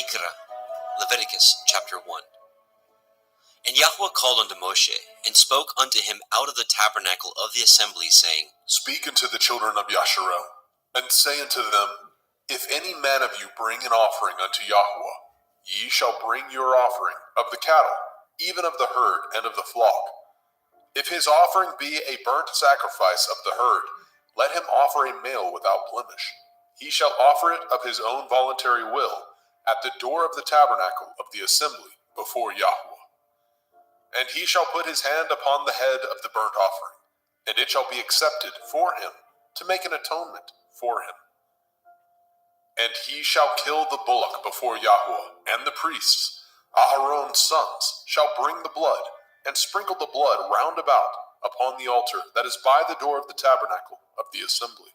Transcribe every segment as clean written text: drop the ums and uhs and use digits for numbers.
Vayikra, Leviticus chapter 1. And Yahweh called unto Moshe, and spoke unto him out of the tabernacle of the assembly, saying, Speak unto the children of Yasharel, and say unto them, If any man of you bring an offering unto Yahweh, ye shall bring your offering of the cattle, even of the herd and of the flock. If his offering be a burnt sacrifice of the herd, let him offer a male without blemish. He shall offer it of his own voluntary will, at the door of the tabernacle of the assembly before Yahweh. And he shall put his hand upon the head of the burnt offering, and it shall be accepted for him, to make an atonement for him. And he shall kill the bullock before Yahweh, and the priests, Aharon's sons, shall bring the blood, and sprinkle the blood round about upon the altar that is by the door of the tabernacle of the assembly.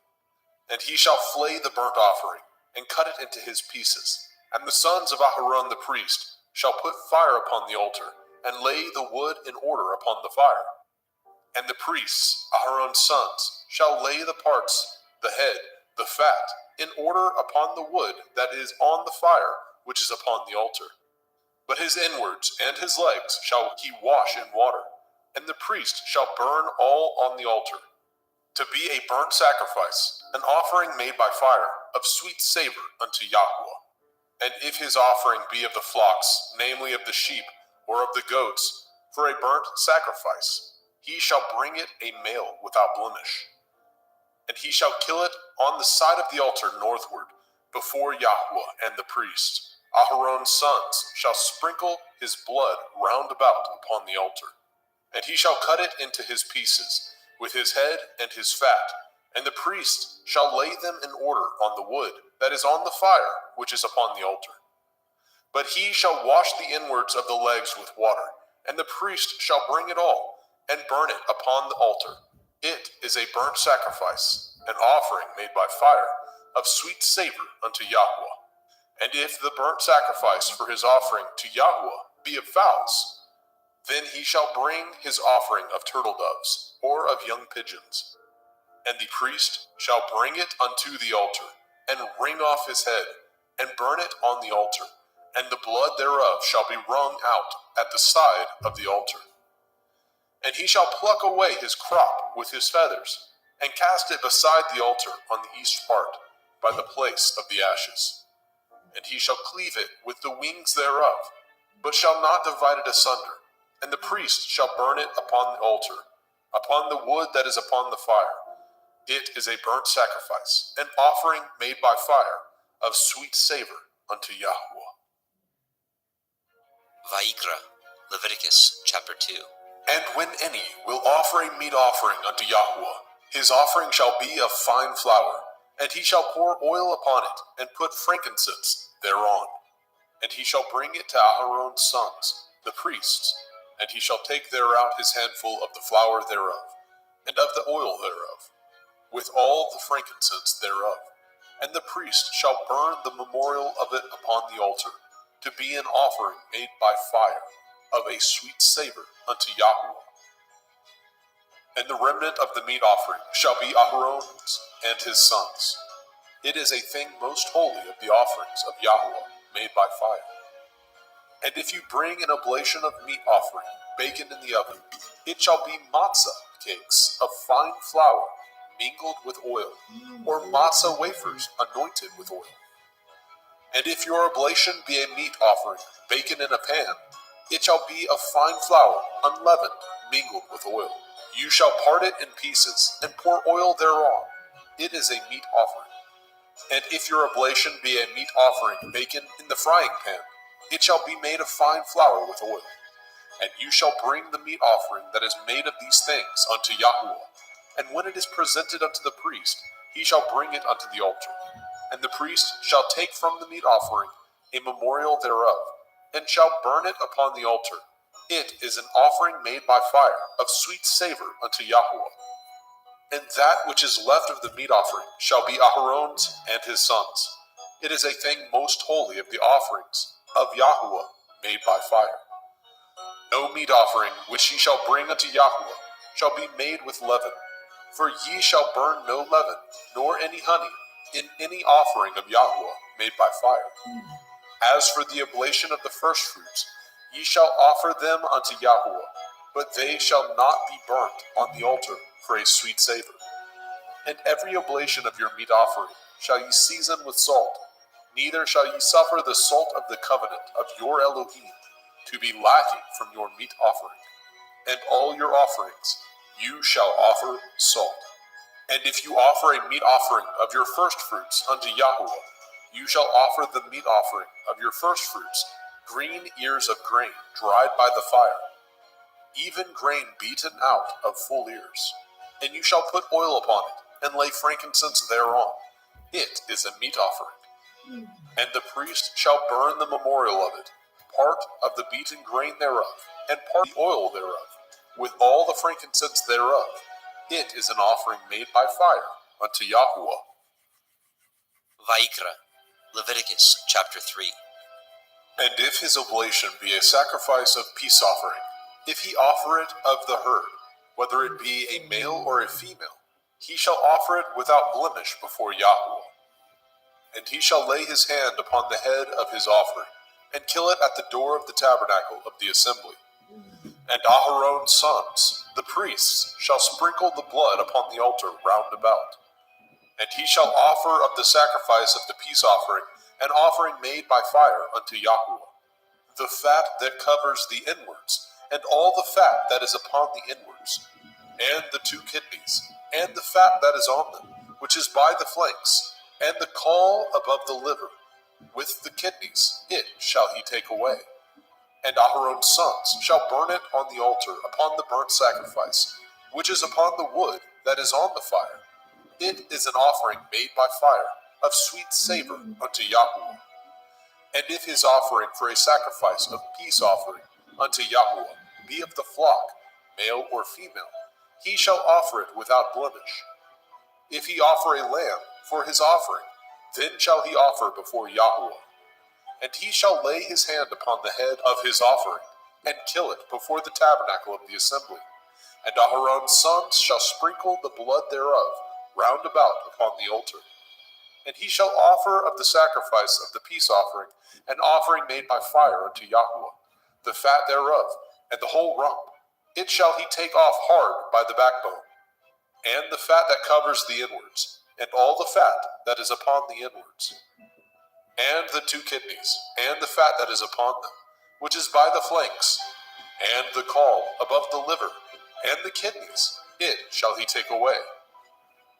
And he shall flay the burnt offering, and cut it into his pieces. And the sons of Aharon the priest shall put fire upon the altar, and lay the wood in order upon the fire. And the priests, Aharon's sons, shall lay the parts, the head, the fat, in order upon the wood that is on the fire, which is upon the altar. But his inwards and his legs shall he wash in water, and the priest shall burn all on the altar, to be a burnt sacrifice, an offering made by fire, of sweet savor unto Yahweh. And if his offering be of the flocks, namely of the sheep, or of the goats, for a burnt sacrifice, he shall bring it a male without blemish. And he shall kill it on the side of the altar northward, before Yahweh and the priest. Aharon's sons shall sprinkle his blood round about upon the altar. And he shall cut it into his pieces, with his head and his fat, and the priest shall lay them in order on the wood that is on the fire, which is upon the altar. But he shall wash the inwards of the legs with water, and the priest shall bring it all, and burn it upon the altar. It is a burnt sacrifice, an offering made by fire, of sweet savor unto Yahweh. And if the burnt sacrifice for his offering to Yahweh be of fowls, then he shall bring his offering of turtle doves, or of young pigeons. And the priest shall bring it unto the altar, and wring off his head, and burn it on the altar. And the blood thereof shall be wrung out at the side of the altar. And he shall pluck away his crop with his feathers, and cast it beside the altar on the east part, by the place of the ashes. And he shall cleave it with the wings thereof, but shall not divide it asunder. And the priest shall burn it upon the altar, upon the wood that is upon the fire. It is a burnt sacrifice, an offering made by fire, of sweet savor unto Yahweh. Vayikra, Leviticus chapter 2. And when any will offer a meat offering unto Yahweh, his offering shall be of fine flour, and he shall pour oil upon it, and put frankincense thereon. And he shall bring it to Aharon's sons, the priests, and he shall take thereout his handful of the flour thereof, and of the oil thereof, with all the frankincense thereof. And the priest shall burn the memorial of it upon the altar, to be an offering made by fire, of a sweet savor unto Yahweh. And the remnant of the meat offering shall be Aharon's and his sons. It is a thing most holy of the offerings of Yahweh, made by fire. And if you bring an oblation of meat offering, baken in the oven, it shall be matzah cakes of fine flour, mingled with oil, or matzah wafers anointed with oil. And if your oblation be a meat offering, baken in a pan, it shall be of fine flour, unleavened, mingled with oil. You shall part it in pieces, and pour oil thereon. It is a meat offering. And if your oblation be a meat offering, baken in the frying pan, it shall be made of fine flour with oil. And you shall bring the meat offering that is made of these things unto Yahweh. And when it is presented unto the priest, he shall bring it unto the altar. And the priest shall take from the meat offering a memorial thereof, and shall burn it upon the altar. It is an offering made by fire, of sweet savor unto Yahweh. And that which is left of the meat offering shall be Aharon's and his sons. It is a thing most holy of the offerings of Yahweh made by fire. No meat offering which ye shall bring unto Yahweh shall be made with leaven, for ye shall burn no leaven, nor any honey, in any offering of Yahweh made by fire. As for the oblation of the firstfruits, ye shall offer them unto Yahweh, but they shall not be burnt on the altar for a sweet savor. And every oblation of your meat offering shall ye season with salt, neither shall ye suffer the salt of the covenant of your Elohim to be lacking from your meat offering. And all your offerings you shall offer salt. And if you offer a meat offering of your firstfruits unto Yahweh, you shall offer the meat offering of your firstfruits, green ears of grain dried by the fire, even grain beaten out of full ears. And you shall put oil upon it, and lay frankincense thereon. It is a meat offering. And the priest shall burn the memorial of it, part of the beaten grain thereof, and part of the oil thereof, with all the frankincense thereof. It is an offering made by fire unto Yahweh. Vayikra, Leviticus chapter 3. And if his oblation be a sacrifice of peace offering, if he offer it of the herd, whether it be a male or a female, he shall offer it without blemish before Yahweh. And he shall lay his hand upon the head of his offering, and kill it at the door of the tabernacle of the assembly. And Aharon's sons, the priests, shall sprinkle the blood upon the altar round about. And he shall offer of the sacrifice of the peace offering an offering made by fire unto Yahweh, the fat that covers the inwards, and all the fat that is upon the inwards, and the 2 kidneys, and the fat that is on them, which is by the flanks, and the caul above the liver, with the kidneys, it shall he take away. And Aharon's sons shall burn it on the altar upon the burnt sacrifice, which is upon the wood that is on the fire. It is an offering made by fire, of sweet savor unto Yahweh. And if his offering for a sacrifice of peace offering unto Yahweh be of the flock, male or female, he shall offer it without blemish. If he offer a lamb for his offering, then shall he offer before Yahweh. And he shall lay his hand upon the head of his offering, and kill it before the tabernacle of the assembly. And Aharon's sons shall sprinkle the blood thereof round about upon the altar. And he shall offer of the sacrifice of the peace offering an offering made by fire unto Yahweh, the fat thereof, and the whole rump. It shall he take off hard by the backbone, and the fat that covers the inwards, and all the fat that is upon the inwards, and the 2 kidneys, and the fat that is upon them, which is by the flanks, and the caul above the liver, and the kidneys, it shall he take away.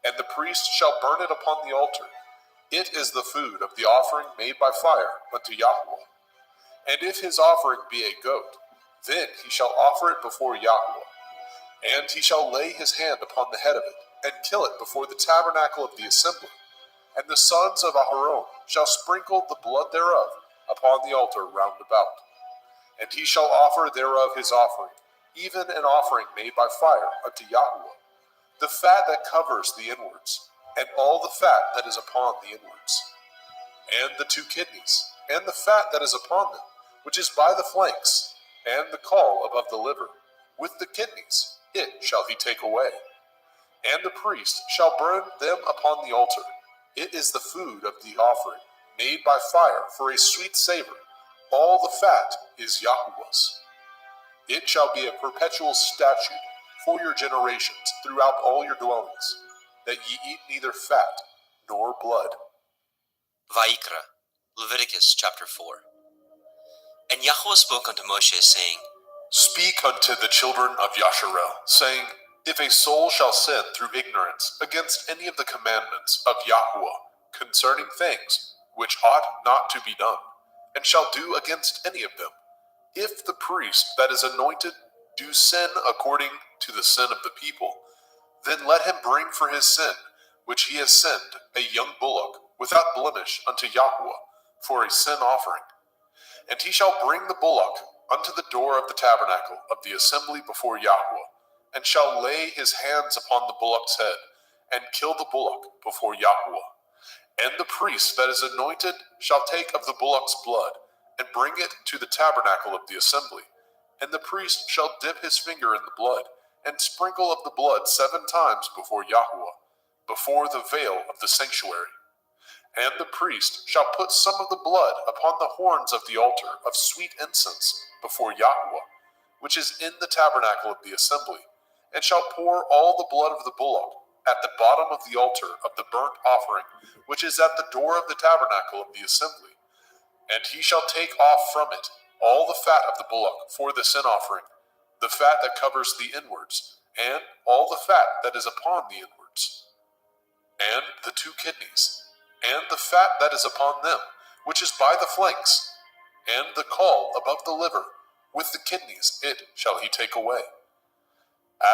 And the priest shall burn it upon the altar. It is the food of the offering made by fire unto Yahweh. And if his offering be a goat, then he shall offer it before Yahweh. And he shall lay his hand upon the head of it, and kill it before the tabernacle of the assembly. And the sons of Aharon shall sprinkle the blood thereof upon the altar round about. And he shall offer thereof his offering, even an offering made by fire unto Yahweh, the fat that covers the inwards, and all the fat that is upon the inwards, and the 2 kidneys, and the fat that is upon them, which is by the flanks, and the caul above the liver, with the kidneys, it shall he take away. And the priest shall burn them upon the altar. It is the food of the offering, made by fire for a sweet savor. All the fat is Yahweh's. It shall be a perpetual statute for your generations throughout all your dwellings, that ye eat neither fat nor blood. Vayikra, Leviticus chapter 4. And Yahweh spoke unto Moshe, saying, Speak unto the children of Yasharel, saying, If a soul shall sin through ignorance against any of the commandments of Yahweh concerning things which ought not to be done, and shall do against any of them, if the priest that is anointed do sin according to the sin of the people, then let him bring for his sin, which he has sinned, a young bullock, without blemish unto Yahweh, for a sin offering. And he shall bring the bullock unto the door of the tabernacle of the assembly before Yahweh, and shall lay his hands upon the bullock's head, and kill the bullock before Yahweh. And the priest that is anointed shall take of the bullock's blood, and bring it to the tabernacle of the assembly. And the priest shall dip his finger in the blood, and sprinkle of the blood 7 times before Yahweh, before the veil of the sanctuary. And the priest shall put some of the blood upon the horns of the altar of sweet incense before Yahweh, which is in the tabernacle of the assembly, and shall pour all the blood of the bullock at the bottom of the altar of the burnt offering, which is at the door of the tabernacle of the assembly. And he shall take off from it all the fat of the bullock for the sin offering, the fat that covers the inwards, and all the fat that is upon the inwards, and the 2 kidneys, and the fat that is upon them, which is by the flanks, and the caul above the liver, with the kidneys it shall he take away.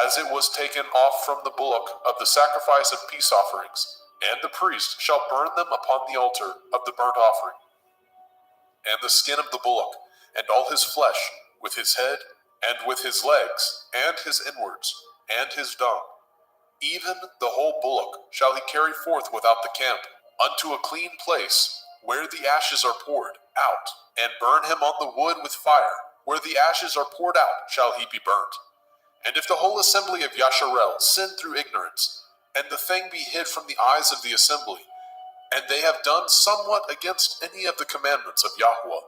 As it was taken off from the bullock of the sacrifice of peace offerings, and the priest shall burn them upon the altar of the burnt offering. And the skin of the bullock, and all his flesh, with his head, and with his legs, and his inwards, and his dung, even the whole bullock shall he carry forth without the camp, unto a clean place, where the ashes are poured out, and burn him on the wood with fire. Where the ashes are poured out shall he be burnt. And if the whole assembly of Yasharel sin through ignorance, and the thing be hid from the eyes of the assembly, and they have done somewhat against any of the commandments of Yahweh,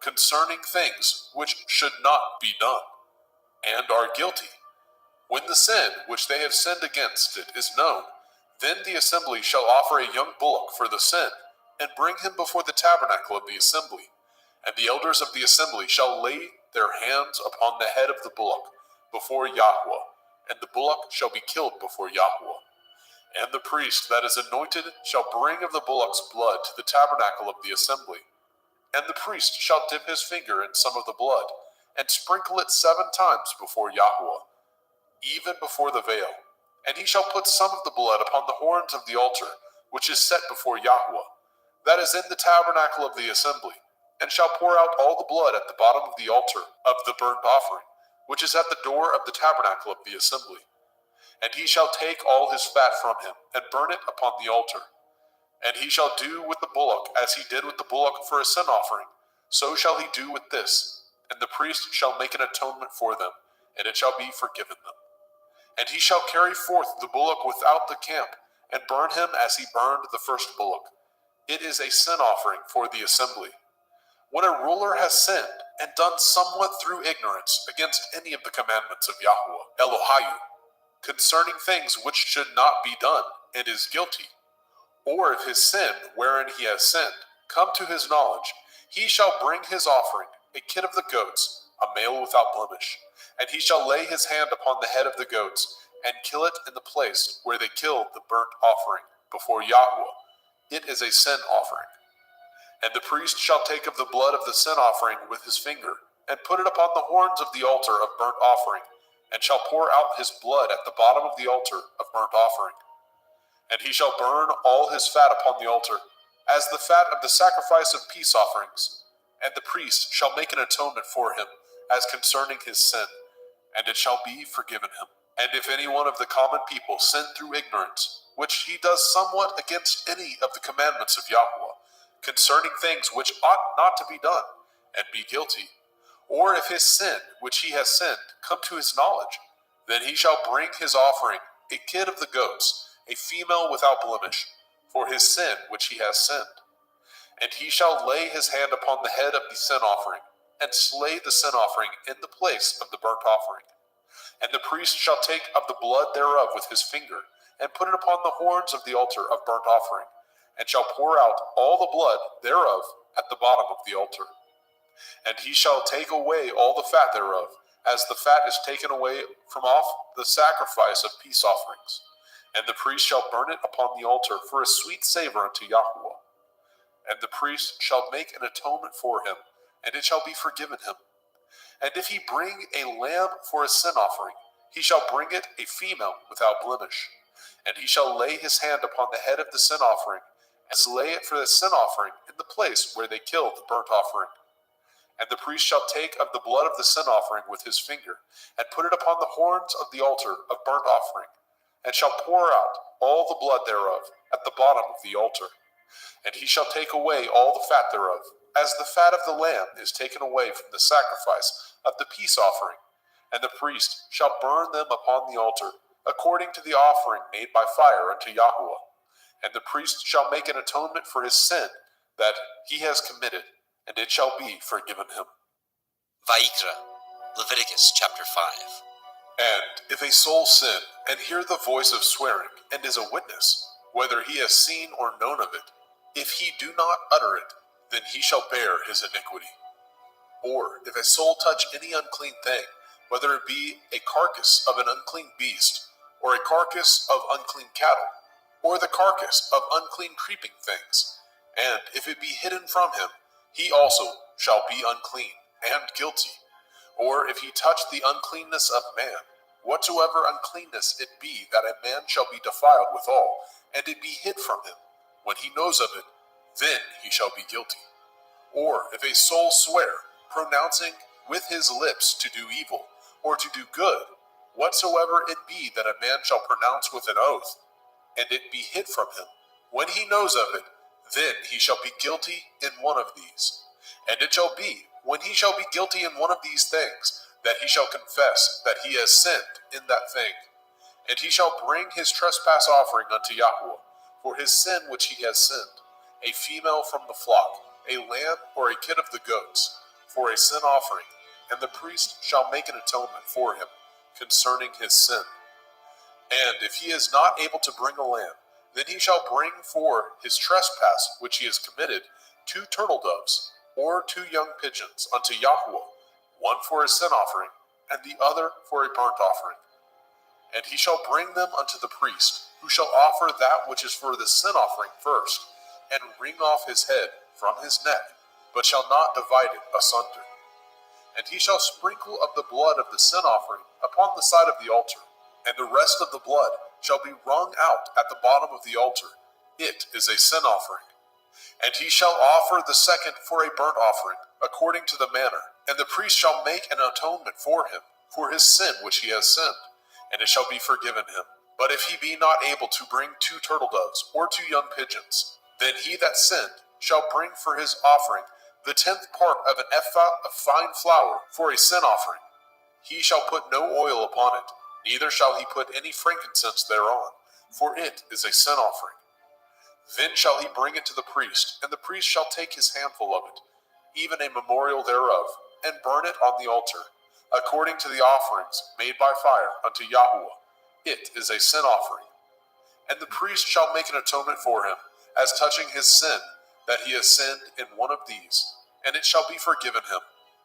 concerning things which should not be done, and are guilty, when the sin which they have sinned against it is known, then the assembly shall offer a young bullock for the sin, and bring him before the tabernacle of the assembly. And the elders of the assembly shall lay their hands upon the head of the bullock before Yahweh, and the bullock shall be killed before Yahweh. And the priest that is anointed shall bring of the bullock's blood to the tabernacle of the assembly. And the priest shall dip his finger in some of the blood, and sprinkle it 7 times before Yahweh, even before the veil. And he shall put some of the blood upon the horns of the altar, which is set before Yahweh, that is in the tabernacle of the assembly, and shall pour out all the blood at the bottom of the altar of the burnt offering, which is at the door of the tabernacle of the assembly. And he shall take all his fat from him, and burn it upon the altar. And he shall do with the bullock as he did with the bullock for a sin offering, so shall he do with this. And the priest shall make an atonement for them, and it shall be forgiven them. And he shall carry forth the bullock without the camp, and burn him as he burned the first bullock. It is a sin offering for the assembly. When a ruler has sinned, and done somewhat through ignorance against any of the commandments of Yahweh, Elohiah, concerning things which should not be done, and is guilty, or if his sin, wherein he has sinned, come to his knowledge, he shall bring his offering, a kid of the goats, a male without blemish, and he shall lay his hand upon the head of the goats, and kill it in the place where they killed the burnt offering, before Yahweh. It is a sin offering. And the priest shall take of the blood of the sin offering with his finger, and put it upon the horns of the altar of burnt offering, and shall pour out his blood at the bottom of the altar of burnt offering. And he shall burn all his fat upon the altar, as the fat of the sacrifice of peace offerings. And the priest shall make an atonement for him, as concerning his sin, and it shall be forgiven him. And if any one of the common people sin through ignorance, which he does somewhat against any of the commandments of Yahweh, concerning things which ought not to be done, and be guilty, or if his sin, which he has sinned, come to his knowledge, then he shall bring his offering, a kid of the goats, a female without blemish, for his sin which he has sinned. And he shall lay his hand upon the head of the sin offering, and slay the sin offering in the place of the burnt offering. And the priest shall take of the blood thereof with his finger, and put it upon the horns of the altar of burnt offering, and shall pour out all the blood thereof at the bottom of the altar. And he shall take away all the fat thereof, as the fat is taken away from off the sacrifice of peace offerings. And the priest shall burn it upon the altar for a sweet savor unto Yahweh. And the priest shall make an atonement for him, and it shall be forgiven him. And if he bring a lamb for a sin offering, he shall bring it a female without blemish. And he shall lay his hand upon the head of the sin offering, and slay it for the sin offering in the place where they killed the burnt offering. And the priest shall take of the blood of the sin offering with his finger, and put it upon the horns of the altar of burnt offering, and shall pour out all the blood thereof at the bottom of the altar. And he shall take away all the fat thereof, as the fat of the lamb is taken away from the sacrifice of the peace offering. And the priest shall burn them upon the altar, according to the offering made by fire unto Yahweh. And the priest shall make an atonement for his sin that he has committed, and it shall be forgiven him. Vayikra, Leviticus chapter 5. And if a soul sin, and hear the voice of swearing, and is a witness, whether he has seen or known of it, if he do not utter it, then he shall bear his iniquity. Or if a soul touch any unclean thing, whether it be a carcass of an unclean beast, or a carcass of unclean cattle, or the carcass of unclean creeping things, and if it be hidden from him, he also shall be unclean and guilty. Or if he touch the uncleanness of man, whatsoever uncleanness it be, that a man shall be defiled withal, and it be hid from him, when he knows of it, then he shall be guilty. Or if a soul swear, pronouncing with his lips to do evil, or to do good, whatsoever it be that a man shall pronounce with an oath, and it be hid from him, when he knows of it, then he shall be guilty in one of these. And it shall be, when he shall be guilty in one of these things, that he shall confess that he has sinned in that thing. And he shall bring his trespass offering unto Yahweh, for his sin which he has sinned, a female from the flock, a lamb or a kid of the goats, for a sin offering, and the priest shall make an atonement for him concerning his sin. And if he is not able to bring a lamb, then he shall bring for his trespass which he has committed 2 turtle doves, or 2 young pigeons unto Yahweh, one for a sin offering, and the other for a burnt offering. And he shall bring them unto the priest, who shall offer that which is for the sin offering first, and wring off his head from his neck, but shall not divide it asunder. And he shall sprinkle of the blood of the sin offering upon the side of the altar, and the rest of the blood shall be wrung out at the bottom of the altar. It is a sin offering. And he shall offer the second for a burnt offering, according to the manner, and the priest shall make an atonement for him, for his sin which he has sinned, and it shall be forgiven him. But if he be not able to bring 2 turtle doves, or 2 young pigeons, then he that sinned shall bring for his offering the 10th part of an ephah of fine flour for a sin offering. He shall put no oil upon it, neither shall he put any frankincense thereon, for it is a sin offering. Then shall he bring it to the priest, and the priest shall take his handful of it, even a memorial thereof, and burn it on the altar, according to the offerings made by fire unto Yahweh. It is a sin offering. And the priest shall make an atonement for him, as touching his sin, that he has sinned in one of these, and it shall be forgiven him,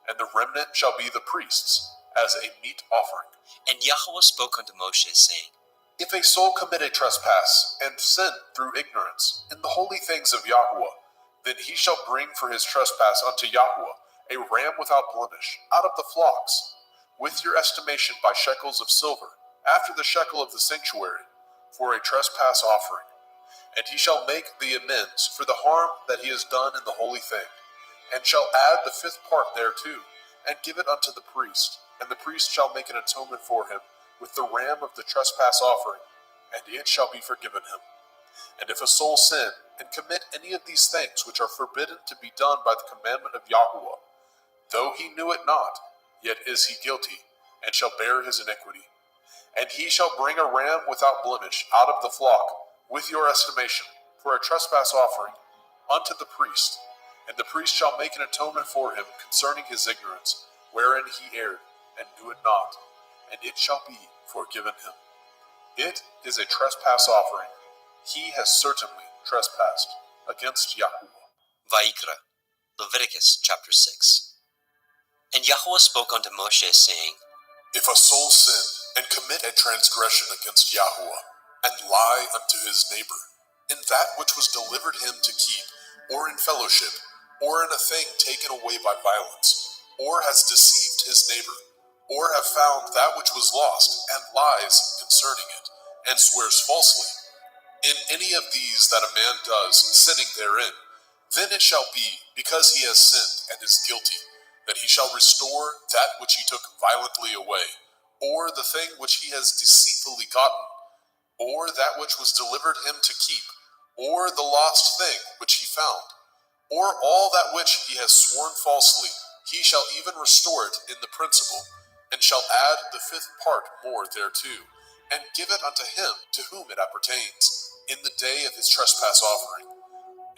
and the remnant shall be the priest's, as a meat offering. And Yahweh spoke unto Moshe, saying, If a soul commit a trespass, and sin through ignorance, in the holy things of Yahweh, then he shall bring for his trespass unto Yahweh a ram without blemish, out of the flocks, with your estimation by shekels of silver, after the shekel of the sanctuary, for a trespass offering. And he shall make the amends for the harm that he has done in the holy thing, and shall add the 5th part thereto, and give it unto the priest, and the priest shall make an atonement for him with the ram of the trespass offering, and it shall be forgiven him. And if a soul sin, and commit any of these things which are forbidden to be done by the commandment of Yahweh, though he knew it not, yet is he guilty, and shall bear his iniquity. And he shall bring a ram without blemish out of the flock, with your estimation, for a trespass offering, unto the priest. And the priest shall make an atonement for him concerning his ignorance, wherein he erred, and knew it not, and it shall be forgiven him. It is a trespass offering. He has certainly trespassed against Yahweh. Vayikra, Leviticus chapter 6. And Yahweh spoke unto Moshe, saying, If a soul sin, and commit a transgression against Yahweh, and lie unto his neighbor, in that which was delivered him to keep, or in fellowship, or in a thing taken away by violence, or has deceived his neighbor, or have found that which was lost, and lies concerning it, and swears falsely, in any of these that a man does, sinning therein, then it shall be, because he has sinned and is guilty, that he shall restore that which he took violently away, or the thing which he has deceitfully gotten, or that which was delivered him to keep, or the lost thing which he found, or all that which he has sworn falsely, he shall even restore it in the principal, and shall add the 5th part more thereto, and give it unto him to whom it appertains. in the day of his trespass offering.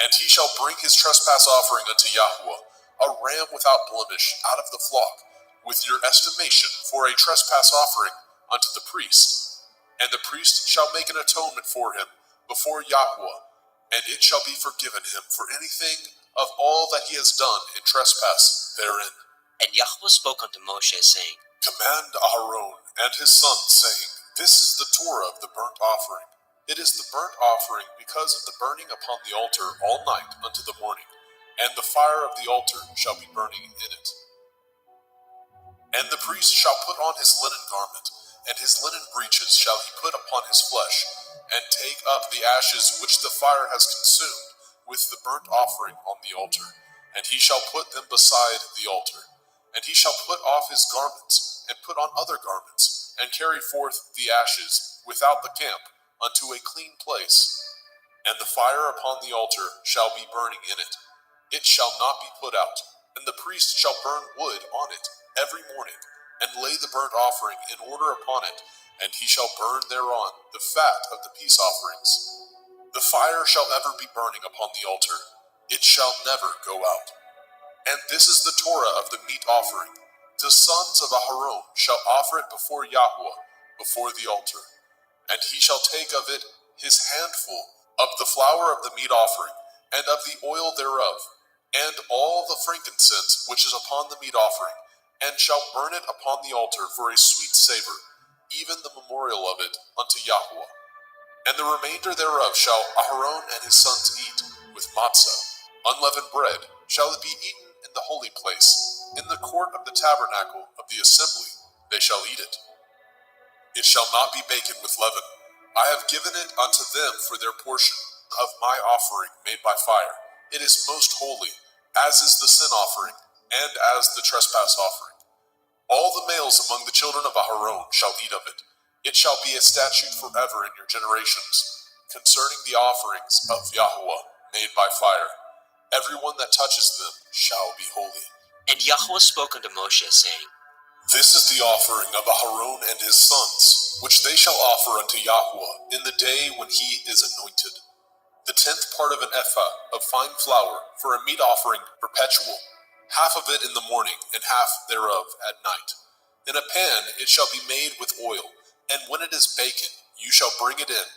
And he shall bring his trespass offering unto Yahweh, a ram without blemish out of the flock, with your estimation for a trespass offering unto the priest. And the priest shall make an atonement for him before Yahweh, and it shall be forgiven him for anything of all that he has done in trespass therein. And Yahweh spoke unto Moshe, saying, Command Aaron and his sons, saying, This is the Torah of the burnt offering. It is the burnt offering because of the burning upon the altar all night unto the morning, and the fire of the altar shall be burning in it. And the priest shall put on his linen garment, and his linen breeches shall he put upon his flesh, and take up the ashes which the fire has consumed with the burnt offering on the altar, and he shall put them beside the altar. And he shall put off his garments, and put on other garments, and carry forth the ashes without the camp unto a clean place. And the fire upon the altar shall be burning in it. It shall not be put out. And the priest shall burn wood on it every morning, and lay the burnt offering in order upon it, and he shall burn thereon the fat of the peace offerings. The fire shall ever be burning upon the altar. It shall never go out. And this is the Torah of the meat offering. The sons of Aharon shall offer it before Yahweh, before the altar. And he shall take of it his handful of the flour of the meat offering, and of the oil thereof, and all the frankincense which is upon the meat offering, and shall burn it upon the altar for a sweet savor, even the memorial of it unto Yahweh. And the remainder thereof shall Aharon and his sons eat, with matzah, unleavened bread, shall it be eaten in the holy place, in the court of the tabernacle of the assembly, they shall eat it. It shall not be baken with leaven. I have given it unto them for their portion of my offering made by fire. It is most holy, as is the sin offering, and as the trespass offering. All the males among the children of Aharon shall eat of it. It shall be a statute forever in your generations, concerning the offerings of Yahweh made by fire. Everyone that touches them shall be holy. And Yahweh spoke unto Moshe, saying, This is the offering of Aharon and his sons, which they shall offer unto Yahweh in the day when he is anointed. The 10th part of an ephah of fine flour for a meat offering perpetual, half of it in the morning, and half thereof at night. In a pan it shall be made with oil, and when it is baken, you shall bring it in,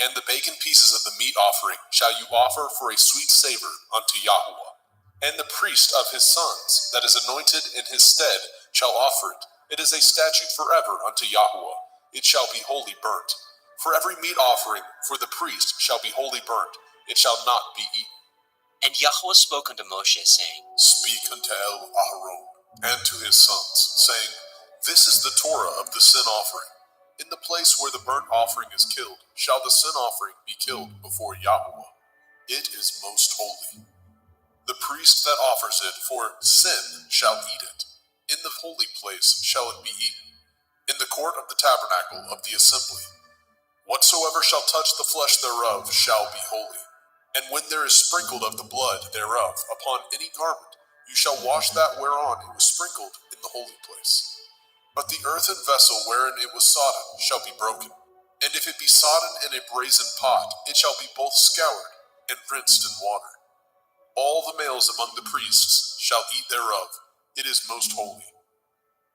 and the baken pieces of the meat offering shall you offer for a sweet savor unto Yahweh. And the priest of his sons, that is anointed in his stead, shall offer it. It is a statute forever unto Yahweh. It shall be wholly burnt. For every meat offering for the priest shall be wholly burnt. It shall not be eaten. And Yahweh spoke unto Moshe, saying, Speak unto Aharon and to his sons, saying, This is the Torah of the sin offering. In the place where the burnt offering is killed, shall the sin offering be killed before Yahweh. It is most holy. The priest that offers it for sin shall eat it. In the holy place shall it be eaten, in the court of the tabernacle of the assembly. Whatsoever shall touch the flesh thereof shall be holy. And when there is sprinkled of the blood thereof upon any garment, you shall wash that whereon it was sprinkled in the holy place. But the earthen vessel wherein it was sodden shall be broken. And if it be sodden in a brazen pot, it shall be both scoured and rinsed in water. All the males among the priests shall eat thereof. It is most holy.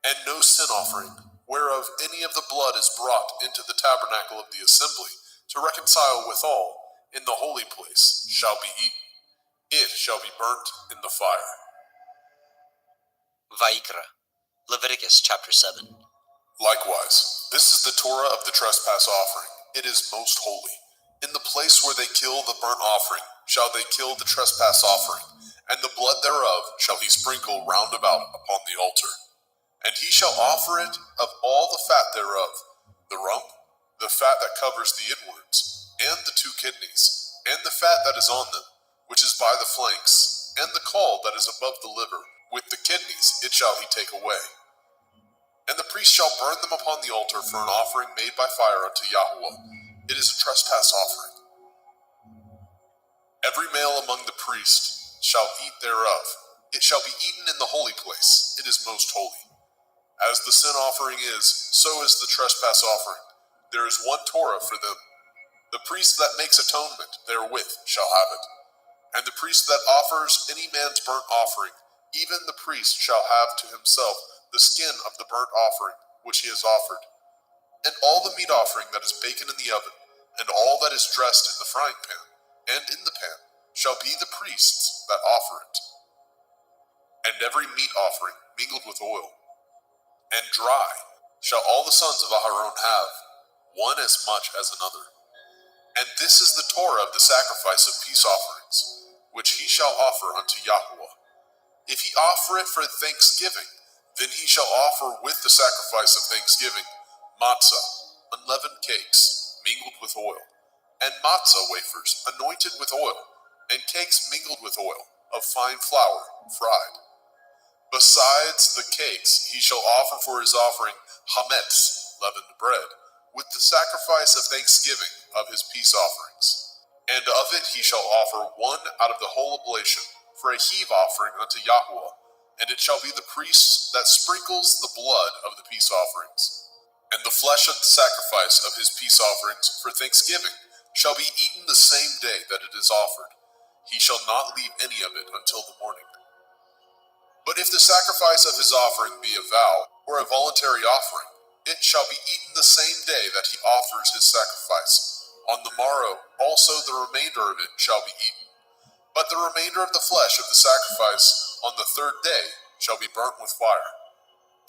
And no sin offering, whereof any of the blood is brought into the tabernacle of the assembly, to reconcile withal, in the holy place, shall be eaten. It shall be burnt in the fire. Vayikra, Leviticus chapter 7. Likewise, this is the Torah of the trespass offering. It is most holy. In the place where they kill the burnt offering, shall they kill the trespass offering, and the blood thereof shall he sprinkle round about upon the altar. And he shall offer it of all the fat thereof, the rump, the fat that covers the inwards, and the 2 kidneys, and the fat that is on them, which is by the flanks, and the caul that is above the liver, with the kidneys it shall he take away. And the priest shall burn them upon the altar for an offering made by fire unto Yahweh. It is a trespass offering. Every male among the priests shall eat thereof. It shall be eaten in the holy place. It is most holy. As the sin offering is, so is the trespass offering. There is one Torah for them. The priest that makes atonement therewith shall have it. And the priest that offers any man's burnt offering, even the priest shall have to himself the skin of the burnt offering which he has offered. And all the meat offering that is baken in the oven, and all that is dressed in the frying pan, and in the pan, shall be the priest's that offer it. And every meat offering mingled with oil, and dry, shall all the sons of Aharon have, one as much as another. And this is the Torah of the sacrifice of peace offerings, which he shall offer unto Yahweh. If he offer it for thanksgiving, then he shall offer with the sacrifice of thanksgiving matzah, unleavened cakes, mingled with oil, and matzah wafers, anointed with oil, and cakes mingled with oil, of fine flour, fried. Besides the cakes, he shall offer for his offering hametz, leavened bread, with the sacrifice of thanksgiving of his peace offerings. And of it he shall offer one out of the whole oblation, for a heave offering unto Yahweh, and it shall be the priest that sprinkles the blood of the peace offerings. And the flesh of the sacrifice of his peace offerings for thanksgiving shall be eaten the same day that it is offered. He shall not leave any of it until the morning. But if the sacrifice of his offering be a vow, or a voluntary offering, it shall be eaten the same day that he offers his sacrifice. On the morrow also the remainder of it shall be eaten. But the remainder of the flesh of the sacrifice on the third day shall be burnt with fire.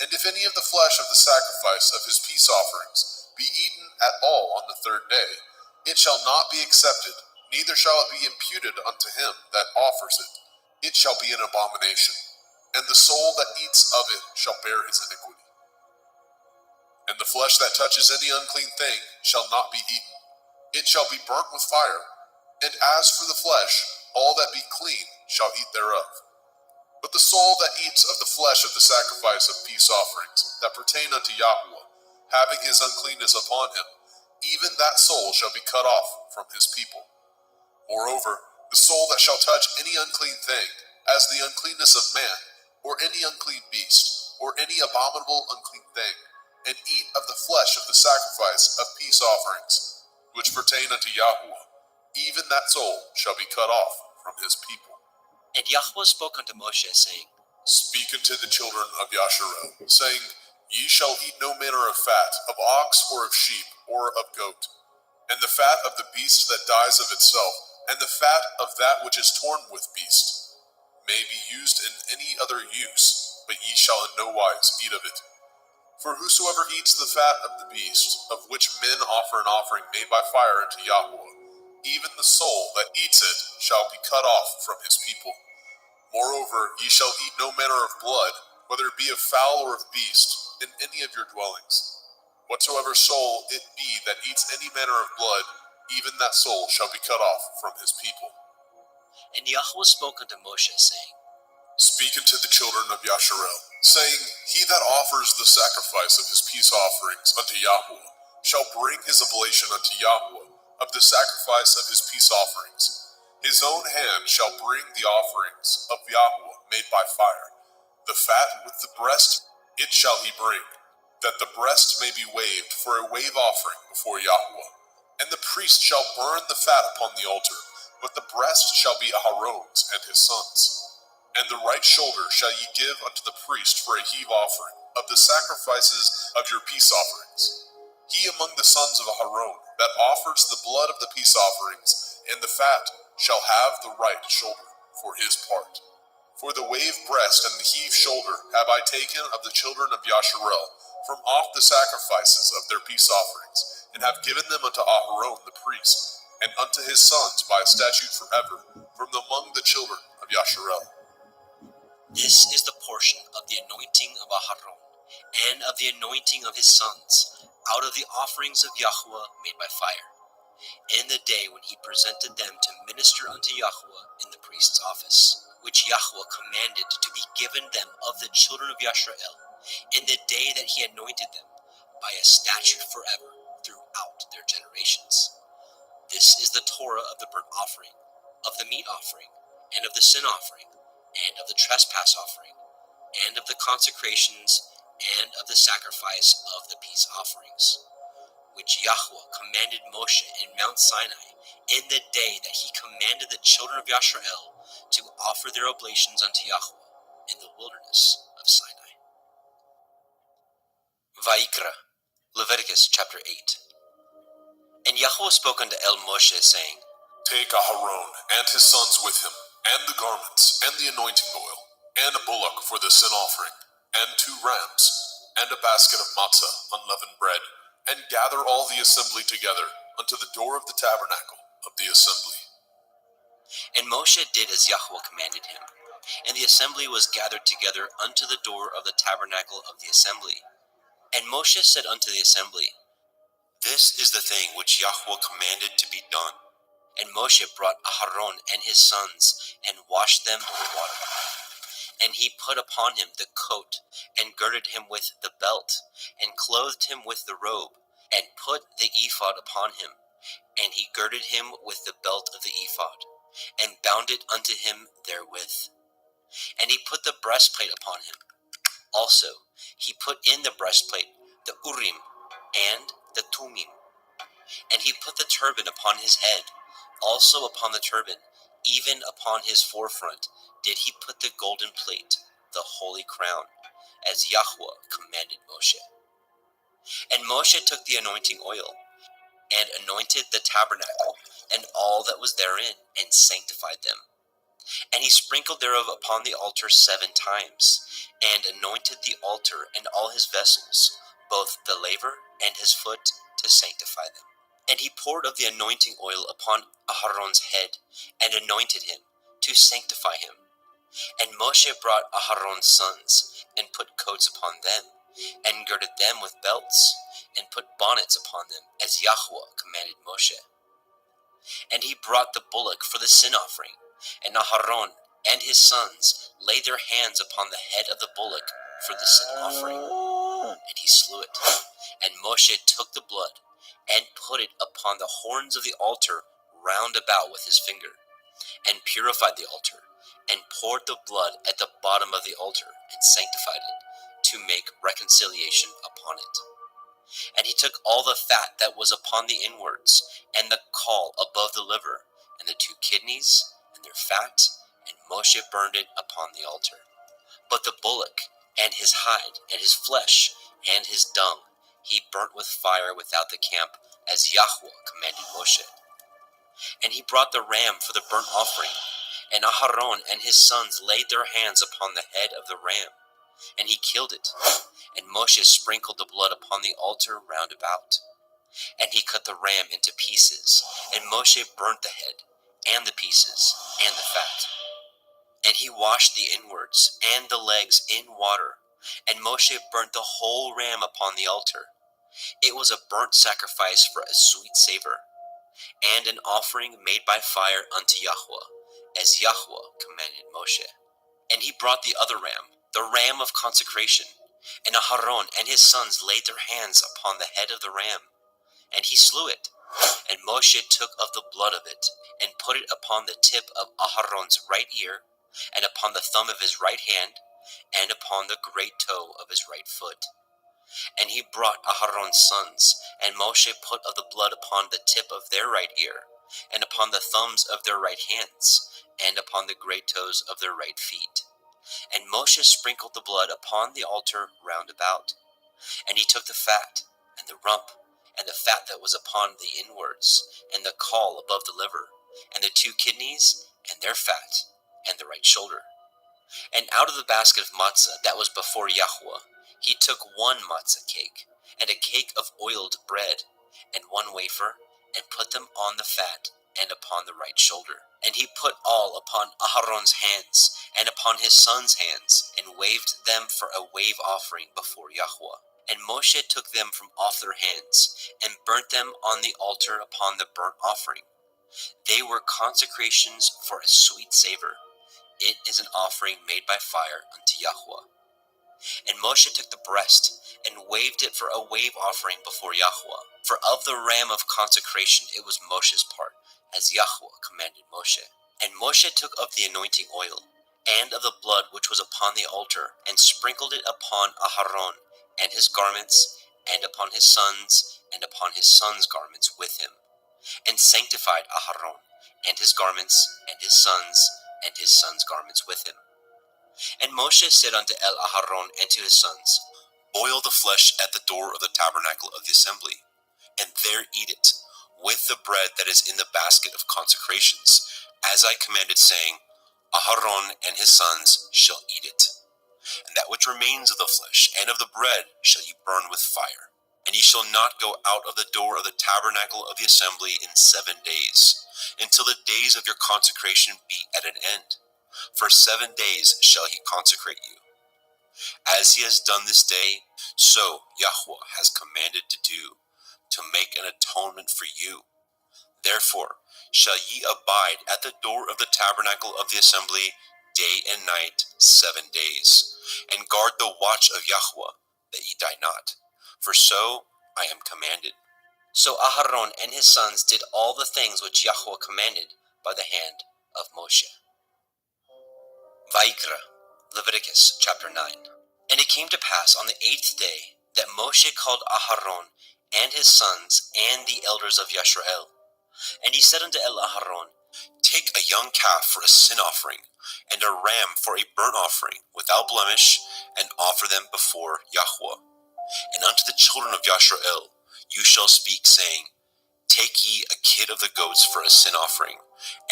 And if any of the flesh of the sacrifice of his peace offerings be eaten at all on the third day, it shall not be accepted, neither shall it be imputed unto him that offers it. It shall be an abomination, and the soul that eats of it shall bear his iniquity. And the flesh that touches any unclean thing shall not be eaten. It shall be burnt with fire. And as for the flesh, all that be clean shall eat thereof. But the soul that eats of the flesh of the sacrifice of peace offerings that pertain unto Yahweh, having his uncleanness upon him, even that soul shall be cut off from his people. Moreover, the soul that shall touch any unclean thing, as the uncleanness of man, or any unclean beast, or any abominable unclean thing, and eat of the flesh of the sacrifice of peace offerings, which pertain unto Yahweh, even that soul shall be cut off from his people. And Yahweh spoke unto Moshe, saying, Speak unto the children of Yasharel, saying, Ye shall eat no manner of fat, of ox, or of sheep, or of goat, and the fat of the beast that dies of itself, and the fat of that which is torn with beast, may be used in any other use, but ye shall in no wise eat of it. For whosoever eats the fat of the beast, of which men offer an offering made by fire unto Yahweh, even the soul that eats it shall be cut off from his people. Moreover, ye shall eat no manner of blood, whether it be of fowl or of beast, in any of your dwellings. Whatsoever soul it be that eats any manner of blood, even that soul shall be cut off from his people. And Yahweh spoke unto Moshe, saying, Speak unto the children of Yasharel, saying, He that offers the sacrifice of his peace offerings unto Yahweh shall bring his oblation unto Yahweh of the sacrifice of his peace offerings. His own hand shall bring the offerings of Yahweh made by fire. The fat with the breast it shall he bring, that the breast may be waved for a wave offering before Yahweh. And the priest shall burn the fat upon the altar, but the breast shall be Aharon's and his sons'. And the right shoulder shall ye give unto the priest for a heave offering of the sacrifices of your peace offerings. He among the sons of Aharon that offers the blood of the peace offerings and the fat shall have the right shoulder for his part. For the wave breast and the heave shoulder have I taken of the children of Yasharel from off the sacrifices of their peace offerings, and have given them unto Aharon the priest, and unto his sons by a statute forever, from among the children of Yasharel. This is the portion of the anointing of Aharon, and of the anointing of his sons, out of the offerings of Yahweh made by fire, in the day when he presented them to minister unto Yahweh in the priest's office, which Yahweh commanded to be given them of the children of Yasharel, in the day that he anointed them, by a statute forever throughout their generations. This is the Torah of the burnt offering, of the meat offering, and of the sin offering, and of the trespass offering, and of the consecrations, and of the sacrifice of the peace offerings. which Yahweh commanded Moshe in Mount Sinai, in the day that he commanded the children of Yisrael to offer their oblations unto Yahweh in the wilderness of Sinai. Vayikra, Leviticus chapter 8. And Yahweh spoke unto Moshe, saying, Take Aharon and his sons with him, and the garments, and the anointing oil, and a bullock for the sin offering, and 2 rams, and a basket of matzah, unleavened bread, and gather all the assembly together unto the door of the tabernacle of the assembly. And Moshe did as Yahweh commanded him, and the assembly was gathered together unto the door of the tabernacle of the assembly. And Moshe said unto the assembly, This is the thing which Yahweh commanded to be done. And Moshe brought Aharon and his sons, and washed them with water. And he put upon him the coat, and girded him with the belt, and clothed him with the robe, and put the ephod upon him. And he girded him with the belt of the ephod, and bound it unto him therewith. And he put the breastplate upon him. Also he put in the breastplate the Urim and the Tumim. And he put the turban upon his head. Also upon the turban, even upon his forefront, did he put the golden plate, the holy crown, as Yahweh commanded Moshe. And Moshe took the anointing oil, and anointed the tabernacle, and all that was therein, and sanctified them. And he sprinkled thereof upon the altar 7 times, and anointed the altar and all his vessels, both the laver and his foot, to sanctify them. And he poured of the anointing oil upon Aharon's head, and anointed him, to sanctify him. And Moshe brought Aharon's sons, and put coats upon them, and girded them with belts, and put bonnets upon them, as Yahweh commanded Moshe. And he brought the bullock for the sin offering, and Aharon and his sons laid their hands upon the head of the bullock for the sin offering, and he slew it. And Moshe took the blood, and put it upon the horns of the altar round about with his finger, and purified the altar, and poured the blood at the bottom of the altar, and sanctified it, to make reconciliation upon it. And he took all the fat that was upon the inwards, and the caul above the liver, and the 2 kidneys, and their fat, and Moshe burned it upon the altar. But the bullock, and his hide, and his flesh, and his dung, he burnt with fire without the camp, as Yahweh commanded Moshe. And he brought the ram for the burnt offering, and Aharon and his sons laid their hands upon the head of the ram, and he killed it. And Moshe sprinkled the blood upon the altar round about. And he cut the ram into pieces, and Moshe burnt the head, and the pieces, and the fat. And he washed the inwards and the legs in water, and Moshe burnt the whole ram upon the altar. It was a burnt sacrifice for a sweet savor, and an offering made by fire unto Yahweh, as Yahweh commanded Moshe. And he brought the other ram, the ram of consecration, and Aharon and his sons laid their hands upon the head of the ram, and he slew it. And Moshe took of the blood of it, and put it upon the tip of Aharon's right ear, and upon the thumb of his right hand, and upon the great toe of his right foot. And he brought Aharon's sons, and Moshe put of the blood upon the tip of their right ear, and upon the thumbs of their right hands, and upon the great toes of their right feet. And Moshe sprinkled the blood upon the altar round about. And he took the fat, and the rump, and the fat that was upon the inwards, and the caul above the liver, and the 2 kidneys, and their fat, and the right shoulder. And out of the basket of matzah that was before Yahweh, he took 1 matzah cake, and a cake of oiled bread, and 1 wafer, and put them on the fat, and upon the right shoulder. And he put all upon Aharon's hands, and upon his sons' hands, and waved them for a wave offering before Yahweh. And Moshe took them from off their hands, and burnt them on the altar upon the burnt offering. They were consecrations for a sweet savor. It is an offering made by fire unto Yahweh. And Moshe took the breast, and waved it for a wave offering before Yahweh. For of the ram of consecration it was Moshe's part, as Yahweh commanded Moshe. And Moshe took of the anointing oil, and of the blood which was upon the altar, and sprinkled it upon Aharon, and his garments, and upon his sons, and upon his sons' garments with him, and sanctified Aharon, and his garments, and his sons' garments with him. And Moshe said unto Aharon and to his sons, Boil the flesh at the door of the tabernacle of the assembly, and there eat it, with the bread that is in the basket of consecrations, as I commanded, saying, Aharon and his sons shall eat it. And that which remains of the flesh and of the bread shall ye burn with fire. And ye shall not go out of the door of the tabernacle of the assembly in 7 days, until the days of your consecration be at an end. For 7 days shall he consecrate you. As he has done this day, so Yahweh has commanded to do, to make an atonement for you. Therefore shall ye abide at the door of the tabernacle of the assembly day and night 7 days, and guard the watch of Yahweh, that ye die not. For so I am commanded. So Aharon and his sons did all the things which Yahweh commanded by the hand of Moshe. Vayikra, Leviticus chapter 9. And it came to pass on the 8th day that Moshe called Aharon and his sons and the elders of Yisrael. And he said unto Aharon, Take a young calf for a sin offering, and a ram for a burnt offering, without blemish, and offer them before Yahweh. And unto the children of Yisrael you shall speak, saying, Take ye a kid of the goats for a sin offering,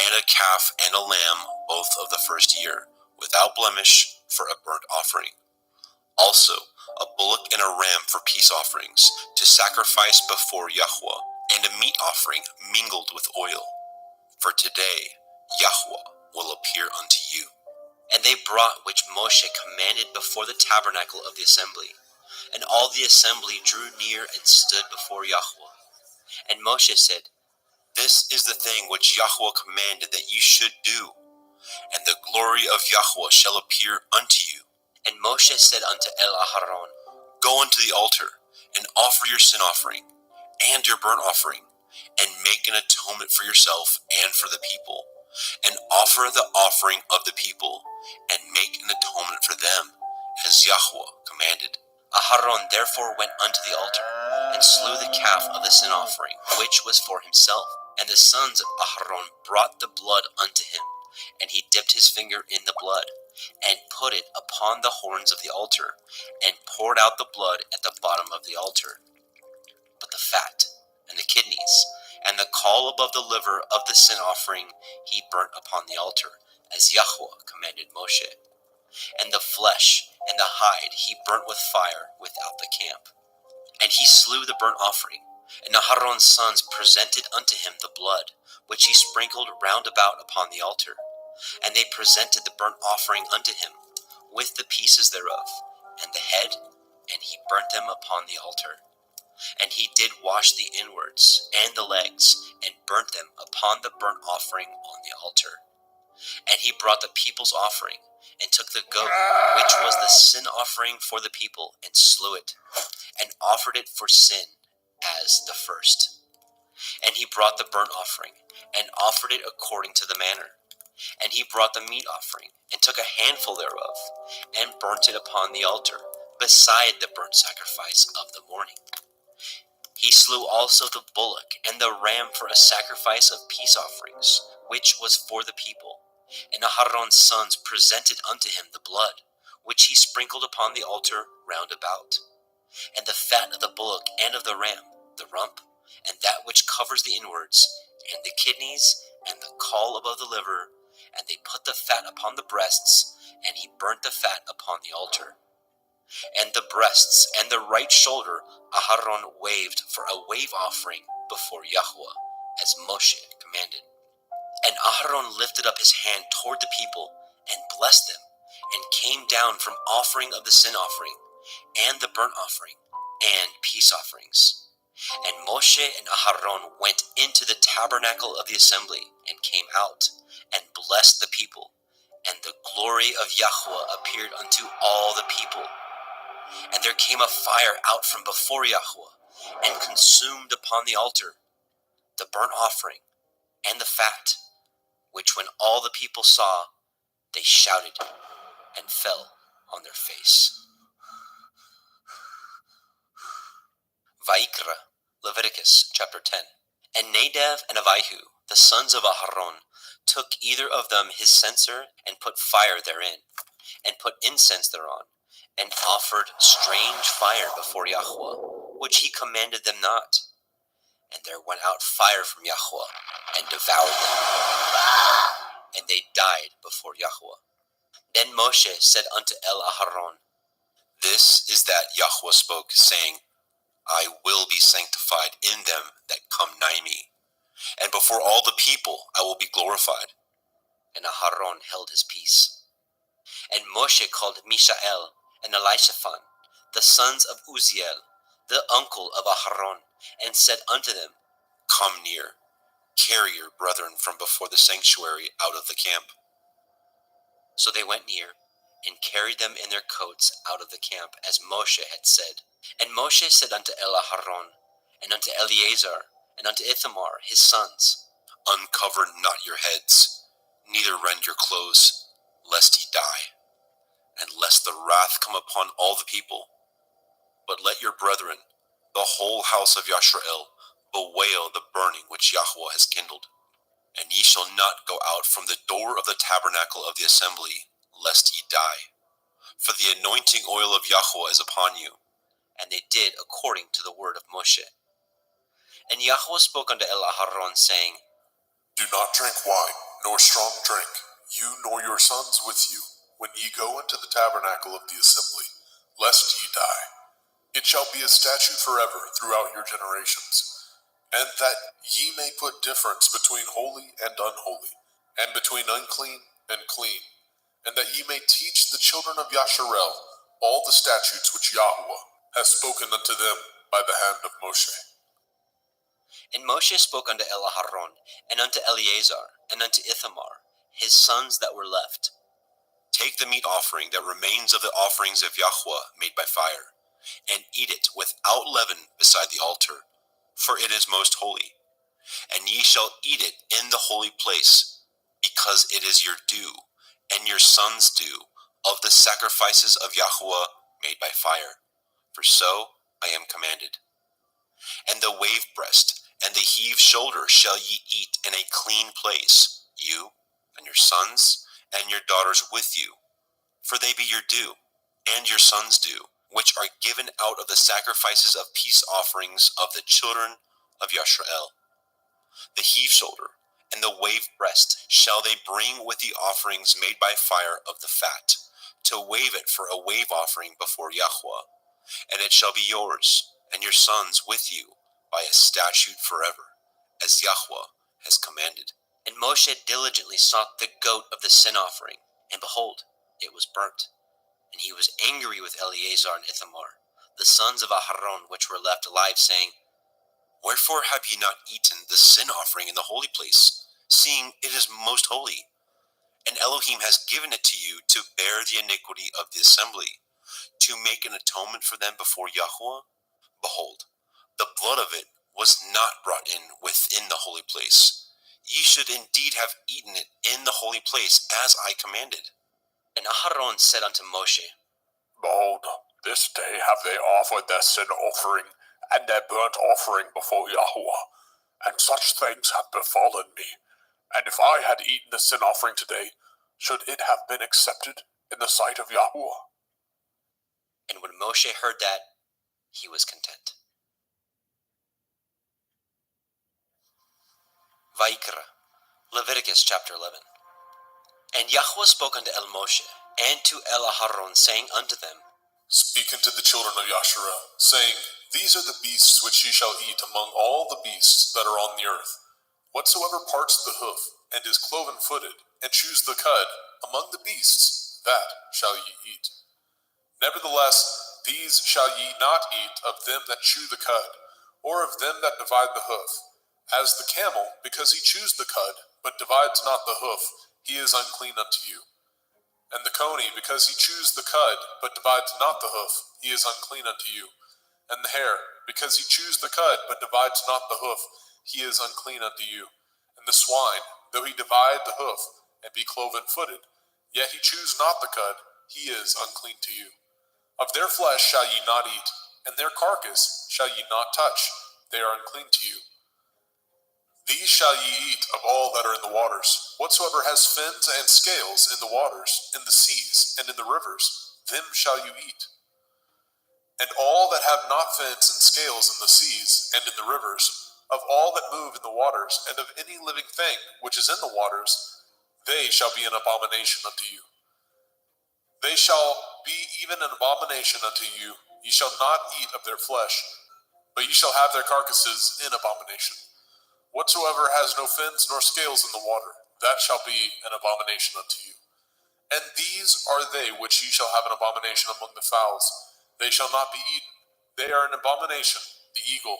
and a calf and a lamb, both of the first year, without blemish, for a burnt offering. Also a bullock and a ram for peace offerings, to sacrifice before Yahweh, and a meat offering mingled with oil. For today Yahweh will appear unto you. And they brought which Moshe commanded before the tabernacle of the assembly. And all the assembly drew near and stood before Yahweh. And Moshe said, This is the thing which Yahweh commanded that ye should do, and the glory of Yahweh shall appear unto you. And Moshe said unto Aharon, Go unto the altar, and offer your sin offering, and your burnt offering, and make an atonement for yourself and for the people, and offer the offering of the people, and make an atonement for them, as Yahweh commanded. Aharon therefore went unto the altar, and slew the calf of the sin offering, which was for himself. And the sons of Aharon brought the blood unto him, and he dipped his finger in the blood, and put it upon the horns of the altar, and poured out the blood at the bottom of the altar. But the fat, and the kidneys, and the caul above the liver of the sin offering he burnt upon the altar, as Yahweh commanded Moshe. And the flesh and the hide he burnt with fire without the camp. And he slew the burnt offering, and Aharon's sons presented unto him the blood, which he sprinkled round about upon the altar. And they presented the burnt offering unto him, with the pieces thereof, and the head, and he burnt them upon the altar. And he did wash the inwards and the legs, and burnt them upon the burnt offering on the altar. And he brought the people's offering, and took the goat, which was the sin offering for the people, and slew it, and offered it for sin as the first. And he brought the burnt offering, and offered it according to the manner. And he brought the meat offering, and took a handful thereof, and burnt it upon the altar, beside the burnt sacrifice of the morning. He slew also the bullock and the ram for a sacrifice of peace offerings, which was for the people. And Aharon's sons presented unto him the blood, which he sprinkled upon the altar round about. And the fat of the bullock and of the ram, the rump, and that which covers the inwards, and the kidneys, and the caul above the liver, and they put the fat upon the breasts, and he burnt the fat upon the altar. And the breasts and the right shoulder Aharon waved for a wave offering before Yahweh, as Moshe commanded. And Aharon lifted up his hand toward the people, and blessed them, and came down from offering of the sin offering, and the burnt offering, and peace offerings. And Moshe and Aharon went into the tabernacle of the assembly, and came out, and blessed the people. And the glory of Yahweh appeared unto all the people. And there came a fire out from before Yahweh, and consumed upon the altar the burnt offering and the fat, which when all the people saw, they shouted and fell on their face. Vayikra, Leviticus chapter 10. And Nadab and Abihu, the sons of Aharon, took either of them his censer, and put fire therein, and put incense thereon, and offered strange fire before Yahweh, which he commanded them not. And there went out fire from Yahweh, and devoured them, and they died before Yahweh. Then Moshe said unto El Aharon, This is that Yahweh spoke, saying, I will be sanctified in them that come nigh me, and before all the people I will be glorified. And Aharon held his peace. And Moshe called Mishael and Elishaphan, the sons of Uzziel, the uncle of Aharon, and said unto them, Come near, carry your brethren from before the sanctuary out of the camp. So they went near, and carried them in their coats out of the camp, as Moshe had said. And Moshe said unto El Aharon, and unto Eleazar, and unto Ithamar his sons, Uncover not your heads, neither rend your clothes, lest ye die, and lest the wrath come upon all the people. But let your brethren, the whole house of Yashrael, bewail the burning which Yahweh has kindled. And ye shall not go out from the door of the tabernacle of the assembly, lest ye die. For the anointing oil of Yahweh is upon you. And they did according to the word of Moshe. And Yahweh spoke unto El Aharon, saying, Do not drink wine, nor strong drink, you nor your sons with you, when ye go into the tabernacle of the assembly, lest ye die. It shall be a statute forever throughout your generations, and that ye may put difference between holy and unholy, and between unclean and clean, and that ye may teach the children of Yasharel all the statutes which Yahweh has spoken unto them by the hand of Moshe. And Moshe spoke unto El Aharon, and unto Eleazar, and unto Ithamar, his sons that were left, Take the meat offering that remains of the offerings of Yahweh made by fire, and eat it without leaven beside the altar, for it is most holy. And ye shall eat it in the holy place, because it is your due, and your sons' due, of the sacrifices of Yahweh made by fire. For so I am commanded. And the wave breast and the heave shoulder shall ye eat in a clean place, you and your sons and your daughters with you, for they be your due, and your sons' due, which are given out of the sacrifices of peace offerings of the children of Yashrael. The heave shoulder and the wave breast shall they bring with the offerings made by fire of the fat, to wave it for a wave offering before Yahweh. And it shall be yours, and your sons with you, by a statute forever, as Yahweh has commanded. And Moshe diligently sought the goat of the sin offering, and behold, it was burnt. And he was angry with Eleazar and Ithamar, the sons of Aharon, which were left alive, saying, Wherefore have ye not eaten the sin offering in the holy place, seeing it is most holy? And Elohim has given it to you to bear the iniquity of the assembly, to make an atonement for them before Yahweh? Behold, the blood of it was not brought in within the holy place. Ye should indeed have eaten it in the holy place, as I commanded. And Aharon said unto Moshe, Behold, this day have they offered their sin offering and their burnt offering before Yahweh, and such things have befallen me. And if I had eaten the sin offering today, should it have been accepted in the sight of Yahweh? And when Moshe heard that, he was content. Vaikra, Leviticus chapter 11. And Yahweh spoke unto El Moshe, and to El Aharon, saying unto them, Speak unto the children of Yasharel, saying, These are the beasts which ye shall eat among all the beasts that are on the earth. Whatsoever parts the hoof, and is cloven-footed, and chews the cud, among the beasts, that shall ye eat. Nevertheless, these shall ye not eat of them that chew the cud, or of them that divide the hoof. As the camel, because he chews the cud, but divides not the hoof, he is unclean unto you. And the coney, because he chews the cud, but divides not the hoof, he is unclean unto you. And the hare, because he chews the cud, but divides not the hoof, he is unclean unto you. And the swine, though he divide the hoof, and be cloven-footed, yet he chews not the cud, he is unclean to you. Of their flesh shall ye not eat, and their carcass shall ye not touch. they are unclean to you. These shall ye eat of all that are in the waters. Whatsoever has fins and scales in the waters, in the seas, and in the rivers, them shall you eat. And all that have not fins and scales in the seas and in the rivers, of all that move in the waters, and of any living thing which is in the waters, they shall be an abomination unto you. They shall be even an abomination unto you. Ye shall not eat of their flesh, but ye shall have their carcasses in abomination. Whatsoever has no fins nor scales in the water, that shall be an abomination unto you. And these are they which ye shall have an abomination among the fowls. They shall not be eaten. They are an abomination: the eagle,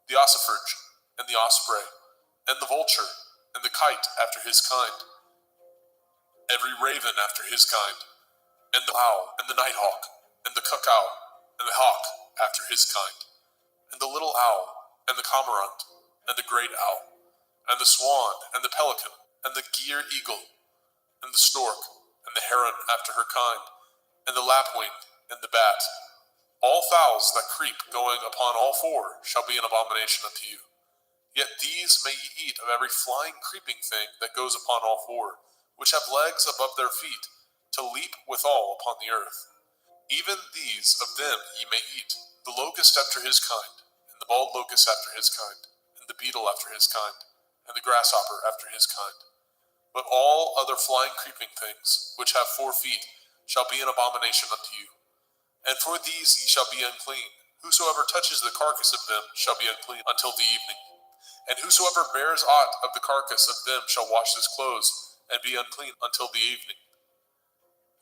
the ossifrage, and the osprey, and the vulture, and the kite after his kind, every raven after his kind, and the owl, and the nighthawk, and the cuckow, and the hawk after his kind, and the little owl, and the cormorant, and the great owl, and the swan, and the pelican, and the gier eagle, and the stork, and the heron after her kind, and the lapwing, and the bat. All fowls that creep going upon all four shall be an abomination unto you. Yet these may ye eat of every flying creeping thing that goes upon all four, which have legs above their feet, to leap withal upon the earth. Even these of them ye may eat, the locust after his kind, and the bald locust after his kind, and the beetle after his kind, and the grasshopper after his kind. But all other flying creeping things, which have 4 feet, shall be an abomination unto you. And for these ye shall be unclean. Whosoever touches the carcass of them shall be unclean until the evening. And whosoever bears aught of the carcass of them shall wash his clothes, and be unclean until the evening.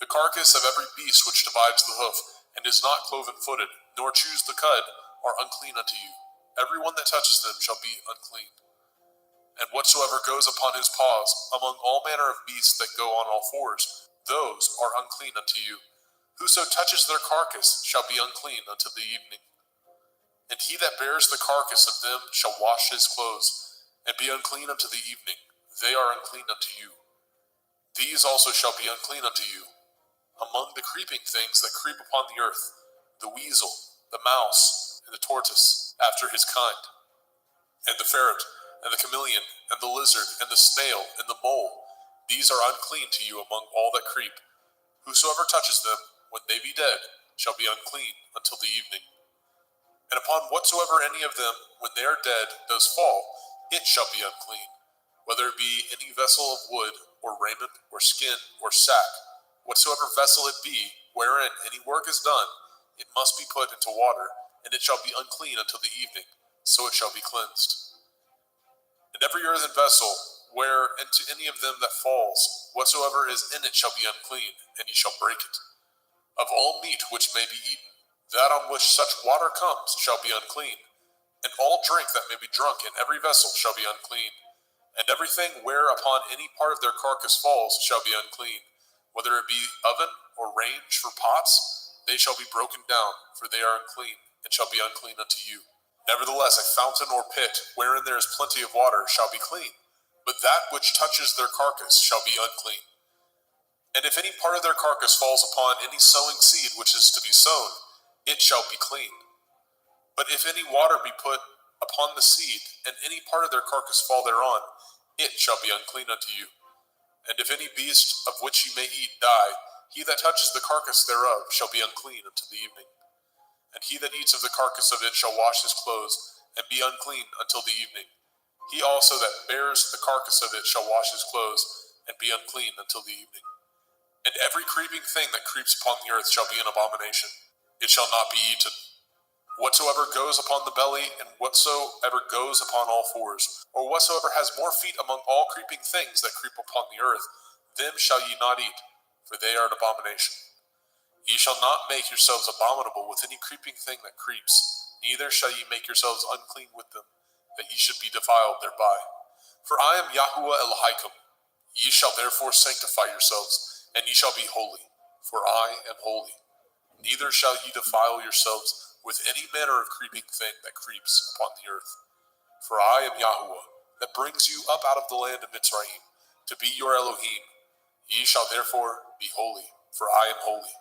The carcass of every beast which divides the hoof, and is not cloven-footed, nor chews the cud, are unclean unto you. Every one that touches them shall be unclean. And whatsoever goes upon his paws, among all manner of beasts that go on all fours, those are unclean unto you. Whoso touches their carcass shall be unclean until the evening. And he that bears the carcass of them shall wash his clothes, and be unclean unto the evening. They are unclean unto you. These also shall be unclean unto you. Among the creeping things that creep upon the earth, the weasel, the mouse, and the tortoise, after his kind, and the ferret, and the chameleon, and the lizard, and the snail, and the mole, these are unclean to you among all that creep. Whosoever touches them, when they be dead, shall be unclean until the evening. And upon whatsoever any of them, when they are dead, does fall, it shall be unclean, whether it be any vessel of wood, or raiment, or skin, or sack. Whatsoever vessel it be, wherein any work is done, it must be put into water, and it shall be unclean until the evening, so it shall be cleansed. And every earthen vessel, where into any of them that falls, whatsoever is in it shall be unclean, and ye shall break it. Of all meat which may be eaten, that on which such water comes shall be unclean, and all drink that may be drunk in every vessel shall be unclean, and everything whereupon any part of their carcass falls shall be unclean, whether it be oven or range for pots, they shall be broken down, for they are unclean, and shall be unclean unto you. Nevertheless, a fountain or pit, wherein there is plenty of water, shall be clean, but that which touches their carcass shall be unclean. And if any part of their carcass falls upon any sowing seed which is to be sown, it shall be clean. But if any water be put upon the seed, and any part of their carcass fall thereon, it shall be unclean unto you. And if any beast of which ye may eat die, he that touches the carcass thereof shall be unclean until the evening. And he that eats of the carcass of it shall wash his clothes, and be unclean until the evening. He also that bears the carcass of it shall wash his clothes, and be unclean until the evening. And every creeping thing that creeps upon the earth shall be an abomination. It shall not be eaten. Whatsoever goes upon the belly, and whatsoever goes upon all fours, or whatsoever has more feet among all creeping things that creep upon the earth, them shall ye not eat, for they are an abomination. Ye shall not make yourselves abominable with any creeping thing that creeps, neither shall ye make yourselves unclean with them, that ye should be defiled thereby. For I am Yahuwah Elohim. Ye shall therefore sanctify yourselves, and ye shall be holy, for I am holy. Neither shall ye defile yourselves with any manner of creeping thing that creeps upon the earth. For I am Yahuwah, that brings you up out of the land of Mitzrayim, to be your Elohim. Ye shall therefore be holy, for I am holy.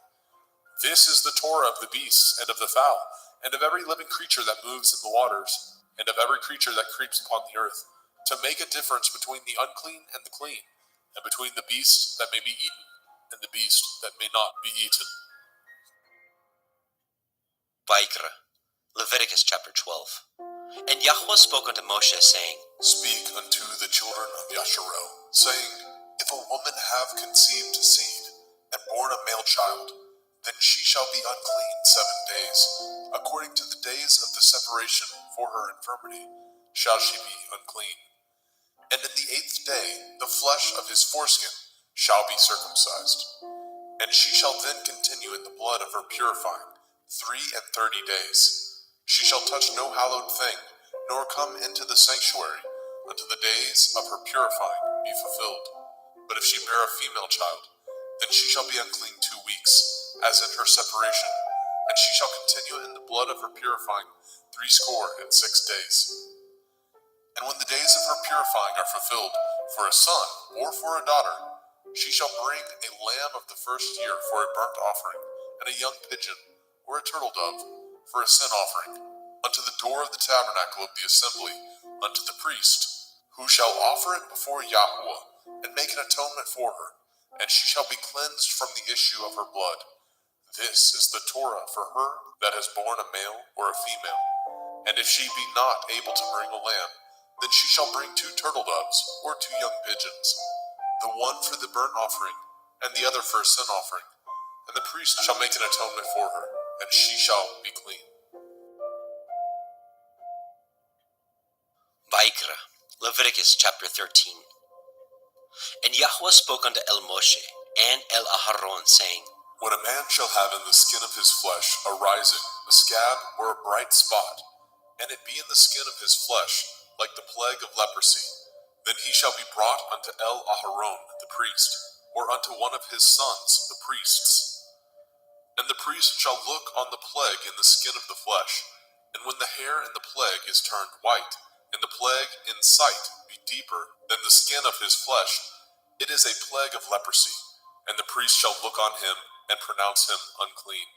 This is the Torah of the beasts, and of the fowl, and of every living creature that moves in the waters, and of every creature that creeps upon the earth, to make a difference between the unclean and the clean, and between the beast that may be eaten and the beast that may not be eaten. Vaikra, Leviticus chapter 12. And Yahweh spoke unto Moshe, saying, Speak unto the children of Yasharel, saying, If a woman have conceived seed, and born a male child, then she shall be unclean 7 days. According to the days of the separation for her infirmity shall she be unclean. And in the 8th day the flesh of his foreskin shall be circumcised. And she shall then continue in the blood of her purifying 33 days. She shall touch no hallowed thing, nor come into the sanctuary, until the days of her purifying be fulfilled. But if she bear a female child, then she shall be unclean 2 weeks, as in her separation, and she shall continue in the blood of her purifying 66 days. And when the days of her purifying are fulfilled, for a son or for a daughter, she shall bring a lamb of the first year for a burnt offering, and a young pigeon or a turtle dove for a sin offering, unto the door of the tabernacle of the assembly, unto the priest, who shall offer it before Yahweh, and make an atonement for her, and she shall be cleansed from the issue of her blood. This is the Torah for her that has borne a male or a female. And if she be not able to bring a lamb, then she shall bring 2 turtle doves or 2 young pigeons, the one for the burnt offering, and the other for a sin offering. And the priest shall make an atonement for her, and she shall be clean. Vaikra, Leviticus chapter 13. And Yahweh spoke unto El Moshe and El Aharon, saying, When a man shall have in the skin of his flesh a rising, a scab, or a bright spot, and it be in the skin of his flesh, like the plague of leprosy, then he shall be brought unto El Aharon the priest, or unto one of his sons the priests. And the priest shall look on the plague in the skin of the flesh, and when the hair in the plague is turned white, and the plague in sight be deeper than the skin of his flesh, it is a plague of leprosy, and the priest shall look on him and pronounce him unclean.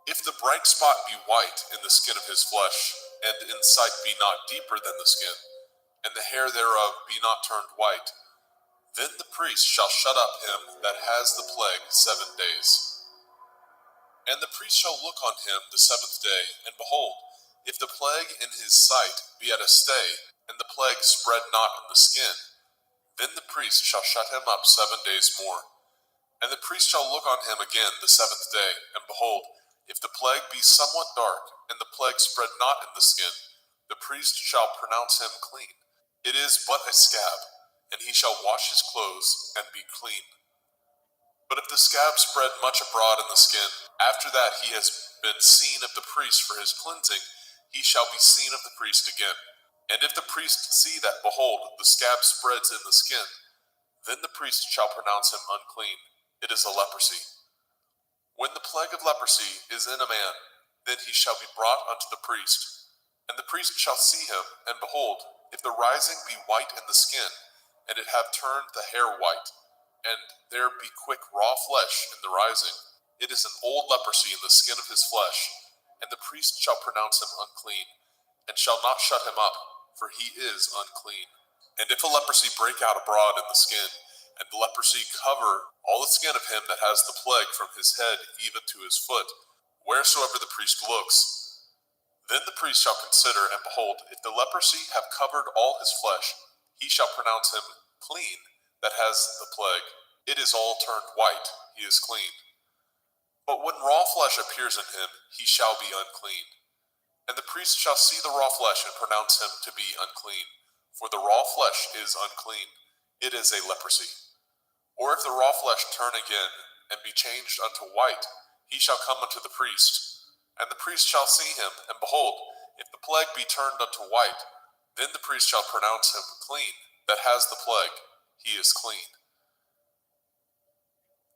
If the bright spot be white in the skin of his flesh, and in sight be not deeper than the skin, and the hair thereof be not turned white, then the priest shall shut up him that has the plague 7 days. And the priest shall look on him the 7th day, and behold, if the plague in his sight be at a stay, and the plague spread not in the skin, then the priest shall shut him up 7 days more. And the priest shall look on him again the 7th day, and behold, if the plague be somewhat dark, and the plague spread not in the skin, the priest shall pronounce him clean. It is but a scab, and he shall wash his clothes and be clean. But if the scab spread much abroad in the skin, after that he has been seen of the priest for his cleansing, he shall be seen of the priest again. And if the priest see that, behold, the scab spreads in the skin, then the priest shall pronounce him unclean. It is a leprosy. When the plague of leprosy is in a man, then he shall be brought unto the priest. And the priest shall see him, and behold, if the rising be white in the skin, and it have turned the hair white, and there be quick raw flesh in the rising, it is an old leprosy in the skin of his flesh, and the priest shall pronounce him unclean, and shall not shut him up, for he is unclean. And if a leprosy break out abroad in the skin, and the leprosy cover all the skin of him that has the plague from his head even to his foot, wheresoever the priest looks, then the priest shall consider, and behold, if the leprosy have covered all his flesh, he shall pronounce him clean that has the plague. It is all turned white, he is clean. But when raw flesh appears in him, he shall be unclean. And the priest shall see the raw flesh and pronounce him to be unclean. For the raw flesh is unclean, it is a leprosy. Or if the raw flesh turn again, and be changed unto white, he shall come unto the priest. And the priest shall see him, and behold, if the plague be turned unto white, then the priest shall pronounce him clean, that has the plague, he is clean.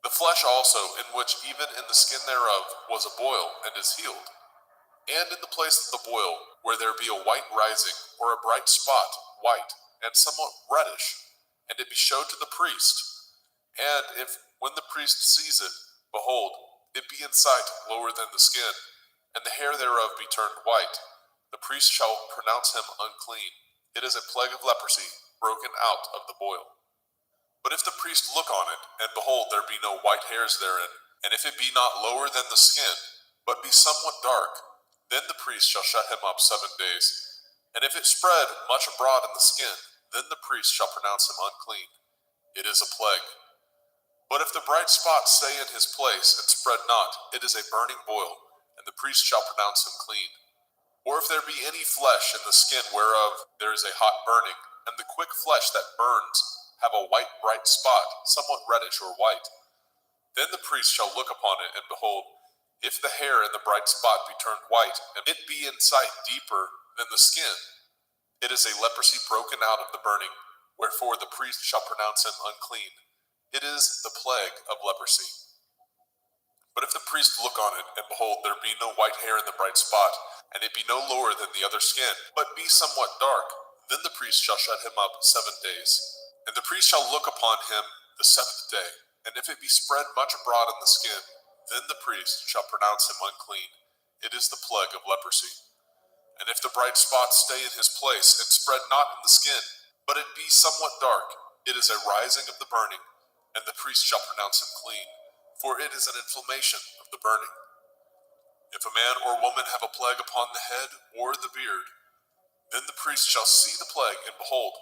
The flesh also, in which even in the skin thereof was a boil, and is healed. And in the place of the boil, where there be a white rising, or a bright spot, white, and somewhat reddish, and it be showed to the priest, and if, when the priest sees it, behold, it be in sight lower than the skin, and the hair thereof be turned white, The priest shall pronounce him unclean. It is a plague of leprosy, broken out of the boil. But if the priest look on it, and behold, there be no white hairs therein, and if it be not lower than the skin, but be somewhat dark, then the priest shall shut him up 7 days. And if it spread much abroad in the skin, then the priest shall pronounce him unclean. It is a plague. But if the bright spot stay in his place, and spread not, it is a burning boil, and the priest shall pronounce him clean. Or if there be any flesh in the skin whereof there is a hot burning, and the quick flesh that burns have a white bright spot, somewhat reddish or white, then the priest shall look upon it, and behold, if the hair in the bright spot be turned white, and it be in sight deeper than the skin, it is a leprosy broken out of the burning, wherefore the priest shall pronounce him unclean. It is the plague of leprosy. But if the priest look on it, and behold, there be no white hair in the bright spot, and it be no lower than the other skin, but be somewhat dark, then the priest shall shut him up 7 days. And the priest shall look upon him the 7th day, and if it be spread much abroad in the skin, then the priest shall pronounce him unclean. It is the plague of leprosy. And if the bright spot stay in his place, and spread not in the skin, but it be somewhat dark, it is a rising of the burning, and the priest shall pronounce him clean, for it is an inflammation of the burning. If a man or woman have a plague upon the head or the beard, then the priest shall see the plague, and behold,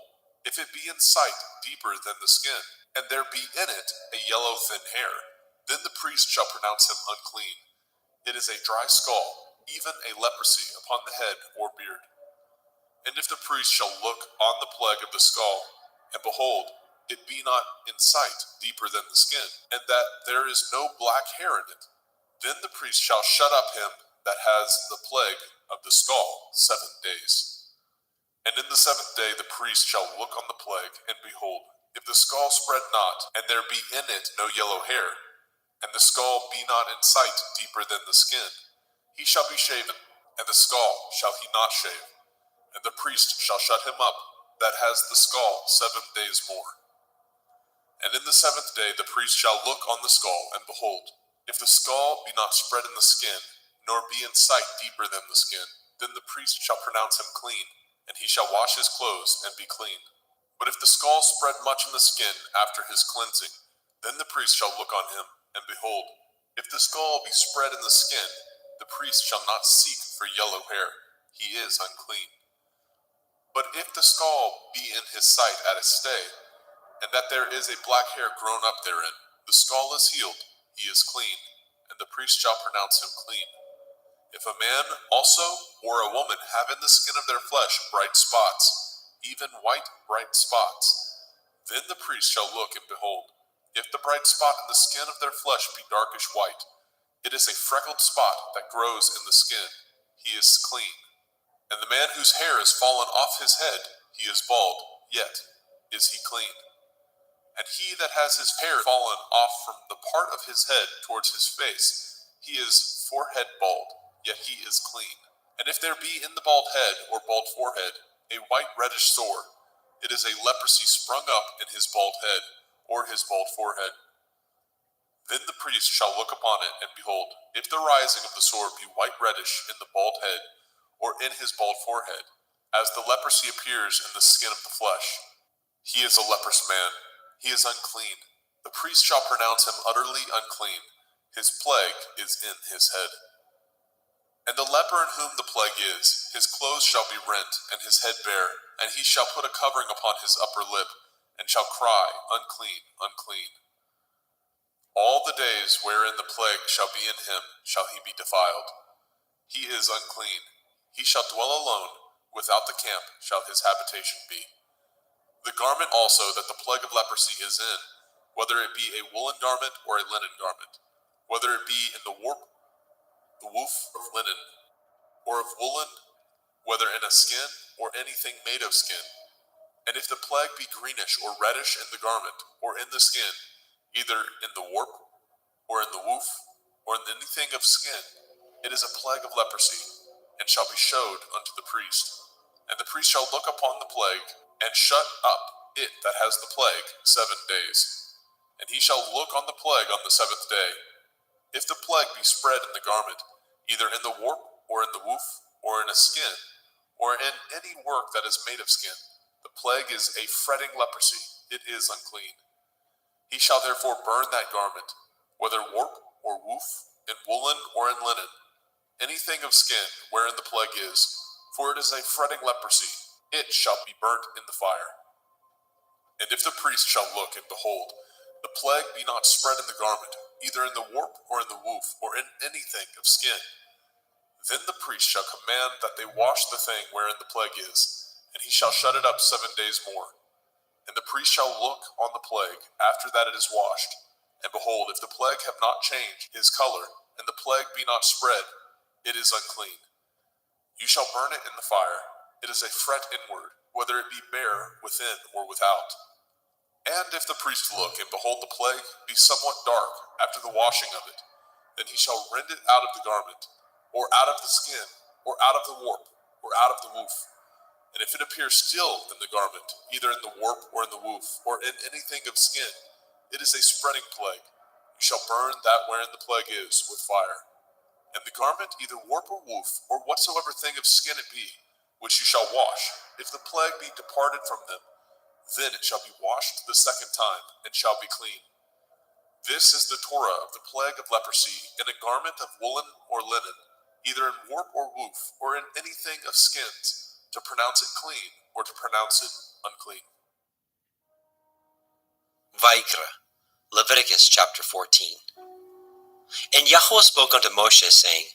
if it be in sight deeper than the skin, and there be in it a yellow thin hair, then the priest shall pronounce him unclean. It is a dry skull, even a leprosy upon the head or beard. And if the priest shall look on the plague of the skull, and behold, it be not in sight deeper than the skin, and that there is no black hair in it, then the priest shall shut up him that has the plague of the skull 7 days. And in the 7th day the priest shall look on the plague, and behold, if the skull spread not, and there be in it no yellow hair, and the skull be not in sight deeper than the skin, he shall be shaven, and the skull shall he not shave, and the priest shall shut him up that has the skull 7 days more. And in the 7th day the priest shall look on the skull, and behold, if the skull be not spread in the skin, nor be in sight deeper than the skin, then the priest shall pronounce him clean, and he shall wash his clothes and be clean. But if the skull spread much in the skin after his cleansing, then the priest shall look on him, and behold, if the skull be spread in the skin, the priest shall not seek for yellow hair, he is unclean. But if the skull be in his sight at a stay, and that there is a black hair grown up therein, the skull is healed, he is clean, and the priest shall pronounce him clean. If a man also or a woman have in the skin of their flesh bright spots, even white bright spots, then the priest shall look, and behold, if the bright spot in the skin of their flesh be darkish white, it is a freckled spot that grows in the skin, he is clean. And the man whose hair is fallen off his head, he is bald, yet is he clean. And he that has his hair fallen off from the part of his head towards his face, he is forehead bald, yet he is clean. And if there be in the bald head or bald forehead a white reddish sore, it is a leprosy sprung up in his bald head or his bald forehead. Then the priest shall look upon it, and behold, if the rising of the sore be white reddish in the bald head or in his bald forehead, as the leprosy appears in the skin of the flesh, he is a leprous man, he is unclean. The priest shall pronounce him utterly unclean, his plague is in his head. And the leper in whom the plague is, his clothes shall be rent, and his head bare, and he shall put a covering upon his upper lip, and shall cry, unclean, unclean. All the days wherein the plague shall be in him shall he be defiled. He is unclean. He shall dwell alone, without the camp shall his habitation be. The garment also that the plague of leprosy is in, whether it be a woolen garment or a linen garment, whether it be in the warp, the woof of linen, or of woolen, whether in a skin, or anything made of skin. And if the plague be greenish or reddish in the garment, or in the skin, either in the warp, or in the woof, or in anything of skin, it is a plague of leprosy, and shall be showed unto the priest. And the priest shall look upon the plague, and shut up it that has the plague 7 days. And he shall look on the plague on the 7th day. If the plague be spread in the garment, either in the warp, or in the woof, or in a skin, or in any work that is made of skin. The plague is a fretting leprosy. It is unclean. He shall therefore burn that garment, whether warp or woof, in woolen or in linen, anything of skin wherein the plague is, for it is a fretting leprosy. It shall be burnt in the fire. And if the priest shall look and behold, the plague be not spread in the garment, either in the warp or in the woof, or in anything of skin, then the priest shall command that they wash the thing wherein the plague is, and he shall shut it up 7 days more. And the priest shall look on the plague after that it is washed, and behold, if the plague have not changed his color, and the plague be not spread, it is unclean. You shall burn it in the fire. It is a fret inward, whether it be bare within or without. And if the priest look and behold the plague be somewhat dark after the washing of it, then he shall rend it out of the garment, or out of the skin, or out of the warp, or out of the woof. And if it appear still in the garment, either in the warp or in the woof, or in anything of skin, it is a spreading plague. You shall burn that wherein the plague is with fire. And the garment, either warp or woof, or whatsoever thing of skin it be, which you shall wash, if the plague be departed from them, then it shall be washed the second time, and shall be clean. This is the Torah of the plague of leprosy, in a garment of woolen or linen, either in warp or woof, or in anything of skins, to pronounce it clean, or to pronounce it unclean. Vaikra, Leviticus chapter 14. And Yahweh spoke unto Moshe, saying,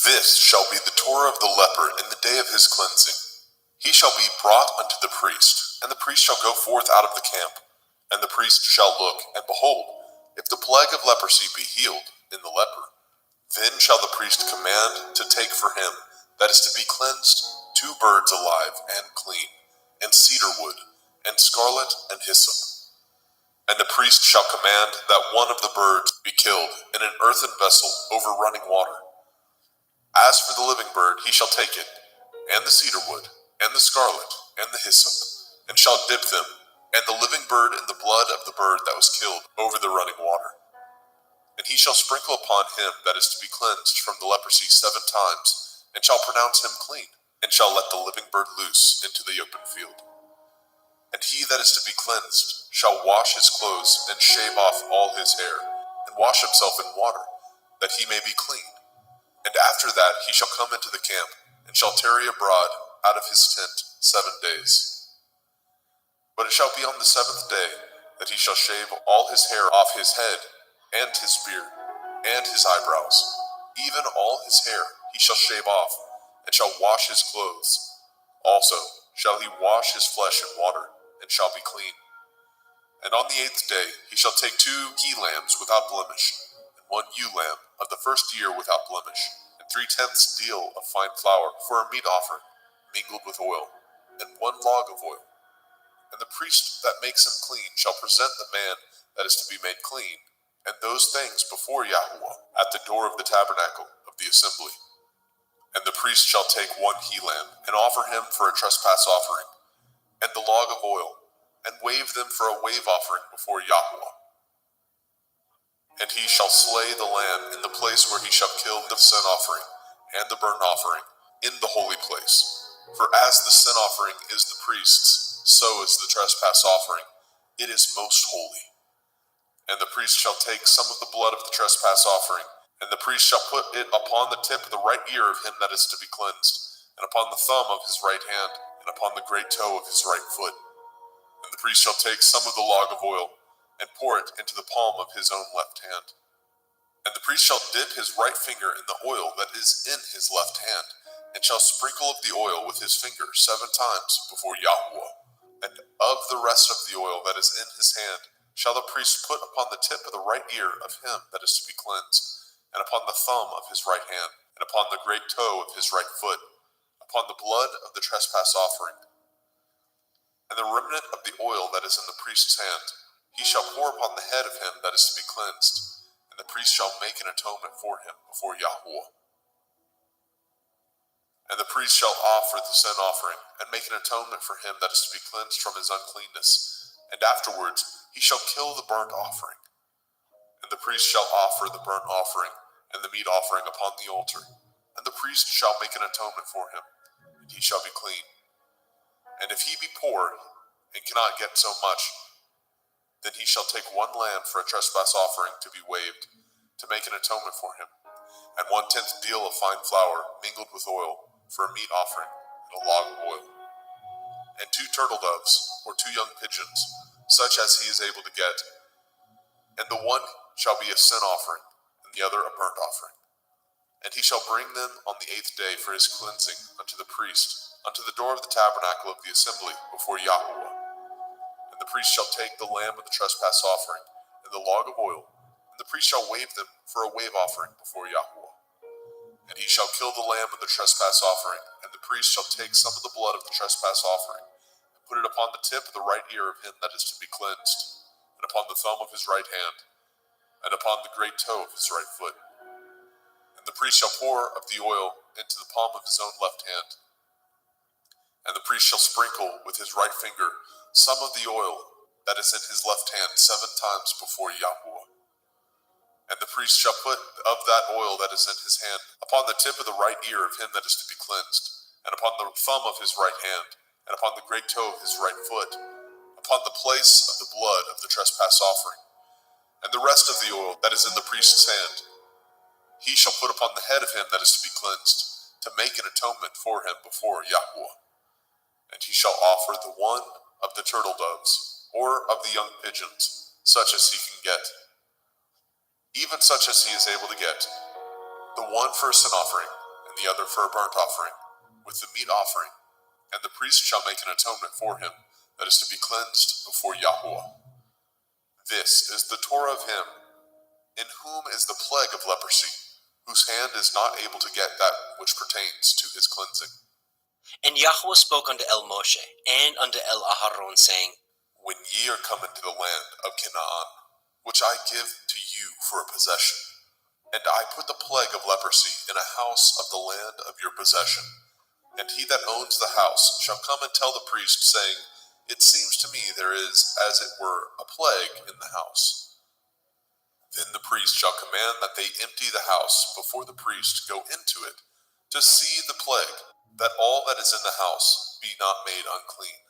This shall be the Torah of the leper in the day of his cleansing. He shall be brought unto the priest, and the priest shall go forth out of the camp. And the priest shall look, and behold, if the plague of leprosy be healed in the leper, then shall the priest command to take for him that is to be cleansed 2 birds alive and clean, and cedar wood, and scarlet, and hyssop. And the priest shall command that one of the birds be killed in an earthen vessel over running water. As for the living bird, he shall take it, and the cedar wood, and the scarlet, and the hyssop, and shall dip them, and the living bird in the blood of the bird that was killed over the running water. And he shall sprinkle upon him that is to be cleansed from the leprosy 7 times, and shall pronounce him clean, and shall let the living bird loose into the open field. And he that is to be cleansed shall wash his clothes, and shave off all his hair, and wash himself in water, that he may be clean. And after that he shall come into the camp, and shall tarry abroad out of his tent 7 days. But it shall be on the 7th day that he shall shave all his hair off his head, and his beard, and his eyebrows, even all his hair he shall shave off, and shall wash his clothes. Also shall he wash his flesh in water, and shall be clean. And on the 8th day he shall take 2 he-lambs without blemish, and 1 ewe-lamb of the first year without blemish, and 3/10 deal of fine flour for a meat offering, mingled with oil, and 1 log of oil. And the priest that makes him clean shall present the man that is to be made clean, and those things before Yahweh at the door of the tabernacle of the assembly. And the priest shall take 1 he-lamb, and offer him for a trespass offering, and the log of oil, and wave them for a wave offering before Yahweh. And he shall slay the lamb in the place where he shall kill the sin offering and the burnt offering in the holy place. For as the sin offering is the priest's, so is the trespass offering. It is most holy. And the priest shall take some of the blood of the trespass offering, and the priest shall put it upon the tip of the right ear of him that is to be cleansed, and upon the thumb of his right hand, and upon the great toe of his right foot. And the priest shall take some of the log of oil, and pour it into the palm of his own left hand. And the priest shall dip his right finger in the oil that is in his left hand, and shall sprinkle of the oil with his finger 7 times before Yahweh. And of the rest of the oil that is in his hand shall the priest put upon the tip of the right ear of him that is to be cleansed, and upon the thumb of his right hand, and upon the great toe of his right foot, upon the blood of the trespass offering. And the remnant of the oil that is in the priest's hand he shall pour upon the head of him that is to be cleansed, and the priest shall make an atonement for him before Yahweh. And the priest shall offer the sin offering, and make an atonement for him that is to be cleansed from his uncleanness, and afterwards he shall kill the burnt offering. And the priest shall offer the burnt offering and the meat offering upon the altar, and the priest shall make an atonement for him, and he shall be clean. And if he be poor, and cannot get so much, then he shall take one lamb for a trespass offering to be waved, to make an atonement for him, and 1/10 deal of fine flour mingled with oil for a meat offering, and a log of oil, and 2 turtle doves, or 2 young pigeons, such as he is able to get, and the one shall be a sin offering, and the other a burnt offering. And he shall bring them on the 8th day for his cleansing unto the priest, unto the door of the tabernacle of the assembly before Yahweh. And the priest shall take the lamb of the trespass offering, and the log of oil, and the priest shall wave them for a wave offering before Yahweh. And he shall kill the lamb of the trespass offering, and the priest shall take some of the blood of the trespass offering, and put it upon the tip of the right ear of him that is to be cleansed, and upon the thumb of his right hand, and upon the great toe of his right foot. And the priest shall pour of the oil into the palm of his own left hand. And the priest shall sprinkle with his right finger some of the oil that is in his left hand 7 times before Yahweh. And the priest shall put of that oil that is in his hand upon the tip of the right ear of him that is to be cleansed, and upon the thumb of his right hand, and upon the great toe of his right foot, upon the place of the blood of the trespass offering. And the rest of the oil that is in the priest's hand he shall put upon the head of him that is to be cleansed, to make an atonement for him before Yahweh. And he shall offer the one of the turtle doves, or of the young pigeons, such as he can get, even such as he is able to get, the one for a sin offering, and the other for a burnt offering, with the meat offering. And the priest shall make an atonement for him that is to be cleansed before Yahweh. This is the Torah of him, in whom is the plague of leprosy, whose hand is not able to get that which pertains to his cleansing. And Yahweh spoke unto El Moshe, and unto El Aharon, saying, When ye are come into the land of Canaan, which I give to you for a possession, and I put the plague of leprosy in a house of the land of your possession, and he that owns the house shall come and tell the priest, saying, It seems to me there is, as it were, a plague in the house. Then the priest shall command that they empty the house before the priest go into it, to see the plague, that all that is in the house be not made unclean.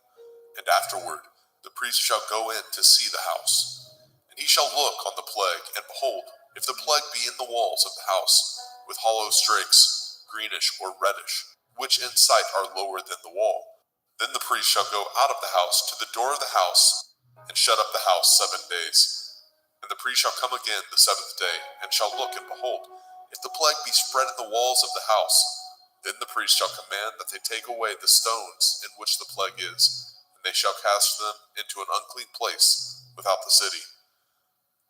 And afterward the priest shall go in to see the house. And he shall look on the plague, and behold, if the plague be in the walls of the house, with hollow strakes, greenish or reddish, which in sight are lower than the wall, then the priest shall go out of the house to the door of the house, and shut up the house 7 days. And the priest shall come again the 7th day, and shall look, and behold, if the plague be spread in the walls of the house, then the priest shall command that they take away the stones in which the plague is, and they shall cast them into an unclean place without the city.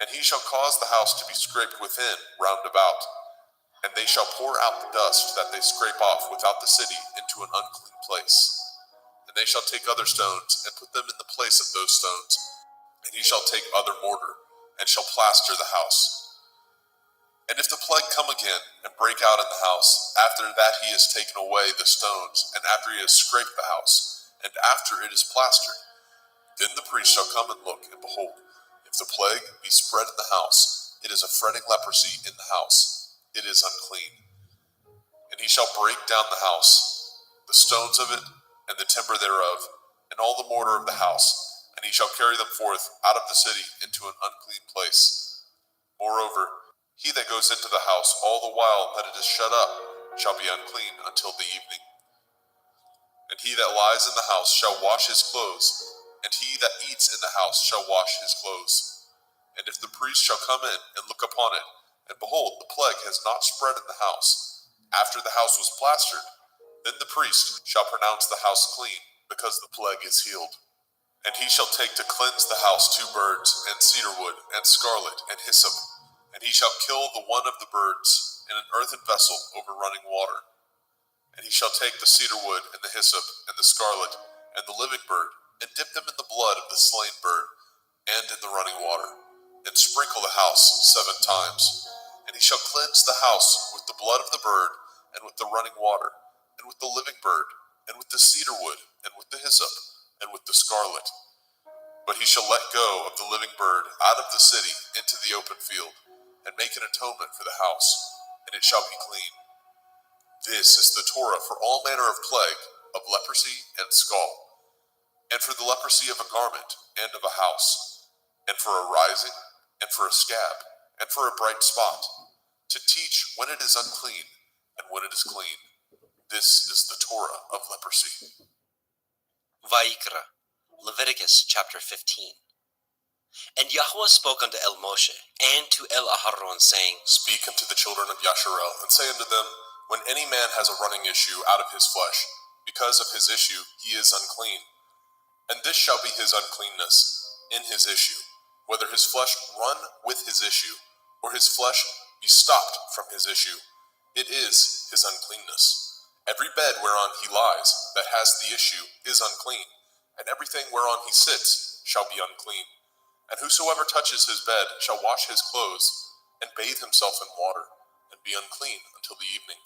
And he shall cause the house to be scraped within round about, and they shall pour out the dust that they scrape off without the city into an unclean place. And they shall take other stones, and put them in the place of those stones, and he shall take other mortar, and shall plaster the house. And if the plague come again, and break out in the house, after that he has taken away the stones, and after he has scraped the house, and after it is plastered, then the priest shall come and look, and behold, if the plague be spread in the house, it is a fretting leprosy in the house, it is unclean. And he shall break down the house, the stones of it, and the timber thereof, and all the mortar of the house, and he shall carry them forth out of the city into an unclean place. Moreover, he that goes into the house all the while that it is shut up shall be unclean until the evening. And he that lies in the house shall wash his clothes, and he that eats in the house shall wash his clothes. And if the priest shall come in and look upon it, and behold, the plague has not spread in the house, after the house was plastered, then the priest shall pronounce the house clean, because the plague is healed. And he shall take to cleanse the house 2 birds, and cedar wood, and scarlet, and hyssop. And he shall kill the one of the birds in an earthen vessel over running water. And he shall take the cedar wood, and the hyssop, and the scarlet, and the living bird, and dip them in the blood of the slain bird, and in the running water, and sprinkle the house 7 times. And he shall cleanse the house with the blood of the bird, and with the running water, and with the living bird, and with the cedar wood, and with the hyssop, and with the scarlet. But he shall let go of the living bird out of the city into the open field, and make an atonement for the house, and it shall be clean. This is the Torah for all manner of plague, of leprosy and scald, and for the leprosy of a garment and of a house, and for a rising, and for a scab, and for a bright spot, to teach when it is unclean and when it is clean. This is the Torah of leprosy. Vayikra, Leviticus chapter 15. And Yahweh spoke unto El Moshe and to El Aharon, saying, Speak unto the children of Yasharel, and say unto them, when any man has a running issue out of his flesh, because of his issue he is unclean. And this shall be his uncleanness in his issue, whether his flesh run with his issue, or his flesh be stopped from his issue. It is his uncleanness. Every bed whereon he lies that has the issue is unclean, and everything whereon he sits shall be unclean. And whosoever touches his bed shall wash his clothes, and bathe himself in water, and be unclean until the evening.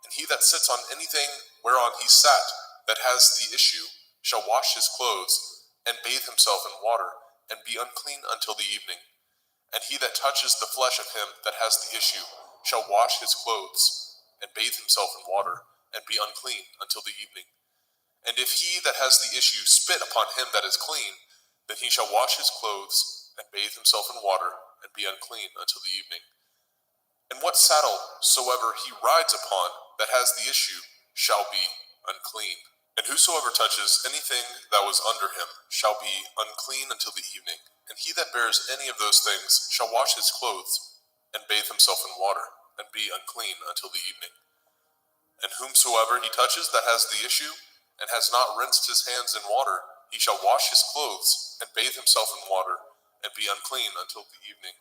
And he that sits on anything whereon he sat that has the issue shall wash his clothes, and bathe himself in water, and be unclean until the evening. And he that touches the flesh of him that has the issue shall wash his clothes, and bathe himself in water, and be unclean until the evening. And if he that has the issue spit upon him that is clean, then he shall wash his clothes, and bathe himself in water, and be unclean until the evening. And what saddle soever he rides upon that has the issue shall be unclean. And whosoever touches anything that was under him shall be unclean until the evening. And he that bears any of those things shall wash his clothes, and bathe himself in water, and be unclean until the evening. And whomsoever he touches that has the issue, and has not rinsed his hands in water, he shall wash his clothes, and bathe himself in water, and be unclean until the evening.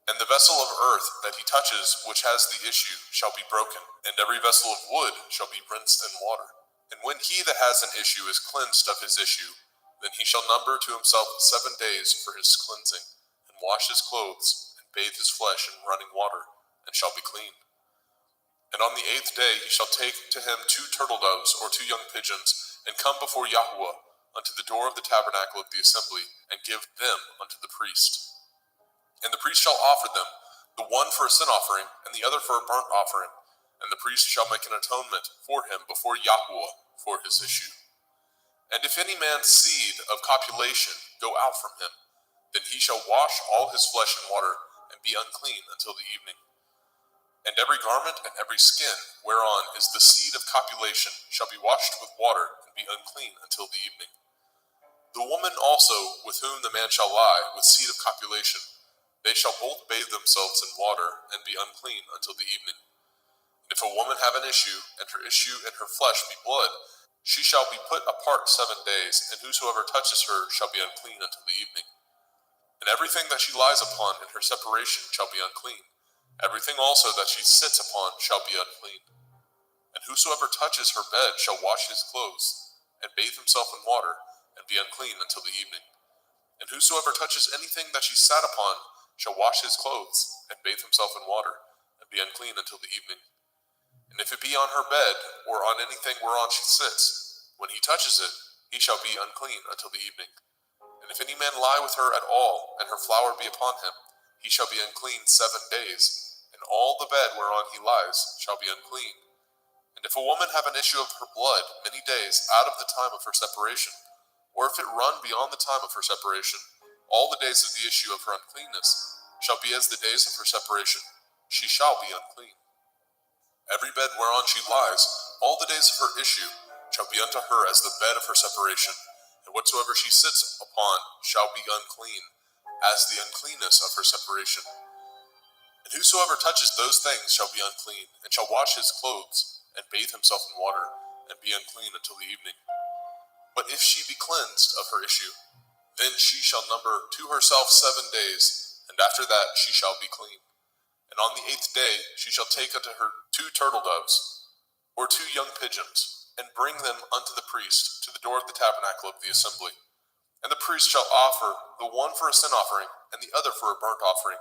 And the vessel of earth that he touches which has the issue shall be broken, and every vessel of wood shall be rinsed in water. And when he that has an issue is cleansed of his issue, then he shall number to himself 7 days for his cleansing, and wash his clothes, and bathe his flesh in running water, and shall be clean. And on the 8th day he shall take to him 2 turtle doves or 2 young pigeons, and come before Yahweh unto the door of the tabernacle of the assembly, and give them unto the priest. And the priest shall offer them, the one for a sin offering, and the other for a burnt offering. And the priest shall make an atonement for him before Yahweh for his issue. And if any man's seed of copulation go out from him, then he shall wash all his flesh in water, and be unclean until the evening. And every garment and every skin whereon is the seed of copulation shall be washed with water, and be unclean until the evening. The woman also with whom the man shall lie with seed of copulation, they shall both bathe themselves in water, and be unclean until the evening. And if a woman have an issue, and her issue in her flesh be blood, she shall be put apart 7 days, and whosoever touches her shall be unclean until the evening. And everything that she lies upon in her separation shall be unclean. Everything also that she sits upon shall be unclean. And whosoever touches her bed shall wash his clothes, and bathe himself in water, and be unclean until the evening. And whosoever touches anything that she sat upon shall wash his clothes, and bathe himself in water, and be unclean until the evening. And if it be on her bed, or on anything whereon she sits, when he touches it, he shall be unclean until the evening. And if any man lie with her at all, and her flower be upon him, he shall be unclean 7 days, and all the bed whereon he lies shall be unclean. And if a woman have an issue of her blood many days out of the time of her separation, or if it run beyond the time of her separation, all the days of the issue of her uncleanness shall be as the days of her separation. She shall be unclean. Every bed whereon she lies, all the days of her issue, shall be unto her as the bed of her separation, and whatsoever she sits upon shall be unclean, as the uncleanness of her separation. And whosoever touches those things shall be unclean, and shall wash his clothes, and bathe himself in water, and be unclean until the evening. But if she be cleansed of her issue, then she shall number to herself 7 days, and after that she shall be clean. And on the 8th day she shall take unto her 2 turtle doves, or 2 young pigeons, and bring them unto the priest to the door of the tabernacle of the assembly. And the priest shall offer the one for a sin offering, and the other for a burnt offering.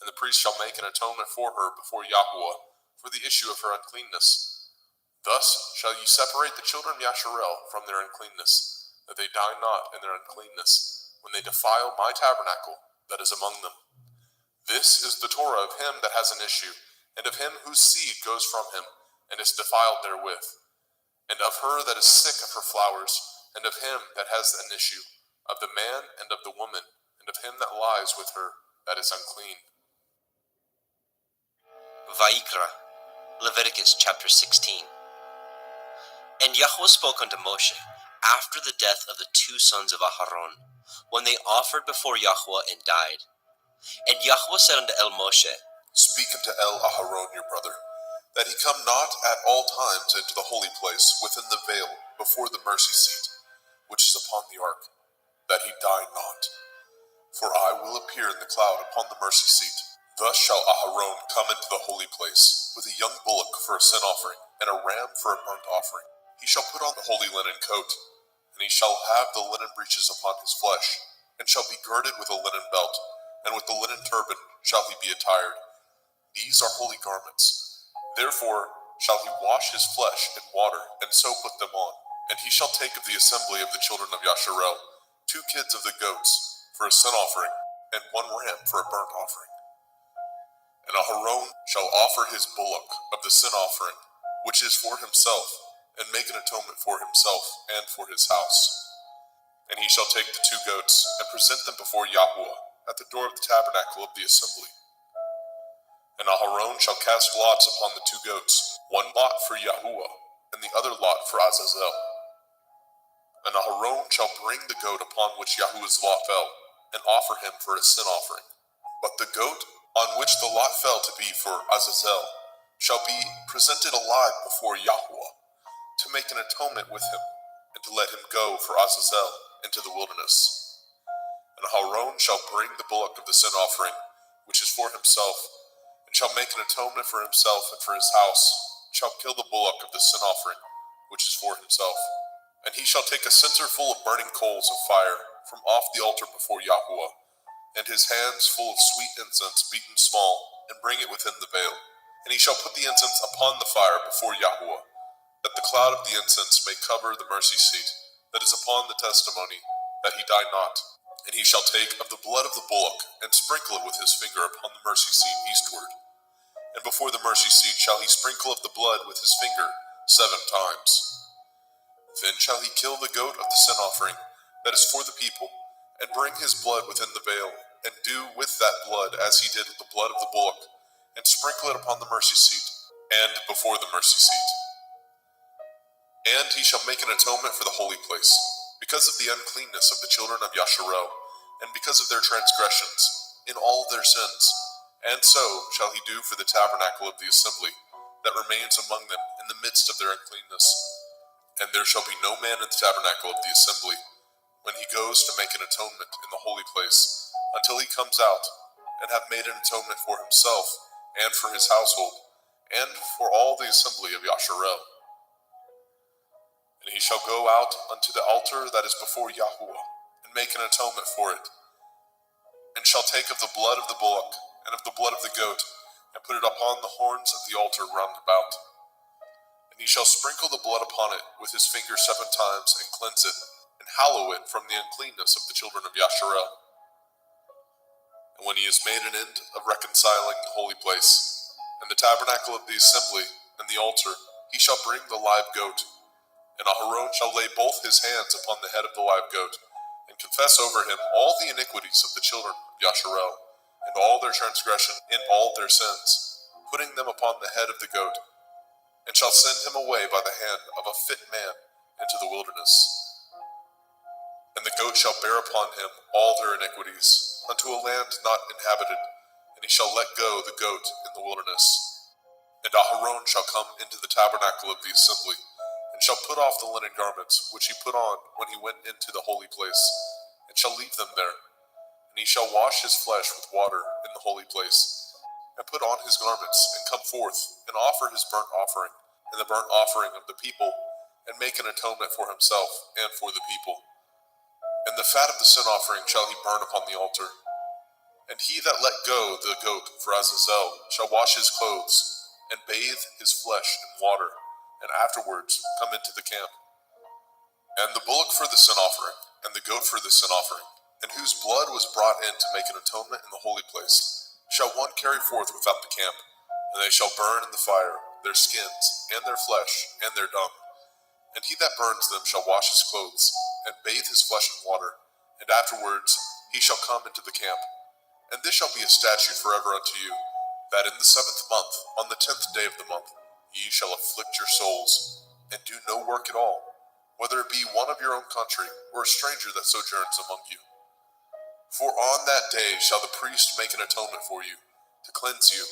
And the priest shall make an atonement for her before Yahweh for the issue of her uncleanness. Thus shall ye separate the children of Yasharel from their uncleanness, that they die not in their uncleanness, when they defile my tabernacle that is among them. This is the Torah of him that has an issue, and of him whose seed goes from him, and is defiled therewith. and of her that is sick of her flowers, and of him that has an issue, of the man and of the woman, and of him that lies with her that is unclean. Vayikra, Leviticus chapter 16. And Yahweh spoke unto Moshe after the death of the two sons of Aharon, when they offered before Yahweh and died. And Yahweh said unto Moshe, Speak unto Aharon your brother, that he come not at all times into the holy place within the veil before the mercy seat, which is upon the ark, that he die not. For I will appear in the cloud upon the mercy seat. Thus shall Aharon come into the holy place, with a young bullock for a sin offering, and a ram for a burnt offering. He shall put on the holy linen coat, and he shall have the linen breeches upon his flesh, and shall be girded with a linen belt, and with the linen turban shall he be attired. These are holy garments. Therefore shall he wash his flesh in water, and so put them on. And he shall take of the assembly of the children of Yasharel 2 kids of the goats for a sin offering, and 1 ram for a burnt offering. And Aharon shall offer his bullock of the sin offering, which is for himself, and make an atonement for himself and for his house. And he shall take the 2 goats, and present them before Yahweh at the door of the tabernacle of the assembly. And Aharon shall cast lots upon the 2 goats, 1 lot for Yahuwah, and the other lot for Azazel. And Aharon shall bring the goat upon which Yahuwah's lot fell, and offer him for a sin offering. But the goat on which the lot fell to be for Azazel shall be presented alive before Yahuwah, to make an atonement with him, and to let him go for Azazel into the wilderness. And Aharon shall bring the bullock of the sin offering, which is for himself, and shall make an atonement for himself and for his house, and shall kill the bullock of the sin offering, which is for himself. And he shall take a censer full of burning coals of fire from off the altar before Yahuwah, and his hands full of sweet incense beaten small, and bring it within the veil. And he shall put the incense upon the fire before Yahuwah, that the cloud of the incense may cover the mercy seat that is upon the testimony, that he die not. And he shall take of the blood of the bullock, and sprinkle it with his finger upon the mercy seat eastward. And before the mercy seat shall he sprinkle of the blood with his finger 7 times. Then shall he kill the goat of the sin offering that is for the people, and bring his blood within the veil, and do with that blood as he did with the blood of the bullock, and sprinkle it upon the mercy seat, and before the mercy seat. And he shall make an atonement for the holy place, because of the uncleanness of the children of Yasharel, and because of their transgressions, in all their sins. And so shall he do for the tabernacle of the assembly, that remains among them in the midst of their uncleanness. And there shall be no man in the tabernacle of the assembly, when he goes to make an atonement in the holy place, until he comes out, and have made an atonement for himself, and for his household, and for all the assembly of Yasharel. And he shall go out unto the altar that is before Yahuwah, and make an atonement for it, and shall take of the blood of the bullock, and of the blood of the goat, and put it upon the horns of the altar round about. And he shall sprinkle the blood upon it with his finger 7 times, and cleanse it, and hallow it from the uncleanness of the children of Yasharel. And when he has made an end of reconciling the holy place, and the tabernacle of the assembly, and the altar, he shall bring the live goat. And Aharon shall lay both his hands upon the head of the live goat, and confess over him all the iniquities of the children of Yasharel, and all their transgression in all their sins, putting them upon the head of the goat, and shall send him away by the hand of a fit man into the wilderness. And the goat shall bear upon him all their iniquities, unto a land not inhabited, and he shall let go the goat in the wilderness. And Aharon shall come into the tabernacle of the assembly, and shall put off the linen garments which he put on when he went into the holy place, and shall leave them there. And he shall wash his flesh with water in the holy place, and put on his garments, and come forth, and offer his burnt offering, and the burnt offering of the people, and make an atonement for himself and for the people. And the fat of the sin offering shall he burn upon the altar. And he that let go the goat for Azazel shall wash his clothes, and bathe his flesh in water, and afterwards come into the camp. And the bullock for the sin offering, and the goat for the sin offering, and whose blood was brought in to make an atonement in the holy place, shall one carry forth without the camp, and they shall burn in the fire their skins, and their flesh, and their dung. And he that burns them shall wash his clothes, and bathe his flesh in water, and afterwards he shall come into the camp. And this shall be a statute forever unto you, that in the 7th month, on the 10th day of the month, ye shall afflict your souls, and do no work at all, whether it be one of your own country, or a stranger that sojourns among you. For on that day shall the priest make an atonement for you, to cleanse you,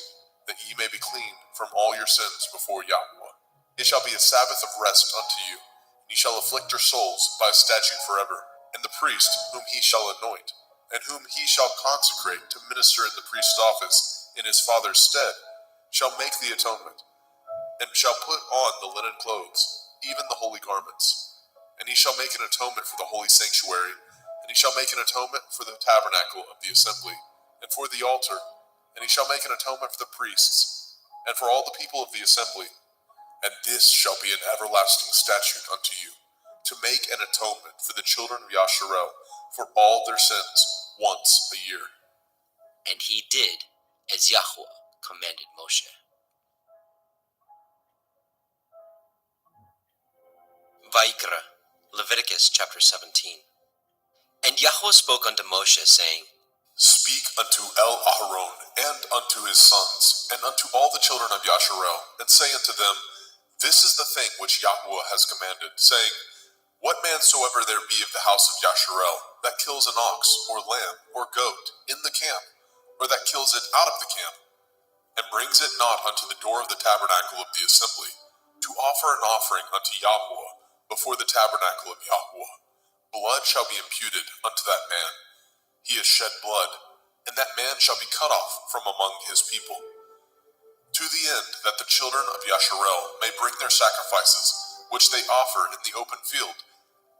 that ye may be clean from all your sins before Yahweh. It shall be a Sabbath of rest unto you, and ye shall afflict your souls by a statute forever. And the priest, whom he shall anoint, and whom he shall consecrate to minister in the priest's office in his father's stead, shall make the atonement, and shall put on the linen clothes, even the holy garments. And he shall make an atonement for the holy sanctuary, and he shall make an atonement for the tabernacle of the assembly, and for the altar, and he shall make an atonement for the priests, and for all the people of the assembly. And this shall be an everlasting statute unto you, to make an atonement for the children of Yasharel for all their sins once a year. And he did as Yahweh commanded Moshe. Vayikra, Leviticus chapter 17. And Yahweh spoke unto Moshe, saying, Speak unto Aharon and unto his sons, and unto all the children of Yasharel, and say unto them, This is the thing which Yahweh has commanded, saying, What man soever there be of the house of Yasharel, that kills an ox, or lamb, or goat, in the camp, or that kills it out of the camp, and brings it not unto the door of the tabernacle of the assembly, to offer an offering unto Yahweh before the tabernacle of Yahweh, blood shall be imputed unto that man. He has shed blood, and that man shall be cut off from among his people. To the end that the children of Yasharel may bring their sacrifices, which they offer in the open field,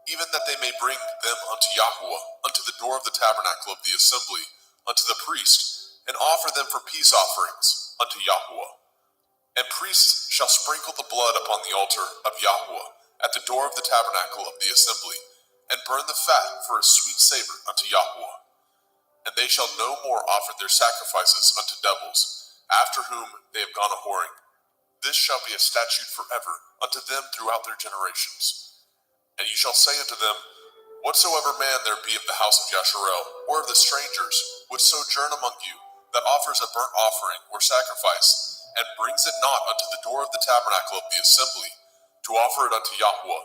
even that they may bring them unto Yahweh, unto the door of the tabernacle of the assembly, unto the priest, and offer them for peace offerings unto Yahweh. And priests shall sprinkle the blood upon the altar of Yahweh, at the door of the tabernacle of the assembly, and burn the fat for a sweet savor unto Yahweh. And they shall no more offer their sacrifices unto devils, after whom they have gone a-whoring. This shall be a statute forever unto them throughout their generations. And ye shall say unto them, Whatsoever man there be of the house of Yasharel, or of the strangers, which sojourn among you, that offers a burnt offering or sacrifice, and brings it not unto the door of the tabernacle of the assembly, to offer it unto Yahweh,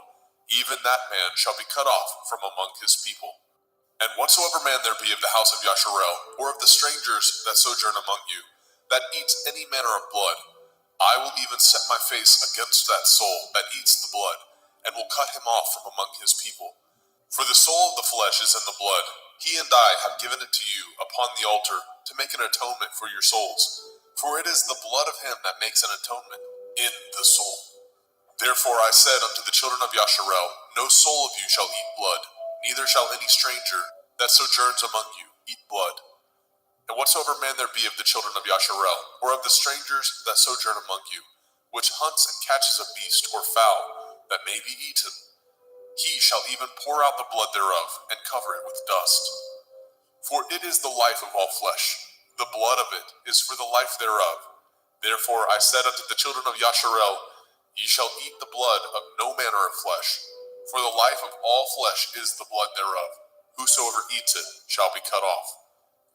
even that man shall be cut off from among his people. And whatsoever man there be of the house of Yasharel, or of the strangers that sojourn among you, that eats any manner of blood, I will even set my face against that soul that eats the blood, and will cut him off from among his people. For the soul of the flesh is in the blood. He and I have given it to you upon the altar to make an atonement for your souls. For it is the blood of him that makes an atonement in the soul. Therefore I said unto the children of Yasharel, No soul of you shall eat blood, neither shall any stranger that sojourns among you eat blood. And whatsoever man there be of the children of Yasharel, or of the strangers that sojourn among you, which hunts and catches a beast or fowl that may be eaten, he shall even pour out the blood thereof, and cover it with dust. For it is the life of all flesh, the blood of it is for the life thereof. Therefore I said unto the children of Yasharel, Ye shall eat the blood of no manner of flesh, for the life of all flesh is the blood thereof. Whosoever eats it shall be cut off.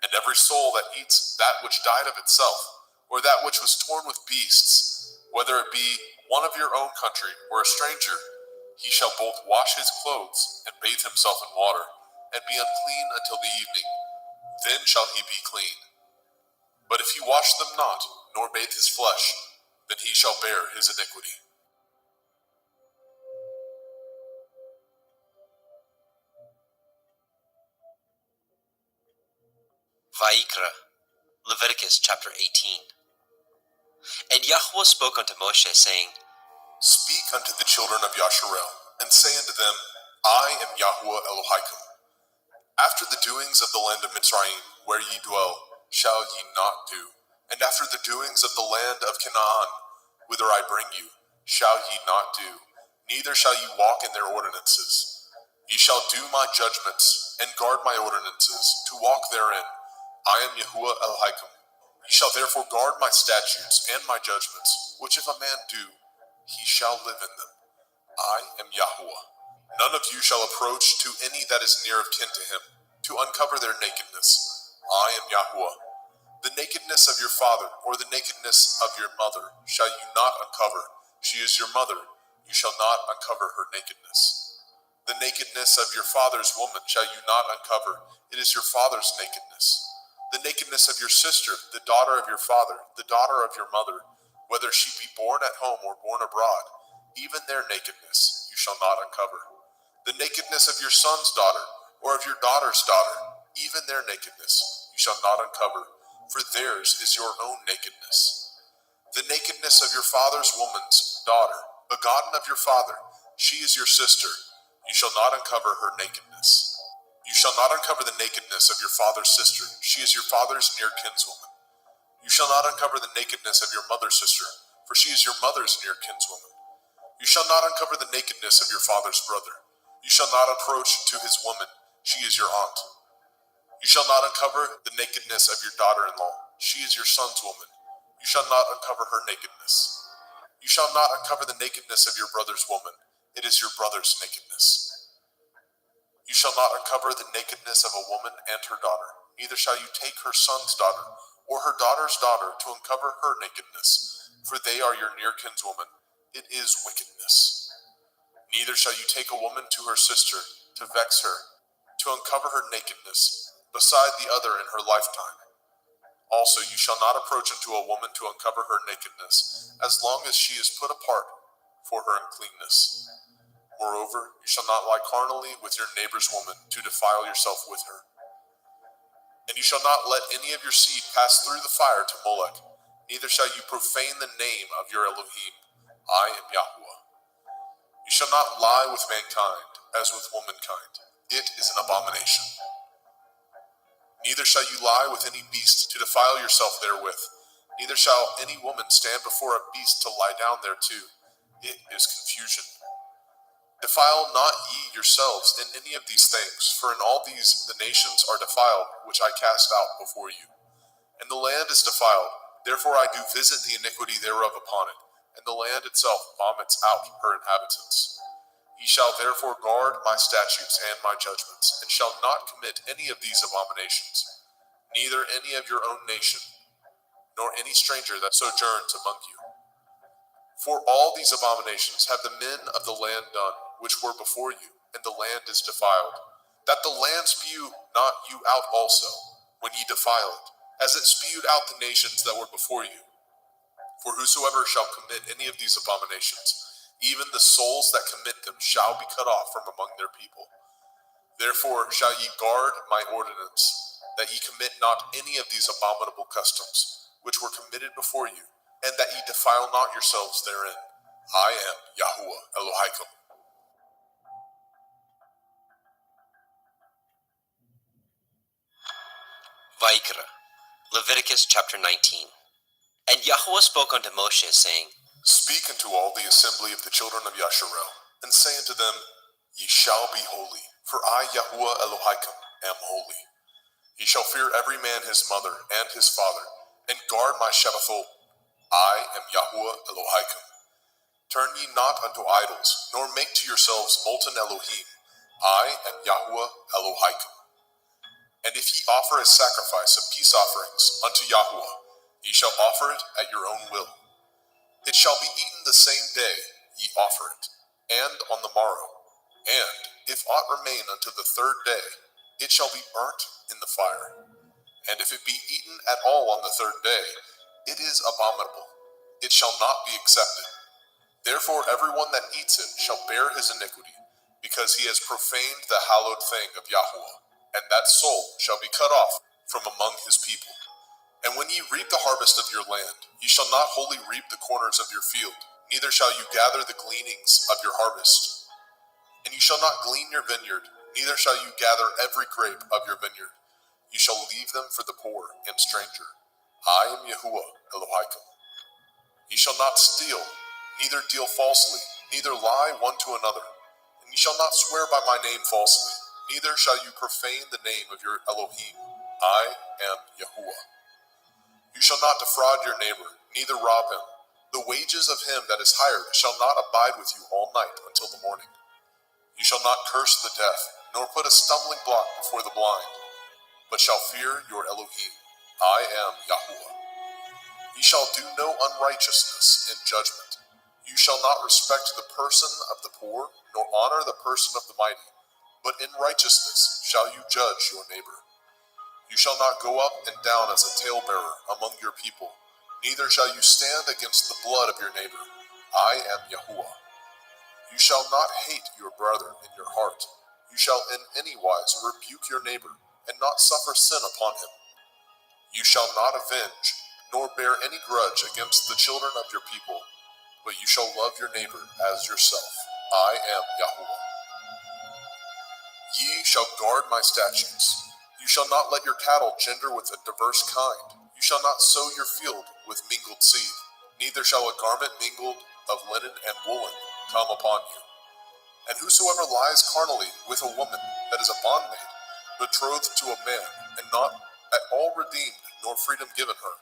And every soul that eats that which died of itself, or that which was torn with beasts, whether it be one of your own country or a stranger, he shall both wash his clothes and bathe himself in water, and be unclean until the evening. Then shall he be clean. But if he wash them not, nor bathe his flesh, then he shall bear his iniquity. Vayikra, Leviticus chapter 18. And Yahweh spoke unto Moshe, saying, Speak unto the children of Yasharel, and say unto them, I am Yahweh Elohim. After the doings of the land of Mitzrayim, where ye dwell, shall ye not do. And after the doings of the land of Canaan, whither I bring you, shall ye not do. Neither shall ye walk in their ordinances. Ye shall do my judgments, and guard my ordinances, to walk therein. I am Yahuwah Elohim. Ye shall therefore guard my statutes and my judgments, which if a man do, he shall live in them. I am Yahuwah. None of you shall approach to any that is near of kin to him, to uncover their nakedness. I am Yahuwah. The nakedness of your father, or the nakedness of your mother, shall you not uncover. She is your mother. You shall not uncover her nakedness. The nakedness of your father's woman shall you not uncover. It is your father's nakedness. The nakedness of your sister, the daughter of your father, the daughter of your mother, whether she be born at home or born abroad, even their nakedness you shall not uncover. The nakedness of your son's daughter, or of your daughter's daughter, even their nakedness you shall not uncover, for theirs is your own nakedness. The nakedness of your father's woman's daughter, begotten of your father, she is your sister. You shall not uncover her nakedness. You shall not uncover the nakedness of your father's sister. She is your father's near kinswoman. You shall not uncover the nakedness of your mother's sister, for she is your mother's near kinswoman. You shall not uncover the nakedness of your father's brother. You shall not approach to his woman. She is your aunt. You shall not uncover the nakedness of your daughter-in-law. She is your son's woman. You shall not uncover her nakedness. You shall not uncover the nakedness of your brother's woman. It is your brother's nakedness. You shall not uncover the nakedness of a woman and her daughter. Neither shall you take her son's daughter or her daughter's daughter to uncover her nakedness, for they are your near kinswoman. It is wickedness. Neither shall you take a woman to her sister to vex her, to uncover her nakedness, beside the other in her lifetime. Also, you shall not approach unto a woman to uncover her nakedness, as long as she is put apart for her uncleanness. Moreover, you shall not lie carnally with your neighbor's woman to defile yourself with her. And you shall not let any of your seed pass through the fire to Molech, neither shall you profane the name of your Elohim. I am Yahuwah. You shall not lie with mankind as with womankind. It is an abomination. Neither shall you lie with any beast to defile yourself therewith. Neither shall any woman stand before a beast to lie down thereto. It is confusion. Defile not ye yourselves in any of these things, for in all these the nations are defiled, which I cast out before you. And the land is defiled, therefore I do visit the iniquity thereof upon it, and the land itself vomits out her inhabitants. Ye shall therefore guard my statutes and my judgments, and shall not commit any of these abominations, neither any of your own nation, nor any stranger that sojourns among you. For all these abominations have the men of the land done, which were before you, and the land is defiled, that the land spew not you out also, when ye defile it, as it spewed out the nations that were before you. For whosoever shall commit any of these abominations, even the souls that commit them shall be cut off from among their people. Therefore shall ye guard my ordinance, that ye commit not any of these abominable customs, which were committed before you, and that ye defile not yourselves therein. I am Yahuwah Elohaikum. Vaikra, Leviticus chapter 19. And Yahuwah spoke unto Moshe, saying, Speak unto all the assembly of the children of Yasharel, and say unto them, Ye shall be holy, for I, Yahuwah Elohaikum, am holy. Ye shall fear every man his mother and his father, and guard my Shabbathol. I am Yahuwah Elohaikum. Turn ye not unto idols, nor make to yourselves molten Elohim. I am Yahuwah Elohaikum. And if ye offer a sacrifice of peace offerings unto Yahuwah, ye shall offer it at your own will. It shall be eaten the same day ye offer it, and on the morrow. And if aught remain unto the third day, it shall be burnt in the fire. And if it be eaten at all on the third day, it is abominable. It shall not be accepted. Therefore everyone that eats it shall bear his iniquity, because he has profaned the hallowed thing of Yahuwah, and that soul shall be cut off from among his people. And when ye reap the harvest of your land, ye shall not wholly reap the corners of your field, neither shall you gather the gleanings of your harvest. And you shall not glean your vineyard, neither shall you gather every grape of your vineyard. You shall leave them for the poor and stranger. I am Yahuwah Elohaikum. Ye shall not steal, neither deal falsely, neither lie one to another. And ye shall not swear by my name falsely, neither shall you profane the name of your Elohim. I am Yahuwah. You shall not defraud your neighbor, neither rob him. The wages of him that is hired shall not abide with you all night until the morning. You shall not curse the deaf, nor put a stumbling block before the blind, but shall fear your Elohim. I am Yahuwah. Ye shall do no unrighteousness in judgment. You shall not respect the person of the poor, nor honor the person of the mighty, but in righteousness shall you judge your neighbor. You shall not go up and down as a talebearer among your people, neither shall you stand against the blood of your neighbor. I am Yahuwah. You shall not hate your brother in your heart. You shall in any wise rebuke your neighbor, and not suffer sin upon him. You shall not avenge, nor bear any grudge against the children of your people, but you shall love your neighbor as yourself. I am Yahuwah. Ye shall guard my statutes. You shall not let your cattle gender with a diverse kind. You shall not sow your field with mingled seed, neither shall a garment mingled of linen and woolen come upon you. And whosoever lies carnally with a woman that is a bondmaid, betrothed to a man, and not at all redeemed, nor freedom given her,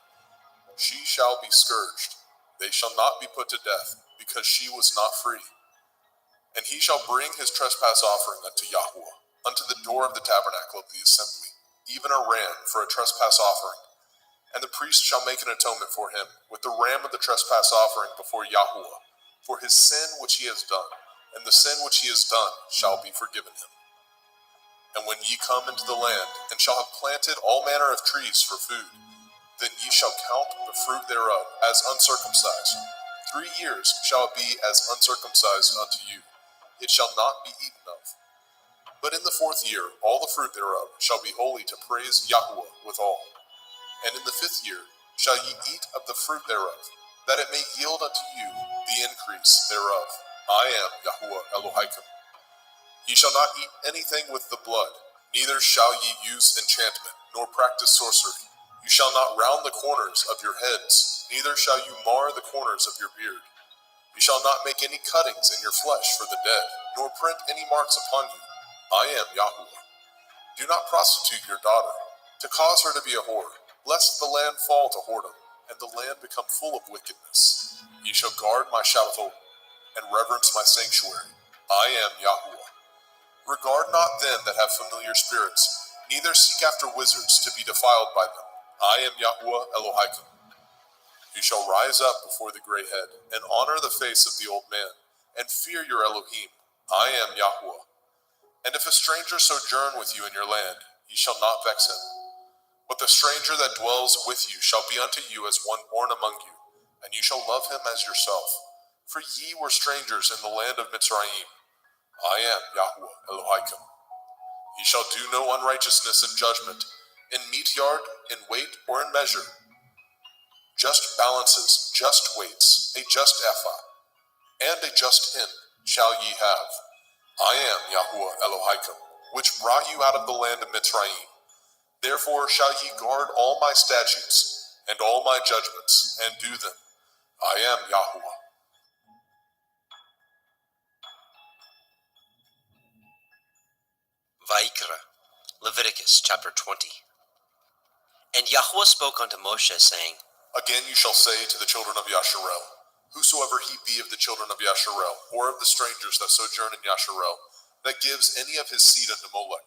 she shall be scourged. They shall not be put to death, because she was not free. And he shall bring his trespass offering unto Yahuwah, unto the door of the tabernacle of the assembly, even a ram for a trespass offering. And the priest shall make an atonement for him with the ram of the trespass offering before Yahuwah, for his sin which he has done, and the sin which he has done shall be forgiven him. And when ye come into the land, and shall have planted all manner of trees for food, then ye shall count the fruit thereof as uncircumcised. 3 years shall it be as uncircumcised unto you. It shall not be eaten of. But in the 4th year all the fruit thereof shall be holy to praise Yahuwah withal. And in the 5th year shall ye eat of the fruit thereof, that it may yield unto you the increase thereof. I am Yahuwah Elohim. Ye shall not eat anything with the blood, neither shall ye use enchantment, nor practice sorcery. You shall not round the corners of your heads, neither shall you mar the corners of your beard. You shall not make any cuttings in your flesh for the dead, nor print any marks upon you. I am Yahuwah. Do not prostitute your daughter, to cause her to be a whore, lest the land fall to whoredom, and the land become full of wickedness. Ye shall guard my Shabbatot, and reverence my sanctuary. I am Yahuwah. Regard not them that have familiar spirits, neither seek after wizards to be defiled by them. I am Yahuwah Elohim. You shall rise up before the gray head, and honor the face of the old man, and fear your Elohim. I am Yahuwah. And if a stranger sojourn with you in your land, ye shall not vex him. But the stranger that dwells with you shall be unto you as one born among you, and you shall love him as yourself. For ye were strangers in the land of Mitzrayim. I am Yahuwah Elohim. Ye shall do no unrighteousness in judgment, in meat yard, in weight, or in measure. Just balances, just weights, a just ephah, and a just hin shall ye have. I am Yahuwah Elohim, which brought you out of the land of Mitzrayim. Therefore shall ye guard all my statutes, and all my judgments, and do them. I am Yahuwah. Vaikra, Leviticus chapter 20. And Yahuwah spoke unto Moshe, saying, Again you shall say to the children of Yasharel, whosoever he be of the children of Yasharel, or of the strangers that sojourn in Yasharel, that gives any of his seed unto Molech,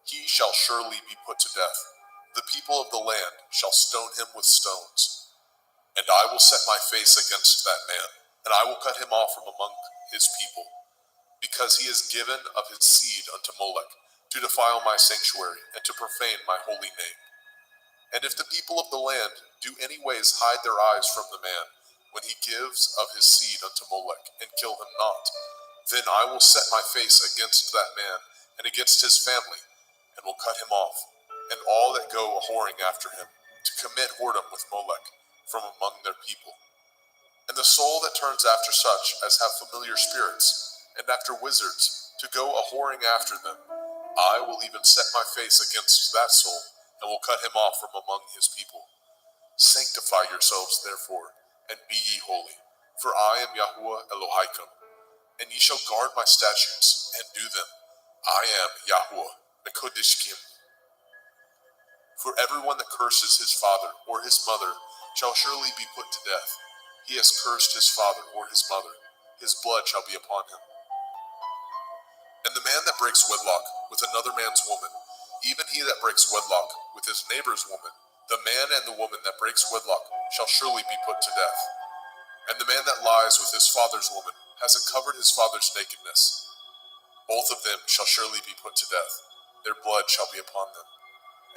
he shall surely be put to death. The people of the land shall stone him with stones. And I will set my face against that man, and I will cut him off from among his people, because he has given of his seed unto Molech, to defile my sanctuary, and to profane my holy name. And if the people of the land do any ways hide their eyes from the man, when he gives of his seed unto Molech, and kill him not, then I will set my face against that man, and against his family, and will cut him off, and all that go a-whoring after him, to commit whoredom with Molech, from among their people. And the soul that turns after such as have familiar spirits, and after wizards, to go a-whoring after them, I will even set my face against that soul, and will cut him off from among his people. Sanctify yourselves therefore, and be ye holy, for I am Yahuwah Elohim, and ye shall guard my statutes, and do them. I am Yahuwah Mekodishkim. For everyone that curses his father or his mother shall surely be put to death. he has cursed his father or his mother, his blood shall be upon him. And the man that breaks wedlock with another man's woman, even he that breaks wedlock with his neighbor's woman, the man and the woman that breaks wedlock shall surely be put to death. And the man that lies with his father's woman has uncovered his father's nakedness. Both of them shall surely be put to death. Their blood shall be upon them.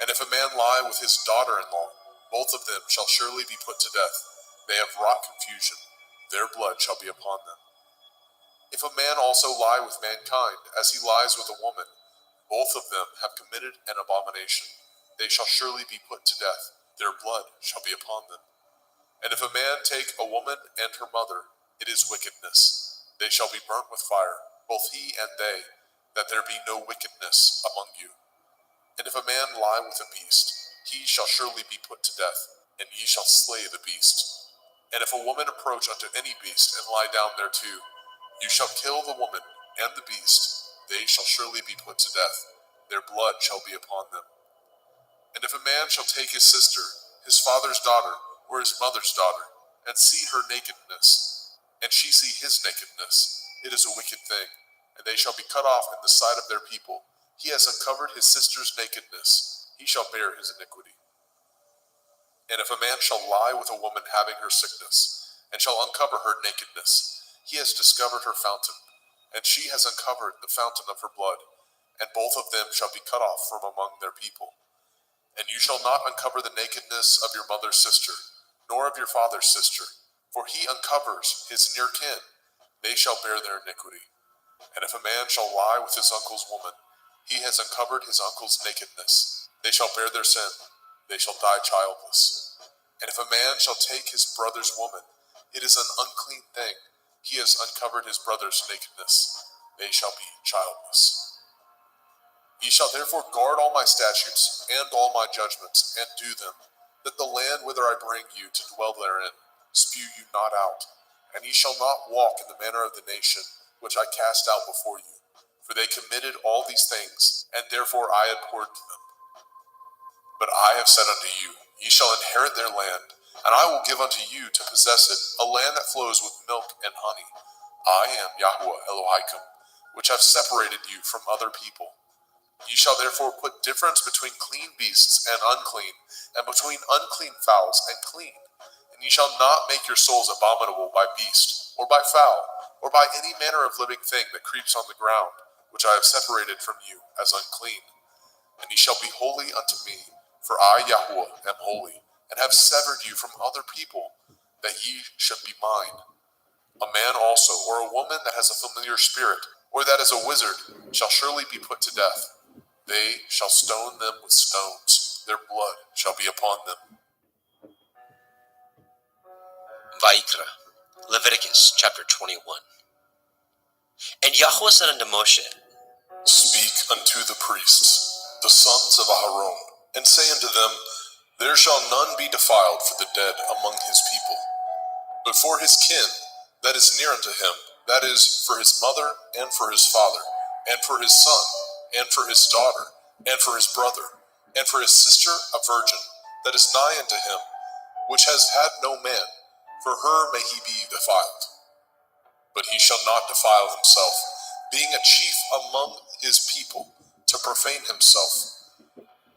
And if a man lie with his daughter-in-law, both of them shall surely be put to death. They have wrought confusion. Their blood shall be upon them. If a man also lie with mankind, as he lies with a woman, both of them have committed an abomination. They shall surely be put to death. Their blood shall be upon them. And if a man take a woman and her mother, it is wickedness. They shall be burnt with fire, both he and they, that there be no wickedness among you. And if a man lie with a beast, he shall surely be put to death, and ye shall slay the beast. And if a woman approach unto any beast and lie down thereto, you shall kill the woman and the beast. They shall surely be put to death. Their blood shall be upon them. And if a man shall take his sister, his father's daughter, or his mother's daughter, and see her nakedness, and she see his nakedness, it is a wicked thing, and they shall be cut off in the sight of their people. He has uncovered his sister's nakedness. He shall bear his iniquity. And if a man shall lie with a woman having her sickness, and shall uncover her nakedness, he has discovered her fountain, and she has uncovered the fountain of her blood, and both of them shall be cut off from among their people. And you shall not uncover the nakedness of your mother's sister, nor of your father's sister, for he uncovers his near kin. They shall bear their iniquity. And if a man shall lie with his uncle's woman, he has uncovered his uncle's nakedness. They shall bear their sin. They shall die childless. And if a man shall take his brother's woman, it is an unclean thing. He has uncovered his brother's nakedness. They shall be childless. Ye shall therefore guard all my statutes and all my judgments, and do them, that the land whither I bring you to dwell therein spew you not out. And ye shall not walk in the manner of the nation which I cast out before you. For they committed all these things, and therefore I abhorred them. But I have said unto you, ye shall inherit their land, and I will give unto you to possess it, a land that flows with milk and honey. I am Yahweh Elohim, which have separated you from other people. Ye shall therefore put difference between clean beasts and unclean, and between unclean fowls and clean. And ye shall not make your souls abominable by beast, or by fowl, or by any manner of living thing that creeps on the ground, which I have separated from you as unclean. And ye shall be holy unto me, for I, Yahweh, am holy, and have severed you from other people, that ye should be mine. A man also, or a woman that has a familiar spirit, or that is a wizard, shall surely be put to death. They shall stone them with stones. Their blood shall be upon them. Vayikra, Leviticus chapter 21. And Yahweh said unto Moshe, Speak unto the priests, the sons of Aharon, and say unto them, There shall none be defiled for the dead among his people, but for his kin that is near unto him, that is, for his mother, and for his father, and for his son, and for his daughter, and for his brother, and for his sister a virgin, that is nigh unto him, which has had no man, for her may he be defiled. But he shall not defile himself, being a chief among his people, to profane himself.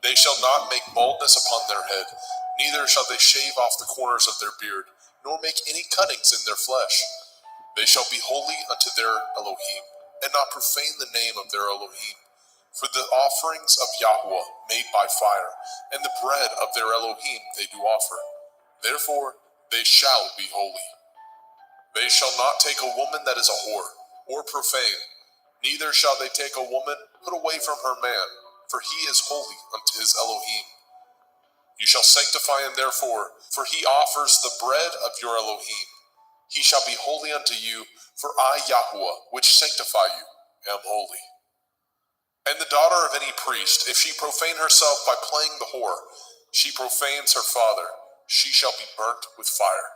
They shall not make baldness upon their head, neither shall they shave off the corners of their beard, nor make any cuttings in their flesh. They shall be holy unto their Elohim, and not profane the name of their Elohim. For the offerings of Yahweh made by fire, and the bread of their Elohim they do offer. Therefore they shall be holy. They shall not take a woman that is a whore, or profane, neither shall they take a woman put away from her man, for he is holy unto his Elohim. You shall sanctify him therefore, for he offers the bread of your Elohim. He shall be holy unto you, for I, Yahweh, which sanctify you, am holy. And the daughter of any priest, if she profane herself by playing the whore, she profanes her father, she shall be burnt with fire.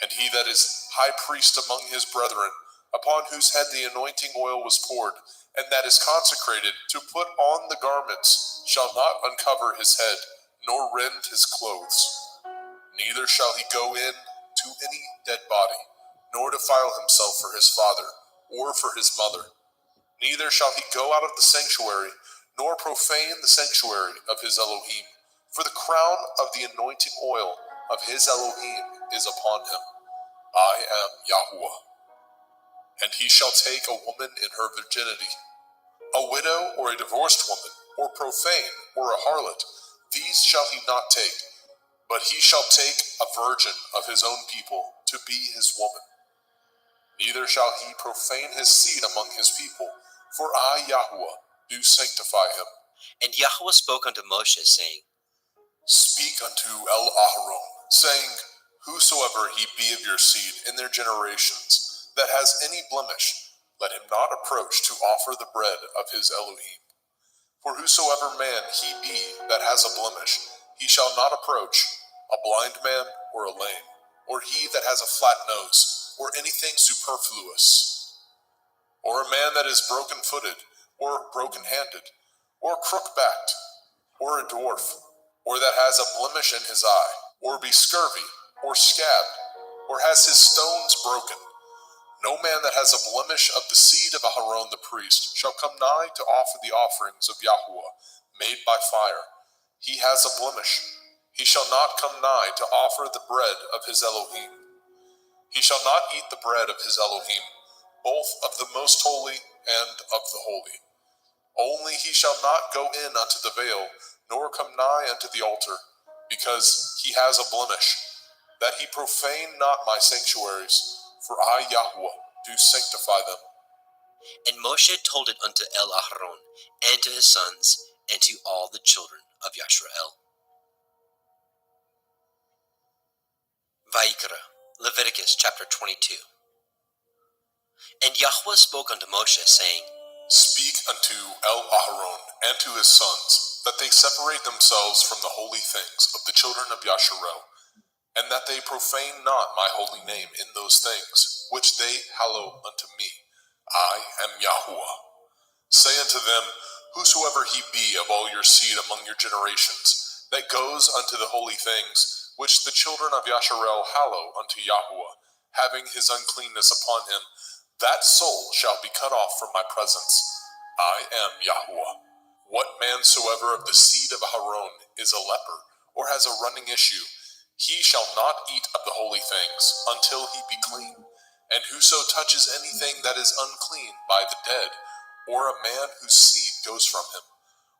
And he that is high priest among his brethren, upon whose head the anointing oil was poured, and that is consecrated to put on the garments, shall not uncover his head, nor rend his clothes. Neither shall he go in to to any dead body, nor defile himself for his father, or for his mother. Neither shall he go out of the sanctuary, nor profane the sanctuary of his Elohim, for the crown of the anointing oil of his Elohim is upon him. I am Yahuwah. And he shall take a woman in her virginity, a widow or a divorced woman, or profane, or a harlot, these shall he not take, but he shall take a virgin of his own people to be his woman. Neither shall he profane his seed among his people, for I, Yahuwah, do sanctify him. And Yahweh spoke unto Moshe, saying, Speak unto El-Aharon, saying, Whosoever he be of your seed in their generations, that has any blemish, let him not approach to offer the bread of his Elohim. For whosoever man he be that has a blemish, he shall not approach, a blind man or a lame, or he that has a flat nose, or anything superfluous, or a man that is broken-footed, or broken-handed, or crook-backed, or a dwarf, or that has a blemish in his eye, or be scurvy, or scabbed, or has his stones broken. No man that has a blemish of the seed of Aharon the priest shall come nigh to offer the offerings of Yahuwah, made by fire. He has a blemish. He shall not come nigh to offer the bread of his Elohim. He shall not eat the bread of his Elohim, both of the most holy and of the holy. Only he shall not go in unto the veil, nor come nigh unto the altar, because he has a blemish, that he profane not my sanctuaries, for I, Yahuwah, do sanctify them. And Moshe told it unto El-Aharon, and to his sons, and to all the children of Yashrael. Vayikra, Leviticus chapter 22. And Yahweh spoke unto Moshe, saying, Speak unto El-Aharon and to his sons, that they separate themselves from the holy things of the children of Yasharel, and that they profane not my holy name in those things, which they hallow unto me. I am Yahuwah. Say unto them, Whosoever he be of all your seed among your generations, that goes unto the holy things, which the children of Yasharel hallow unto Yahuwah, having his uncleanness upon him, that soul shall be cut off from my presence. I am Yahuwah. What man soever of the seed of Aharon is a leper, or has a running issue, he shall not eat of the holy things until he be clean. And whoso touches anything that is unclean by the dead, or a man whose seed goes from him,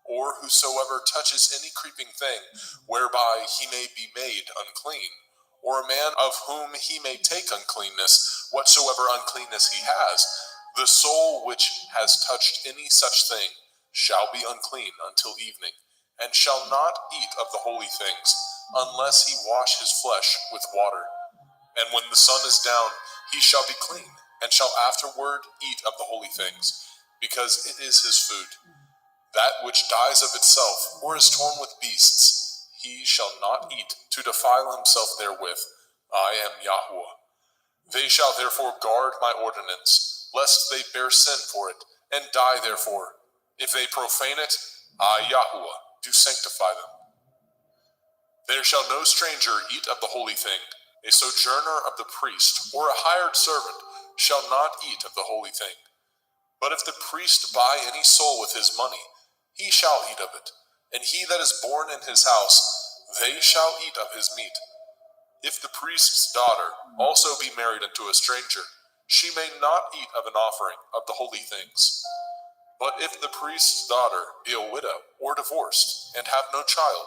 or whosoever touches any creeping thing whereby he may be made unclean, or a man of whom he may take uncleanness, whatsoever uncleanness he has, the soul which has touched any such thing shall be unclean until evening, and shall not eat of the holy things, unless he wash his flesh with water. And when the sun is down, he shall be clean, and shall afterward eat of the holy things, because it is his food. That which dies of itself, or is torn with beasts, he shall not eat, to defile himself therewith. I am Yahuwah. They shall therefore guard my ordinance, lest they bear sin for it, and die therefore. If they profane it, I, Yahuwah, do sanctify them. There shall no stranger eat of the holy thing. A sojourner of the priest, or a hired servant, shall not eat of the holy thing. But if the priest buy any soul with his money, he shall eat of it. And he that is born in his house, they shall eat of his meat. If the priest's daughter also be married unto a stranger, she may not eat of an offering of the holy things. But if the priest's daughter be a widow, or divorced, and have no child,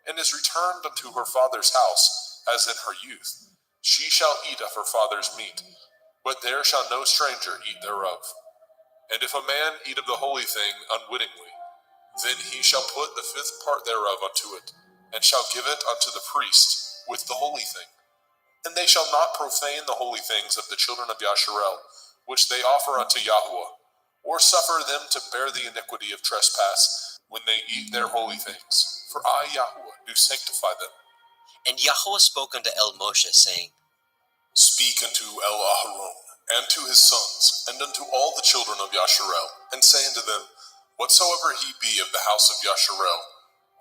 and is returned unto her father's house, as in her youth, she shall eat of her father's meat, but there shall no stranger eat thereof. And if a man eat of the holy thing unwittingly, then he shall put the fifth part thereof unto it, and shall give it unto the priest with the holy thing. And they shall not profane the holy things of the children of Yasharel, which they offer unto Yahuwah, or suffer them to bear the iniquity of trespass when they eat their holy things. For I, Yahuwah, do sanctify them. And Yahweh spoke unto El-Moshe, saying, Speak unto El-Aharon, and to his sons, and unto all the children of Yasharel, and say unto them, Whatsoever he be of the house of Yasharel,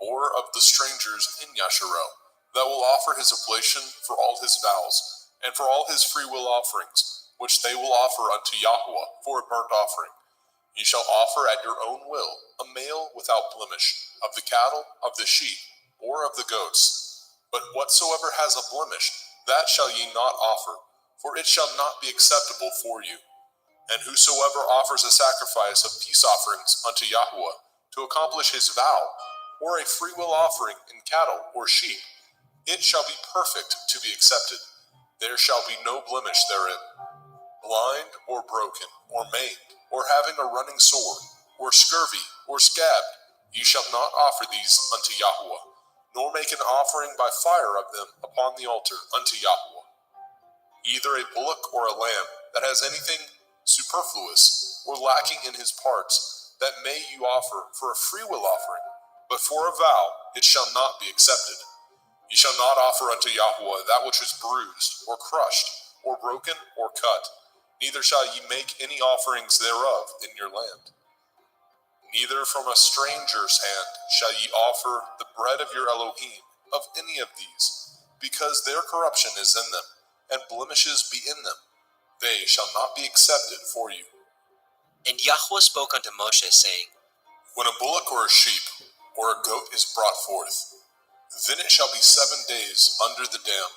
or of the strangers in Yasharel, that will offer his oblation for all his vows, and for all his freewill offerings, which they will offer unto Yahweh for a burnt offering. Ye shall offer at your own will a male without blemish, of the cattle, of the sheep, or of the goats. But whatsoever has a blemish, that shall ye not offer, for it shall not be acceptable for you. And whosoever offers a sacrifice of peace offerings unto Yahweh, to accomplish his vow, or a freewill offering in cattle or sheep, it shall be perfect to be accepted. There shall be no blemish therein. Blind, or broken, or maimed, or having a running sword, or scurvy, or scabbed, ye shall not offer these unto Yahweh, nor make an offering by fire of them upon the altar unto Yahweh. Either a bullock or a lamb that has anything superfluous or lacking in his parts, that may you offer for a freewill offering, but for a vow it shall not be accepted. Ye shall not offer unto Yahweh that which is bruised, or crushed, or broken, or cut. Neither shall ye make any offerings thereof in your land. Neither from a stranger's hand shall ye offer the bread of your Elohim, of any of these, because their corruption is in them, and blemishes be in them. They shall not be accepted for you. And Yahweh spoke unto Moshe, saying, When a bullock or a sheep or a goat is brought forth, then it shall be 7 days under the dam,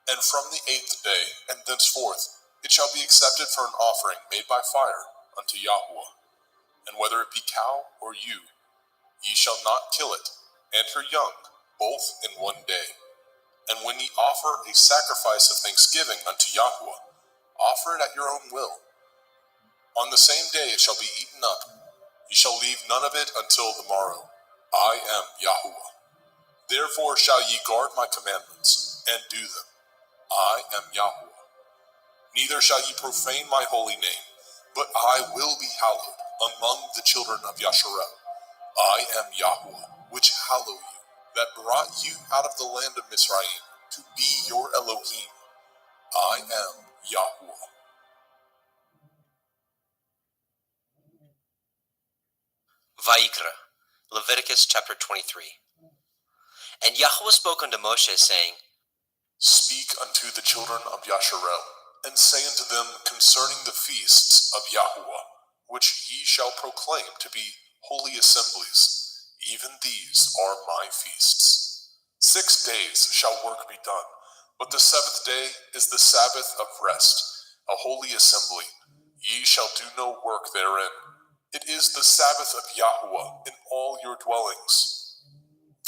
and from the 8th day and thenceforth it shall be accepted for an offering made by fire unto Yahweh. And whether it be cow or ewe, ye shall not kill it, and her young, both in 1 day. And when ye offer a sacrifice of thanksgiving unto Yahweh, offer it at your own will. On the same day it shall be eaten up. Ye shall leave none of it until the morrow. I am Yahweh. Therefore shall ye guard my commandments, and do them. I am Yahweh. Neither shall ye profane my holy name, but I will be hallowed among the children of Yasharel. I am Yahweh, which hallow you, that brought you out of the land of Mizraim, to be your Elohim. I am Yahweh. Vayikra, Leviticus chapter 23. And Yahweh spoke unto Moshe, saying, Speak unto the children of Yasharel, and say unto them concerning the feasts of Yahweh, which ye shall proclaim to be holy assemblies. Even these are my feasts. 6 days shall work be done, but the 7th day is the Sabbath of rest, a holy assembly. Ye shall do no work therein. It is the Sabbath of Yahweh in all your dwellings.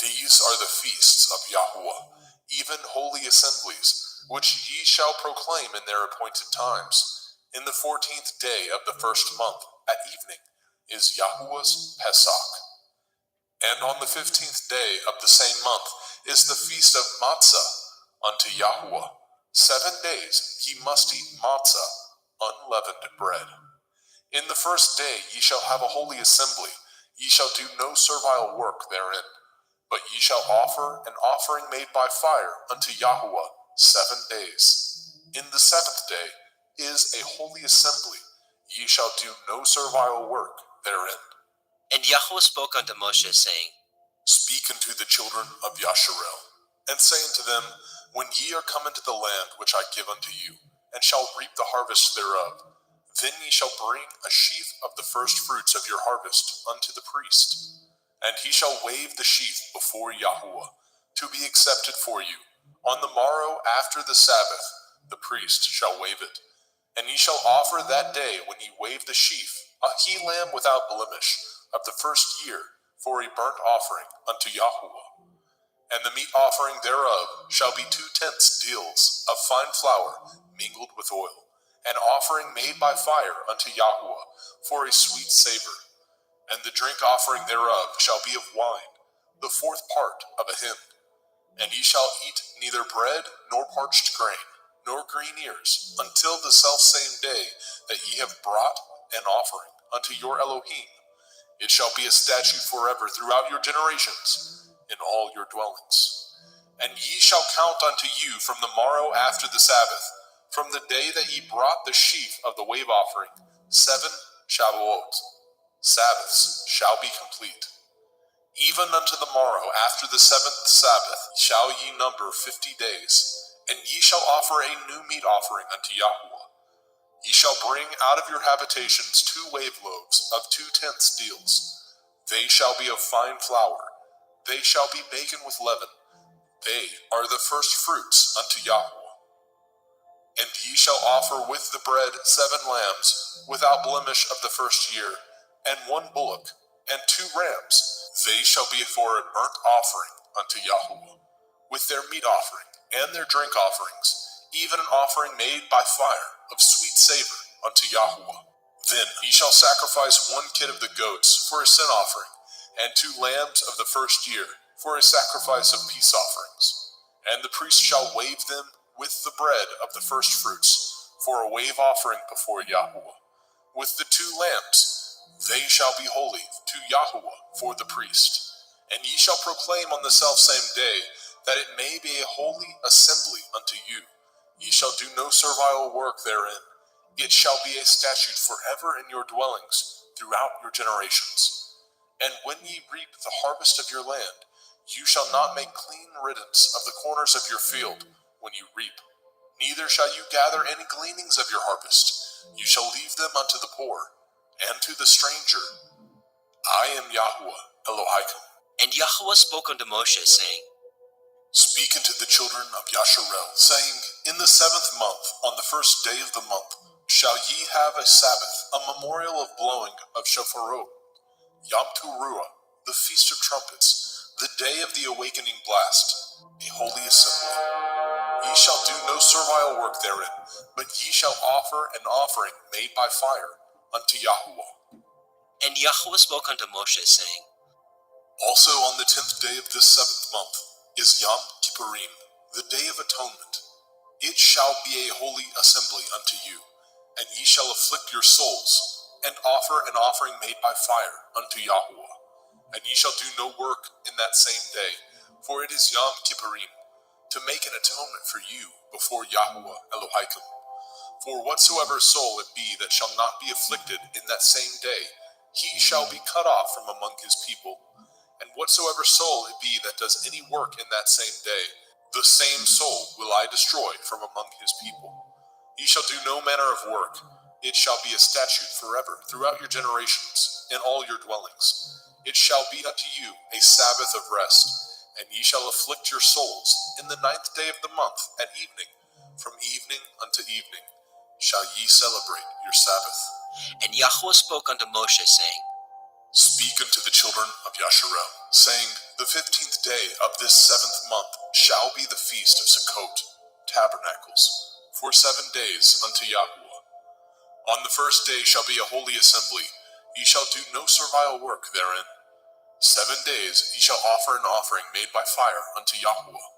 These are the feasts of Yahweh, even holy assemblies, which ye shall proclaim in their appointed times. In the 14th day of the 1st month, at evening, is Yahweh's Pesach. And on the 15th day of the same month is the feast of Matzah unto Yahweh. 7 days ye must eat matzah, unleavened bread. In the 1st day ye shall have a holy assembly. Ye shall do no servile work therein. But ye shall offer an offering made by fire unto Yahweh 7 days. In the 7th day is a holy assembly. Ye shall do no servile work therein. And Yahweh spoke unto Moshe, saying, Speak unto the children of Yasharel, and say unto them, When ye are come into the land which I give unto you, and shall reap the harvest thereof, then ye shall bring a sheaf of the first fruits of your harvest unto the priest. And he shall wave the sheaf before Yahweh, to be accepted for you. On the morrow after the Sabbath, the priest shall wave it. And ye shall offer that day when ye wave the sheaf, a he-lamb without blemish, of the 1st year, for a burnt offering unto Yahweh. And the meat offering thereof shall be 2/10 deals of fine flour mingled with oil, an offering made by fire unto Yahweh, for a sweet savor. And the drink offering thereof shall be of wine, the 4th part of a hin. And ye shall eat neither bread, nor parched grain, nor green ears, until the selfsame day that ye have brought an offering unto your Elohim. It shall be a statute forever throughout your generations, in all your dwellings. And ye shall count unto you from the morrow after the Sabbath, from the day that ye brought the sheaf of the wave offering, 7 Shavuot. Sabbaths shall be complete. Even unto the morrow after the 7th Sabbath shall ye number 50 days. And ye shall offer a new meat offering unto Yahuwah. Ye shall bring out of your habitations 2 wave loaves of 2 tenths deals. They shall be of fine flour. They shall be baken with leaven. They are the first fruits unto Yahuwah. And ye shall offer with the bread 7 lambs, without blemish of the first year, and 1 bullock, and 2 rams. They shall be for a burnt offering unto Yahuwah, with their meat offering, and their drink offerings, even an offering made by fire of sweet savor unto Yahuwah. Then ye shall sacrifice 1 kid of the goats for a sin offering, and 2 lambs of the first year for a sacrifice of peace offerings. And the priest shall wave them with the bread of the first fruits for a wave offering before Yahuwah. With the 2 lambs, they shall be holy to Yahuwah for the priest. And ye shall proclaim on the selfsame day that it may be a holy assembly unto you. Ye shall do no servile work therein. It shall be a statute forever in your dwellings throughout your generations. And when ye reap the harvest of your land, you shall not make clean riddance of the corners of your field when you reap. Neither shall you gather any gleanings of your harvest. You shall leave them unto the poor, and to the stranger. I am Yahuwah Elohim. And Yahuwah spoke unto Moshe, saying, Speak unto the children of Yasharel, saying, In the 7th month, on the first day of the month, shall ye have a Sabbath, a memorial of blowing of shofarot, Yom Teruah, the feast of trumpets, the day of the awakening blast, a holy assembly. Ye shall do no servile work therein, but ye shall offer an offering made by fire unto Yahuwah. And Yahuwah spoke unto Moshe, saying, Also on the 10th day of this 7th month is Yom Kippurim, the day of atonement. It shall be a holy assembly unto you, and ye shall afflict your souls, and offer an offering made by fire unto Yahuwah. And ye shall do no work in that same day, for it is Yom Kippurim, to make an atonement for you before Yahuwah Elohim. For whatsoever soul it be that shall not be afflicted in that same day, he shall be cut off from among his people. And whatsoever soul it be that does any work in that same day, the same soul will I destroy from among his people. Ye shall do no manner of work. It shall be a statute forever throughout your generations, in all your dwellings. It shall be unto you a Sabbath of rest, and ye shall afflict your souls in the 9th day of the month at evening. From evening unto evening shall ye celebrate your Sabbath. And Yahuwah spoke unto Moshe, saying, Speak unto the children of Yasharel, saying, The 15th day of this 7th month shall be the feast of Sukkot, tabernacles, for 7 days unto Yahuwah. On the first day shall be a holy assembly. Ye shall do no servile work therein. 7 days ye shall offer an offering made by fire unto Yahuwah.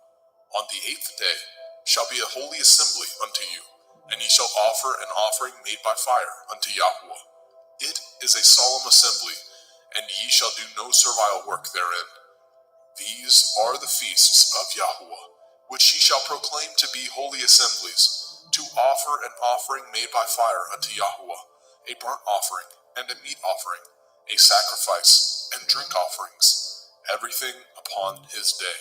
On the 8th day shall be a holy assembly unto you, and ye shall offer an offering made by fire unto Yahuwah. It is a solemn assembly, and ye shall do no servile work therein. These are the feasts of Yahuwah, which ye shall proclaim to be holy assemblies, to offer an offering made by fire unto Yahuwah, a burnt offering and a meat offering, a sacrifice and drink offerings, everything upon his day.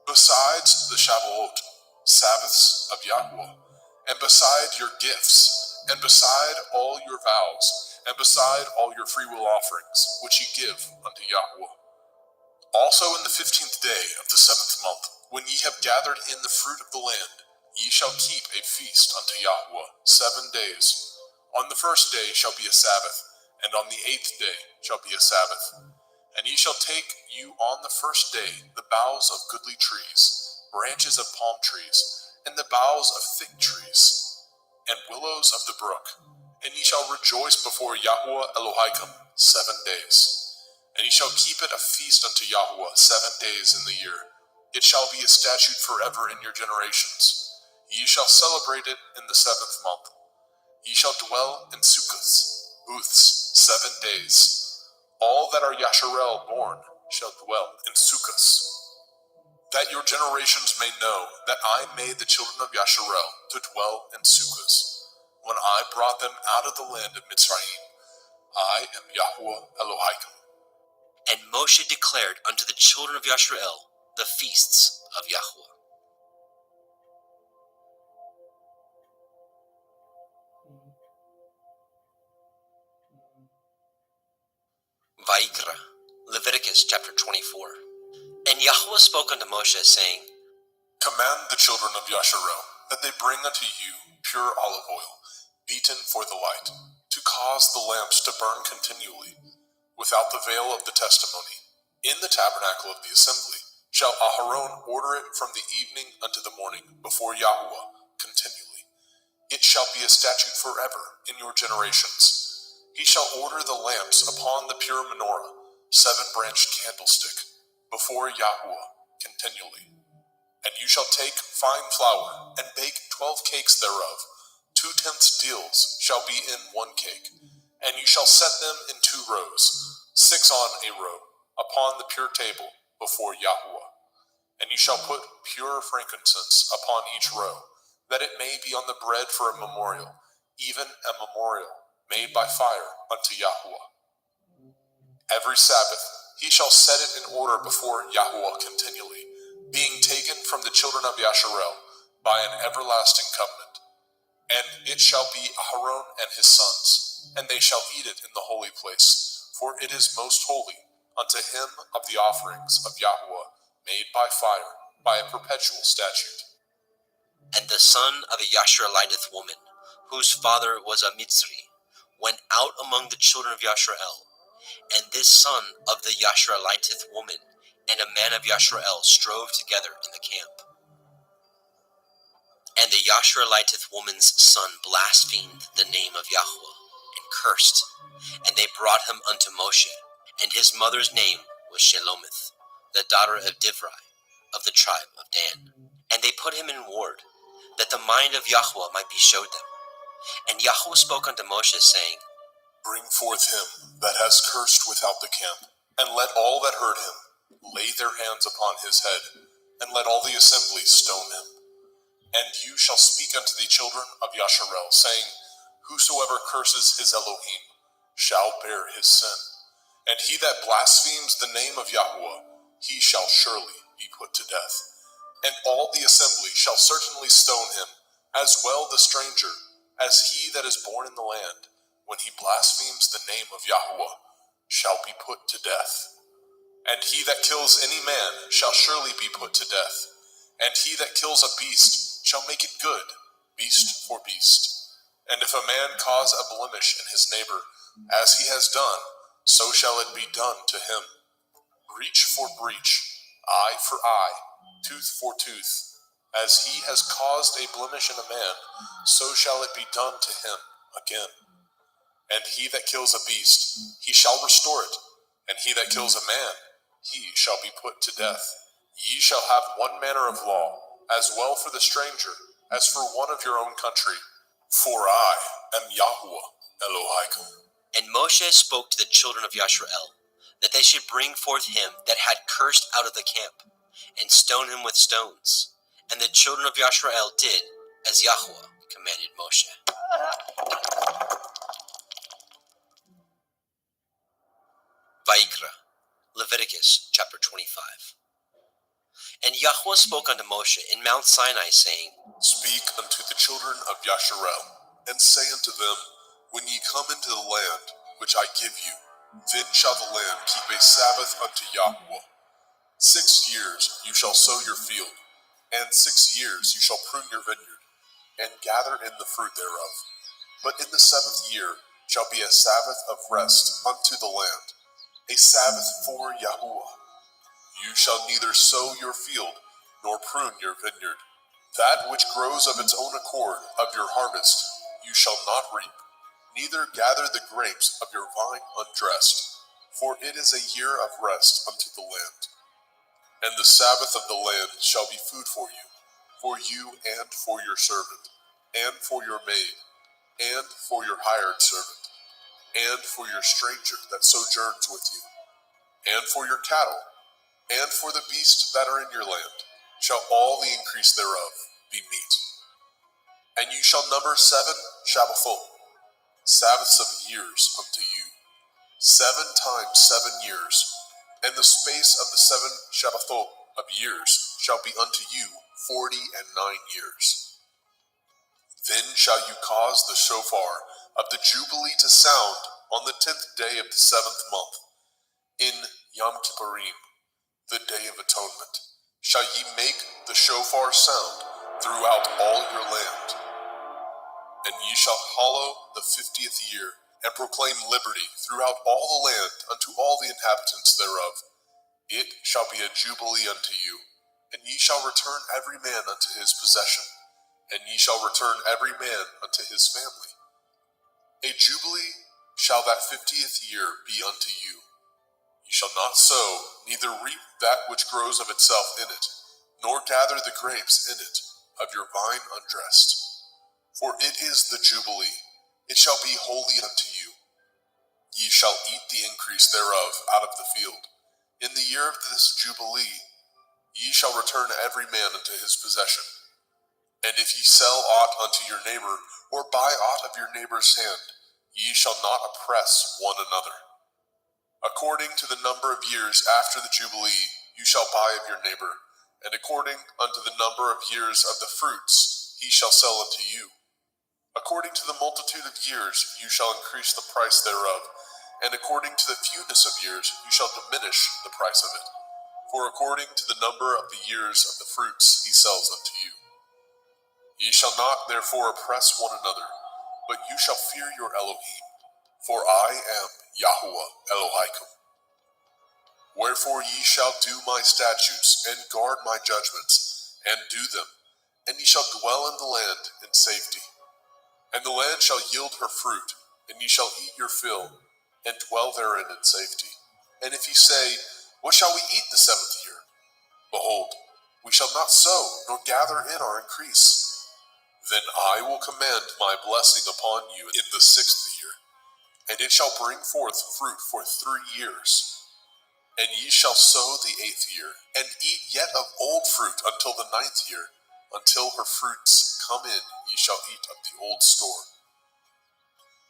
Besides the Shavuot, Sabbaths of Yahuwah, and beside your gifts, and beside all your vows, and beside all your freewill offerings, which ye give unto Yahuwah. Also in the 15th day of the 7th month, when ye have gathered in the fruit of the land, ye shall keep a feast unto Yahuwah 7 days. On the first day shall be a Sabbath, and on the 8th day shall be a Sabbath. And ye shall take you on the first day the boughs of goodly trees, branches of palm trees, and the boughs of thick trees, and willows of the brook. And ye shall rejoice before Yahuwah Elohim 7 days. And ye shall keep it a feast unto Yahuwah 7 days in the year. It shall be a statute forever in your generations. Ye shall celebrate it in the 7th month. Ye shall dwell in sukkahs, booths, 7 days. All that are Yasharel born shall dwell in sukkahs. That your generations may know that I made the children of Yasharel to dwell in sukkahs, when I brought them out of the land of Mitzrayim. I am Yahuwah Elohim. And Moshe declared unto the children of Yasharel the feasts of Yahuwah. Vaikra, Leviticus chapter 24. And Yahweh spoke unto Moshe, saying, Command the children of Yasharel that they bring unto you pure olive oil, beaten for the light, to cause the lamps to burn continually, without the veil of the testimony. In the tabernacle of the assembly shall Aharon order it from the evening unto the morning before Yahweh continually. It shall be a statute forever in your generations. He shall order the lamps upon the pure menorah, 7-branched candlestick, before Yahweh continually. And you shall take fine flour, and bake 12 cakes thereof. 2/10 deals shall be in 1 cake. And you shall set them in 2 rows, 6 on a row, upon the pure table before Yahweh. And you shall put pure frankincense upon each row, that it may be on the bread for a memorial, even a memorial made by fire unto Yahweh. Every Sabbath he shall set it in order before Yahweh continually, being taken from the children of Yasharel by an everlasting covenant. And it shall be Aharon and his sons, and they shall eat it in the holy place, for it is most holy unto him of the offerings of Yahweh made by fire, by a perpetual statute. And the son of a Yashareliteth woman, whose father was a Mitzri, went out among the children of Yasharel. And this son of the Yashareliteth woman and a man of Yasharel strove together in the camp. And the Yashareliteth woman's son blasphemed the name of Yahweh, and cursed. And they brought him unto Moshe, and his mother's name was Shelomith, the daughter of Divri, of the tribe of Dan. And they put him in ward, that the mind of Yahweh might be showed them. And Yahweh spoke unto Moshe, saying, Bring forth him that has cursed without the camp, and let all that heard him lay their hands upon his head, and let all the assembly stone him. And you shall speak unto the children of Yasharel, saying, Whosoever curses his Elohim shall bear his sin. And he that blasphemes the name of Yahweh, he shall surely be put to death. And all the assembly shall certainly stone him, as well the stranger, as he that is born in the land, when he blasphemes the name of Yahweh, shall be put to death. And he that kills any man shall surely be put to death. And he that kills a beast shall make it good, beast for beast. And if a man cause a blemish in his neighbor, as he has done, so shall it be done to him. Breach for breach, eye for eye, tooth for tooth. As he has caused a blemish in a man, so shall it be done to him again. And he that kills a beast, he shall restore it. And he that kills a man, he shall be put to death. Ye shall have one manner of law, as well for the stranger, as for one of your own country. For I am Yahweh Elohim. And Moshe spoke to the children of Yasharel, that they should bring forth him that had cursed out of the camp, and stone him with stones. And the children of Yasharel did as Yahweh commanded Moshe. Vaikra, Leviticus chapter 25. And Yahweh spoke unto Moshe in Mount Sinai, saying, Speak unto the children of Yasharel, and say unto them, When ye come into the land which I give you, then shall the land keep a Sabbath unto Yahweh. 6 years you shall sow your field, and 6 years you shall prune your vineyard, and gather in the fruit thereof. But in the 7th year shall be a Sabbath of rest unto the land, a Sabbath for Yahweh. You shall neither sow your field, nor prune your vineyard. That which grows of its own accord of your harvest you shall not reap, neither gather the grapes of your vine undressed, for it is a year of rest unto the land. And the Sabbath of the land shall be food for you and for your servant, and for your maid, and for your hired servant, and for your stranger that sojourns with you, and for your cattle, and for the beasts that are in your land, shall all the increase thereof be meat. And you shall number 7 Shabbathot, Sabbaths of years unto you, 7 times 7 years, and the space of the 7 Shabbathot of years shall be unto you 49 years. Then shall you cause the shofar of the Jubilee to sound on the 10th day of the 7th month, In Yom Kippurim, the Day of Atonement, shall ye make the shofar sound throughout all your land. And ye shall hallow the 50th year, and proclaim liberty throughout all the land unto all the inhabitants thereof. It shall be a jubilee unto you, and ye shall return every man unto his possession, and ye shall return every man unto his family. A jubilee shall that 50th year be unto you. Ye shall not sow, neither reap that which grows of itself in it, nor gather the grapes in it of your vine undressed. For it is the jubilee, it shall be holy unto you. Ye shall eat the increase thereof out of the field. In the year of this jubilee, ye shall return every man unto his possession. And if ye sell aught unto your neighbor, or buy aught of your neighbor's hand, ye shall not oppress one another. According to the number of years after the jubilee, you shall buy of your neighbor, and according unto the number of years of the fruits, he shall sell unto you. According to the multitude of years, you shall increase the price thereof, and according to the fewness of years, you shall diminish the price of it. For according to the number of the years of the fruits, he sells unto you. Ye shall not therefore oppress one another, but you shall fear your Elohim, for I am Yahuwah Elohaikum. Wherefore ye shall do my statutes, and guard my judgments, and do them, and ye shall dwell in the land in safety. And the land shall yield her fruit, and ye shall eat your fill, and dwell therein in safety. And if ye say, what shall we eat the 7th year? Behold, we shall not sow, nor gather in our increase. Then I will command my blessing upon you in the 6th year, and it shall bring forth fruit for 3 years. And ye shall sow the 8th year, and eat yet of old fruit until the 9th year. Until her fruits come in, ye shall eat of the old store.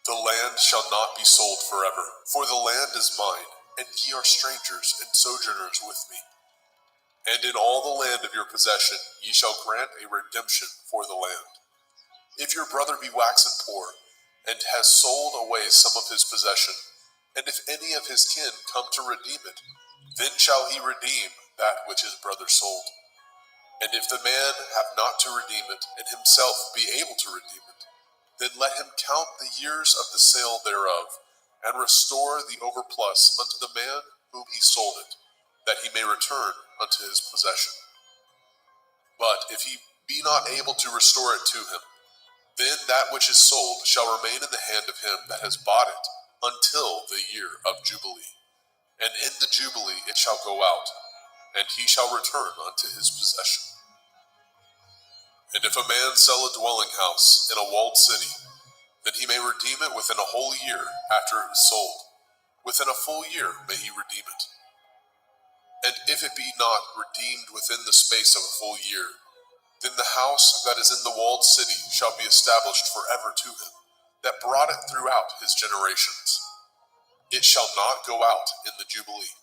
The land shall not be sold forever, for the land is mine, and ye are strangers and sojourners with me. And in all the land of your possession ye shall grant a redemption for the land. If your brother be waxen poor, and has sold away some of his possession, and if any of his kin come to redeem it, then shall he redeem that which his brother sold. And if the man have not to redeem it, and himself be able to redeem it, then let him count the years of the sale thereof, and restore the overplus unto the man whom he sold it, that he may return unto his possession. But if he be not able to restore it to him, then that which is sold shall remain in the hand of him that has bought it until the year of Jubilee. And in the Jubilee it shall go out, and he shall return unto his possession. And if a man sell a dwelling house in a walled city, then he may redeem it within a whole year after it is sold. Within a full year may he redeem it. And if it be not redeemed within the space of a full year, then the house that is in the walled city shall be established forever to him, that brought it throughout his generations. It shall not go out in the Jubilee.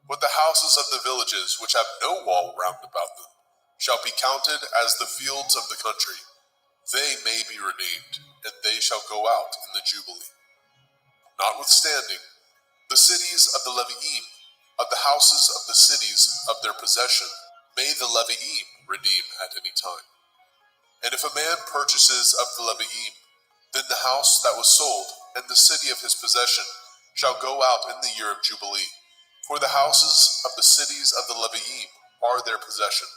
But the houses of the villages which have no wall round about them shall be counted as the fields of the country. They may be redeemed, and they shall go out in the Jubilee. Notwithstanding, the cities of the Leviim, of the houses of the cities of their possession, may the Leviim redeem at any time. And if a man purchases of the Leviim, then the house that was sold, and the city of his possession, shall go out in the year of Jubilee. For the houses of the cities of the Leviim are their possession,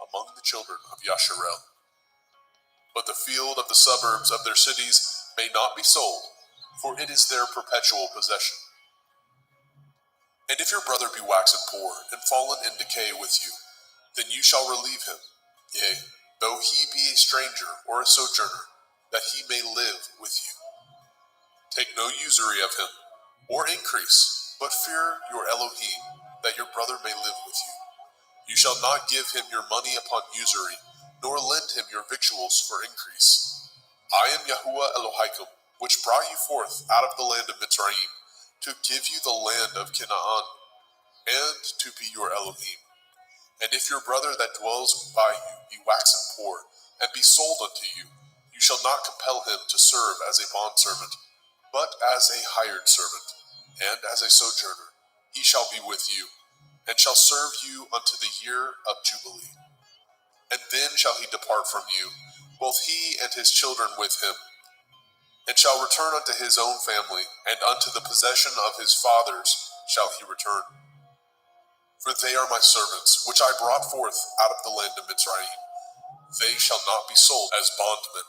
among the children of Yasharel. But the field of the suburbs of their cities may not be sold, for it is their perpetual possession. And if your brother be waxen poor, and fallen in decay with you, then you shall relieve him, yea, though he be a stranger or a sojourner, that he may live with you. Take no usury of him, or increase, but fear your Elohim, that your brother may live with you. You shall not give him your money upon usury, nor lend him your victuals for increase. I am Yahuwah Elohaikum, which brought you forth out of the land of Mitzrayim, to give you the land of Canaan, and to be your Elohim. And if your brother that dwells by you be waxen poor, and be sold unto you, you shall not compel him to serve as a bondservant, but as a hired servant, and as a sojourner. he shall be with you, and shall serve you unto the year of Jubilee. And then shall he depart from you, both he and his children with him, and shall return unto his own family, and unto the possession of his fathers shall he return. For they are my servants, which I brought forth out of the land of Mitzrayim. They shall not be sold as bondmen.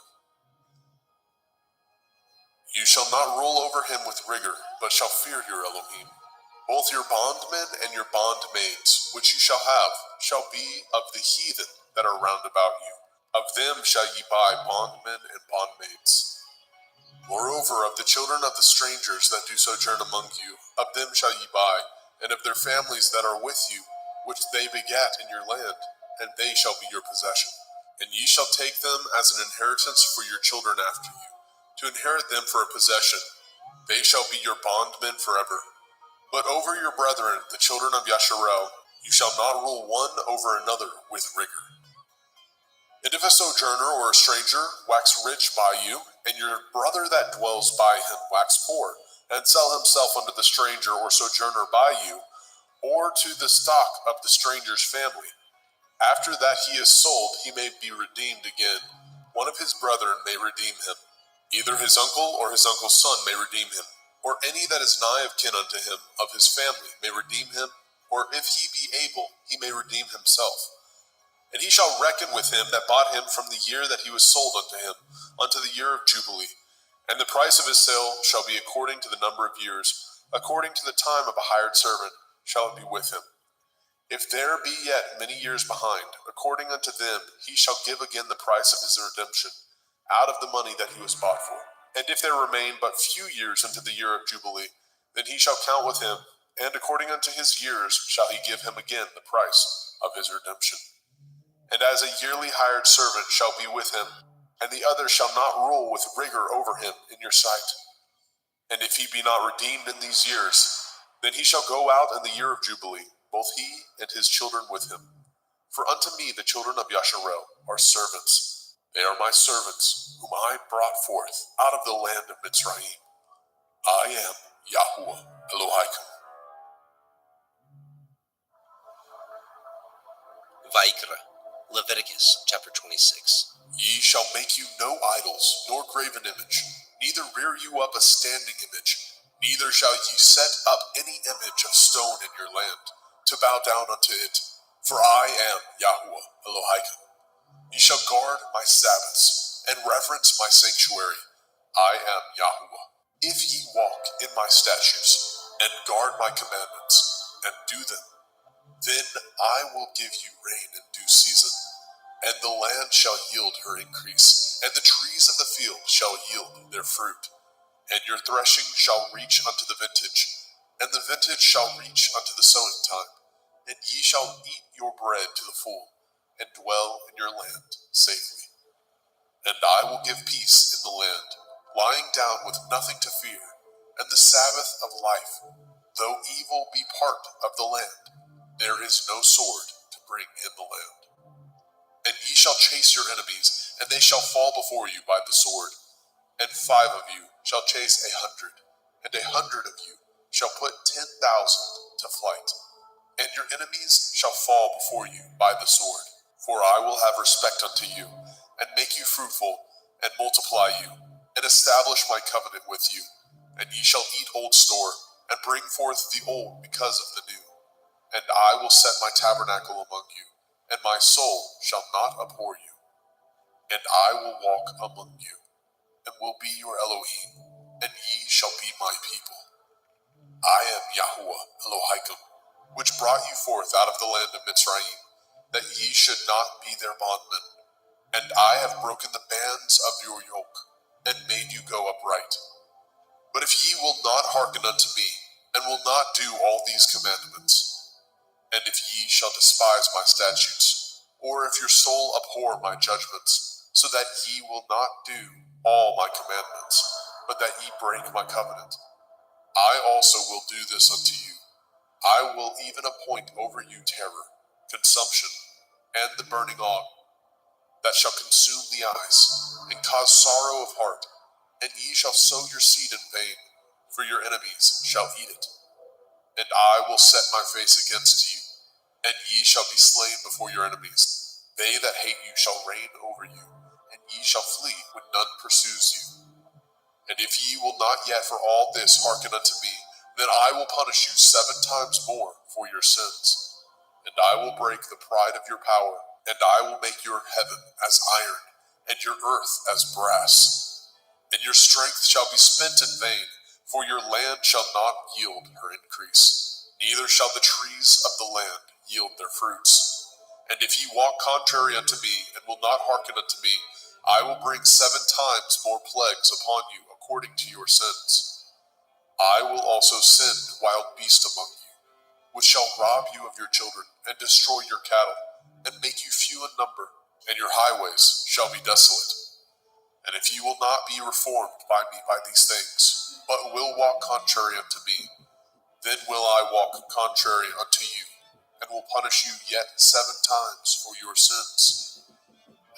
You shall not rule over him with rigor, but shall fear your Elohim. Both your bondmen and your bondmaids, which you shall have, shall be of the heathen that are round about you. Of them shall ye buy bondmen and bondmaids. Moreover, of the children of the strangers that do sojourn among you, of them shall ye buy, and of their families that are with you, which they begat in your land, and they shall be your possession. And ye shall take them as an inheritance for your children after you, to inherit them for a possession. They shall be your bondmen forever. But over your brethren, the children of Yasharel, you shall not rule one over another with rigor. And if a sojourner or a stranger wax rich by you, and your brother that dwells by him wax poor, and sell himself unto the stranger or sojourner by you, or to the stock of the stranger's family, after that he is sold, he may be redeemed again. One of his brethren may redeem him. Either his uncle or his uncle's son may redeem him, or any that is nigh of kin unto him of his family may redeem him, or if he be able, he may redeem himself. And he shall reckon with him that bought him from the year that he was sold unto him, unto the year of Jubilee. And the price of his sale shall be according to the number of years, according to the time of a hired servant shall it be with him. If there be yet many years behind, according unto them he shall give again the price of his redemption, out of the money that he was bought for. And if there remain but few years unto the year of Jubilee, then he shall count with him, and according unto his years shall he give him again the price of his redemption. And as a yearly hired servant shall be with him, and the other shall not rule with rigor over him in your sight. And if he be not redeemed in these years, then he shall go out in the year of Jubilee, both he and his children with him. For unto me the children of Yasharel are servants. They are my servants, whom I brought forth out of the land of Mitzrayim. I am Yahuwah Elohim. Vaikra, Leviticus chapter 26. Ye shall make you no idols, nor graven image, neither rear you up a standing image, neither shall ye set up any image of stone in your land, to bow down unto it, for I am Yahuwah Elohim. Ye shall guard my Sabbaths, and reverence my sanctuary. I am Yahuwah. If ye walk in my statutes, and guard my commandments, and do them, then I will give you rain in due season, and the land shall yield her increase, and the trees of the field shall yield their fruit. And your threshing shall reach unto the vintage, and the vintage shall reach unto the sowing time, and ye shall eat your bread to the full, and dwell in your land safely. And I will give peace in the land, lying down with nothing to fear, and the Sabbath of life. Though evil be part of the land, there is no sword to bring in the land. And ye shall chase your enemies, and they shall fall before you by the sword. And 5 of you shall chase 100, and 100 of you shall put 10,000 to flight. And your enemies shall fall before you by the sword. For I will have respect unto you, and make you fruitful, and multiply you, and establish my covenant with you. And ye shall eat old store, and bring forth the old because of the new. And I will set my tabernacle among you, and my soul shall not abhor you. And I will walk among you, and will be your Elohim, and ye shall be my people. I am Yahuwah Elohim, which brought you forth out of the land of Mitzrayim, that ye should not be their bondmen. And I have broken the bands of your yoke, and made you go upright. But if ye will not hearken unto me, and will not do all these commandments, and if ye shall despise my statutes, or if your soul abhor my judgments, so that ye will not do all my commandments, but that ye break my covenant, I also will do this unto you. I will even appoint over you terror, consumption, and the burning ague, that shall consume the eyes, and cause sorrow of heart, and ye shall sow your seed in vain, for your enemies shall eat it. And I will set my face against you, and ye shall be slain before your enemies. They that hate you shall reign over you, and ye shall flee when none pursues you. And if ye will not yet for all this hearken unto me, then I will punish you 7 times more for your sins. And I will break the pride of your power, and I will make your heaven as iron, and your earth as brass. And your strength shall be spent in vain, for your land shall not yield her increase, neither shall the trees of the land yield their fruits. And if ye walk contrary unto me, and will not hearken unto me, I will bring 7 times more plagues upon you according to your sins. I will also send wild beasts among you, which shall rob you of your children, and destroy your cattle, and make you few in number, and your highways shall be desolate. And if you will not be reformed by me by these things, but will walk contrary unto me, then will I walk contrary unto you, and will punish you yet 7 times for your sins.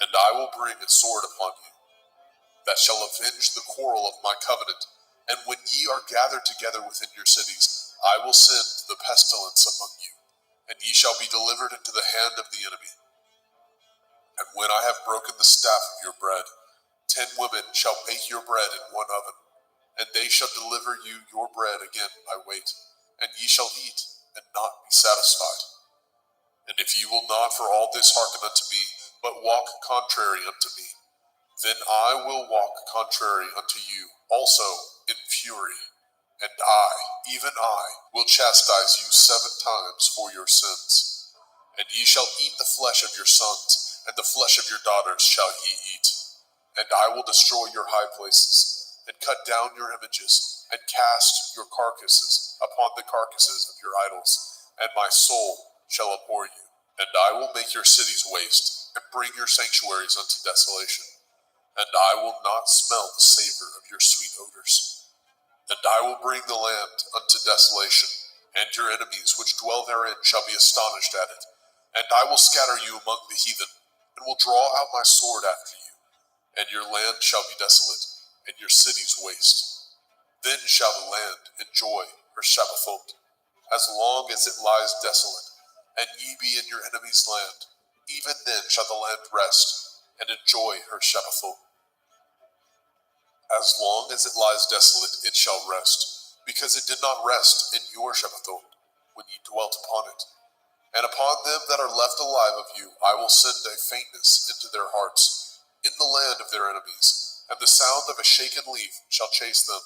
And I will bring a sword upon you, that shall avenge the quarrel of my covenant. And when ye are gathered together within your cities, I will send the pestilence among you, and ye shall be delivered into the hand of the enemy. And when I have broken the staff of your bread, 10 women shall bake your bread in one oven, and they shall deliver you your bread again by weight, and ye shall eat, and not be satisfied. And if ye will not for all this hearken unto me, but walk contrary unto me, then I will walk contrary unto you also in fury, and I, even I, will chastise you 7 times for your sins. And ye shall eat the flesh of your sons, and the flesh of your daughters shall ye eat. And I will destroy your high places, and cut down your images, and cast your carcasses upon the carcasses of your idols, and my soul shall abhor you. And I will make your cities waste, and bring your sanctuaries unto desolation. And I will not smell the savor of your sweet odors. And I will bring the land unto desolation, and your enemies which dwell therein shall be astonished at it. And I will scatter you among the heathen, and will draw out my sword after you. And your land shall be desolate, and your cities waste. Then shall the land enjoy her Shabbathot, as long as it lies desolate, and ye be in your enemy's land. Even then shall the land rest, and enjoy her Shabbathot. As long as it lies desolate, it shall rest, because it did not rest in your Shabbathot, when ye dwelt upon it. And upon them that are left alive of you, I will send a faintness into their hearts, in the land of their enemies, and the sound of a shaken leaf shall chase them,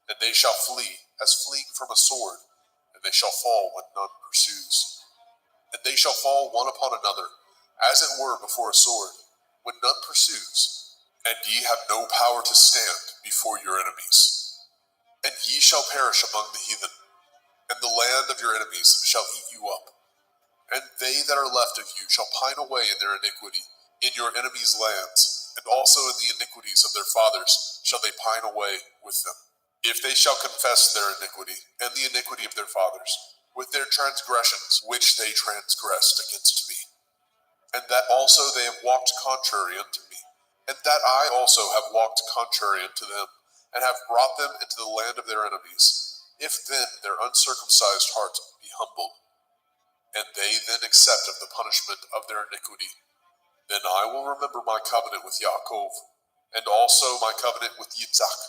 and they shall flee as fleeing from a sword, and they shall fall when none pursues. And they shall fall one upon another, as it were before a sword, when none pursues, and ye have no power to stand before your enemies. And ye shall perish among the heathen, and the land of your enemies shall eat you up. And they that are left of you shall pine away in their iniquity, in your enemies' lands, and also in the iniquities of their fathers shall they pine away with them. If they shall confess their iniquity, and the iniquity of their fathers, with their transgressions which they transgressed against me, and that also they have walked contrary unto me, and that I also have walked contrary unto them, and have brought them into the land of their enemies, if then their uncircumcised heart be humbled, and they then accept of the punishment of their iniquity, then I will remember my covenant with Yaakov, and also my covenant with Yitzhak,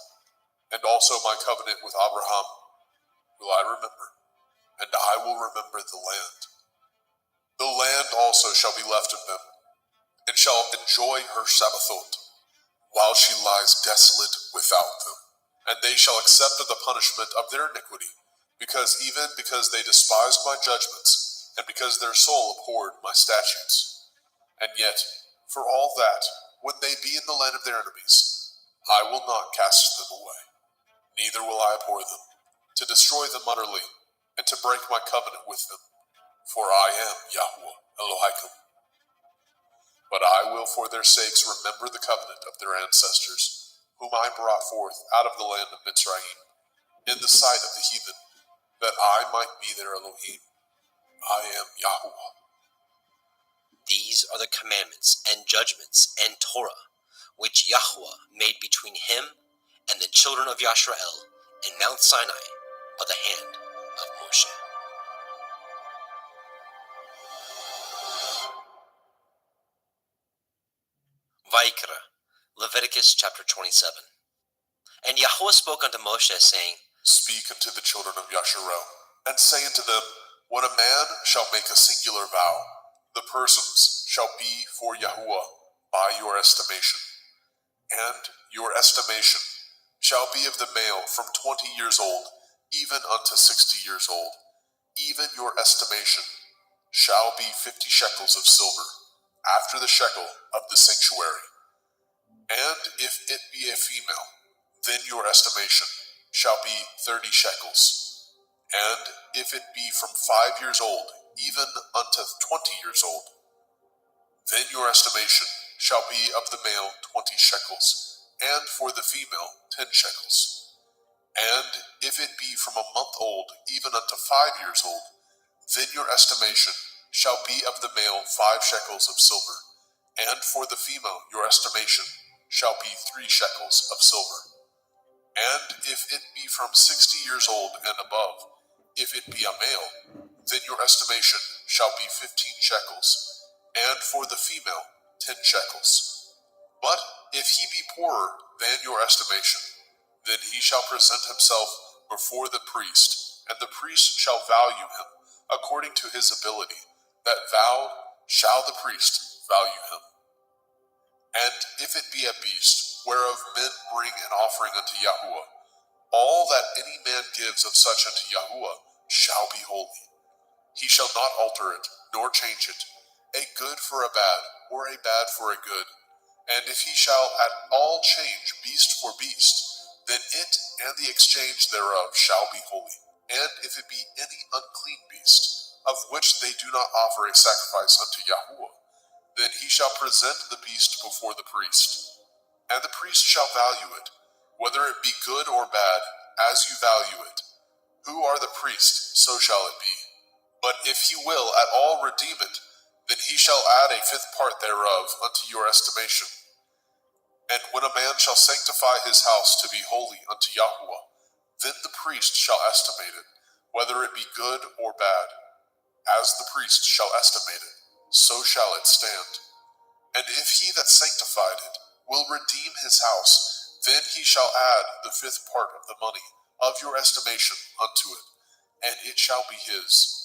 and also my covenant with Abraham will I remember, and I will remember the land. The land also shall be left of them, and shall enjoy her Shabbathot, while she lies desolate without them. And they shall accept of the punishment of their iniquity, because they despised my judgments, and because their soul abhorred my statutes. And yet, for all that, when they be in the land of their enemies, I will not cast them away, neither will I abhor them, to destroy them utterly, and to break my covenant with them. For I am Yahweh Elohim. But I will for their sakes remember the covenant of their ancestors, whom I brought forth out of the land of Mitzrayim, in the sight of the heathen, that I might be their Elohim. I am Yahweh. These are the commandments and judgments and Torah, which Yahweh made between him and the children of Yisrael in Mount Sinai by the hand of Moshe. Vaikra, Leviticus chapter 27. And Yahweh spoke unto Moshe, saying, Speak unto the children of Yasharel, and say unto them, When a man shall make a singular vow, the persons shall be for Yahuwah by your estimation. And your estimation shall be of the male from 20 years old, even unto 60 years old. Even your estimation shall be 50 shekels of silver, after the shekel of the sanctuary. And if it be a female, then your estimation shall be 30 shekels. And if it be from 5 years old, even unto 20 years old, then your estimation shall be of the male 20 shekels, and for the female 10 shekels. And if it be from a month old, even unto 5 years old, then your estimation shall be of the male 5 shekels of silver, and for the female your estimation shall be 3 shekels of silver. And if it be from 60 years old and above, if it be a male, then your estimation shall be 15 shekels, and for the female 10 shekels. But if he be poorer than your estimation, then he shall present himself before the priest, and the priest shall value him according to his ability. That vowed shall the priest value him. And if it be a beast, whereof men bring an offering unto Yahuwah, all that any man gives of such unto Yahuwah shall be holy. He shall not alter it, nor change it, a good for a bad, or a bad for a good. And if he shall at all change beast for beast, then it and the exchange thereof shall be holy. And if it be any unclean beast, of which they do not offer a sacrifice unto Yahuwah, then he shall present the beast before the priest. And the priest shall value it, whether it be good or bad, as you value it. Who are the priest, so shall it be. But if he will at all redeem it, then he shall add a 5th part thereof unto your estimation. And when a man shall sanctify his house to be holy unto Yahuwah, then the priest shall estimate it, whether it be good or bad. As the priest shall estimate it, so shall it stand. And if he that sanctified it will redeem his house, then he shall add the 5th part of the money of your estimation unto it, and it shall be his.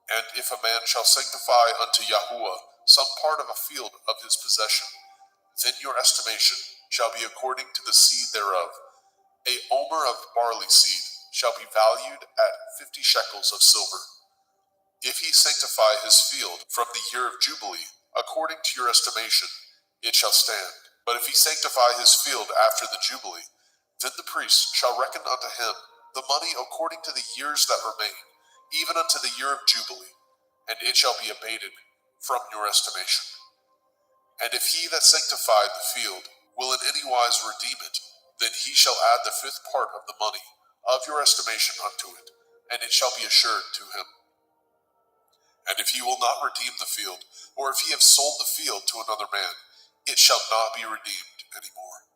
And if a man shall sanctify unto Yahuwah some part of a field of his possession, then your estimation shall be according to the seed thereof. A omer of barley seed shall be valued at 50 shekels of silver. If he sanctify his field from the year of Jubilee, according to your estimation, it shall stand. But if he sanctify his field after the Jubilee, then the priest shall reckon unto him the money according to the years that remain, even unto the year of Jubilee, and it shall be abated from your estimation. And if he that sanctified the field will in any wise redeem it, then he shall add the 5th part of the money of your estimation unto it, and it shall be assured to him. And if he will not redeem the field, or if he have sold the field to another man, it shall not be redeemed any more.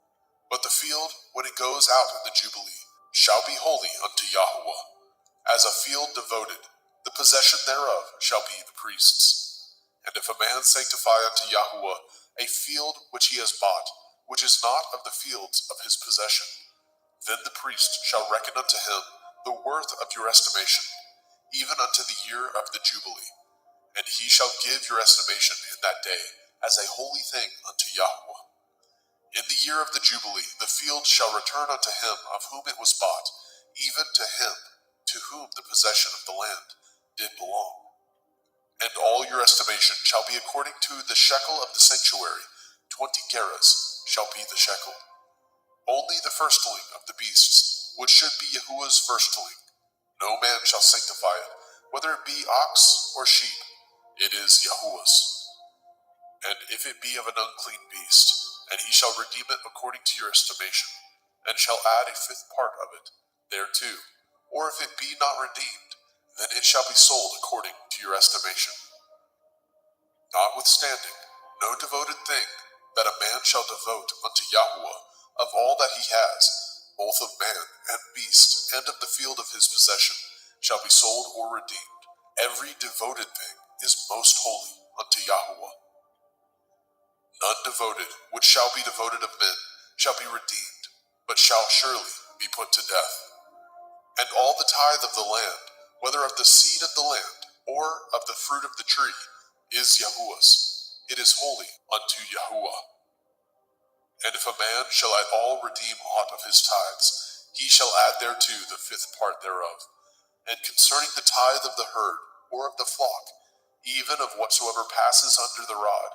But the field, when it goes out in the Jubilee, shall be holy unto Yahuwah. As a field devoted, the possession thereof shall be the priest's. And if a man sanctify unto Yahuwah a field which he has bought, which is not of the fields of his possession, then the priest shall reckon unto him the worth of your estimation, even unto the year of the Jubilee. And he shall give your estimation in that day as a holy thing unto Yahuwah. In the year of the Jubilee, the field shall return unto him of whom it was bought, even to him to whom the possession of the land did belong. And all your estimation shall be according to the shekel of the sanctuary. 20 gerahs shall be the shekel. Only the firstling of the beasts, which should be Yahuwah's firstling. No man shall sanctify it, whether it be ox or sheep. It is Yahuwah's. And if it be of an unclean beast, and he shall redeem it according to your estimation, and shall add a 5th part of it thereto, or if it be not redeemed, then it shall be sold according to your estimation. Notwithstanding, no devoted thing that a man shall devote unto Yahuwah of all that he has, both of man and beast, and of the field of his possession, shall be sold or redeemed. Every devoted thing is most holy unto Yahuwah. None devoted, which shall be devoted of men, shall be redeemed, but shall surely be put to death. And all the tithe of the land, whether of the seed of the land, or of the fruit of the tree, is Yahuwah's. It is holy unto Yahuwah. And if a man shall at all redeem aught of his tithes, he shall add thereto the fifth part thereof. And concerning the tithe of the herd, or of the flock, even of whatsoever passes under the rod,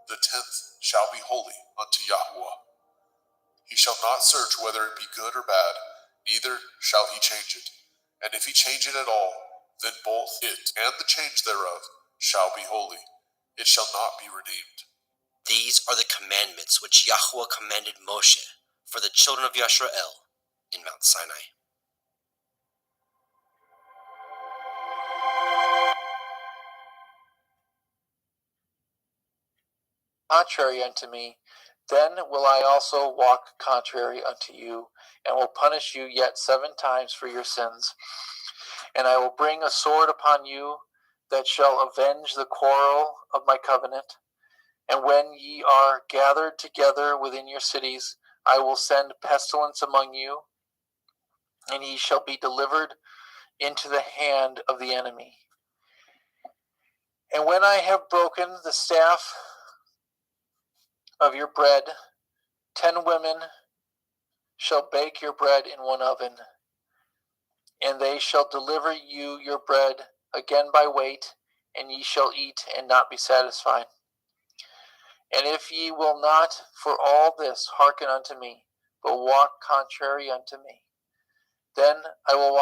the 10th shall be holy unto Yahuwah. He shall not search whether it be good or bad, neither shall he change it. And if he change it at all, then both it and the change thereof shall be holy. It shall not be redeemed. These are the commandments which Yahuwah commanded Moshe for the children of Yisrael in Mount Sinai. Contrary unto me, then will I also walk contrary unto you, and will punish you yet 7 times for your sins. And I will bring a sword upon you that shall avenge the quarrel of my covenant. And when ye are gathered together within your cities, I will send pestilence among you, and ye shall be delivered into the hand of the enemy. And when I have broken the staff of your bread, 10 women shall bake your bread in one oven, and they shall deliver you your bread again by weight, and ye shall eat and not be satisfied. And if ye will not for all this hearken unto me, but walk contrary unto me, then I will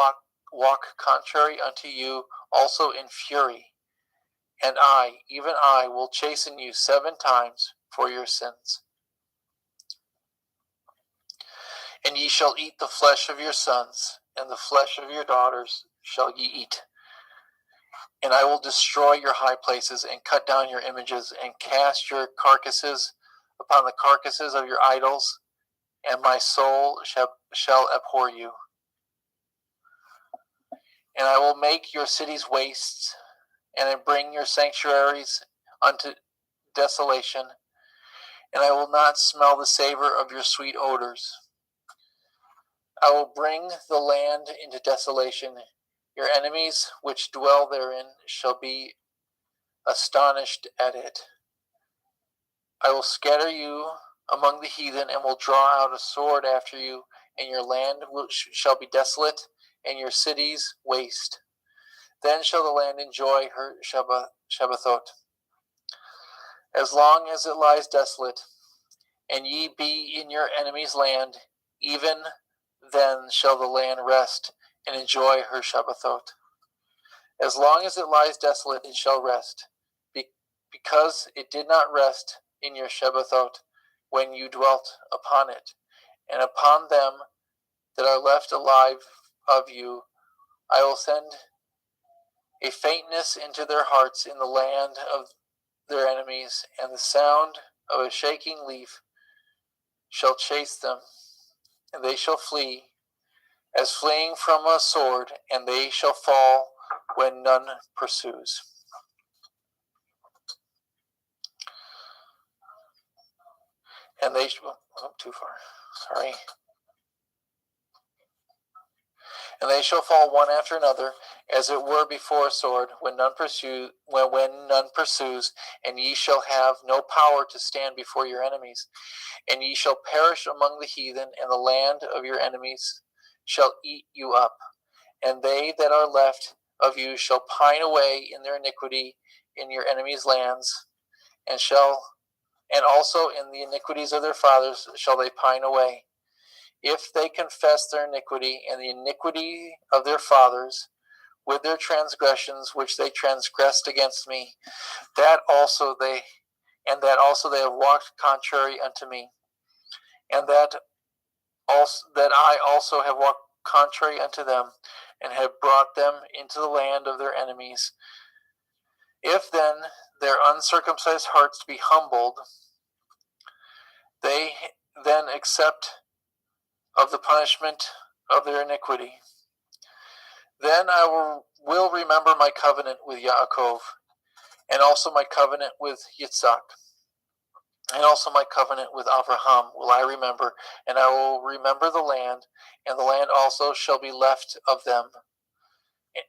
walk contrary unto you also in fury, and I, even I, will chasten you 7 times for your sins. And ye shall eat the flesh of your sons, and the flesh of your daughters shall ye eat. And I will destroy your high places, and cut down your images, and cast your carcasses upon the carcasses of your idols, and my soul shall abhor you. And I will make your cities wastes, and I bring your sanctuaries unto desolation, and I will not smell the savor of your sweet odors. I will bring the land into desolation. Your enemies which dwell therein shall be astonished at it. I will scatter you among the heathen, and will draw out a sword after you, and your land shall be desolate, and your cities waste. Then shall the land enjoy her Shabbathot, as long as it lies desolate, and ye be in your enemy's land, even then shall the land rest and enjoy her Shabbathot. As long as it lies desolate, it shall rest, because it did not rest in your Shabbathot when you dwelt upon it. And upon them that are left alive of you, I will send a faintness into their hearts in the land of their enemies, and the sound of a shaking leaf shall chase them, and they shall flee, as fleeing from a sword, and they shall fall when none pursues. And they shall, too far, sorry. And they shall fall one after another, as it were before a sword, when none pursues, and ye shall have no power to stand before your enemies. And ye shall perish among the heathen, and the land of your enemies shall eat you up. And they that are left of you shall pine away in their iniquity in your enemies' lands, and also in the iniquities of their fathers shall they pine away. If they confess their iniquity and the iniquity of their fathers with their transgressions which they transgressed against me, that also they have walked contrary unto me, and that I also have walked contrary unto them, and have brought them into the land of their enemies. If then their uncircumcised hearts be humbled, they then accept of the punishment of their iniquity. Then I will remember my covenant with Yaakov, and also my covenant with Yitzhak, and also my covenant with Abraham will I remember, and I will remember the land, and the land also shall be left of them,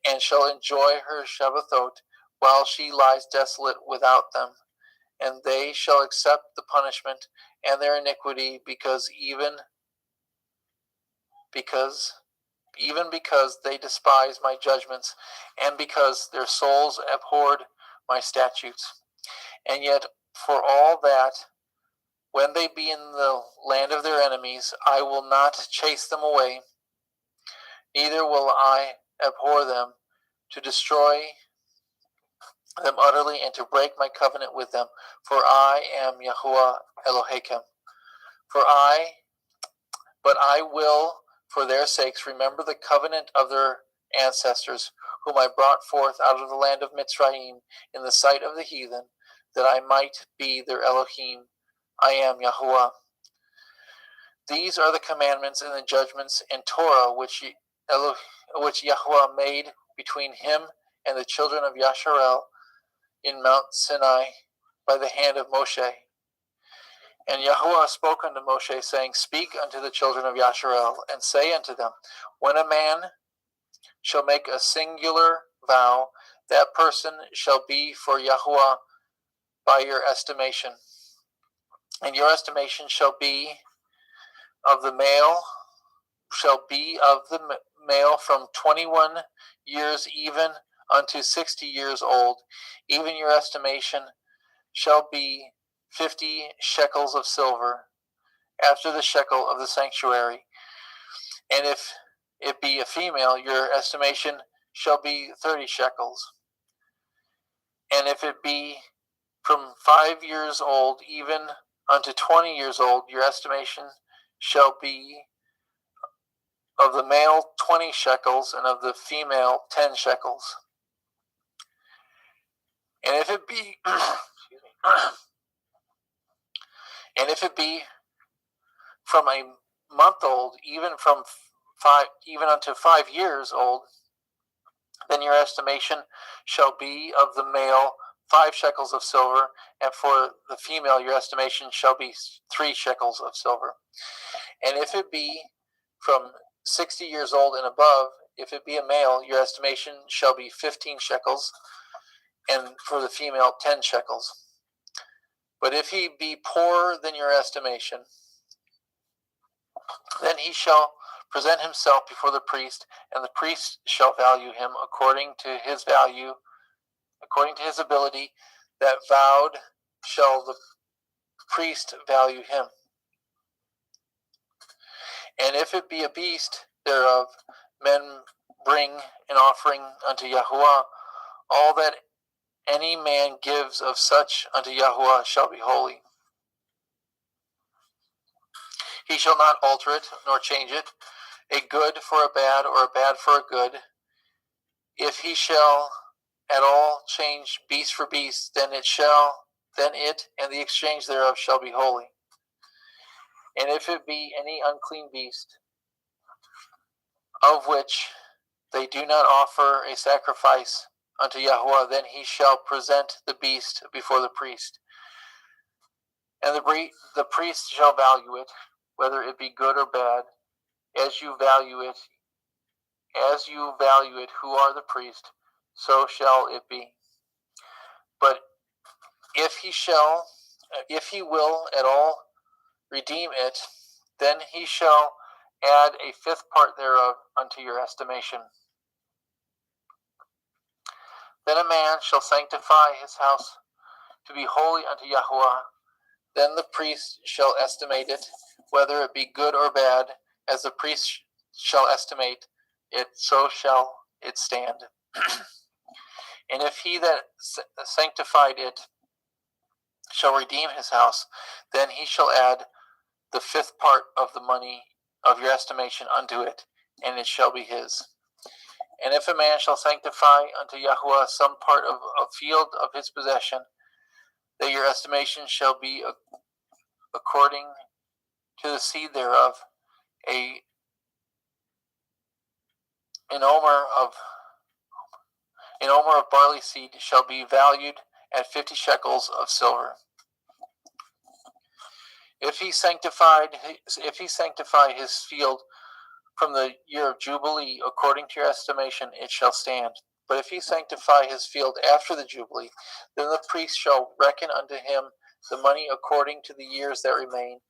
and shall enjoy her Shabbathot, while she lies desolate without them. And they shall accept the punishment and their iniquity, because they despise my judgments, and because their souls abhorred my statutes. And yet, for all that, when they be in the land of their enemies, I will not chase them away, neither will I abhor them, to destroy them utterly, and to break my covenant with them. For I am Yahuwah Elohechem. But I will, for their sakes, remember the covenant of their ancestors, whom I brought forth out of the land of Mitzrayim in the sight of the heathen, that I might be their Elohim. I am Yahuwah. These are the commandments and the judgments and Torah which Yahuwah made between him and the children of Yasharel in Mount Sinai by the hand of Moshe. And Yahuwah spoke unto Moshe, saying, Speak unto the children of Yasharel, and say unto them, When a man shall make a singular vow, that person shall be for Yahuwah by your estimation. And your estimation shall be of the male from 21 years even unto 60 years old. Even your estimation shall be 50 shekels of silver, after the shekel of the sanctuary. And if it be a female, your estimation shall be 30 shekels. And if it be from 5 years old even unto 20 years old, your estimation shall be of the male 20 shekels, and of the female 10 shekels. And if it be and if it be from a month old, even unto 5 years old, then your estimation shall be of the male 5 shekels of silver, and for the female your estimation shall be 3 shekels of silver. And if it be from 60 years old and above, if it be a male, your estimation shall be 15 shekels, and for the female 10 shekels. But if he be poorer than your estimation, then he shall present himself before the priest, and the priest shall value him according to his value, according to his ability that vowed shall the priest value him. And if it be a beast thereof, men bring an offering unto Yahuwah. All that any man gives of such unto Yahuwah shall be holy. He shall not alter it, nor change it, a good for a bad, or a bad for a good. If he shall at all change beast for beast, then it and the exchange thereof shall be holy. And if it be any unclean beast, of which they do not offer a sacrifice unto Yahuwah, then he shall present the beast before the priest. And the priest shall value it, whether it be good or bad, as you value it, who are the priest, so shall it be. But if he will at all redeem it, then he shall add a 5th part thereof unto your estimation. Then a man shall sanctify his house to be holy unto Yahuwah. Then the priest shall estimate it, whether it be good or bad, as the priest shall estimate it, so shall it stand. And if he that sanctified it shall redeem his house, then he shall add the 5th part of the money of your estimation unto it, and it shall be his. And if a man shall sanctify unto Yahuwah some part of a field of his possession, that your estimation shall be according to the seed thereof, a an omer of barley seed shall be valued at 50 shekels of silver. If he sanctify his field from the year of Jubilee, according to your estimation, it shall stand. But if he sanctify his field after the Jubilee, then the priest shall reckon unto him the money according to the years that remain,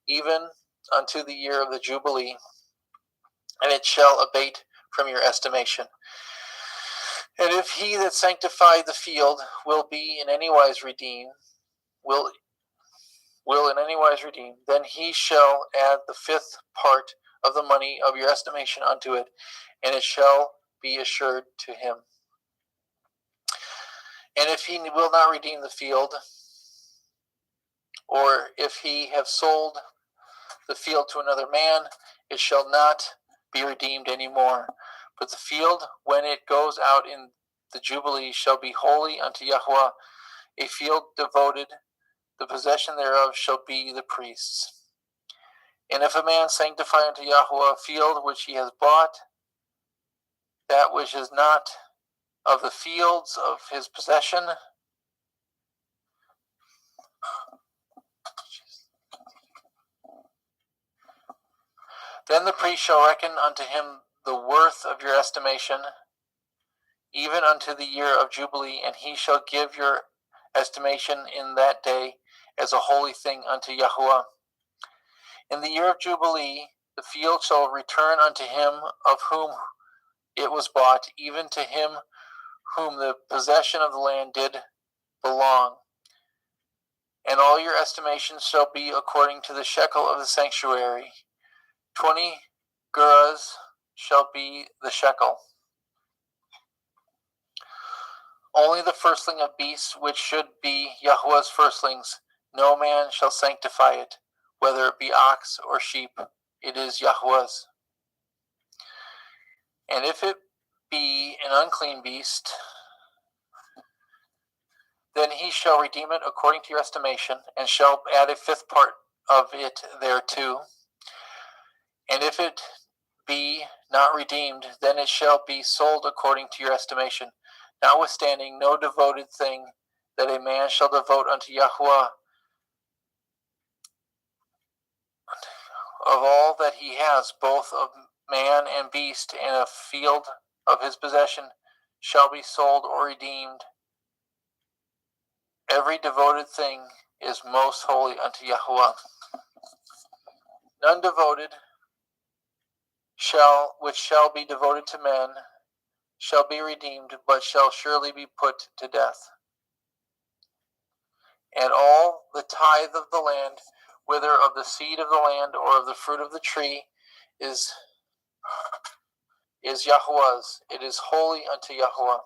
even unto the year of the Jubilee, and it shall abate from your estimation. And if he that sanctified the field will be in any wise redeemed, then he shall add the fifth part of the money of your estimation unto it, and it shall be assured to him. And if he will not redeem the field, or if he have sold the field to another man, it shall not be redeemed any more. But the field, when it goes out in the Jubilee, shall be holy unto Yahweh, a field devoted. The possession thereof shall be the priest's. And if a man sanctify unto Yahweh a field which he has bought, that which is not of the fields of his possession, then the priest shall reckon unto him the worth of your estimation, even unto the year of Jubilee, and he shall give your estimation in that day as a holy thing unto Yahweh. In the year of Jubilee, the field shall return unto him of whom it was bought, even to him whom the possession of the land did belong. And all your estimations shall be according to the shekel of the sanctuary. 20 gerahs shall be the shekel. Only the firstling of beasts, which should be Yahweh's firstlings, no man shall sanctify it, whether it be ox or sheep, it is Yahweh's. And if it be an unclean beast, then he shall redeem it according to your estimation, and shall add a fifth part of it thereto. And if it be not redeemed, then it shall be sold according to your estimation. Notwithstanding, no devoted thing that a man shall devote unto Yahweh of all that he has, both of man and beast, and a field of his possession, shall be sold or redeemed. Every devoted thing is most holy unto Yahweh. None devoted which shall be devoted to men shall be redeemed, but shall surely be put to death. And all the tithe of the land, whether of the seed of the land or of the fruit of the tree, is Yahweh's. It is holy unto Yahweh.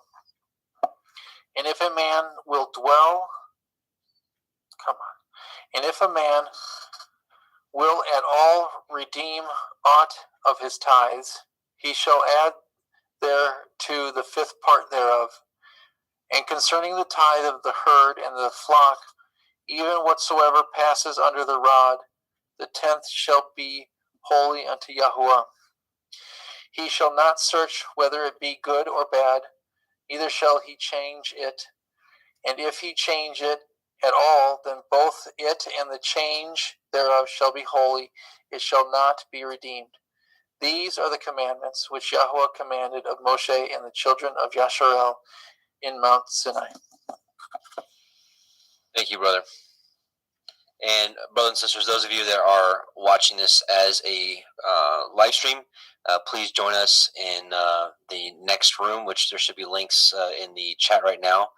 And if a man will at all redeem aught of his tithes, he shall add thereto the fifth part thereof. And concerning the tithe of the herd and the flock, even whatsoever passes under the rod, the 10th shall be holy unto Yahweh. He shall not search whether it be good or bad, neither shall he change it. And if he change it at all, then both it and the change thereof shall be holy. It shall not be redeemed. These are the commandments which Yahweh commanded of Moshe and the children of Yasharel in Mount Sinai. Thank you, brother. And brothers and sisters, those of you that are watching this as a live stream, please join us in the next room, which there should be links in the chat right now,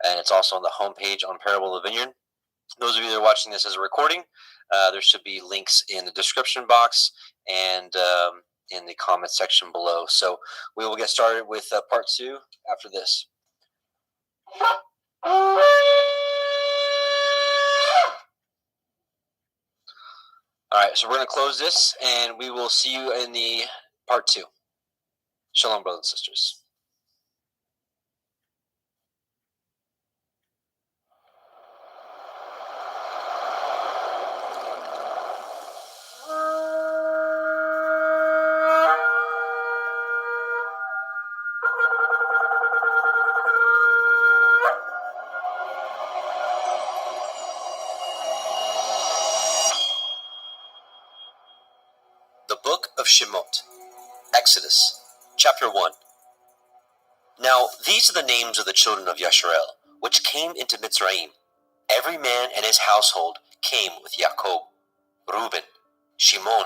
and it's also on the homepage on Parable of the Vineyard. Those of you that are watching this as a recording, there should be links in the description box and in the comment section below. So we will get started with part 2 after this. All right, so we're going to close this, and we will see you in the part 2. Shalom, brothers and sisters. Shemot. Exodus, chapter 1. Now these are the names of the children of Yasharel, which came into Mitzrayim. Every man and his household came with Jacob: Reuben, Shimon,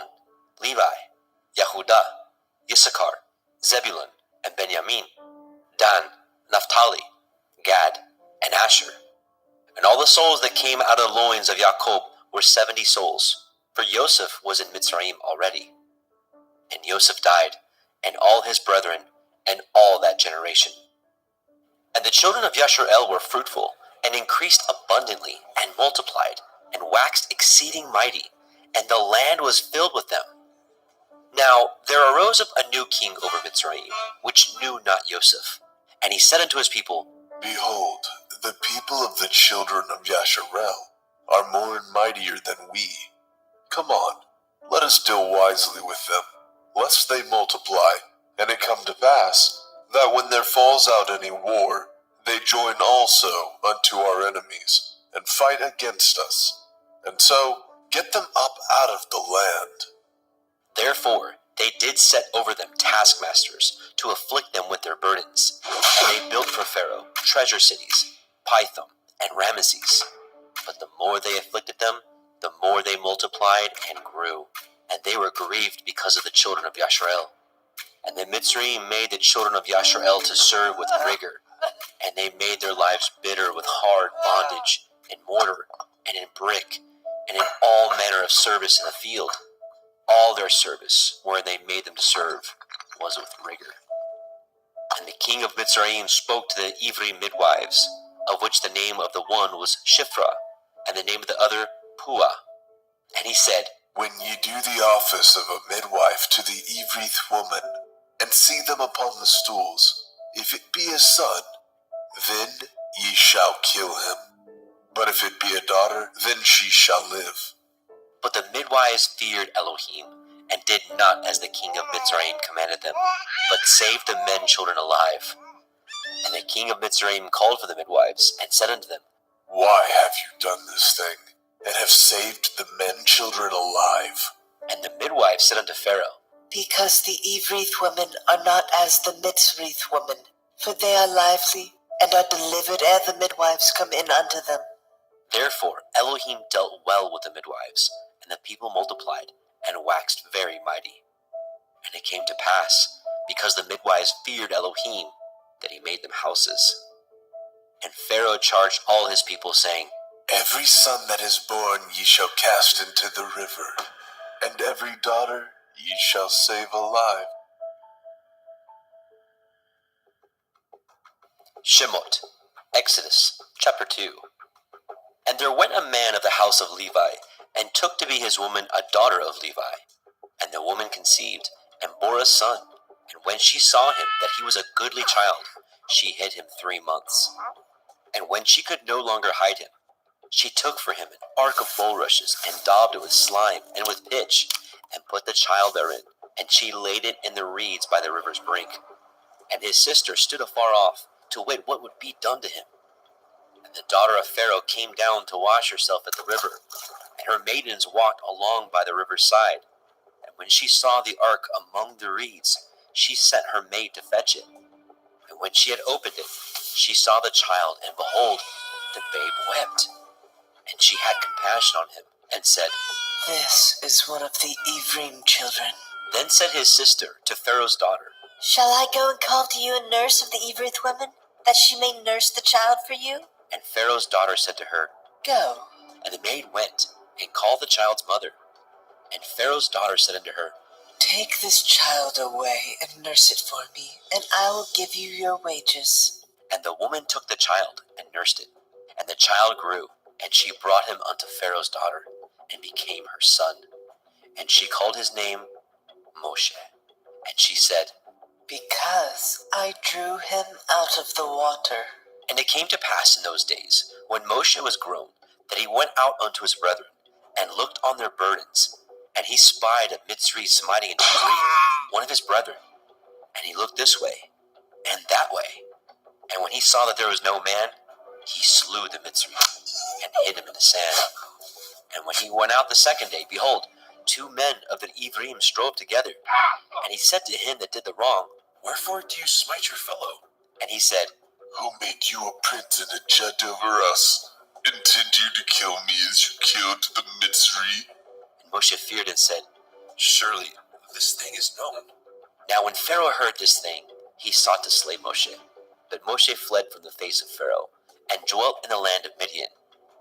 Levi, Yehudah, Issachar, Zebulun, and Benjamin, Dan, Naphtali, Gad, and Asher. And all the souls that came out of the loins of Jacob were 70 souls, for Joseph was in Mitzrayim already. And Joseph died, and all his brethren, and all that generation. And the children of Yasharel were fruitful, and increased abundantly, and multiplied, and waxed exceeding mighty, and the land was filled with them. Now there arose up a new king over Mitzrayim, which knew not Joseph. And he said unto his people, Behold, the people of the children of Yasharel are more and mightier than we. Come on, let us deal wisely with them, lest they multiply. And it come to pass, that when there falls out any war, they join also unto our enemies, and fight against us, and so get them up out of the land. Therefore they did set over them taskmasters, to afflict them with their burdens. And they built for Pharaoh treasure cities, Pithom and Ramesses. But the more they afflicted them, the more they multiplied and grew, and they were grieved because of the children of Yasharel. And the Mitzrayim made the children of Yasharel to serve with rigor, and they made their lives bitter with hard bondage, in mortar, and in brick, and in all manner of service in the field. All their service, wherein they made them to serve, was with rigor. And the king of Mitzrayim spoke to the Ivri midwives, of which the name of the one was Shiphrah, and the name of the other Puah. And he said, When ye do the office of a midwife to the Ivrith woman, and see them upon the stools, if it be a son, then ye shall kill him. But if it be a daughter, then she shall live. But the midwives feared Elohim, and did not as the king of Mitzrayim commanded them, but saved the men children alive. And the king of Mitzrayim called for the midwives, and said unto them, Why have you done this thing, and have saved the men children alive? And the midwives said unto Pharaoh, Because the Ivrith women are not as the Mitzrith women, for they are lively, and are delivered ere the midwives come in unto them. Therefore Elohim dealt well with the midwives, and the people multiplied, and waxed very mighty. And it came to pass, because the midwives feared Elohim, that he made them houses. And Pharaoh charged all his people, saying, Every son that is born ye shall cast into the river, and every daughter ye shall save alive. Shemot, Exodus, chapter 2. And there went a man of the house of Levi, and took to be his woman a daughter of Levi. And the woman conceived, and bore a son. And when she saw him that he was a goodly child, she hid him 3 months. And when she could no longer hide him, she took for him an ark of bulrushes, and daubed it with slime and with pitch, and put the child therein, and she laid it in the reeds by the river's brink. And his sister stood afar off, to wit what would be done to him. And the daughter of Pharaoh came down to wash herself at the river, and her maidens walked along by the river's side. And when she saw the ark among the reeds, she sent her maid to fetch it. And when she had opened it, she saw the child, and behold, the babe wept. And she had compassion on him, and said, This is one of the Ivrim children. Then said his sister to Pharaoh's daughter, Shall I go and call to you a nurse of the Ivrith women, that she may nurse the child for you? And Pharaoh's daughter said to her, Go. And the maid went, and called the child's mother. And Pharaoh's daughter said unto her, Take this child away and nurse it for me, and I will give you your wages. And the woman took the child, and nursed it. And the child grew, and she brought him unto Pharaoh's daughter, and became her son. And she called his name Moshe. And she said, Because I drew him out of the water. And it came to pass in those days, when Moshe was grown, that he went out unto his brethren, and looked on their burdens. And he spied a Mitzri smiting an Ivri, one of his brethren. And he looked this way, and that way. And when he saw that there was no man, he slew the Mitzri, and hid him in the sand. And when he went out the second day, behold, 2 men of the Ivrim strove together. And he said to him that did the wrong, Wherefore do you smite your fellow? And he said, Who made you a prince and a judge over us? Intend you to kill me as you killed the Mitzri? And Moshe feared and said, Surely this thing is known. Now when Pharaoh heard this thing, he sought to slay Moshe. But Moshe fled from the face of Pharaoh, and dwelt in the land of Midian,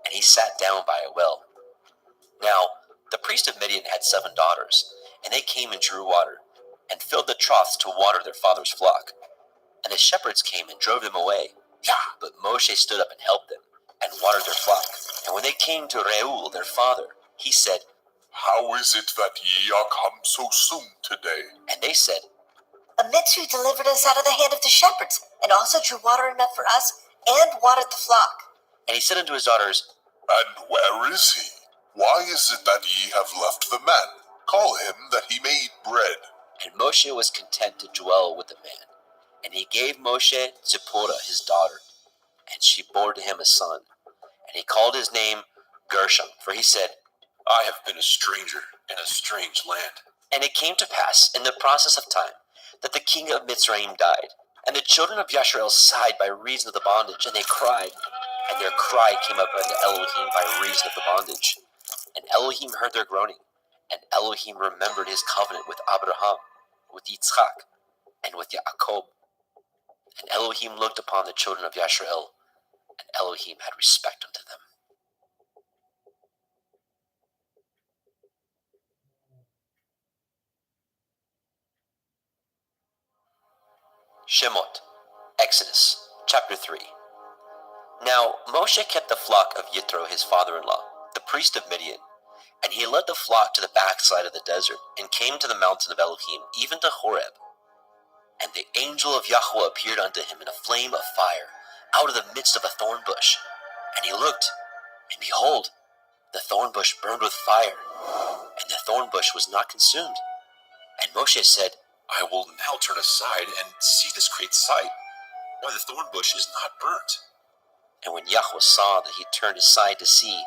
and he sat down by a well. Now the priest of Midian had 7 daughters, and they came and drew water, and filled the troughs to water their father's flock. And the shepherds came and drove them away. But Moshe stood up and helped them, and watered their flock. And when they came to Reuel their father, he said, How is it that ye are come so soon today? And they said, A Mitzri delivered us out of the hand of the shepherds, and also drew water enough for us, and watered the flock. And he said unto his daughters, And where is he? Why is it that ye have left the man? Call him that he may eat bread. And Moshe was content to dwell with the man. And he gave Moshe Zipporah his daughter, and she bore to him a son. And he called his name Gershom, for he said, I have been a stranger in a strange land. And it came to pass in the process of time that the king of Mitzrayim died. And the children of Yasharel sighed by reason of the bondage, and they cried. And their cry came up unto Elohim by reason of the bondage. And Elohim heard their groaning. And Elohim remembered his covenant with Abraham, with Yitzchak, and with Yaakov. And Elohim looked upon the children of Yasharel, and Elohim had respect unto them. Shemot, Exodus, chapter 3. Now Moshe kept the flock of Yitro his father-in-law, the priest of Midian, and he led the flock to the backside of the desert, and came to the mountain of Elohim, even to Horeb. And the angel of Yahweh appeared unto him in a flame of fire, out of the midst of a thorn bush. And he looked, and behold, the thorn bush burned with fire, and the thorn bush was not consumed. And Moshe said, I will now turn aside and see this great sight, why the thorn bush is not burnt. And when Yahweh saw that he turned aside to see,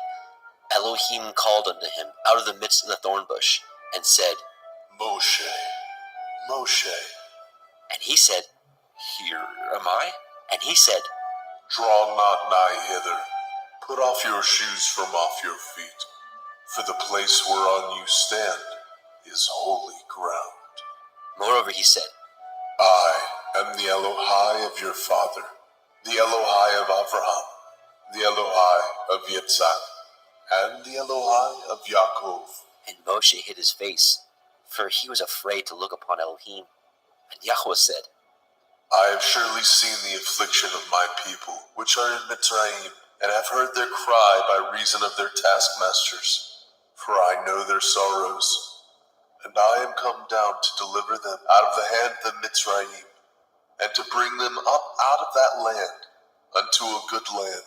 Elohim called unto him out of the midst of the thorn bush, and said, Moshe, Moshe. And he said, Here am I. And he said, Draw not nigh hither. Put off your shoes from off your feet, for the place whereon you stand is holy ground. Moreover he said, I am the Elohai of your father, the Elohai of Abraham, the Elohai of Yitzhak, and the Elohai of Yaakov. And Moshe hid his face, for he was afraid to look upon Elohim. And Yahweh said, I have surely seen the affliction of my people, which are in Mitzrayim, and have heard their cry by reason of their taskmasters. For I know their sorrows, and I am come down to deliver them out of the hand of the Mitzrayim, and to bring them up out of that land unto a good land,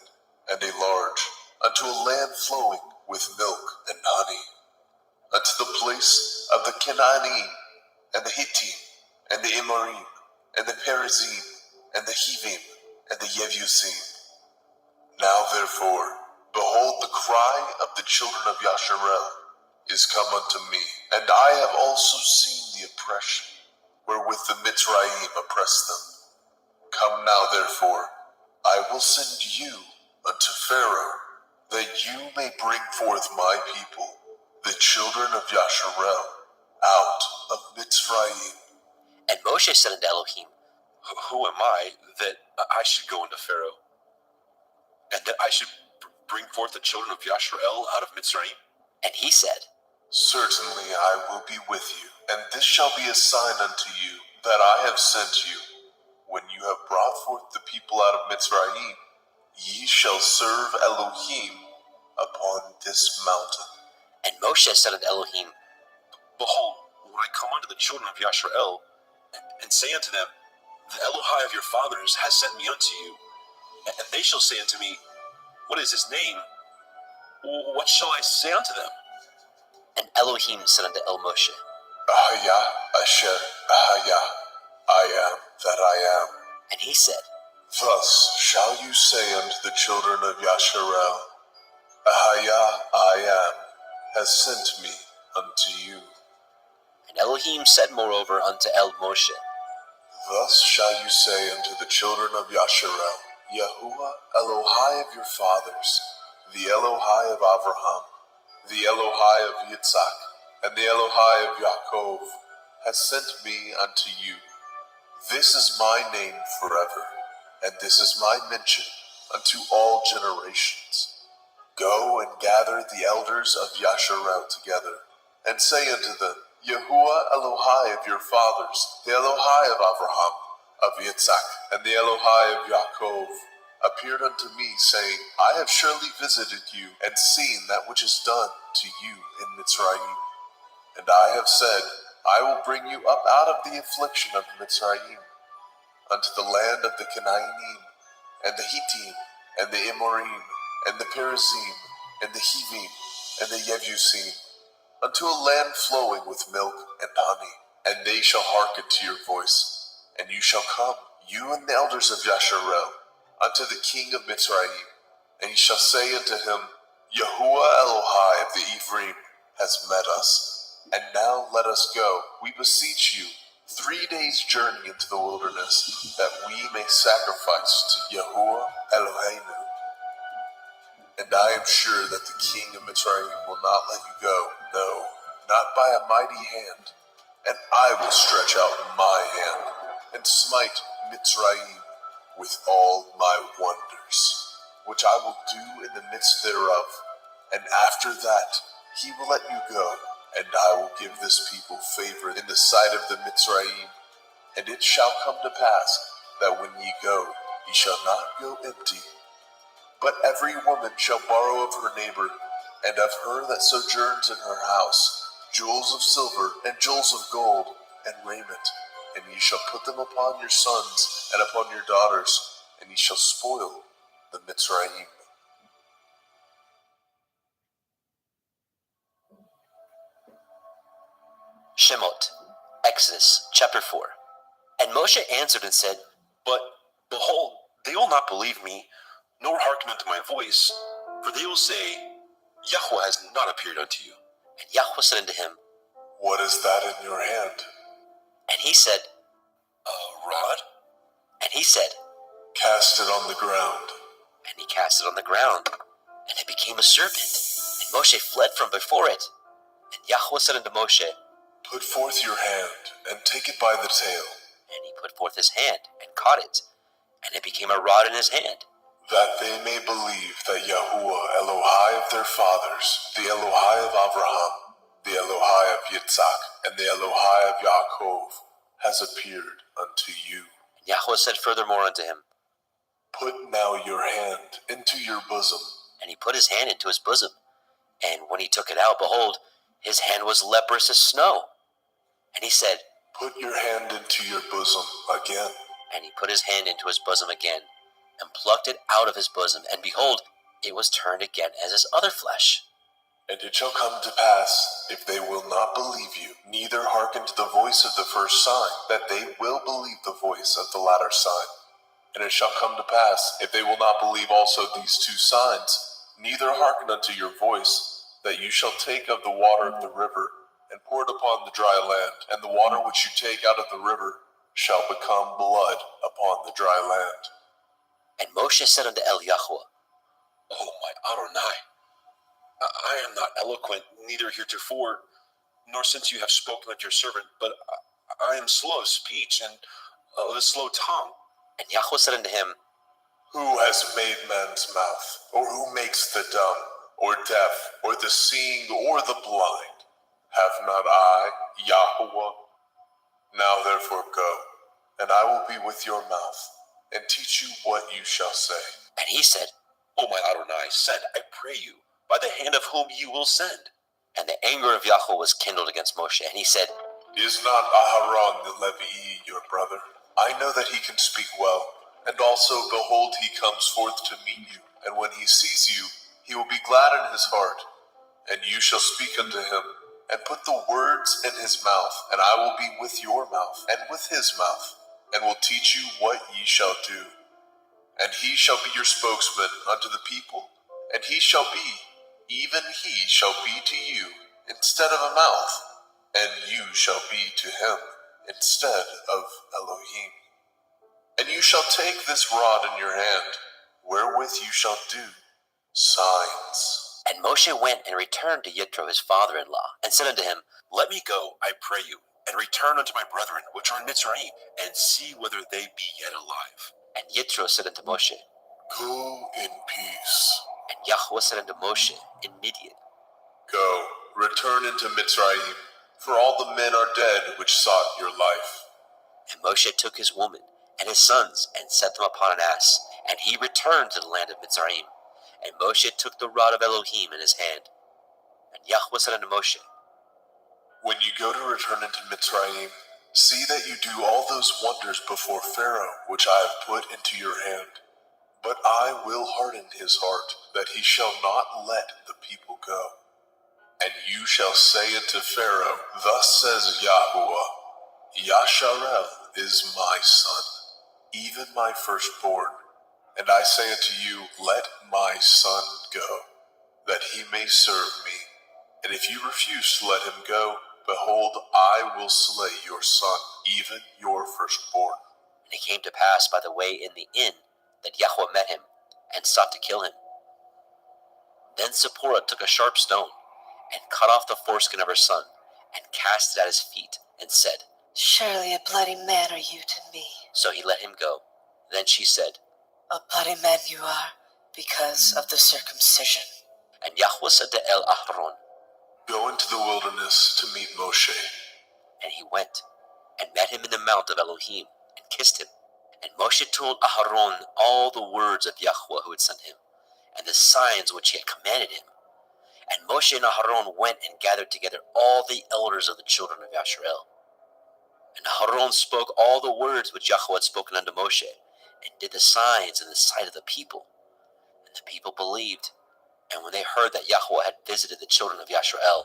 and a large, unto a land flowing with milk and honey, unto the place of the Canaanim, and the Hittim, and the Amorim, and the Perizim, and the Hivim, and the Yevusim. Now therefore, behold, the cry of the children of Yasharel is come unto me, and I have also seen the oppression wherewith the Mitzrayim oppress them. Come now therefore, I will send you unto Pharaoh, that you may bring forth my people, the children of Yasharel, out of Mitzrayim. And Moshe said unto Elohim, Who am I that I should go unto Pharaoh, and that I should bring forth the children of Yasharel out of Mitzrayim? And he said, Certainly I will be with you, and this shall be a sign unto you that I have sent you. When you have brought forth the people out of Mitzrayim, ye shall serve Elohim upon this mountain. And Moshe said unto Elohim, Behold, when I come unto the children of Yasharel, and say unto them, The Elohai of your fathers has sent me unto you, and they shall say unto me, What is his name? What shall I say unto them? And Elohim said unto El Moshe, Ahaya Asher Ahaya, I am that I am. And he said, Thus shall you say unto the children of Yasharel, Ahaya I am has sent me unto you. And Elohim said moreover unto Moshe, Thus shall you say unto the children of Yasharel, Yahuwah Elohai of your fathers, the Elohai of Abraham, the Elohai of Yitzhak, and the Elohai of Yaakov, has sent me unto you. This is my name forever, and this is my mention unto all generations. Go and gather the elders of Yasharel together, and say unto them, Yahuwah Elohai of your fathers, the Elohai of Abraham, of Yitzhak, and the Elohai of Yaakov, appeared unto me, saying, I have surely visited you, and seen that which is done to you in Mitzrayim. And I have said, I will bring you up out of the affliction of Mitzrayim, unto the land of the Canaanite, and the Hittim, and the Amorim, and the Perizim, and the Hivim, and the Jebusim, unto a land flowing with milk and honey. And they shall hearken to your voice, and you shall come, you and the elders of Yasharel, unto the king of Mitzrayim, and ye shall say unto him, Yahuwah Elohai of the Ephraim has met us. And now let us go, we beseech you, 3 days' journey into the wilderness, that we may sacrifice to Yahuwah Eloheinu. And I am sure that the king of Mitzrayim will not let you go, no, not by a mighty hand. And I will stretch out my hand, and smite Mitzrayim with all my wonders, which I will do in the midst thereof. And after that he will let you go, and I will give this people favor in the sight of the Mitzrayim. And it shall come to pass, that when ye go, ye shall not go empty. But every woman shall borrow of her neighbor, and of her that sojourns in her house, jewels of silver, and jewels of gold, and raiment. And ye shall put them upon your sons, and upon your daughters, and ye shall spoil the Mitzrayim. Shemot, Exodus chapter 4. And Moshe answered and said, But, behold, they will not believe me, nor hearken unto my voice, for they will say, Yahweh has not appeared unto you. And Yahweh said unto him, What is that in your hand? And he said, A rod? And he said, Cast it on the ground. And he cast it on the ground, and it became a serpent. And Moshe fled from before it. And Yahweh said unto Moshe, Put forth your hand, and take it by the tail, And he put forth his hand, and caught it, and it became a rod in his hand. that they may believe that Yahuwah Elohai of their fathers, the Elohai of Abraham, the Elohai of Yitzhak, and the Elohai of Yaakov, has appeared unto you. And Yahweh said furthermore unto him, Put now your hand into your bosom. And he put his hand into his bosom. And when he took it out, behold, his hand was leprous as snow. And he said, Put your hand into your bosom again. And he put his hand into his bosom again, and plucked it out of his bosom. And behold, it was turned again as his other flesh. And it shall come to pass, if they will not believe you, neither hearken to the voice of the first sign, that they will believe the voice of the latter sign. And it shall come to pass, if they will not believe also these 2 signs, neither hearken unto your voice, that you shall take of the water of the river, and pour it upon the dry land, and the water which you take out of the river shall become blood upon the dry land. And Moshe said unto Yahweh, Oh, my Adonai, I am not eloquent, neither heretofore, nor since you have spoken unto your servant, but I am slow of speech, and of a slow tongue. And Yahweh said unto him, Who has made man's mouth, or who makes the dumb, or deaf, or the seeing, or the blind? Have not I, Yahuwah? Now therefore go, and I will be with your mouth, and teach you what you shall say. And he said, O my Adonai, send, I pray you, by the hand of whom you will send. And the anger of Yahweh was kindled against Moshe. And he said, Is not Aharon the Levi your brother? I know that he can speak well, and also, behold, he comes forth to meet you. And when he sees you, he will be glad in his heart. And you shall speak unto him, and put the words in his mouth, and I will be with your mouth, and with his mouth, and will teach you what ye shall do. And he shall be your spokesman unto the people, and he shall be, even he shall be to you, instead of a mouth, and you shall be to him instead of Elohim. And you shall take this rod in your hand, wherewith you shall do signs. And Moshe went and returned to Yitro his father-in-law, and said unto him, Let me go, I pray you, and return unto my brethren which are in Mitzrayim, and see whether they be yet alive. And Yitro said unto Moshe, Go in peace. and Yahweh said unto Moshe in Midian, Go, return into Mitzrayim, for all the men are dead which sought your life. And Moshe took his woman and his sons, and set them upon an ass, and he returned to the land of Mitzrayim. And Moshe took the rod of Elohim in his hand. And Yahweh said unto Moshe, When you go to return into Mitzrayim, see that you do all those wonders before Pharaoh, which I have put into your hand. But I will harden his heart, that he shall not let the people go. And you shall say unto Pharaoh, Thus says Yahuwah, Yasharel is my son, even my firstborn. And I say unto you, Let my son go, that he may serve me. And if you refuse to let him go, behold, I will slay your son, even your firstborn. and it came to pass by the way in the inn that Yahweh met him, and sought to kill him. Then Zipporah took a sharp stone, and cut off the foreskin of her son, and cast it at his feet, and said, Surely a bloody man are you to me. So he let him go. Then she said, A bloody man you are, because of the circumcision. and Yahweh said to El Aharon, Go into the wilderness to meet Moshe. and he went, and met him in the mount of Elohim, and kissed him. And Moshe told Aharon all the words of Yahweh who had sent him, and the signs which he had commanded him. And Moshe and Aharon went and gathered together all the elders of the children of Yasharel. And Aharon spoke all the words which Yahweh had spoken unto Moshe, and did the signs in the sight of the people. And the people believed. And when they heard that Yahweh had visited the children of Yasharel,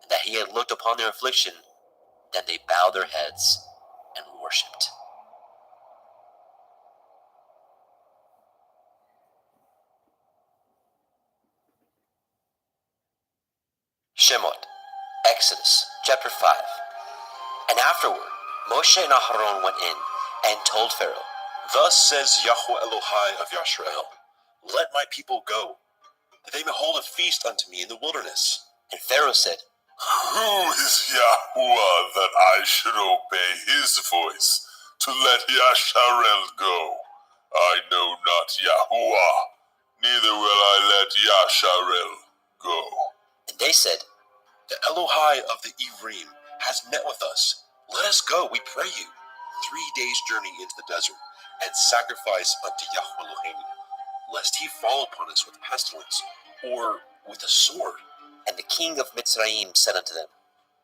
and that he had looked upon their affliction, then they bowed their heads and worshipped. Shemot, Exodus, chapter 5. And afterward, Moshe and Aharon went in, and told Pharaoh, Thus says Yahweh Elohai of Yasharel, Let my people go, that they may hold a feast unto me in the wilderness. and Pharaoh said, Who is Yahuwah that I should obey his voice to let Yasharel go? I know not Yahuwah, neither will I let Yasharel go. and they said, The Elohai of the Ephraim has met with us. Let us go, we pray you, 3 days' journey into the desert, and sacrifice unto Yahweh Elohim, lest he fall upon us with pestilence, or with a sword. And the king of Mitzrayim said unto them,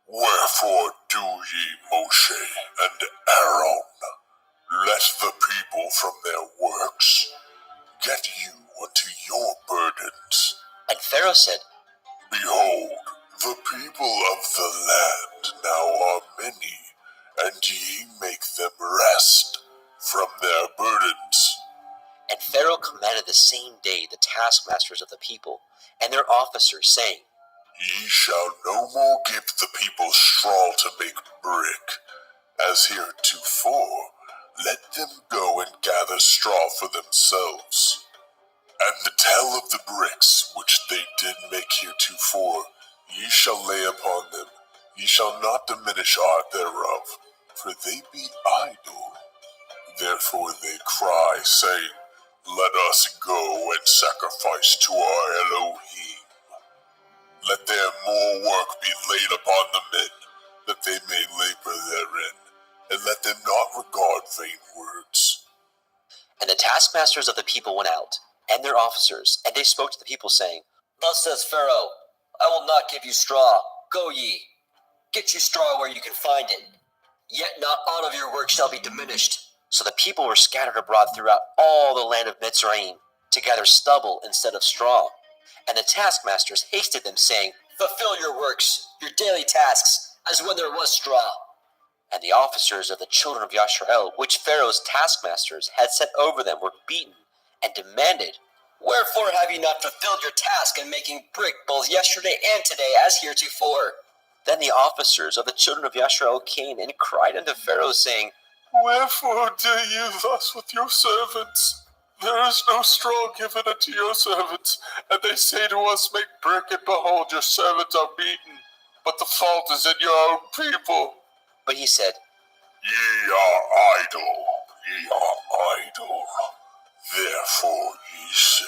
Wherefore do ye, Moshe and Aaron, let the people from their works get you unto your burdens. and Pharaoh said, Behold, the people of the land now are many, and ye make them rest from their burdens. and Pharaoh commanded the same day the taskmasters of the people and their officers, saying, Ye shall no more give the people straw to make brick, as heretofore. Let them go and gather straw for themselves. And the tale of the bricks which they did make heretofore, ye shall lay upon them. Ye shall not diminish aught thereof, for they be idle. Therefore they cry, saying, Let us go and sacrifice to our Elohim. Let their more work be laid upon the men, that they may labor therein, and let them not regard vain words. And the taskmasters of the people went out, and their officers, and they spoke to the people, saying, Thus says Pharaoh, I will not give you straw. Go ye, get you straw where you can find it. Yet not aught of your work shall be diminished. So the people were scattered abroad throughout all the land of Mitzrayim, to gather stubble instead of straw. And the taskmasters hasted them, saying, Fulfill your works, your daily tasks, as when there was straw. And the officers of the children of Yasharel, which Pharaoh's taskmasters had set over them, were beaten, and demanded Wherefore have ye not fulfilled your task in making brick both yesterday and today as heretofore? Then the officers of the children of Yashrael came and cried unto Pharaoh, saying, Wherefore do you thus with your servants? There is no straw given unto your servants, and they say to us, Make brick, and behold, your servants are beaten. But the fault is in your own people. But he said, Ye are idle, ye are idle. Therefore ye say,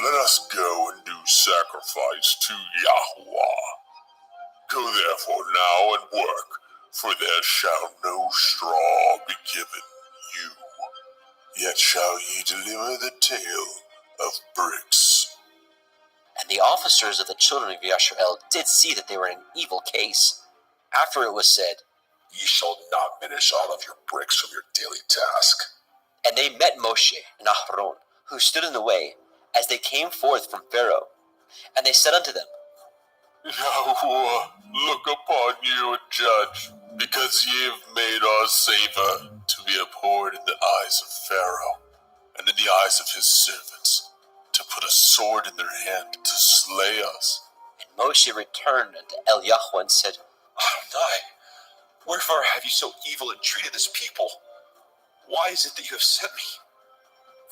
Let us go and do sacrifice to Yahweh. Go therefore now and work, for there shall no straw be given you. Yet shall ye deliver the tale of bricks. And the officers of the children of Yashrael did see that they were in an evil case. After it was said, Ye shall not finish all of your bricks from your daily task. and they met Moshe and Aharon, who stood in the way, as they came forth from Pharaoh. And they said unto them, Yahweh, look upon you and judge, because ye have made our savor to be abhorred in the eyes of Pharaoh, and in the eyes of his servants, to put a sword in their hand to slay us. And Moshe returned unto Eliyahu and said, Adonai, wherefore have you so evil entreated this people? Why is it that you have sent me?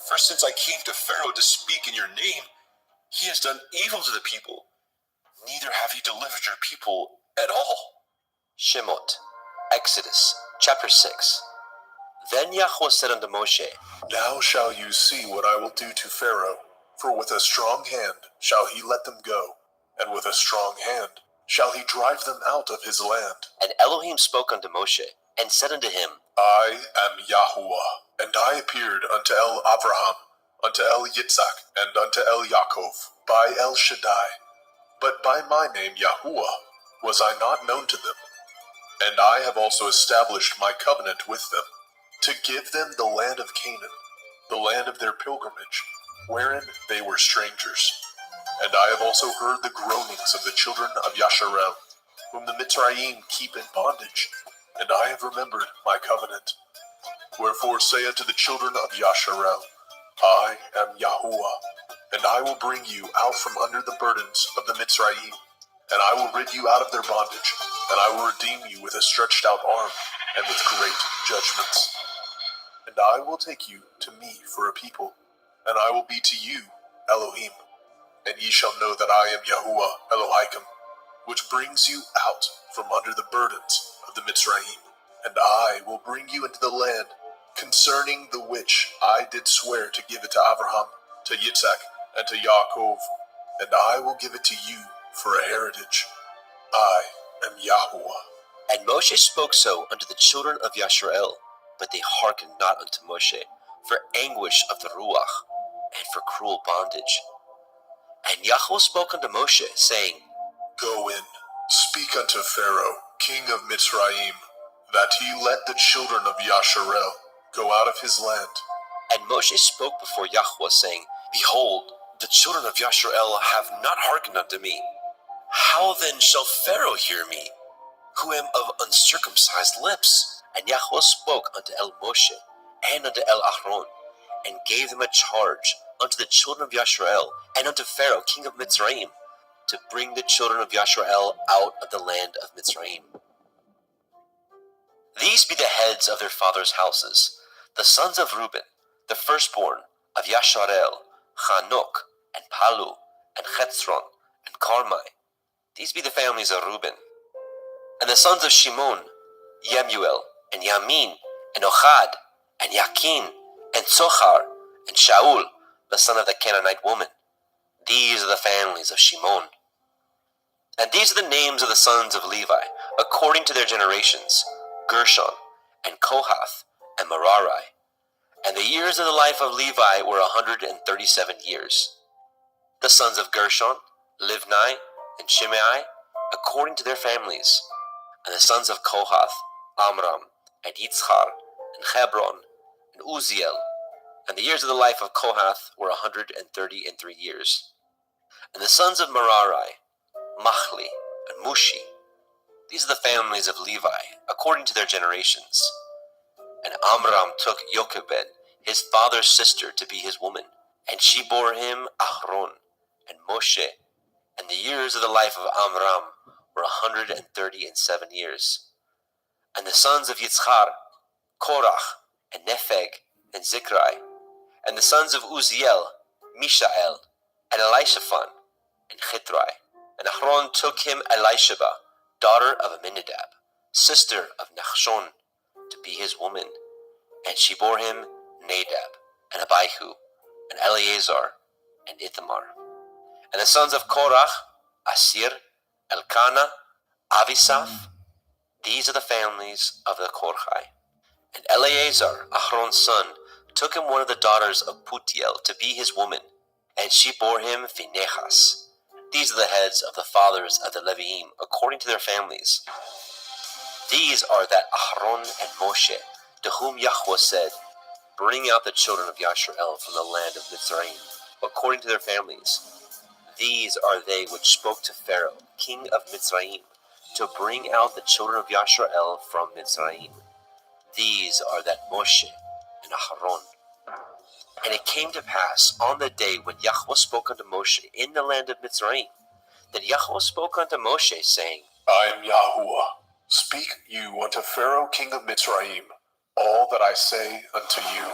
For since I came to Pharaoh to speak in your name, he has done evil to the people. Neither have you delivered your people at all. Shemot, Exodus, chapter 6. Then Yahweh said unto Moshe, Now shall you see what I will do to Pharaoh, for with a strong hand shall he let them go, and with a strong hand shall he drive them out of his land. And Elohim spoke unto Moshe, and said unto him, I am Yahweh, and I appeared unto El Abraham, unto El Yitzhak, and unto El Yaakov, by El Shaddai. But by my name Yahuwah was I not known to them. And I have also established my covenant with them, to give them the land of Canaan, the land of their pilgrimage, wherein they were strangers. And I have also heard the groanings of the children of Yasharel, whom the Mitzrayim keep in bondage, and I have remembered my covenant. Wherefore say unto the children of Yasharel, I am Yahuwah, and I will bring you out from under the burdens of the Mitzrayim, and I will rid you out of their bondage, and I will redeem you with a stretched out arm, and with great judgments. And I will take you to me for a people, and I will be to you Elohim, and ye shall know that I am Yahuwah Elohim, which brings you out from under the burdens of the Mitzrayim. And I will bring you into the land concerning the which I did swear to give it to Abraham, to Yitzhak, and to Yaakov, and I will give it to you for a heritage. I am Yahuwah. And Moshe spoke so unto the children of Yashrael, but they hearkened not unto Moshe, for anguish of the Ruach, and for cruel bondage. And Yahweh spoke unto Moshe, saying, Go in, speak unto Pharaoh, king of Mitzrayim, that he let the children of Yasharel go out of his land. And Moshe spoke before Yahweh, saying, Behold, the children of Yashrael have not hearkened unto me. How then shall Pharaoh hear me, who am of uncircumcised lips? And Yahweh spoke unto El Moshe, and unto El Aharon, and gave them a charge unto the children of Yashrael, and unto Pharaoh, king of Mitzrayim, to bring the children of Yashrael out of the land of Mitzrayim. These be the heads of their fathers' houses, the sons of Reuben, the firstborn of Yasharel, Chanok, and Palu, and Chetzron, and Carmi. These be the families of Reuben. And the sons of Shimon, Yemuel, and Yamin, and Ochad, and Yakin, and Tzochar, and Shaul, the son of the Canaanite woman. These are the families of Shimon. And these are the names of the sons of Levi, according to their generations, Gershon, and Kohath, and Merari. And the years of the life of Levi were 137 years. The sons of Gershon, Livni, and Shimei, according to their families. And the sons of Kohath, Amram, and Yitzchar, and Hebron, and Uziel. And the years of the life of Kohath were 133 years. And the sons of Merari, Machli, and Mushi. These are the families of Levi, according to their generations. And Amram took Jochebed, his father's sister, to be his woman, And she bore him Aaron and Moshe, and the years of the life of Amram were 137 years. And the sons of Yitzchar, Korach, and Nepheg, and Zikri, and the sons of Uziel, Mishael, and Elishaphan, and Chitrai. And Aaron took him Elisheba, daughter of Aminadab, sister of Nachshon, to be his woman. And she bore him Nadab, and Abihu, and Eleazar, and Ithamar. And the sons of Korach, Asir, Elkanah, Avisaph. These are the families of the Korchai. And Eleazar, Aaron's son, took him one of the daughters of Putiel to be his woman, and she bore him Phinehas. These are the heads of the fathers of the Leviim, according to their families. These are that Aaron and Moshe, to whom Yahweh said, bring out the children of Yasharel from the land of Mitzrayim, according to their families. These are they which spoke to Pharaoh, king of Mitzrayim, to bring out the children of Yasharel from Mitzrayim. These are that Moshe and Aaron. And it came to pass on the day when Yahweh spoke unto Moshe in the land of Mitzrayim, that Yahweh spoke unto Moshe, saying, I am Yahuwah. Speak you unto Pharaoh king of Mitzrayim all that I say unto you.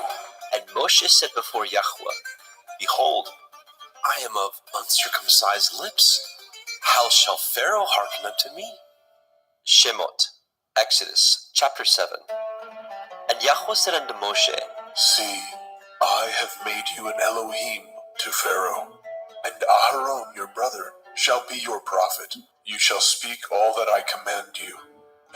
And Moshe said before Yahweh, behold, I am of uncircumcised lips. How shall Pharaoh hearken unto me? Shemot, Exodus, chapter 7. And Yahweh said unto Moshe, See, I have made you an Elohim to Pharaoh, and Aharon your brother shall be your prophet. You shall speak all that I command you,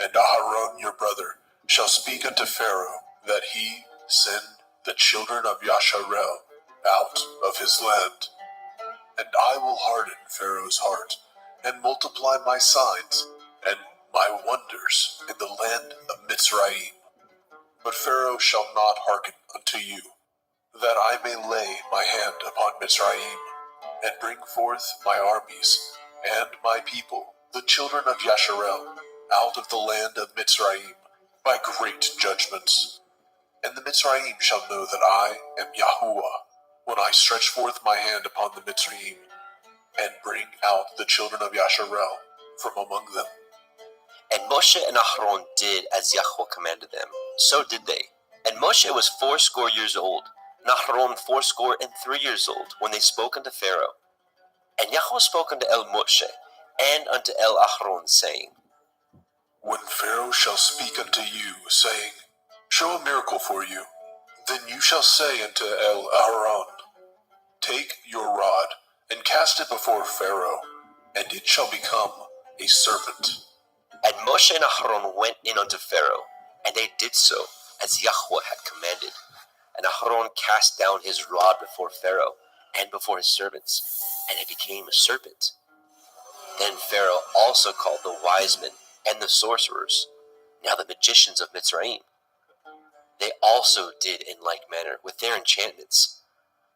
and Aharon your brother shall speak unto Pharaoh, that he send the children of Yasharel out of his land. And I will harden Pharaoh's heart, and multiply my signs and my wonders in the land of Mitzrayim. But Pharaoh shall not hearken unto you, that I may lay my hand upon Mitzrayim, and bring forth my armies and my people, the children of Yasharel, out of the land of Mitzrayim, by great judgments. And the Mitzrayim shall know that I am Yahuwah, when I stretch forth my hand upon the Mitzrayim, and bring out the children of Yasharel from among them. And Moshe and Aaron did as Yahweh commanded them. So did they. And Moshe was 80 years old, and Aaron 83 years old, when they spoke unto Pharaoh. And Yahweh spoke unto El Moshe, and unto El Aaron, saying, When Pharaoh shall speak unto you, saying, Show a miracle for you, then you shall say unto El Aaron, Take your rod, and cast it before Pharaoh, and it shall become a serpent. And Moshe and Aaron went in unto Pharaoh, and they did so, as Yahweh had commanded. And Aaron cast down his rod before Pharaoh, and before his servants, and it became a serpent. Then Pharaoh also called the wise men and the sorcerers, now the magicians of Mitzrayim. They also did in like manner with their enchantments,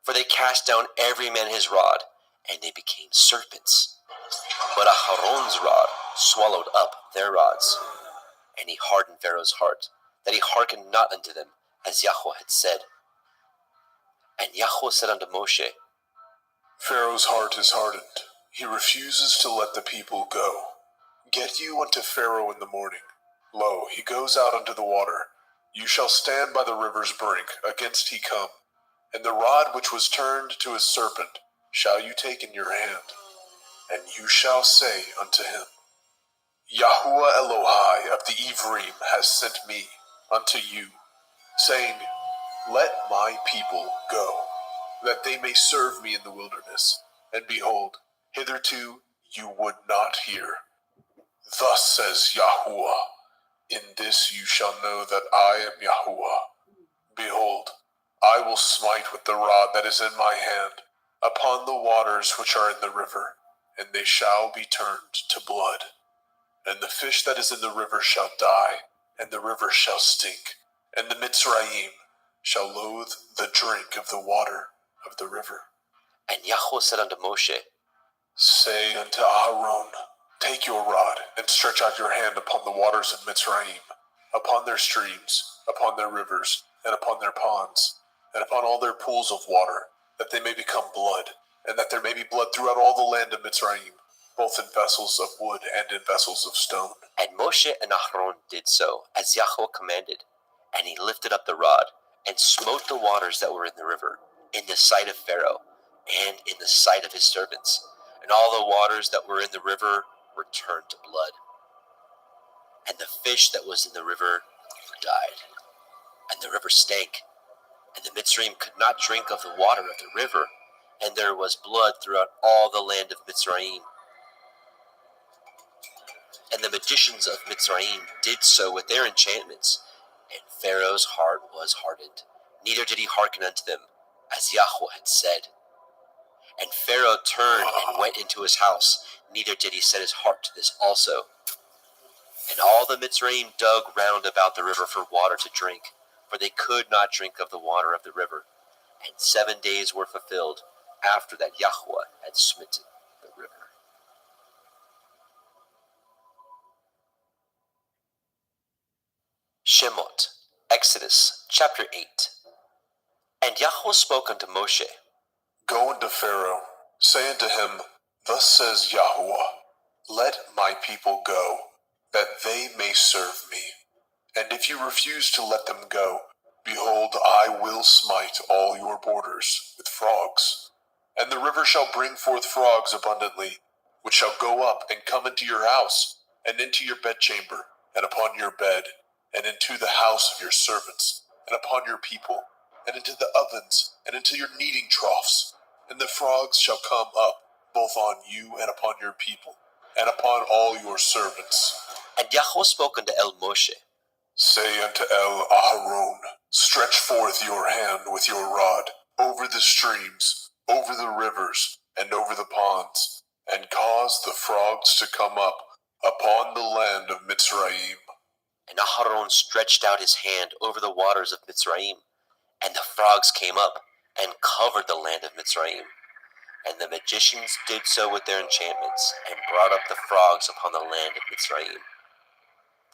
for they cast down every man his rod, and they became serpents. But Aaron's rod swallowed up their rods, and he hardened Pharaoh's heart, that he hearkened not unto them, as Yahweh had said. And Yahweh said unto Moshe, Pharaoh's heart is hardened. He refuses to let the people go. Get you unto Pharaoh in the morning. Lo, he goes out unto the water. You shall stand by the river's brink, against he come. And the rod which was turned to a serpent shall you take in your hand. And you shall say unto him, Yahuwah Elohai of the Ivrim has sent me unto you, saying, Let my people go, that they may serve me in the wilderness. And behold, hitherto you would not hear. Thus says Yahuwah, in this you shall know that I am Yahuwah. Behold, I will smite with the rod that is in my hand upon the waters which are in the river, and they shall be turned to blood. And the fish that is in the river shall die, and the river shall stink, and the Mitzrayim shall loathe the drink of the water of the river. And Yahweh said unto Moshe, Say unto Aaron, Take your rod, and stretch out your hand upon the waters of Mitzrayim, upon their streams, upon their rivers, and upon their ponds, and upon all their pools of water, that they may become blood, and that there may be blood throughout all the land of Mitzrayim, both in vessels of wood and in vessels of stone. And Moshe and Aharon did so, as Yahweh commanded. And he lifted up the rod, and smote the waters that were in the river, in the sight of Pharaoh, and in the sight of his servants. And all the waters that were in the river were turned to blood. And the fish that was in the river died. And the river stank. And the Mitzrayim could not drink of the water of the river, and there was blood throughout all the land of Mitzrayim. And the magicians of Mitzrayim did so with their enchantments, and Pharaoh's heart was hardened, neither did he hearken unto them, as Yahweh had said. And Pharaoh turned and went into his house, neither did he set his heart to this also. And all the Mitzrayim dug round about the river for water to drink, for they could not drink of the water of the river. And 7 days were fulfilled after that Yahweh had smitten the river. Shemot, Exodus, chapter 8. And Yahweh spoke unto Moshe, Go unto Pharaoh, say unto him, Thus says Yahweh, Let my people go, that they may serve me. And if you refuse to let them go, behold, I will smite all your borders with frogs. And the river shall bring forth frogs abundantly, which shall go up and come into your house, and into your bedchamber, and upon your bed, and into the house of your servants, and upon your people, and into the ovens, and into your kneading troughs. And the frogs shall come up, both on you and upon your people, and upon all your servants. And Yahweh spoke unto El Moshe, Say unto El Aharon, Stretch forth your hand with your rod over the streams, over the rivers, and over the ponds, and cause the frogs to come up upon the land of Mitzrayim. And Aharon stretched out his hand over the waters of Mitzrayim, and the frogs came up and covered the land of Mitzrayim. And the magicians did so with their enchantments, and brought up the frogs upon the land of Mitzrayim.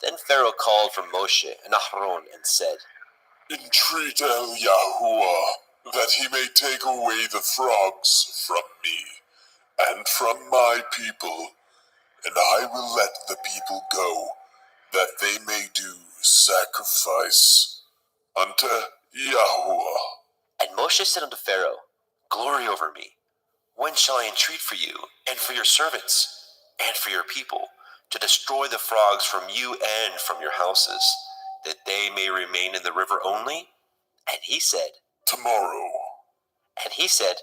Then Pharaoh called for Moshe and Aharon and said, Entreat El Yahuwah, that he may take away the frogs from me, and from my people, and I will let the people go, that they may do sacrifice unto Yahuwah. And Moshe said unto Pharaoh, Glory over me, when shall I entreat for you, and for your servants, and for your people, to destroy the frogs from you and from your houses, that they may remain in the river only? And he said, Tomorrow. And he said,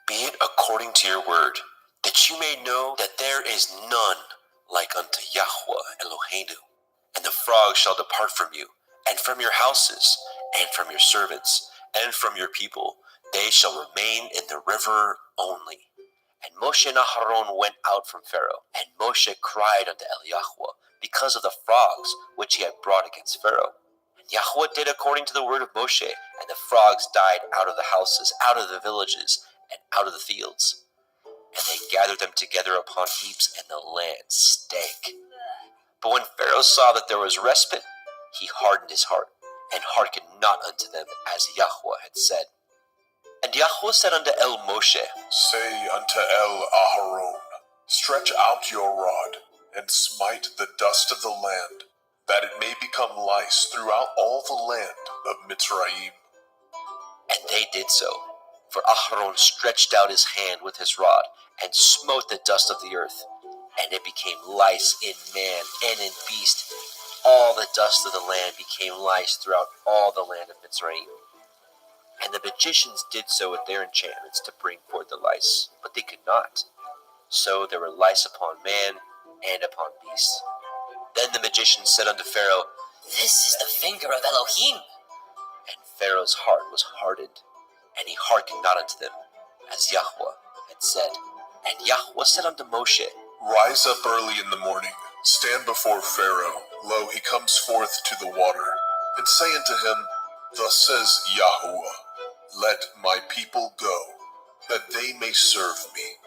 Be it according to your word, that you may know that there is none like unto Yahweh Eloheinu. And the frogs shall depart from you, and from your houses, and from your servants, and from your people. They shall remain in the river only. And Moshe and Aharon went out from Pharaoh, and Moshe cried unto Yahweh because of the frogs which he had brought against Pharaoh. And Yahweh did according to the word of Moshe, and the frogs died out of the houses, out of the villages, and out of the fields. And they gathered them together upon heaps, and the land stank. But when Pharaoh saw that there was respite, he hardened his heart, and hearkened not unto them, as Yahweh had said. And Yahweh said unto El Moshe, Say unto El Aharon, Stretch out your rod, and smite the dust of the land, that it may become lice throughout all the land of Mitzrayim. And they did so. For Aharon stretched out his hand with his rod, and smote the dust of the earth, and it became lice in man and in beast. All the dust of the land became lice throughout all the land of Mitzrayim. And the magicians did so with their enchantments to bring forth the lice, but they could not. So there were lice upon man and upon beasts. Then the magicians said unto Pharaoh, This is the finger of Elohim. And Pharaoh's heart was hardened, and he hearkened not unto them, as Yahweh had said. And Yahweh said unto Moshe, Rise up early in the morning, stand before Pharaoh. Lo, he comes forth to the water. And say unto him, Thus says Yahweh, Let my people go, that they may serve me.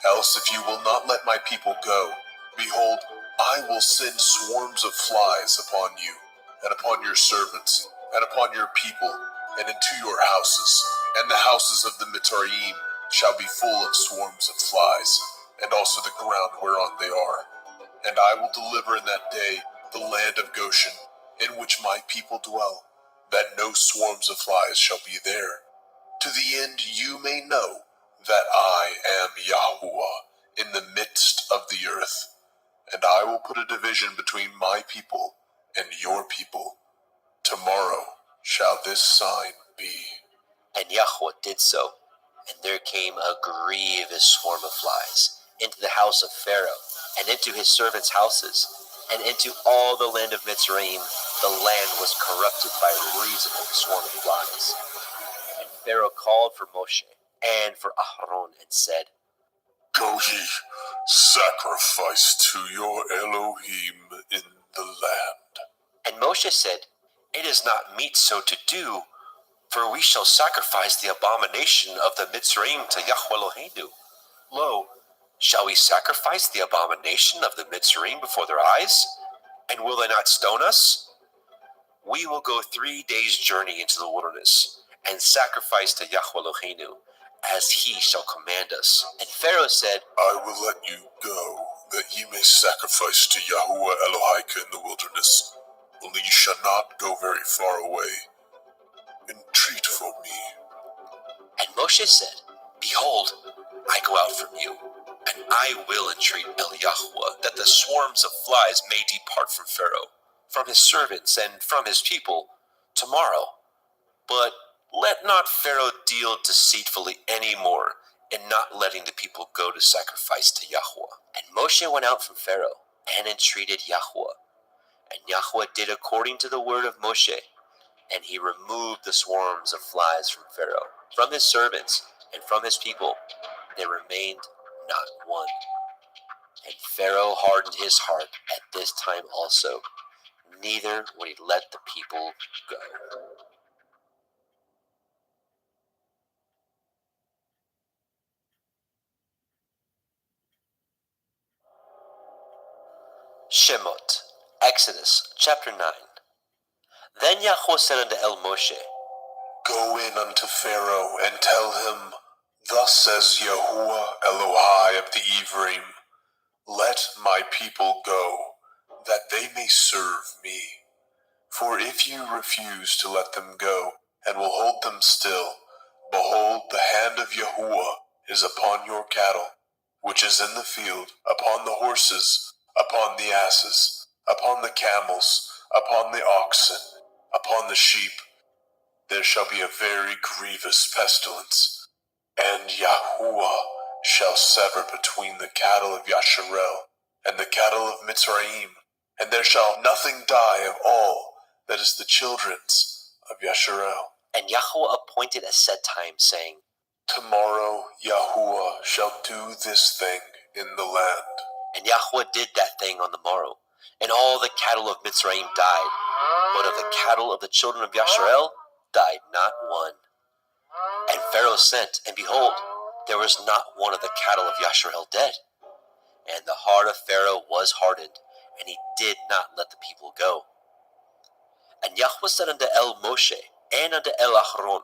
Else if you will not let my people go, behold, I will send swarms of flies upon you, and upon your servants, and upon your people, and into your houses, and the houses of the Mitzrayim shall be full of swarms of flies, and also the ground whereon they are. And I will deliver in that day the land of Goshen, in which my people dwell, that no swarms of flies shall be there, to the end you may know that I am Yahuwah in the midst of the earth. And I will put a division between my people and your people. Tomorrow shall this sign be. And Yahweh did so, and there came a grievous swarm of flies into the house of Pharaoh, and into his servants' houses, and into all the land of Mitzrayim. The land was corrupted by reason of the swarm of flies. And Pharaoh called for Moshe and for Aharon and said, Go ye, sacrifice to your Elohim in the land. And Moshe said, It is not meet so to do, for we shall sacrifice the abomination of the Mitzrayim to Yahweh Eloheinu. Lo, shall we sacrifice the abomination of the Mitzrayim before their eyes? And will they not stone us? We will go 3 days' journey into the wilderness, and sacrifice to Yahweh Eloheinu, as he shall command us. And Pharaoh said, I will let you go, that ye may sacrifice to Yahuwah Elohika in the wilderness. Only ye shall not go very far away. Entreat for me. And Moshe said, Behold, I go out from you, and I will entreat El Yahweh, that the swarms of flies may depart from Pharaoh, from his servants, and from his people, tomorrow. But let not Pharaoh deal deceitfully any more, in not letting the people go to sacrifice to Yahweh. And Moshe went out from Pharaoh, and entreated Yahweh. And Yahweh did according to the word of Moshe, and he removed the swarms of flies from Pharaoh, from his servants, and from his people. There remained not one. And Pharaoh hardened his heart at this time also, neither would he let the people go. Shemot, Exodus, chapter 9. Then Yahweh said unto El Moshe, Go in unto Pharaoh, and tell him, Thus says Yahuwah Elohai of the Ephraim, Let my people go, that they may serve me. For if you refuse to let them go, and will hold them still, behold, the hand of Yahuwah is upon your cattle, which is in the field, upon the horses, upon the asses, upon the camels, upon the oxen, upon the sheep. There shall be a very grievous pestilence, and Yahuwah shall sever between the cattle of Yasharel and the cattle of Mitzrayim, and there shall nothing die of all that is the children's of Yasharel. And Yahweh appointed a set time, saying, Tomorrow Yahuwah shall do this thing in the land. And Yahweh did that thing on the morrow, and all the cattle of Mitzrayim died, but of the cattle of the children of Yasharel died not one. And Pharaoh sent, and behold, there was not one of the cattle of Yasharel dead. And the heart of Pharaoh was hardened, and he did not let the people go. And Yahweh said unto El Moshe, and unto El Aharon,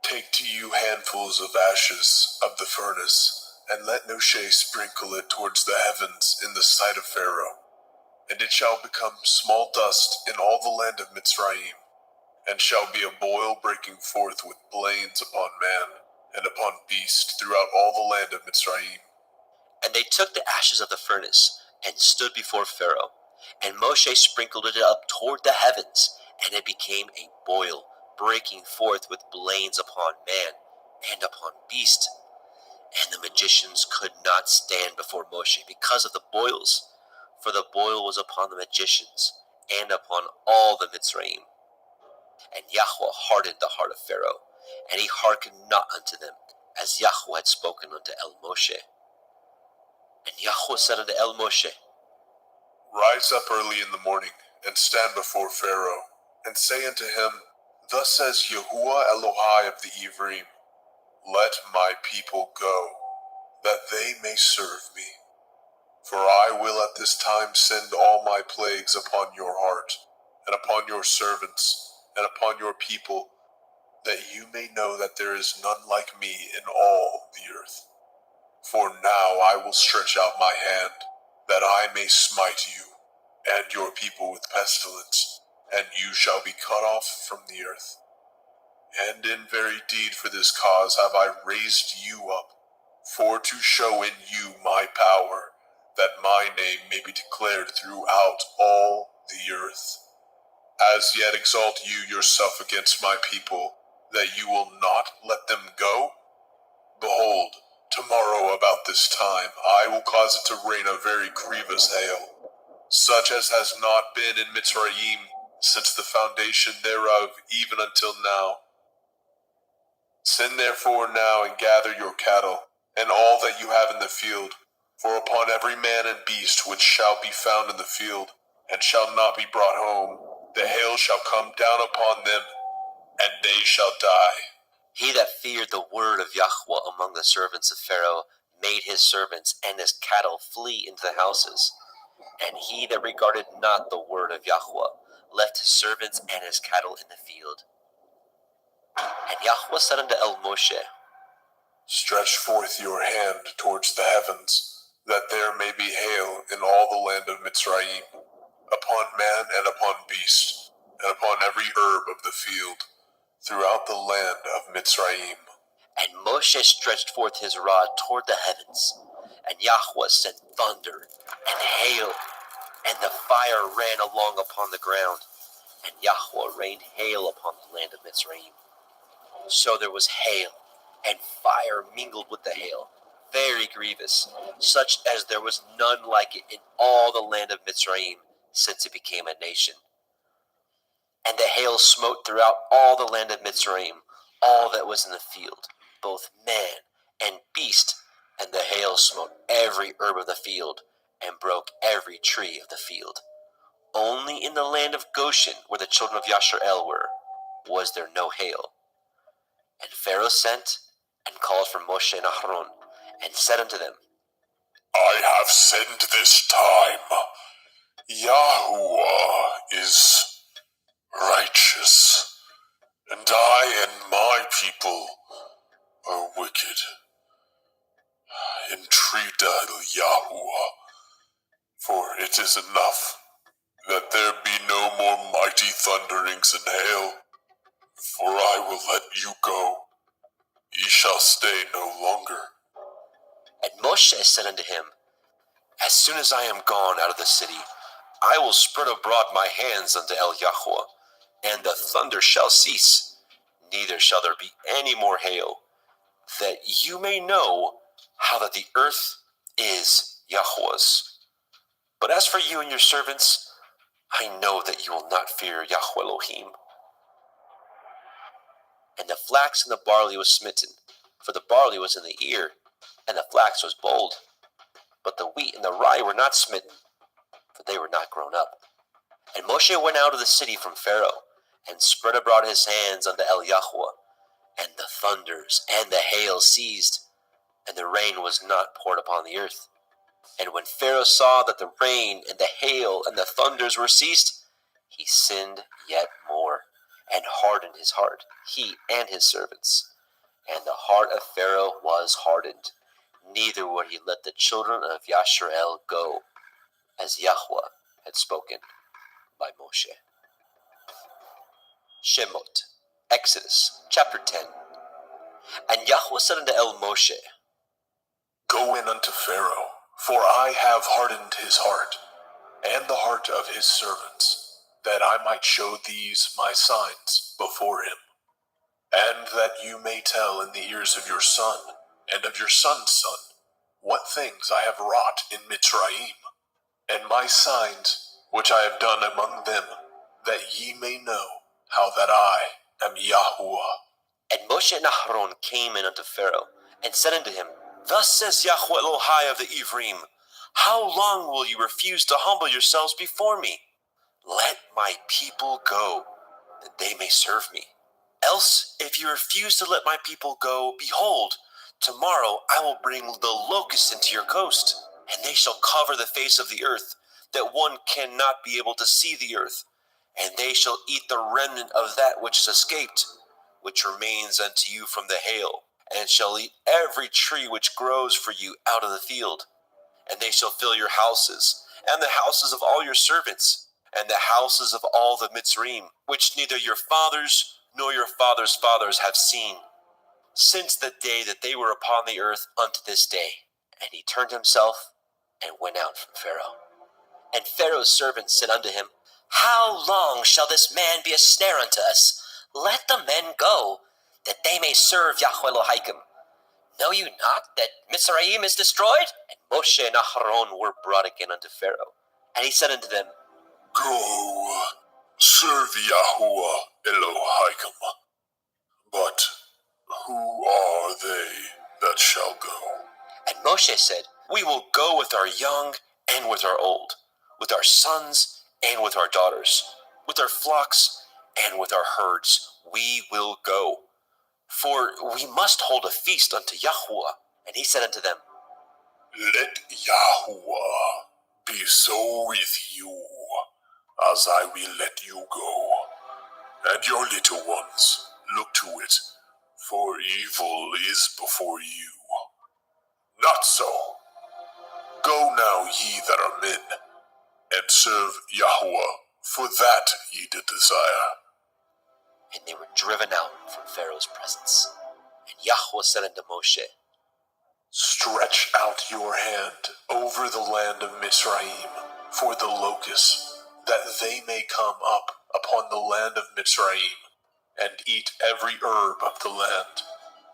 Take to you handfuls of ashes of the furnace, and let Moshe sprinkle it towards the heavens in the sight of Pharaoh. And it shall become small dust in all the land of Mitzrayim, and shall be a boil breaking forth with blains upon man, and upon beast throughout all the land of Mitzrayim. And they took the ashes of the furnace, and stood before Pharaoh. And Moshe sprinkled it up toward the heavens, and it became a boil, breaking forth with blains upon man, and upon beast. And the magicians could not stand before Moshe because of the boils, for the boil was upon the magicians, and upon all the Mitzrayim. And Yahweh hardened the heart of Pharaoh, and he hearkened not unto them, as Yahweh had spoken unto El Moshe. And Yahweh said unto El Moshe, Rise up early in the morning, and stand before Pharaoh, and say unto him, Thus says Yahuwah Elohai of the Ephraim, Let my people go, that they may serve me. For I will at this time send all my plagues upon your heart, and upon your servants, and upon your people, that you may know that there is none like me in all the earth. For now I will stretch out my hand, that I may smite you and your people with pestilence, and you shall be cut off from the earth. And in very deed for this cause have I raised you up, for to show in you my power, that my name may be declared throughout all the earth. As yet exalt you yourself against my people, that you will not let them go? Behold, tomorrow about this time I will cause it to rain a very grievous hail, such as has not been in Mitzrayim since the foundation thereof even until now. Send therefore now and gather your cattle, and all that you have in the field, for upon every man and beast which shall be found in the field, and shall not be brought home, the hail shall come down upon them, and they shall die. He that feared the word of Yahweh among the servants of Pharaoh made his servants and his cattle flee into the houses. And he that regarded not the word of Yahweh left his servants and his cattle in the field. And Yahweh said unto Moshe, Stretch forth your hand towards the heavens, that there may be hail in all the land of Mitzrayim, upon man and upon beast, and upon every herb of the field, throughout the land of Mitzrayim. And Moshe stretched forth his rod toward the heavens, and Yahweh sent thunder and hail, and the fire ran along upon the ground, and Yahweh rained hail upon the land of Mitzrayim. So there was hail, and fire mingled with the hail, very grievous, such as there was none like it in all the land of Mitzrayim since it became a nation. And the hail smote throughout all the land of Mitzrayim, all that was in the field, both man and beast, and the hail smote every herb of the field, and broke every tree of the field. Only in the land of Goshen, where the children of Yashar'el were, was there no hail. And Pharaoh sent and called for Moshe and Aharon, and said unto them, I have sinned this time. Yahuwah is righteous, and I and my people are wicked. Entreat Yahuwah, for it is enough that there be no more mighty thunderings and hail, for I will let you go. Ye shall stay no longer. And Moshe said unto him, As soon as I am gone out of the city, I will spread abroad my hands unto Yahweh, and the thunder shall cease, neither shall there be any more hail, that you may know how that the earth is Yahweh's. But as for you and your servants, I know that you will not fear Yahweh Elohim. And the flax and the barley was smitten, for the barley was in the ear, and the flax was bold. But the wheat and the rye were not smitten, for they were not grown up. And Moshe went out of the city from Pharaoh, and spread abroad his hands unto Yahweh, and the thunders and the hail ceased, and the rain was not poured upon the earth. And when Pharaoh saw that the rain and the hail and the thunders were ceased, he sinned yet more, and hardened his heart, he and his servants. And the heart of Pharaoh was hardened, neither would he let the children of Yashar'el go, as Yahweh had spoken by Moshe. Shemot, Exodus, chapter 10. And Yahweh said unto Moshe, Go in unto Pharaoh, for I have hardened his heart, and the heart of his servants, that I might show these my signs before him, and that you may tell in the ears of your son, and of your son's son, what things I have wrought in Mitzrayim, and my signs which I have done among them, that ye may know how that I am Yahuwah. And Moshe and Aharon came in unto Pharaoh, and said unto him, Thus says Yahweh Elohai of the Ephraim, How long will you refuse to humble yourselves before me? Let my people go, that they may serve me. Else, if you refuse to let my people go, behold, tomorrow I will bring the locusts into your coast, and they shall cover the face of the earth, that one cannot be able to see the earth, and they shall eat the remnant of that which is escaped. which remains unto you from the hail, and shall eat every tree which grows for you out of the field. And they shall fill your houses, and the houses of all your servants, and the houses of all the Mitzrayim, which neither your fathers nor your fathers' fathers have seen, since the day that they were upon the earth unto this day. And he turned himself and went out from Pharaoh. And Pharaoh's servants said unto him, How long shall this man be a snare unto us? Let the men go, that they may serve Yahweh Elohim. Know you not that Mizraim is destroyed? And Moshe and Aharon were brought again unto Pharaoh. And he said unto them, Go, serve Yahuwah Elohim. But who are they that shall go? And Moshe said, We will go with our young and with our old, with our sons and with our daughters, with our flocks and with our herds. We will go. For we must hold a feast unto Yahuwah. And he said unto them, Let Yahuwah be so with you, as I will let you go, and your little ones. Look to it, for evil is before you. Not so. Go now, ye that are men, and serve Yahuwah, for that ye did desire. And they were driven out from Pharaoh's presence. And Yahuwah said unto Moshe, Stretch out your hand over the land of Mizraim for the locusts, that they may come up upon the land of Mizraim, and eat every herb of the land,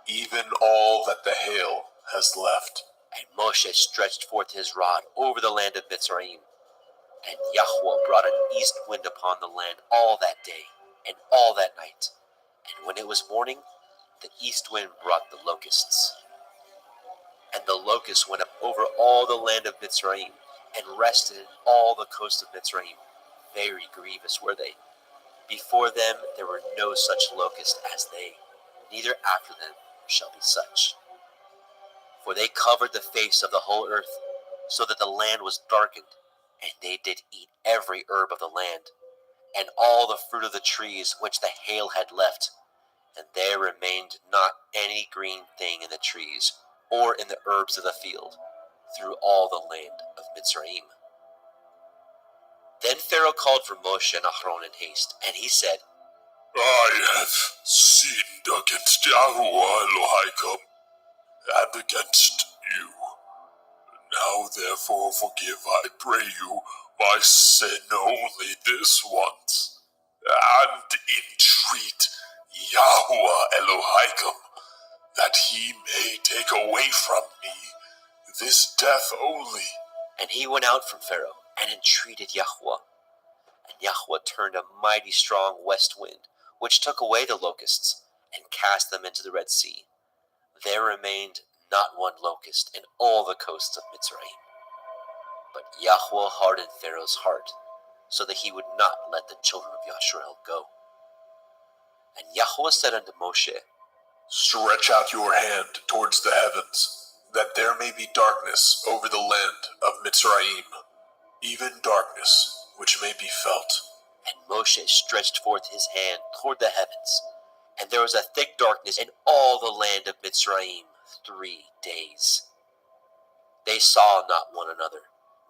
even all that the hail has left. And Moshe stretched forth his rod over the land of Mitzrayim. And Yahuwah brought an east wind upon the land all that day, and all that night. And when it was morning, the east wind brought the locusts. And the locusts went up over all the land of Mitzrayim, and rested in all the coast of Mitzrayim. Very grievous were they. Before them there were no such locust as they, neither after them shall be such. For they covered the face of the whole earth, so that the land was darkened, and they did eat every herb of the land, and all the fruit of the trees which the hail had left, and there remained not any green thing in the trees, or in the herbs of the field, through all the land of Mitzrayim. Then Pharaoh called for Moshe and Aharon in haste, and he said, I have sinned against Yahuwah Elohim, and against you. Now therefore forgive, I pray you, my sin only this once, and entreat Yahuwah Elohim, that he may take away from me this death only. And he went out from Pharaoh, and entreated Yahuwah. And Yahuwah turned a mighty strong west wind, which took away the locusts, and cast them into the Red Sea. There remained not one locust in all the coasts of Mitzrayim. But Yahuwah hardened Pharaoh's heart, so that he would not let the children of Yasharel go. And Yahuwah said unto Moshe, Stretch out your hand towards the heavens, that there may be darkness over the land of Mitzrayim, even darkness which may be felt. And Moshe stretched forth his hand toward the heavens, and there was a thick darkness in all the land of Mitzrayim 3 days. They saw not one another,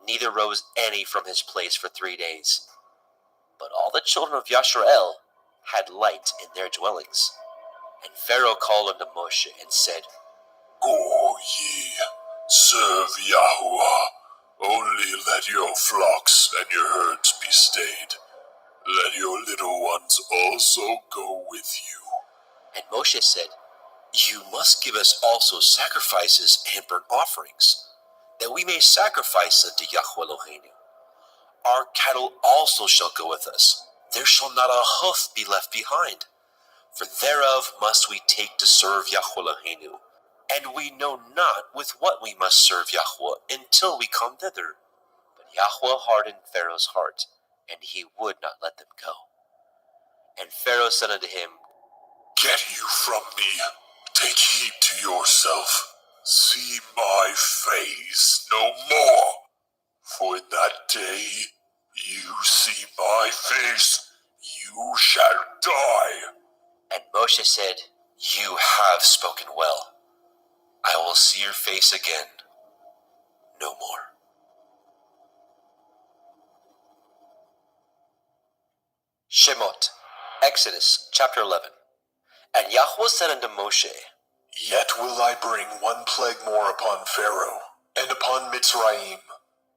neither rose any from his place for 3 days. But all the children of Yasharel had light in their dwellings. And Pharaoh called unto Moshe and said, Go ye, serve Yahuwah, only let your flocks and your herds be stayed. Let your little ones also go with you. And Moshe said, You must give us also sacrifices and burnt offerings, that we may sacrifice unto Yahweh Eloheinu. Our cattle also shall go with us. There shall not a hoof be left behind. For thereof must we take to serve Yahweh Eloheinu, and we know not with what we must serve Yahweh until we come thither. But Yahweh hardened Pharaoh's heart, and he would not let them go. And Pharaoh said unto him, Get you from me, take heed to yourself, see my face no more. For in that day you see my face, you shall die. And Moshe said, "You have spoken well. I will see your face again no more." Shemot, Exodus chapter 11. And Yahweh said unto Moshe, Yet will I bring one plague more upon Pharaoh, and upon Mitzrayim.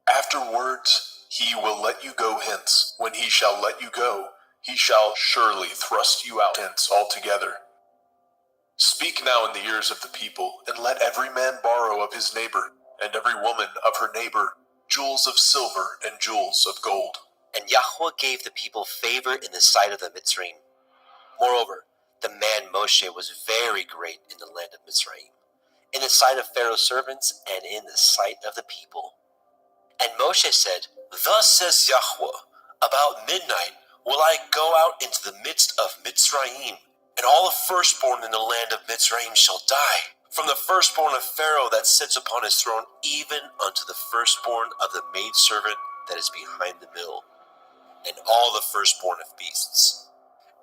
Afterwards he will let you go hence. When he shall let you go, he shall surely thrust you out hence altogether. Speak now in the ears of the people, and let every man borrow of his neighbor, and every woman of her neighbor, jewels of silver and jewels of gold. And Yahweh gave the people favor in the sight of the Mitzrayim. Moreover, the man Moshe was very great in the land of Mitzrayim, in the sight of Pharaoh's servants, and in the sight of the people. And Moshe said, Thus says Yahweh, about midnight will I go out into the midst of Mitzrayim, and all the firstborn in the land of Mitzrayim shall die, from the firstborn of Pharaoh that sits upon his throne, even unto the firstborn of the maidservant that is behind the mill, and all the firstborn of beasts.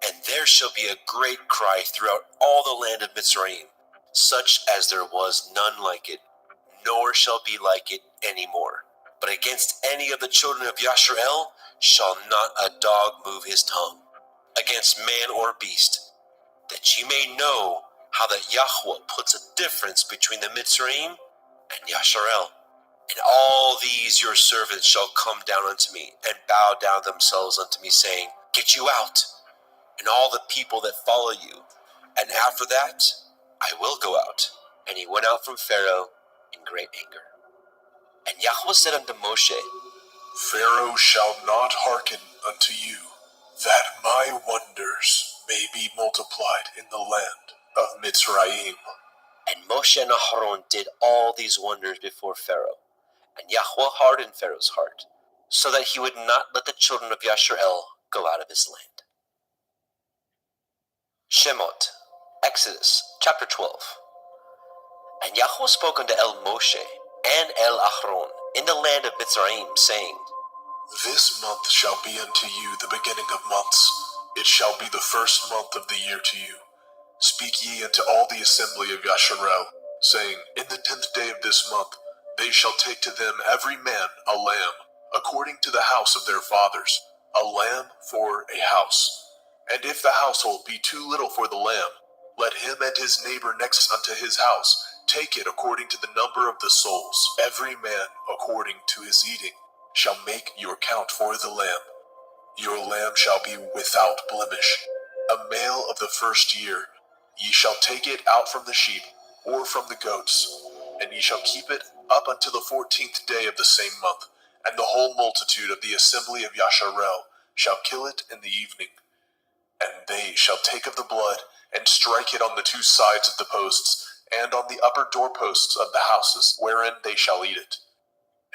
And there shall be a great cry throughout all the land of Mitzrayim, such as there was none like it, nor shall be like it any more. But against any of the children of Yasharel shall not a dog move his tongue, against man or beast, that ye may know how that Yahweh puts a difference between the Mitzrayim and Yasharel. And all these your servants shall come down unto me, and bow down themselves unto me, saying, Get you out, and all the people that follow you. And after that I will go out. And he went out from Pharaoh in great anger. And Yahweh said unto Moshe, Pharaoh shall not hearken unto you, that my wonders may be multiplied in the land of Mitzrayim. And Moshe and Aharon did all these wonders before Pharaoh. And Yahweh hardened Pharaoh's heart, so that he would not let the children of Yasharel go out of his land. Shemot, Exodus chapter 12. And Yahweh spoke unto El Moshe and El Aharon in the land of Mitzrayim, saying, This month shall be unto you the beginning of months. It shall be the first month of the year to you. Speak ye unto all the assembly of Yasharel, saying, In the 10th day of this month they shall take to them every man a lamb, according to the house of their fathers, a lamb for a house. And if the household be too little for the lamb, let him and his neighbor next unto his house take it according to the number of the souls. Every man according to his eating shall make your count for the lamb. Your lamb shall be without blemish, a male of the first year. Ye shall take it out from the sheep or from the goats, and ye shall keep it up until the 14th day of the same month. And the whole multitude of the assembly of Yasharel shall kill it in the evening. And they shall take of the blood, and strike it on the two sides of the posts, and on the upper doorposts of the houses, wherein they shall eat it.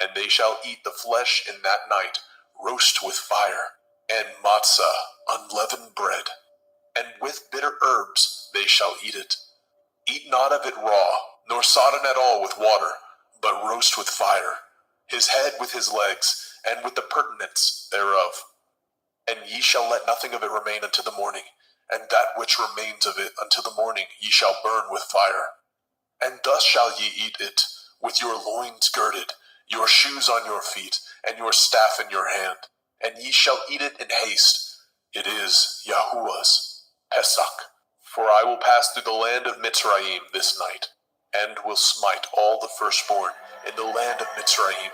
And they shall eat the flesh in that night, roast with fire, and matzah, unleavened bread. And with bitter herbs they shall eat it. Eat not of it raw, nor sodden at all with water, but roast with fire, his head with his legs, and with the purtenance thereof. And ye shall let nothing of it remain until the morning, and that which remains of it until the morning ye shall burn with fire. And thus shall ye eat it, with your loins girded, your shoes on your feet, and your staff in your hand. And ye shall eat it in haste. It is Yahuwah's Pesach. For I will pass through the land of Mitzrayim this night, and will smite all the firstborn in the land of Mitzrayim,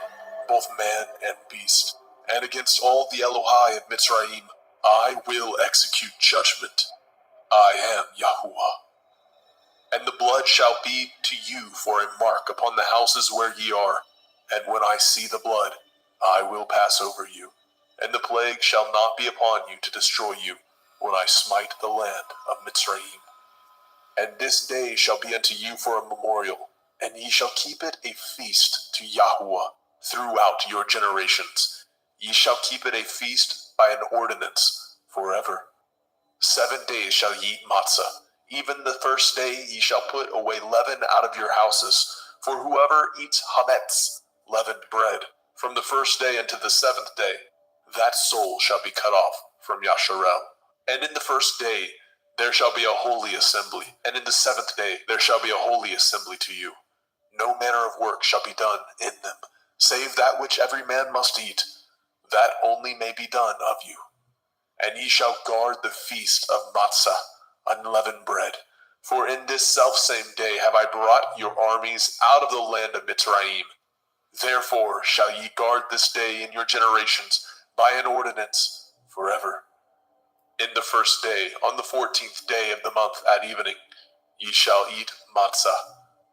both man and beast. And against all the Elohai of Mitzrayim I will execute judgment. I am Yahuwah. And the blood shall be to you for a mark upon the houses where ye are. And when I see the blood, I will pass over you. And the plague shall not be upon you to destroy you, when I smite the land of Mitzrayim. And this day shall be unto you for a memorial, and ye shall keep it a feast to Yahuwah throughout your generations. Ye shall keep it a feast by an ordinance forever. 7 days shall ye eat matzah. Even the first day ye shall put away leaven out of your houses. For whoever eats hametz, leavened bread, from the first day unto the 7th day, that soul shall be cut off from Yasharel. And in the first day there shall be a holy assembly, and in the 7th day there shall be a holy assembly to you. No manner of work shall be done in them, save that which every man must eat, that only may be done of you. And ye shall guard the feast of matzah, unleavened bread. For in this selfsame day have I brought your armies out of the land of Mitzrayim. Therefore shall ye guard this day in your generations by an ordinance forever. In the 1st day, on the 14th day of the month at evening, ye shall eat matzah,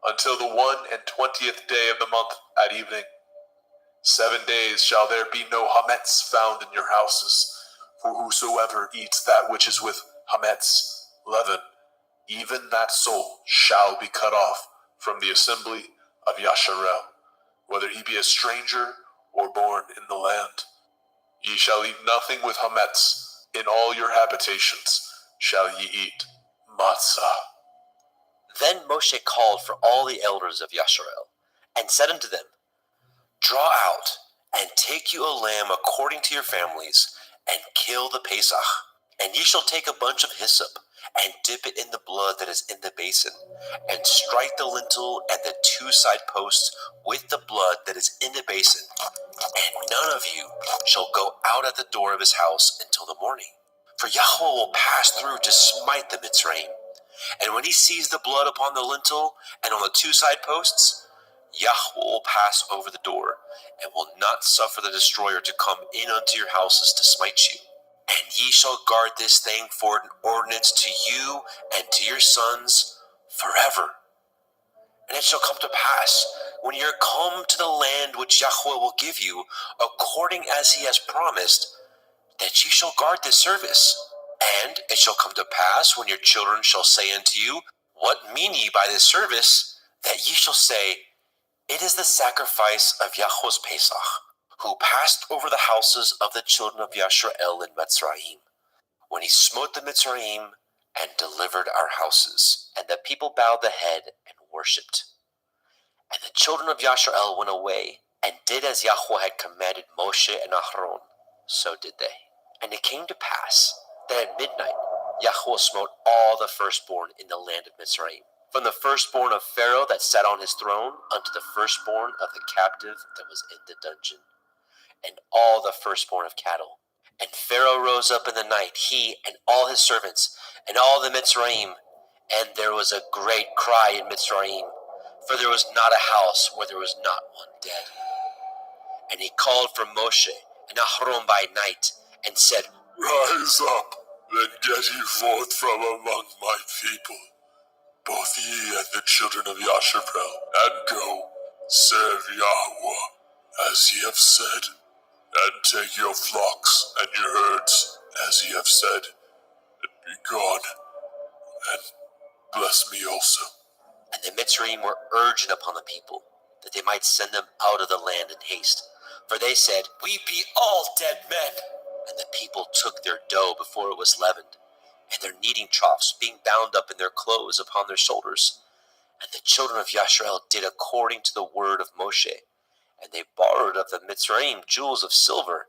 until the 21st day of the month at evening. 7 days shall there be no hametz found in your houses, for whosoever eats that which is with hametz, leaven, even that soul shall be cut off from the assembly of Yasharel, whether he be a stranger or born in the land. Ye shall eat nothing with hametz. In all your habitations shall ye eat matzah. Then Moshe called for all the elders of Yasharel, and said unto them, Draw out, and take you a lamb according to your families, and kill the Pesach. And ye shall take a bunch of hyssop, and dip it in the blood that is in the basin, and strike the lintel and the 2 side posts with the blood that is in the basin. And none of you shall go out at the door of his house until the morning. For Yahweh will pass through to smite the Mitzrayim. And when he sees the blood upon the lintel and on the 2 side posts, Yahweh will pass over the door, and will not suffer the destroyer to come in unto your houses to smite you. And ye shall guard this thing for an ordinance to you and to your sons forever. And it shall come to pass, when ye are come to the land which Yahweh will give you, according as he has promised, that ye shall guard this service. And it shall come to pass, when your children shall say unto you, What mean ye by this service? That ye shall say, It is the sacrifice of Yahweh's Pesach, who passed over the houses of the children of Yasharel in Mitzrayim, when he smote the Mitzrayim and delivered our houses. And the people bowed the head and worshipped. And the children of Yasharel went away, and did as Yahweh had commanded Moshe and Aharon, so did they. And it came to pass that at midnight Yahweh smote all the firstborn in the land of Mitzrayim, from the firstborn of Pharaoh that sat on his throne unto the firstborn of the captive that was in the dungeon, and all the firstborn of cattle. And Pharaoh rose up in the night, he and all his servants, and all the Mitzrayim, and there was a great cry in Mitzrayim, for there was not a house where there was not one dead. And he called for Moshe and Aharon by night, and said, Rise up, then get ye forth from among my people, both ye and the children of Yasharel, and go, serve Yahweh, as ye have said, and take your flocks and your herds, as ye have said, and be gone, and bless me also. And the Mitzrayim were urgent upon the people, that they might send them out of the land in haste. For they said, We be all dead men. And the people took their dough before it was leavened, and their kneading troughs being bound up in their clothes upon their shoulders. And the children of Yasharel did according to the word of Moshe. And they borrowed of the Mitzrayim jewels of silver,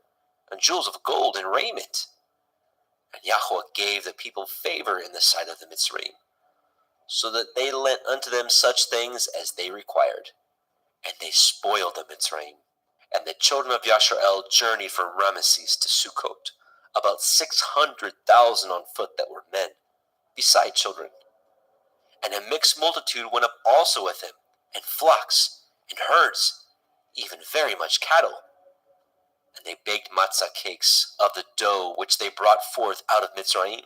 and jewels of gold, and raiment. And Yahweh gave the people favor in the sight of the Mitzrayim, so that they lent unto them such things as they required. And they spoiled the Mitzrayim. And the children of Yasharel journeyed from Ramesses to Sukkot, about 600,000 on foot that were men, beside children. And a mixed multitude went up also with him, and flocks, and herds, even very much cattle. And they baked matzah cakes of the dough which they brought forth out of Mitzrayim,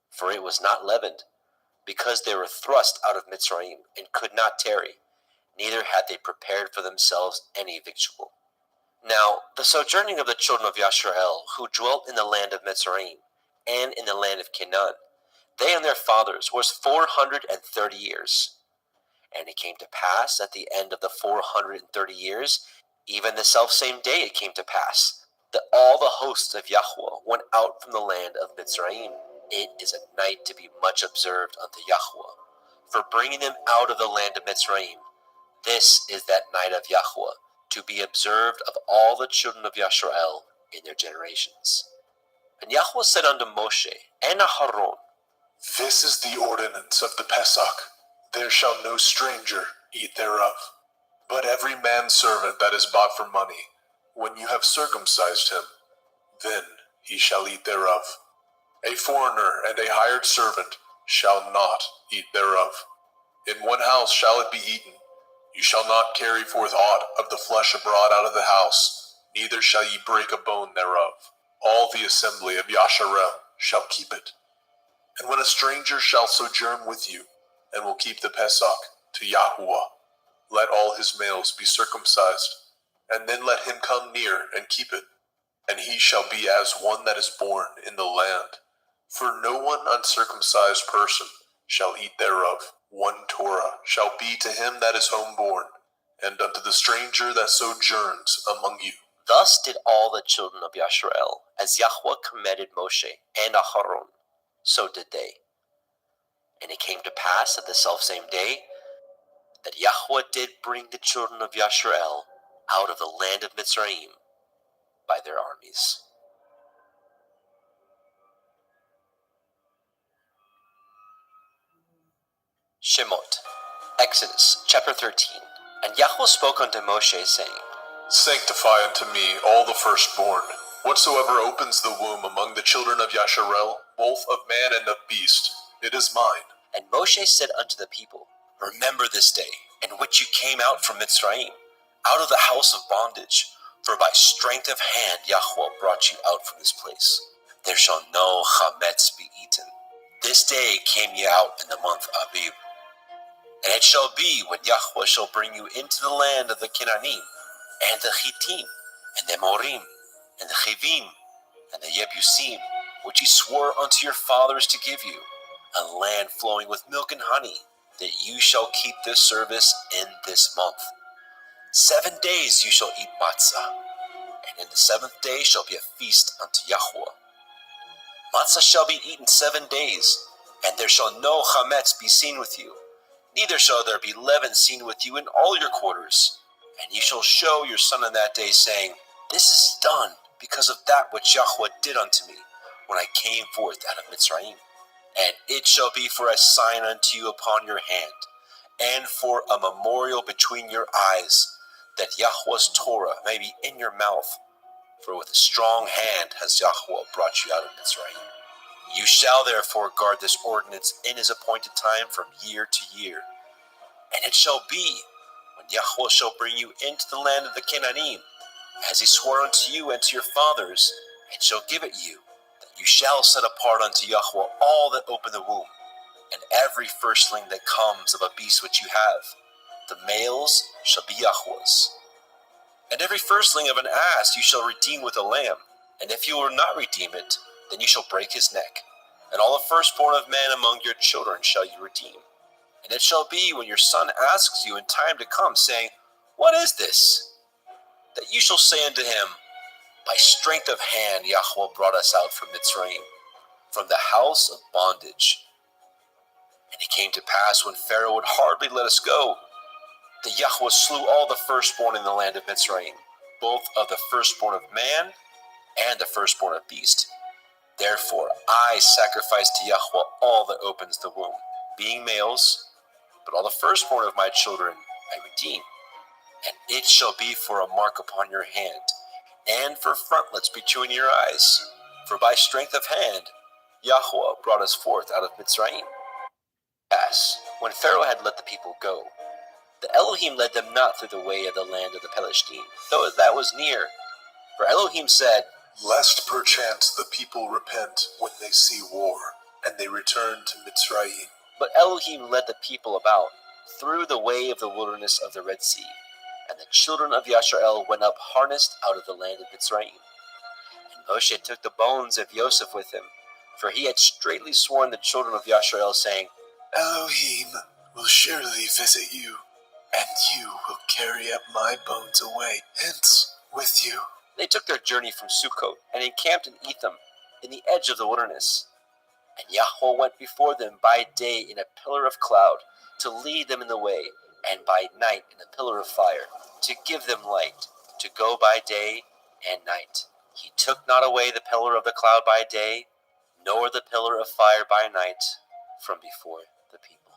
for it was not leavened, because they were thrust out of Mitzrayim, and could not tarry, neither had they prepared for themselves any victual. Now the sojourning of the children of Yasharel, who dwelt in the land of Mitzrayim, and in the land of Canaan, they and their fathers, was 430 years. And it came to pass at the end of the 430 years, even the selfsame day it came to pass, that all the hosts of Yahweh went out from the land of Mitzrayim. It is a night to be much observed unto Yahweh, for bringing them out of the land of Mitzrayim. This is that night of Yahweh, to be observed of all the children of Yasharel in their generations. And Yahweh said unto Moshe and Aharon, This is the ordinance of the Pesach. There shall no stranger eat thereof, but every manservant that is bought for money, when you have circumcised him, then he shall eat thereof. A foreigner and a hired servant shall not eat thereof. In one house shall it be eaten. You shall not carry forth aught of the flesh abroad out of the house, neither shall ye break a bone thereof. All the assembly of Yasharel shall keep it. And when a stranger shall sojourn with you, and will keep the Pesach to Yahuwah, let all his males be circumcised, and then let him come near and keep it. And he shall be as one that is born in the land. For no one uncircumcised person shall eat thereof. One Torah shall be to him that is homeborn, and unto the stranger that sojourns among you. Thus did all the children of Yasharel, as Yahweh commanded Moshe and Aharon, so did they. And it came to pass at the selfsame day that Yahweh did bring the children of Yasharel out of the land of Mitzrayim by their armies. Shemot, Exodus chapter 13. And Yahweh spoke unto Moshe, saying, Sanctify unto me all the firstborn, whatsoever opens the womb among the children of Yasharel, both of man and of beast, it is mine. And Moshe said unto the people, Remember this day, in which you came out from Mitzrayim, out of the house of bondage, for by strength of hand Yahweh brought you out from this place. There shall no chametz be eaten. This day came ye out in the month Abib. And it shall be, when Yahweh shall bring you into the land of the Canaanim, and the Hittim, and the Amorim, and the Chivim, and the Yebusim, which he swore unto your fathers to give you, a land flowing with milk and honey, that you shall keep this service in this month. 7 days you shall eat matzah, and in the 7th day shall be a feast unto Yahweh. Matzah shall be eaten 7 days, and there shall no chametz be seen with you, neither shall there be leaven seen with you in all your quarters. And ye shall show your son in that day, saying, This is done because of that which Yahweh did unto me, when I came forth out of Mitzrayim. And it shall be for a sign unto you upon your hand, and for a memorial between your eyes, that Yahweh's Torah may be in your mouth. For with a strong hand has Yahweh brought you out of Mitzrayim. You shall therefore guard this ordinance in his appointed time from year to year. And it shall be, when Yahweh shall bring you into the land of the Canaanim, as he swore unto you and to your fathers, and shall give it you, that you shall set apart unto Yahweh all that open the womb, and every firstling that comes of a beast which you have. The males shall be Yahweh's. And every firstling of an ass you shall redeem with a lamb, and if you will not redeem it, then you shall break his neck. And all the firstborn of man among your children shall you redeem. And it shall be, when your son asks you in time to come, saying, What is this? That you shall say unto him, By strength of hand Yahweh brought us out from Mitzrayim, from the house of bondage. And it came to pass, when Pharaoh would hardly let us go, that Yahweh slew all the firstborn in the land of Mitzrayim, both of the firstborn of man and the firstborn of beast. Therefore I sacrifice to Yahweh all that opens the womb, being males, but all the firstborn of my children I redeem. And it shall be for a mark upon your hand, and for frontlets between your eyes. For by strength of hand Yahweh brought us forth out of Mitzrayim. As when Pharaoh had let the people go, the Elohim led them not through the way of the land of the Palestine, though that was near. For Elohim said, Lest perchance the people repent when they see war, and they return to Mitzrayim. But Elohim led the people about through the way of the wilderness of the Red Sea, and the children of Yasharel went up harnessed out of the land of Mitzrayim. And Moshe took the bones of Joseph with him, for he had straitly sworn the children of Yasharel, saying, Elohim will surely visit you, and you will carry up my bones away hence with you. They took their journey from Sukkot, and encamped in Etham, in the edge of the wilderness. And Yahweh went before them by day in a pillar of cloud, to lead them in the way, and by night in a pillar of fire, to give them light, to go by day and night. He took not away the pillar of the cloud by day, nor the pillar of fire by night, from before the people.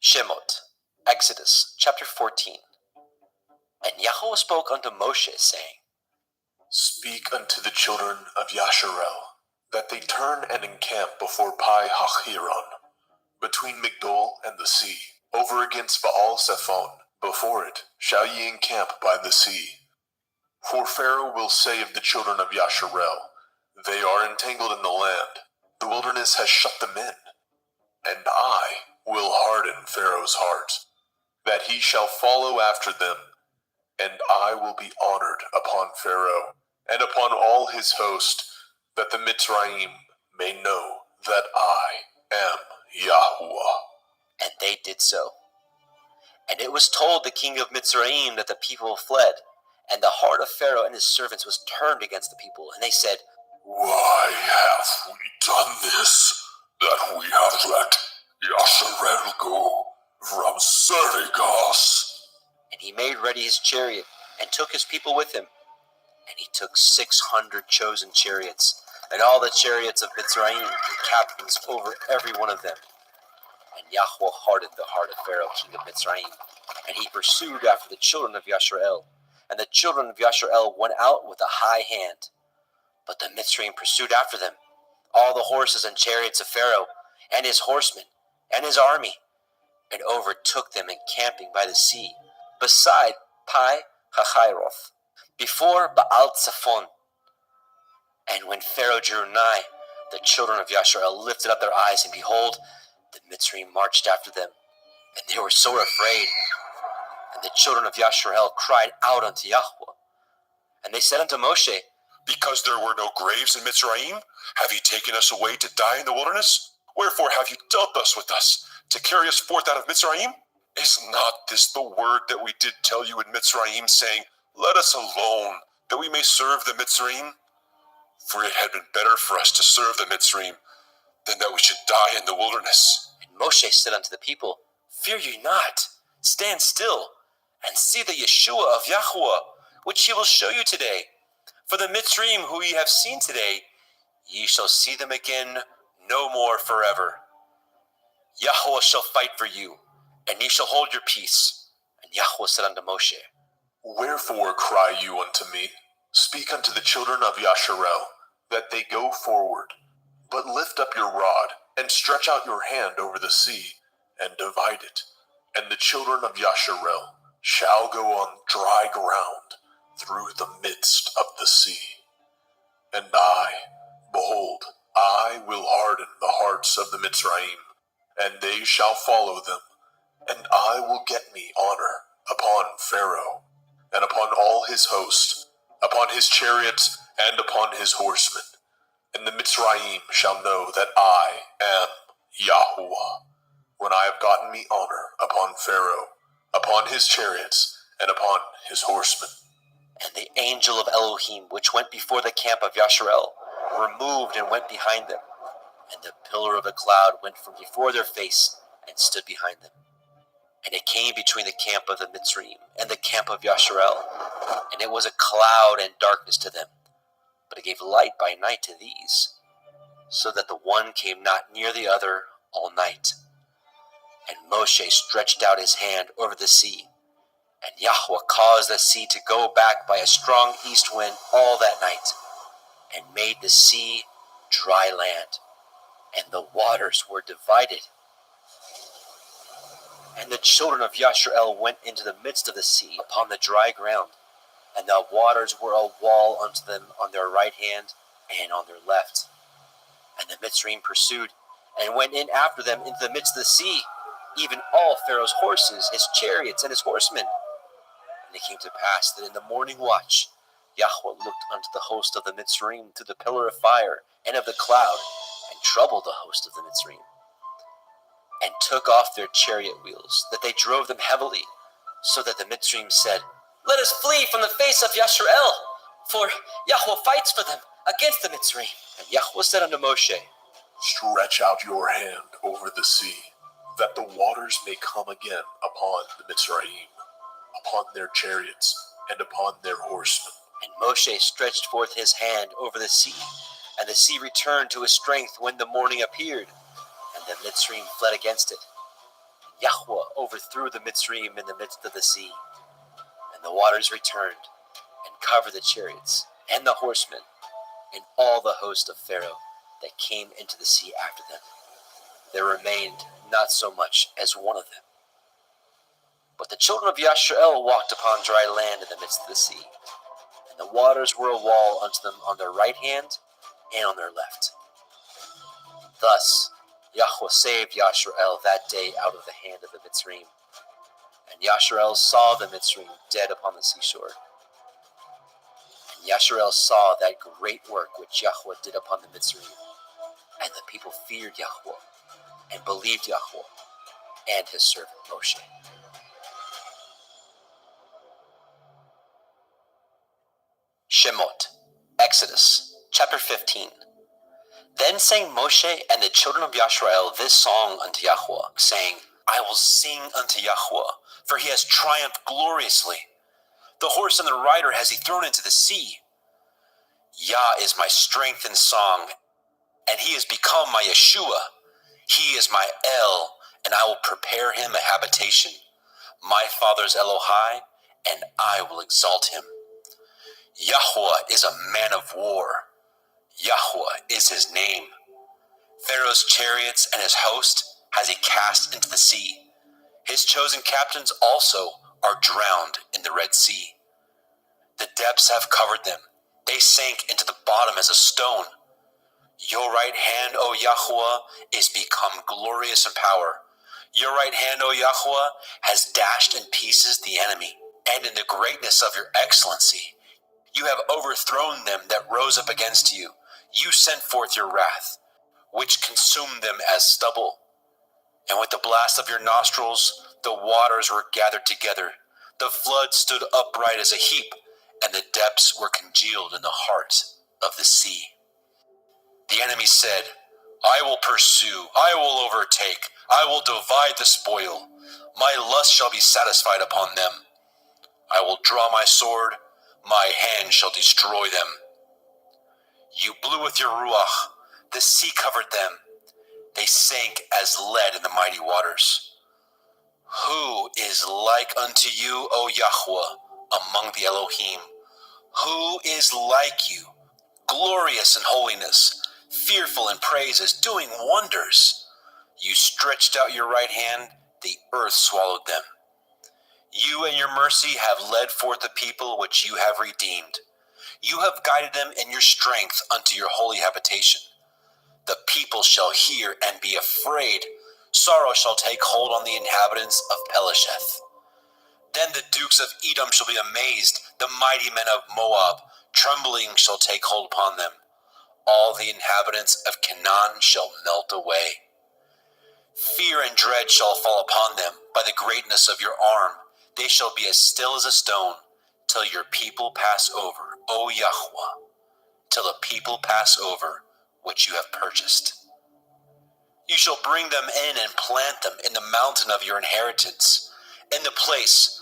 Shemot, Exodus chapter 14. And Yahweh spoke unto Moshe, saying, Speak unto the children of Yasharel, that they turn and encamp before Pi Hachiron, between Migdol and the sea, over against Baal Zephon. Before it shall ye encamp by the sea. For Pharaoh will say of the children of Yasharel, they are entangled in the land, the wilderness has shut them in. And I will harden Pharaoh's heart, that he shall follow after them, and I will be honored upon Pharaoh, and upon all his host, that the Mitzrayim may know that I am Yahuwah. And they did so. And it was told the king of Mitzrayim that the people fled, and the heart of Pharaoh and his servants was turned against the people. And they said, Why have we done this, that we have let Yasharel go from serving us? And he made ready his chariot, and took his people with him. And he took 600 chosen chariots, and all the chariots of Mitzrayim, and captains over every one of them. And Yahweh hardened the heart of Pharaoh, king of Mitzrayim, and he pursued after the children of Yasharel. And the children of Yasharel went out with a high hand. But the Mitzrayim pursued after them, all the horses and chariots of Pharaoh, and his horsemen, and his army, and overtook them encamping by the sea, beside Pi Hachiroth, before Baal Zephon. And when Pharaoh drew nigh, the children of Yasharel lifted up their eyes, and behold, the Mitzrayim marched after them, and they were sore afraid. And the children of Yasharel cried out unto Yahweh. And they said unto Moshe, Because there were no graves in Mitzrayim, have ye taken us away to die in the wilderness? Wherefore have you dealt thus with us, to carry us forth out of Mitzrayim? Is not this the word that we did tell you in Mitzrayim, saying, Let us alone, that we may serve the Mitzrayim? For it had been better for us to serve the Mitzrayim, than that we should die in the wilderness. And Moshe said unto the people, Fear ye not, stand still, and see the Yeshua of Yahuwah, which he will show you today. For the Mitzrayim who ye have seen today, ye shall see them again no more forever. Yahuwah shall fight for you, and ye shall hold your peace. And Yahuwah said unto Moshe, Wherefore cry you unto me? Speak unto the children of Yasharel, that they go forward. But lift up your rod, and stretch out your hand over the sea, and divide it. And the children of Yasharel shall go on dry ground through the midst of the sea. And I, behold, I will harden the hearts of the Mitzrayim, and they shall follow them, and I will get me honor upon Pharaoh, and upon all his host, upon his chariots, and upon his horsemen. And the Mitzrayim shall know that I am Yahuwah, when I have gotten me honor upon Pharaoh, upon his chariots, and upon his horsemen. And the angel of Elohim, which went before the camp of Yasharel, removed and went behind them. And the pillar of the cloud went from before their face, and stood behind them. And it came between the camp of the Mitzrayim and the camp of Yasharel, and it was a cloud and darkness to them, but it gave light by night to these, so that the one came not near the other all night. And Moshe stretched out his hand over the sea, and Yahweh caused the sea to go back by a strong east wind all that night, and made the sea dry land, and the waters were divided. And the children of Yasharel went into the midst of the sea upon the dry ground, and the waters were a wall unto them on their right hand and on their left. And the Mitzrayim pursued, and went in after them into the midst of the sea, even all Pharaoh's horses, his chariots, and his horsemen. And it came to pass that in the morning watch Yahweh looked unto the host of the Mitzrayim through the pillar of fire and of the cloud, and troubled the host of the Mitzrayim, and took off their chariot wheels, that they drove them heavily, so that the Mitzrayim said, Let us flee from the face of Yasharel, for Yahweh fights for them against the Mitzrayim. And Yahweh said unto Moshe, Stretch out your hand over the sea, that the waters may come again upon the Mitzrayim, upon their chariots, and upon their horsemen. And Moshe stretched forth his hand over the sea, and the sea returned to his strength when the morning appeared, and the Mitzrayim fled against it. Yahweh overthrew the Mitzrayim in the midst of the sea, and the waters returned and covered the chariots and the horsemen and all the host of Pharaoh that came into the sea after them. There remained not so much as one of them. But the children of Yashrael walked upon dry land in the midst of the sea, and the waters were a wall unto them on their right hand and on their left. Thus Yahweh saved Yashrael that day out of the hand of the Mitzrayim. And Yashrael saw the Mitzrayim dead upon the seashore. And Yashrael saw that great work which Yahweh did upon the Mitzrayim. And the people feared Yahweh, and believed Yahweh, and his servant Moshe. Shemot, Exodus, chapter 15. Then sang Moshe and the children of Yashrael this song unto Yahweh, saying, I will sing unto Yahweh, for he has triumphed gloriously. The horse and the rider has he thrown into the sea. Yah is my strength and song, and he has become my Yeshua. He is my El, and I will prepare him a habitation. My father's Elohai, and I will exalt him. Yahweh is a man of war. Yahweh is his name. Pharaoh's chariots and his host has he cast into the sea. His chosen captains also are drowned in the Red Sea. The depths have covered them. They sank into the bottom as a stone. Your right hand, O Yahweh, is become glorious in power. Your right hand, O Yahweh, has dashed in pieces the enemy, and in the greatness of your excellency, you have overthrown them that rose up against you. You sent forth your wrath, which consumed them as stubble. And with the blast of your nostrils, the waters were gathered together. The flood stood upright as a heap, and the depths were congealed in the heart of the sea. The enemy said, I will pursue, I will overtake, I will divide the spoil. My lust shall be satisfied upon them. I will draw my sword, my hand shall destroy them. You blew with your ruach, the sea covered them. They sank as lead in the mighty waters. Who is like unto you, O Yahweh, among the Elohim? Who is like you, glorious in holiness, fearful in praises, doing wonders? You stretched out your right hand, the earth swallowed them. You and your mercy have led forth the people which you have redeemed. You have guided them in your strength unto your holy habitation. The people shall hear and be afraid. Sorrow shall take hold on the inhabitants of Pelesheth. Then the dukes of Edom shall be amazed, the mighty men of Moab. Trembling shall take hold upon them. All the inhabitants of Canaan shall melt away. Fear and dread shall fall upon them by the greatness of your arm. They shall be as still as a stone, till your people pass over, O Yahweh, till the people pass over which you have purchased. You shall bring them in and plant them in the mountain of your inheritance, in the place,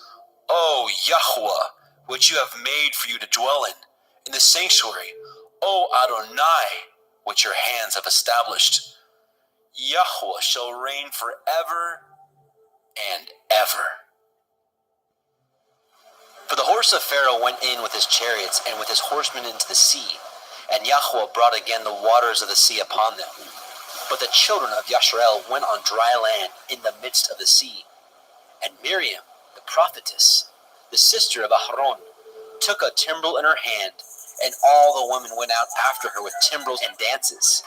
O Yahweh, which you have made for you to dwell in the sanctuary, O Adonai, which your hands have established. Yahweh shall reign forever and ever. For the horse of Pharaoh went in with his chariots and with his horsemen into the sea, and Yahweh brought again the waters of the sea upon them. But the children of Yashrael went on dry land in the midst of the sea. And Miriam, the prophetess, the sister of Aharon, took a timbrel in her hand, and all the women went out after her with timbrels and dances.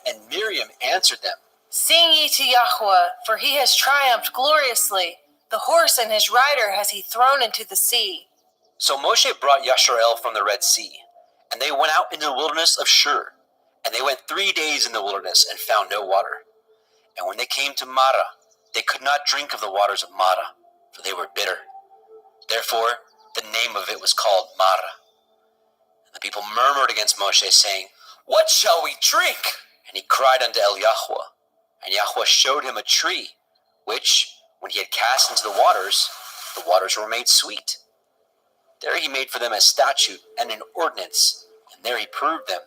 And Miriam answered them, Sing ye to Yahweh, for he has triumphed gloriously. The horse and his rider has he thrown into the sea. So Moshe brought Yashrael from the Red Sea, and they went out into the wilderness of Shur. And they went 3 days in the wilderness and found no water. And when they came to Marah, they could not drink of the waters of Marah, for they were bitter. Therefore the name of it was called Marah. And the people murmured against Moshe, saying, What shall we drink? And he cried unto El Yahweh. And Yahweh showed him a tree, which, when he had cast into the waters were made sweet. There he made for them a statute and an ordinance, and there he proved them,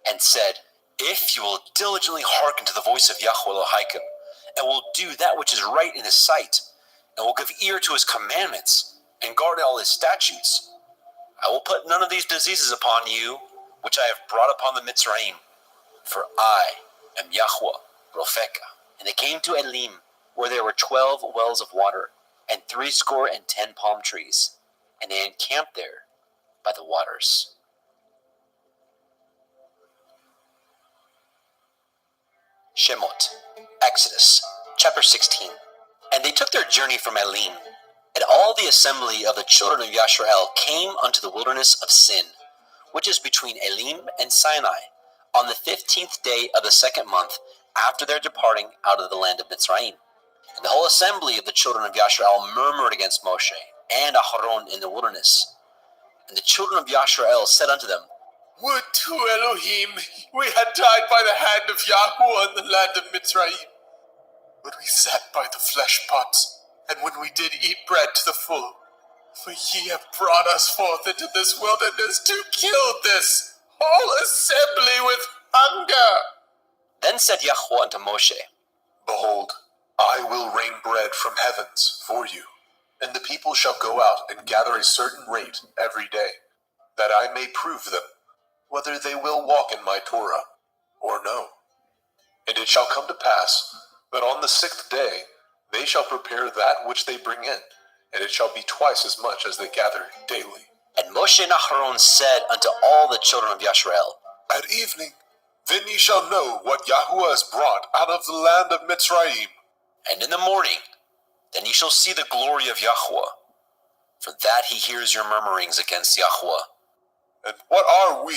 and said, If you will diligently hearken to the voice of Yahweh Elohim, and will do that which is right in his sight, and will give ear to his commandments, and guard all his statutes, I will put none of these diseases upon you, which I have brought upon the Mitzrayim, for I am Yahweh Ropheka. And they came to Elim, where there were 12 wells of water, and 70 palm trees, and they encamped there by the waters. Shemot, Exodus, chapter 16. And they took their journey from Elim, and all the assembly of the children of Yashrael came unto the wilderness of Sin, which is between Elim and Sinai, on the 15th day of the 2nd month after their departing out of the land of Mitzrayim. And the whole assembly of the children of Yashrael murmured against Moshe and Aharon in the wilderness. And the children of Yashrael said unto them, Would to Elohim we had died by the hand of Yahweh in the land of Mitzrayim. But we sat by the flesh pots, and when we did eat bread to the full. For ye have brought us forth into this wilderness to kill this whole assembly with hunger. Then said Yahweh unto Moshe, Behold, I will rain bread from heavens for you, and the people shall go out and gather a certain rate every day, that I may prove them, whether they will walk in my Torah or no. And it shall come to pass that on the 6th day they shall prepare that which they bring in, and it shall be twice as much as they gather daily. And Moshe and Aharon said unto all the children of Yashrael, At evening, then ye shall know what Yahweh has brought out of the land of Mitzrayim. And in the morning, then ye shall see the glory of Yahweh, for that he hears your murmurings against Yahweh. And what are we,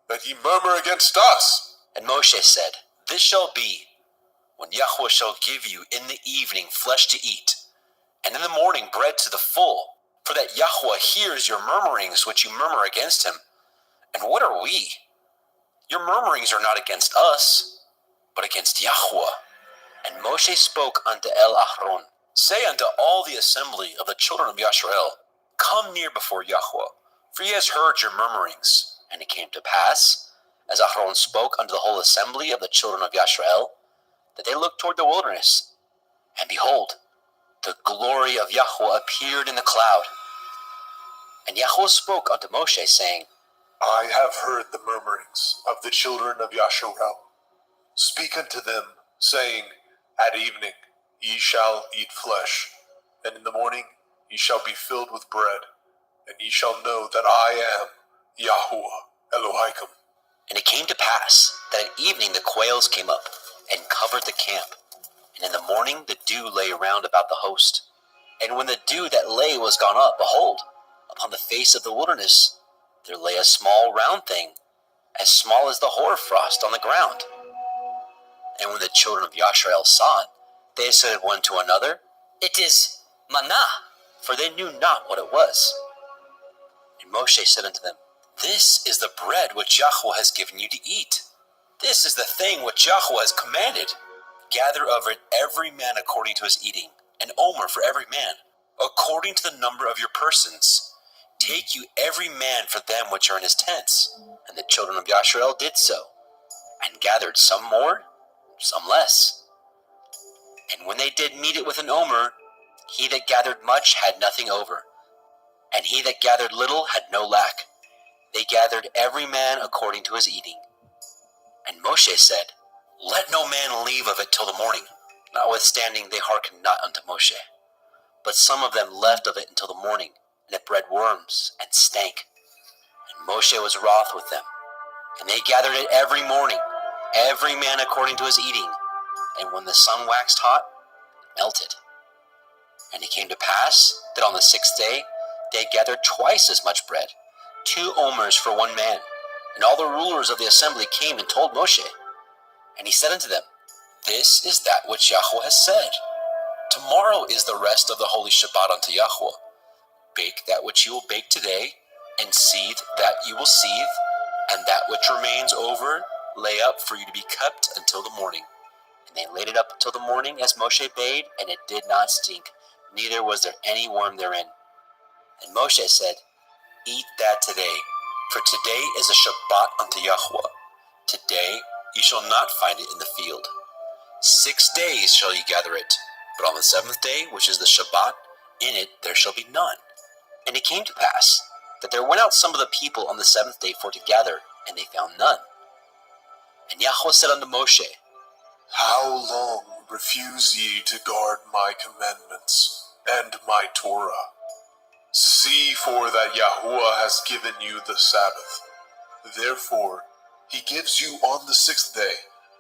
that ye murmur against us? And Moshe said, This shall be, when Yahweh shall give you in the evening flesh to eat, and in the morning bread to the full, for that Yahweh hears your murmurings which you murmur against him. And what are we? Your murmurings are not against us, but against Yahweh. And Moshe spoke unto Aharon, Say unto all the assembly of the children of Yashrael, Come near before Yahweh, for he has heard your murmurings. And it came to pass, as Aharon spoke unto the whole assembly of the children of Yashrael, that they looked toward the wilderness, and behold, the glory of Yahweh appeared in the cloud. And Yahweh spoke unto Moshe, saying, I have heard the murmurings of the children of Yasharel. Speak unto them, saying, At evening ye shall eat flesh, and in the morning ye shall be filled with bread, and ye shall know that I am Yahweh Elohim. And it came to pass that at evening the quails came up and covered the camp, and in the morning the dew lay round about the host. And when the dew that lay was gone up, behold, upon the face of the wilderness there lay a small round thing, as small as the hoarfrost on the ground. And when the children of Yashrael saw it, they said one to another, It is manna, for they knew not what it was. And Moshe said unto them, This is the bread which Yahweh has given you to eat. This is the thing which Yahweh has commanded. Gather of it every man according to his eating, an omer for every man, according to the number of your persons. Take you every man for them which are in his tents. And the children of Yashrael did so, and gathered some more, some less. And when they did meet it with an omer, he that gathered much had nothing over, and he that gathered little had no lack. They gathered every man according to his eating. And Moshe said, Let no man leave of it till the morning. Notwithstanding they hearkened not unto Moshe. But some of them left of it until the morning, and it bred worms, and stank. And Moshe was wroth with them. And they gathered it every morning, every man according to his eating. And when the sun waxed hot, it melted. And it came to pass that on the 6th day they gathered twice as much bread, 2 omers for one man. And all the rulers of the assembly came and told Moshe. And he said unto them, This is that which Yahweh has said. Tomorrow is the rest of the holy Shabbat unto Yahweh. Bake that which you will bake today, and seethe that you will seethe, and that which remains over lay up for you to be kept until the morning. And they laid it up until the morning as Moshe bade, and it did not stink, neither was there any worm therein. And Moshe said, Eat that today, for today is a Shabbat unto Yahweh. Today you shall not find it in the field. 6 days shall ye gather it, but on the 7th day, which is the Shabbat, in it there shall be none. And it came to pass that there went out some of the people on the 7th day for to gather, and they found none. And Yahweh said unto Moshe, How long refuse ye to guard my commandments and my Torah? See for that Yahuwah has given you the Sabbath. Therefore, he gives you on the 6th day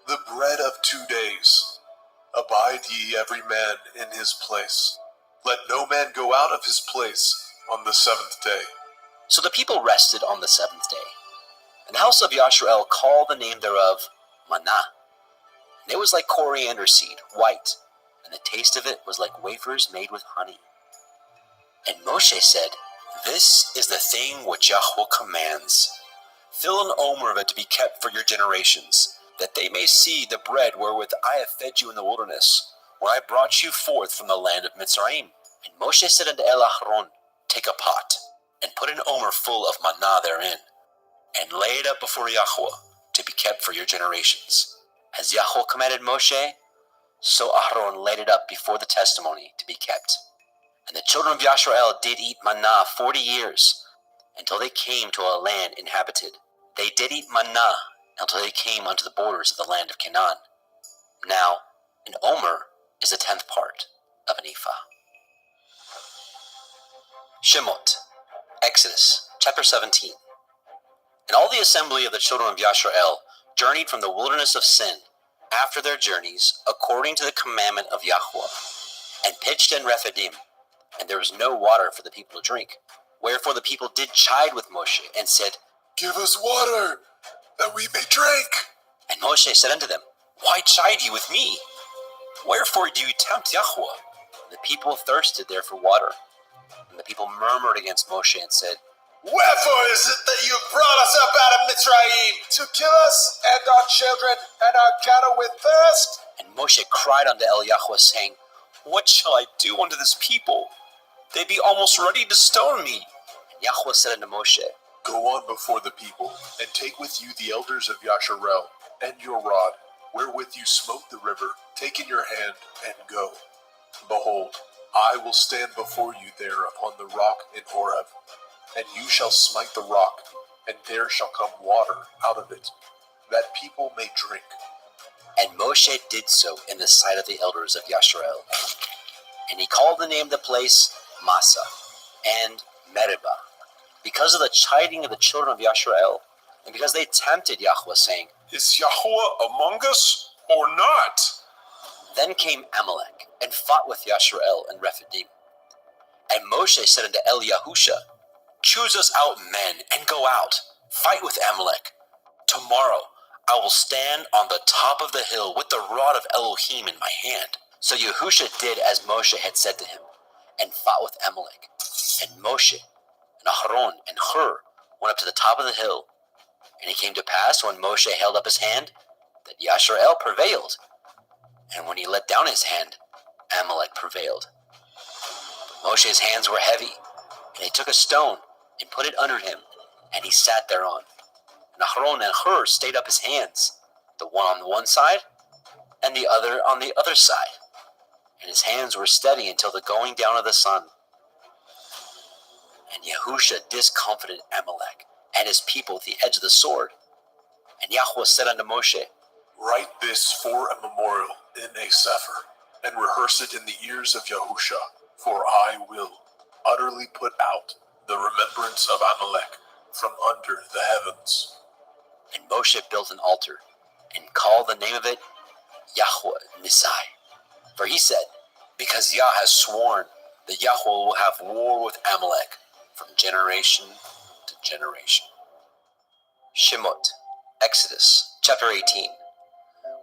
the bread of 2 days. Abide ye every man in his place. Let no man go out of his place on the 7th day. So the people rested on the 7th day. And the house of Yashrael called the name thereof manna. And it was like coriander seed, white, and the taste of it was like wafers made with honey. And Moshe said, This is the thing which Yahweh commands. Fill an omer of it to be kept for your generations, that they may see the bread wherewith I have fed you in the wilderness, when I brought you forth from the land of Mitzrayim. And Moshe said unto Aaron, Take a pot, and put an omer full of manna therein, and lay it up before Yahweh, to be kept for your generations. As Yahweh commanded Moshe, so Aaron laid it up before the testimony to be kept. And the children of Yashrael did eat manna 40 years, until they came to a land inhabited. They did eat manna until they came unto the borders of the land of Canaan. Now, an omer is a 10th part of an ephah. Shemot, Exodus, chapter 17. And all the assembly of the children of Yashrael journeyed from the wilderness of Sin, after their journeys, according to the commandment of Yahweh, and pitched in Rephidim, and there was no water for the people to drink. Wherefore the people did chide with Moshe, and said, Give us water, that we may drink. And Moshe said unto them, Why chide ye with me? Wherefore do you tempt Yahweh? And the people thirsted there for water. And the people murmured against Moshe, and said, Wherefore is it that you brought us up out of Mitzrayim, to kill us and our children and our cattle with thirst? And Moshe cried unto Yahweh, saying, What shall I do unto this people? They be almost ready to stone me. And Yahweh said unto Moshe, Go on before the people, and take with you the elders of Yasharel, and your rod, wherewith you smote the river, take in your hand, and go. Behold, I will stand before you there upon the rock in Horeb, and you shall smite the rock, and there shall come water out of it, that people may drink. And Moshe did so in the sight of the elders of Yashrael. And he called the name of the place Massa and Meribah, because of the chiding of the children of Yashrael, and because they tempted Yahweh, saying, Is Yahweh among us or not? Then came Amalek, and fought with Yashrael and Rephidim. And Moshe said unto Yahusha, Choose us out men, and go out, fight with Amalek. Tomorrow I will stand on the top of the hill with the rod of Elohim in my hand. So Yahusha did as Moshe had said to him, and fought with Amalek. And Moshe and Aharon and Hur went up to the top of the hill. And it came to pass, when Moshe held up his hand, that Yashrael prevailed. And when he let down his hand, Amalek prevailed. But Moshe's hands were heavy, and he took a stone and put it under him, and he sat thereon. And Aharon and Hur stayed up his hands, the one on the one side, and the other on the other side. And his hands were steady until the going down of the sun. And Yahusha discomfited Amalek and his people with the edge of the sword. And Yahweh said unto Moshe, Write this for a memorial in a sefer, and rehearse it in the ears of Yahusha, for I will utterly put out the remembrance of Amalek from under the heavens. And Moshe built an altar, and called the name of it Yahweh Nisai. For he said, Because Yah has sworn that Yahweh will have war with Amalek from generation to generation. Shemot, Exodus, chapter 18.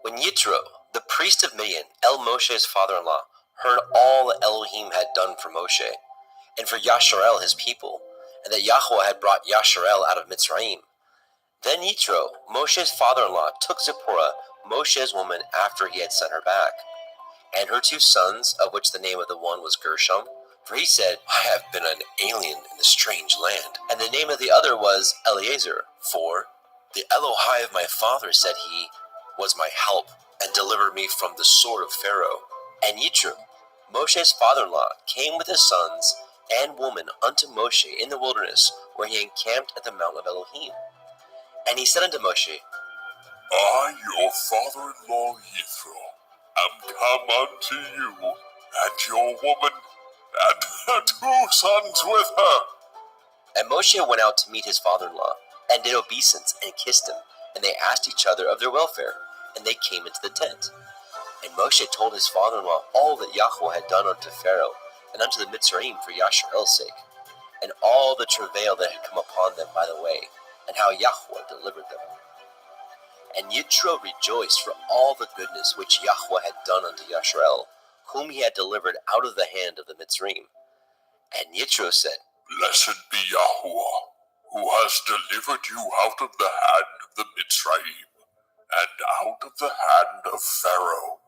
When Yitro, the priest of Midian, Moshe's father-in-law, heard all that Elohim had done for Moshe, and for Yasharel his people, and that Yahweh had brought Yasharel out of Mitzrayim, then Yitro, Moshe's father-in-law, took Zipporah, Moshe's woman, after he had sent her back, and her 2 sons, of which the name of the one was Gershom, For he said, I have been an alien in a strange land. And the name of the other was Eliezer, for the Elohai of my father, said he, was my help, and delivered me from the sword of Pharaoh. And Yitro, Moshe's father-in-law, came with his sons and woman unto Moshe in the wilderness, where he encamped at the mount of Elohim. And he said unto Moshe, I, your father-in-law Yithro, am come unto you, and your woman, and her 2 sons with her. And Moshe went out to meet his father-in-law, and did obeisance, and kissed him, and they asked each other of their welfare, and they came into the tent. And Moshe told his father-in-law all that Yahweh had done unto Pharaoh, and unto the Mitzrayim for Yasharel's sake, and all the travail that had come upon them by the way, and how Yahweh delivered them. And Yitro rejoiced for all the goodness which Yahweh had done unto Yasharel, whom he had delivered out of the hand of the Mitzrayim. And Yitro said, Blessed be Yahweh, who has delivered you out of the hand of the Mitzrayim, and out of the hand of Pharaoh,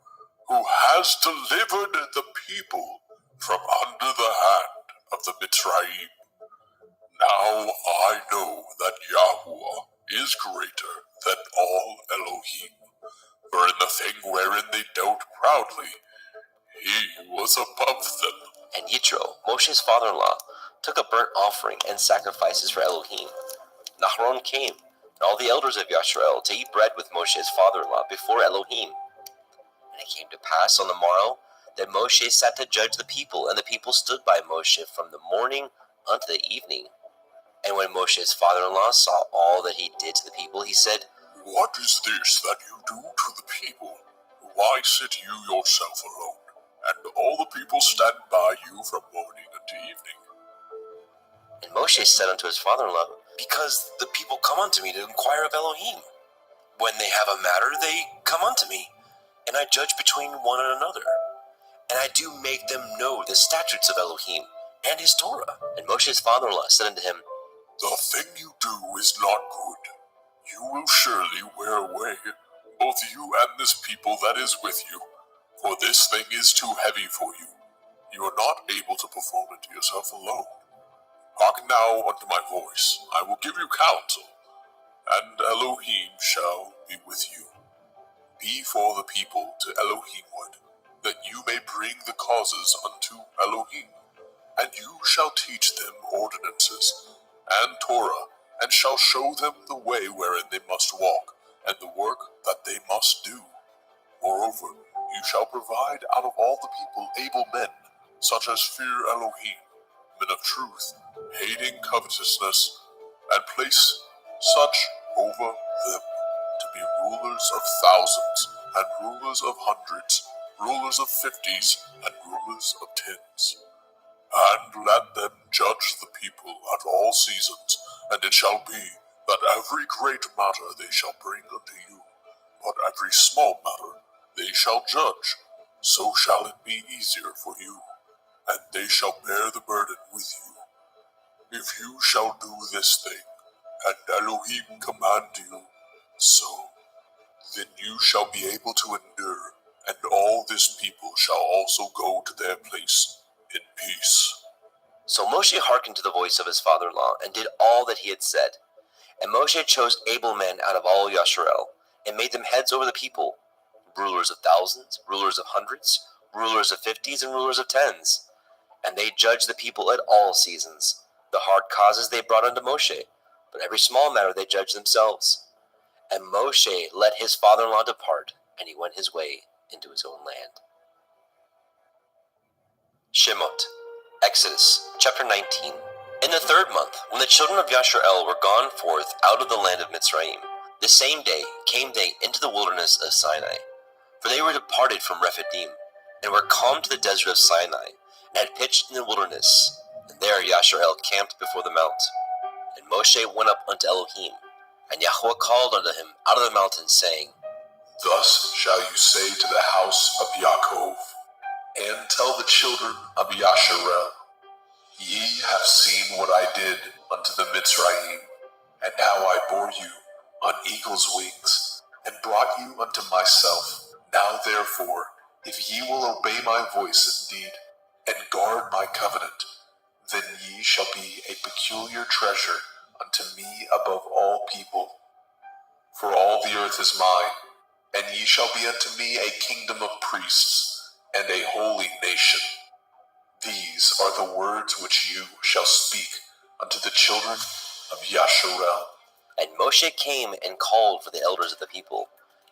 who has delivered the people from under the hand of the Mitzrayim. Now I know that Yahweh is greater than all Elohim, for in the thing wherein they dealt proudly, he was above them. And Yitro, Moshe's father-in-law, took a burnt offering and sacrifices for Elohim. Nahron came, and all the elders of Yasharel, to eat bread with Moshe's father-in-law before Elohim. And it came to pass on the morrow that Moshe sat to judge the people, and the people stood by Moshe from the morning unto the evening. And when Moshe's father-in-law saw all that he did to the people, he said, What is this that you do to the people? Why sit you yourself alone, and all the people stand by you from morning unto evening? And Moshe said unto his father-in-law, Because the people come unto me to inquire of Elohim. When they have a matter, they come unto me, and I judge between one and another. And I do make them know the statutes of Elohim and his Torah. And Moshe's father-in-law said unto him, The thing you do is not good. You will surely wear away, both you and this people that is with you, for this thing is too heavy for you. You are not able to perform it yourself alone. Hearken now unto my voice. I will give you counsel, and Elohim shall be with you. Be for the people to Elohimward, that you may bring the causes unto Elohim. And you shall teach them ordinances and Torah, and shall show them the way wherein they must walk, and the work that they must do. Moreover, you shall provide out of all the people able men, such as fear Elohim, men of truth, hating covetousness, and place such over them to be rulers of thousands, and rulers of hundreds, rulers of 50s, and rulers of 10s. And let them judge the people at all seasons, and it shall be that every great matter they shall bring unto you, but every small matter they shall judge. So shall it be easier for you, and they shall bear the burden with you. If you shall do this thing, and Elohim command you, so, then you shall be able to endure, and all this people shall also go to their place in peace. So Moshe hearkened to the voice of his father-in-law, and did all that he had said. And Moshe chose able men out of all Yasharel, and made them heads over the people, rulers of thousands, rulers of hundreds, rulers of 50s, and rulers of 10s. And they judged the people at all seasons. The hard causes they brought unto Moshe, but every small matter they judged themselves. And Moshe let his father-in-law depart, and he went his way into his own land. Shemot, Exodus, chapter 19. In the 3rd month, when the children of Yasharel were gone forth out of the land of Mitzrayim, the same day came they into the wilderness of Sinai. For they were departed from Rephidim, and were come to the desert of Sinai, and had pitched in the wilderness. And there Yasharel camped before the mount. And Moshe went up unto Elohim, and Yahweh called unto him out of the mountain, saying, Thus shall you say to the house of Yaakov, and tell the children of Yasharel, Ye have seen what I did unto the Mitzrayim, and how I bore you on eagle's wings, and brought you unto myself. Now therefore, if ye will obey my voice indeed, and guard my covenant, then ye shall be a peculiar treasure unto me above all people. For all the earth is mine, and ye shall be unto me a kingdom of priests, and a holy nation. These are the words which you shall speak unto the children of Yasharel. And Moshe came and called for the elders of the people,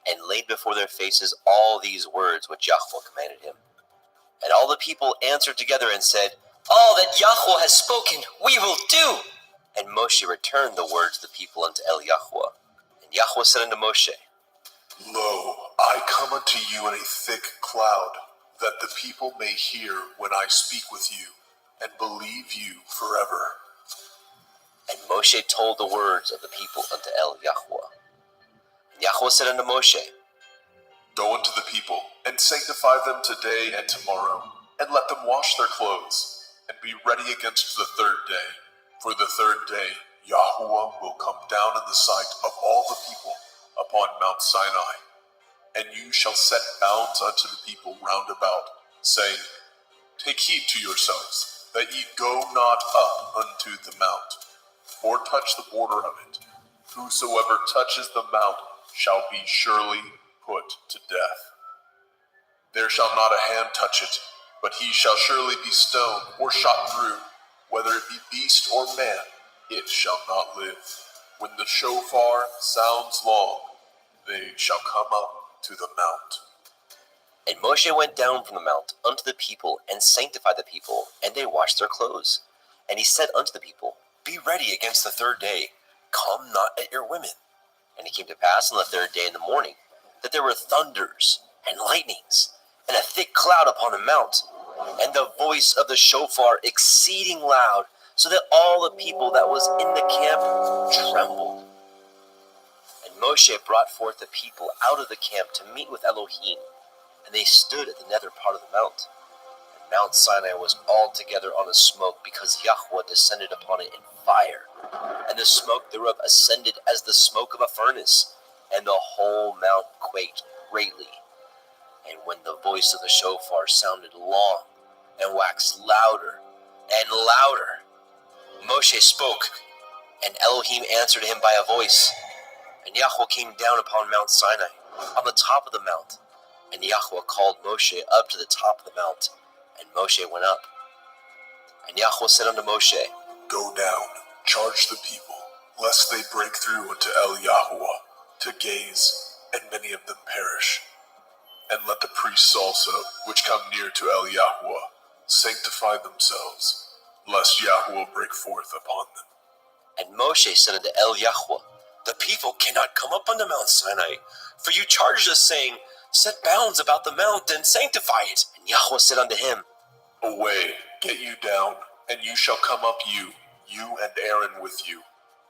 and laid before their faces all these words which Yahweh commanded him. And all the people answered together and said, All that Yahweh has spoken, we will do. And Moshe returned the words of the people unto Yahweh. And Yahweh said unto Moshe, Lo, I come unto you in a thick cloud, that the people may hear when I speak with you, and believe you forever. And Moshe told the words of the people unto Yahweh. And Yahweh said unto Moshe, Go unto the people, and sanctify them today and tomorrow, and let them wash their clothes, and be ready against the third day. For the third day Yahweh will come down in the sight of all the people upon Mount Sinai. And you shall set bounds unto the people round about, saying, Take heed to yourselves, that ye go not up unto the mount, or touch the border of it. Whosoever touches the mount shall be surely put to death. There shall not a hand touch it, but he shall surely be stoned or shot through. Whether it be beast or man, it shall not live. When the shofar sounds long, they shall come up to the mount. And Moshe went down from the mount unto the people, and sanctified the people, and they washed their clothes. And he said unto the people, Be ready against the third day, come not at your women. And it came to pass on the third day in the morning, that there were thunders and lightnings, and a thick cloud upon the mount, and the voice of the shofar exceeding loud, so that all the people that was in the camp trembled. And Moshe brought forth the people out of the camp to meet with Elohim, and they stood at the nether part of the mount. And Mount Sinai was altogether on a smoke, because Yahweh descended upon it in fire, and the smoke thereof ascended as the smoke of a furnace, and the whole mount quaked greatly. And when the voice of the shofar sounded long, and waxed louder and louder, Moshe spoke, and Elohim answered him by a voice. And Yahweh came down upon Mount Sinai, on the top of the mount. And Yahweh called Moshe up to the top of the mount, and Moshe went up. And Yahweh said unto Moshe, Go down, charge the people, lest they break through unto Yahweh to gaze, and many of them perish. And let the priests also, which come near to Yahweh, sanctify themselves, lest Yahweh break forth upon them. And Moshe said unto Yahweh, The people cannot come up unto Mount Sinai, for you charged us, saying, Set bounds about the mount, and sanctify it. And Yahweh said unto him, Away, get you down, and you shall come up you and Aaron with you.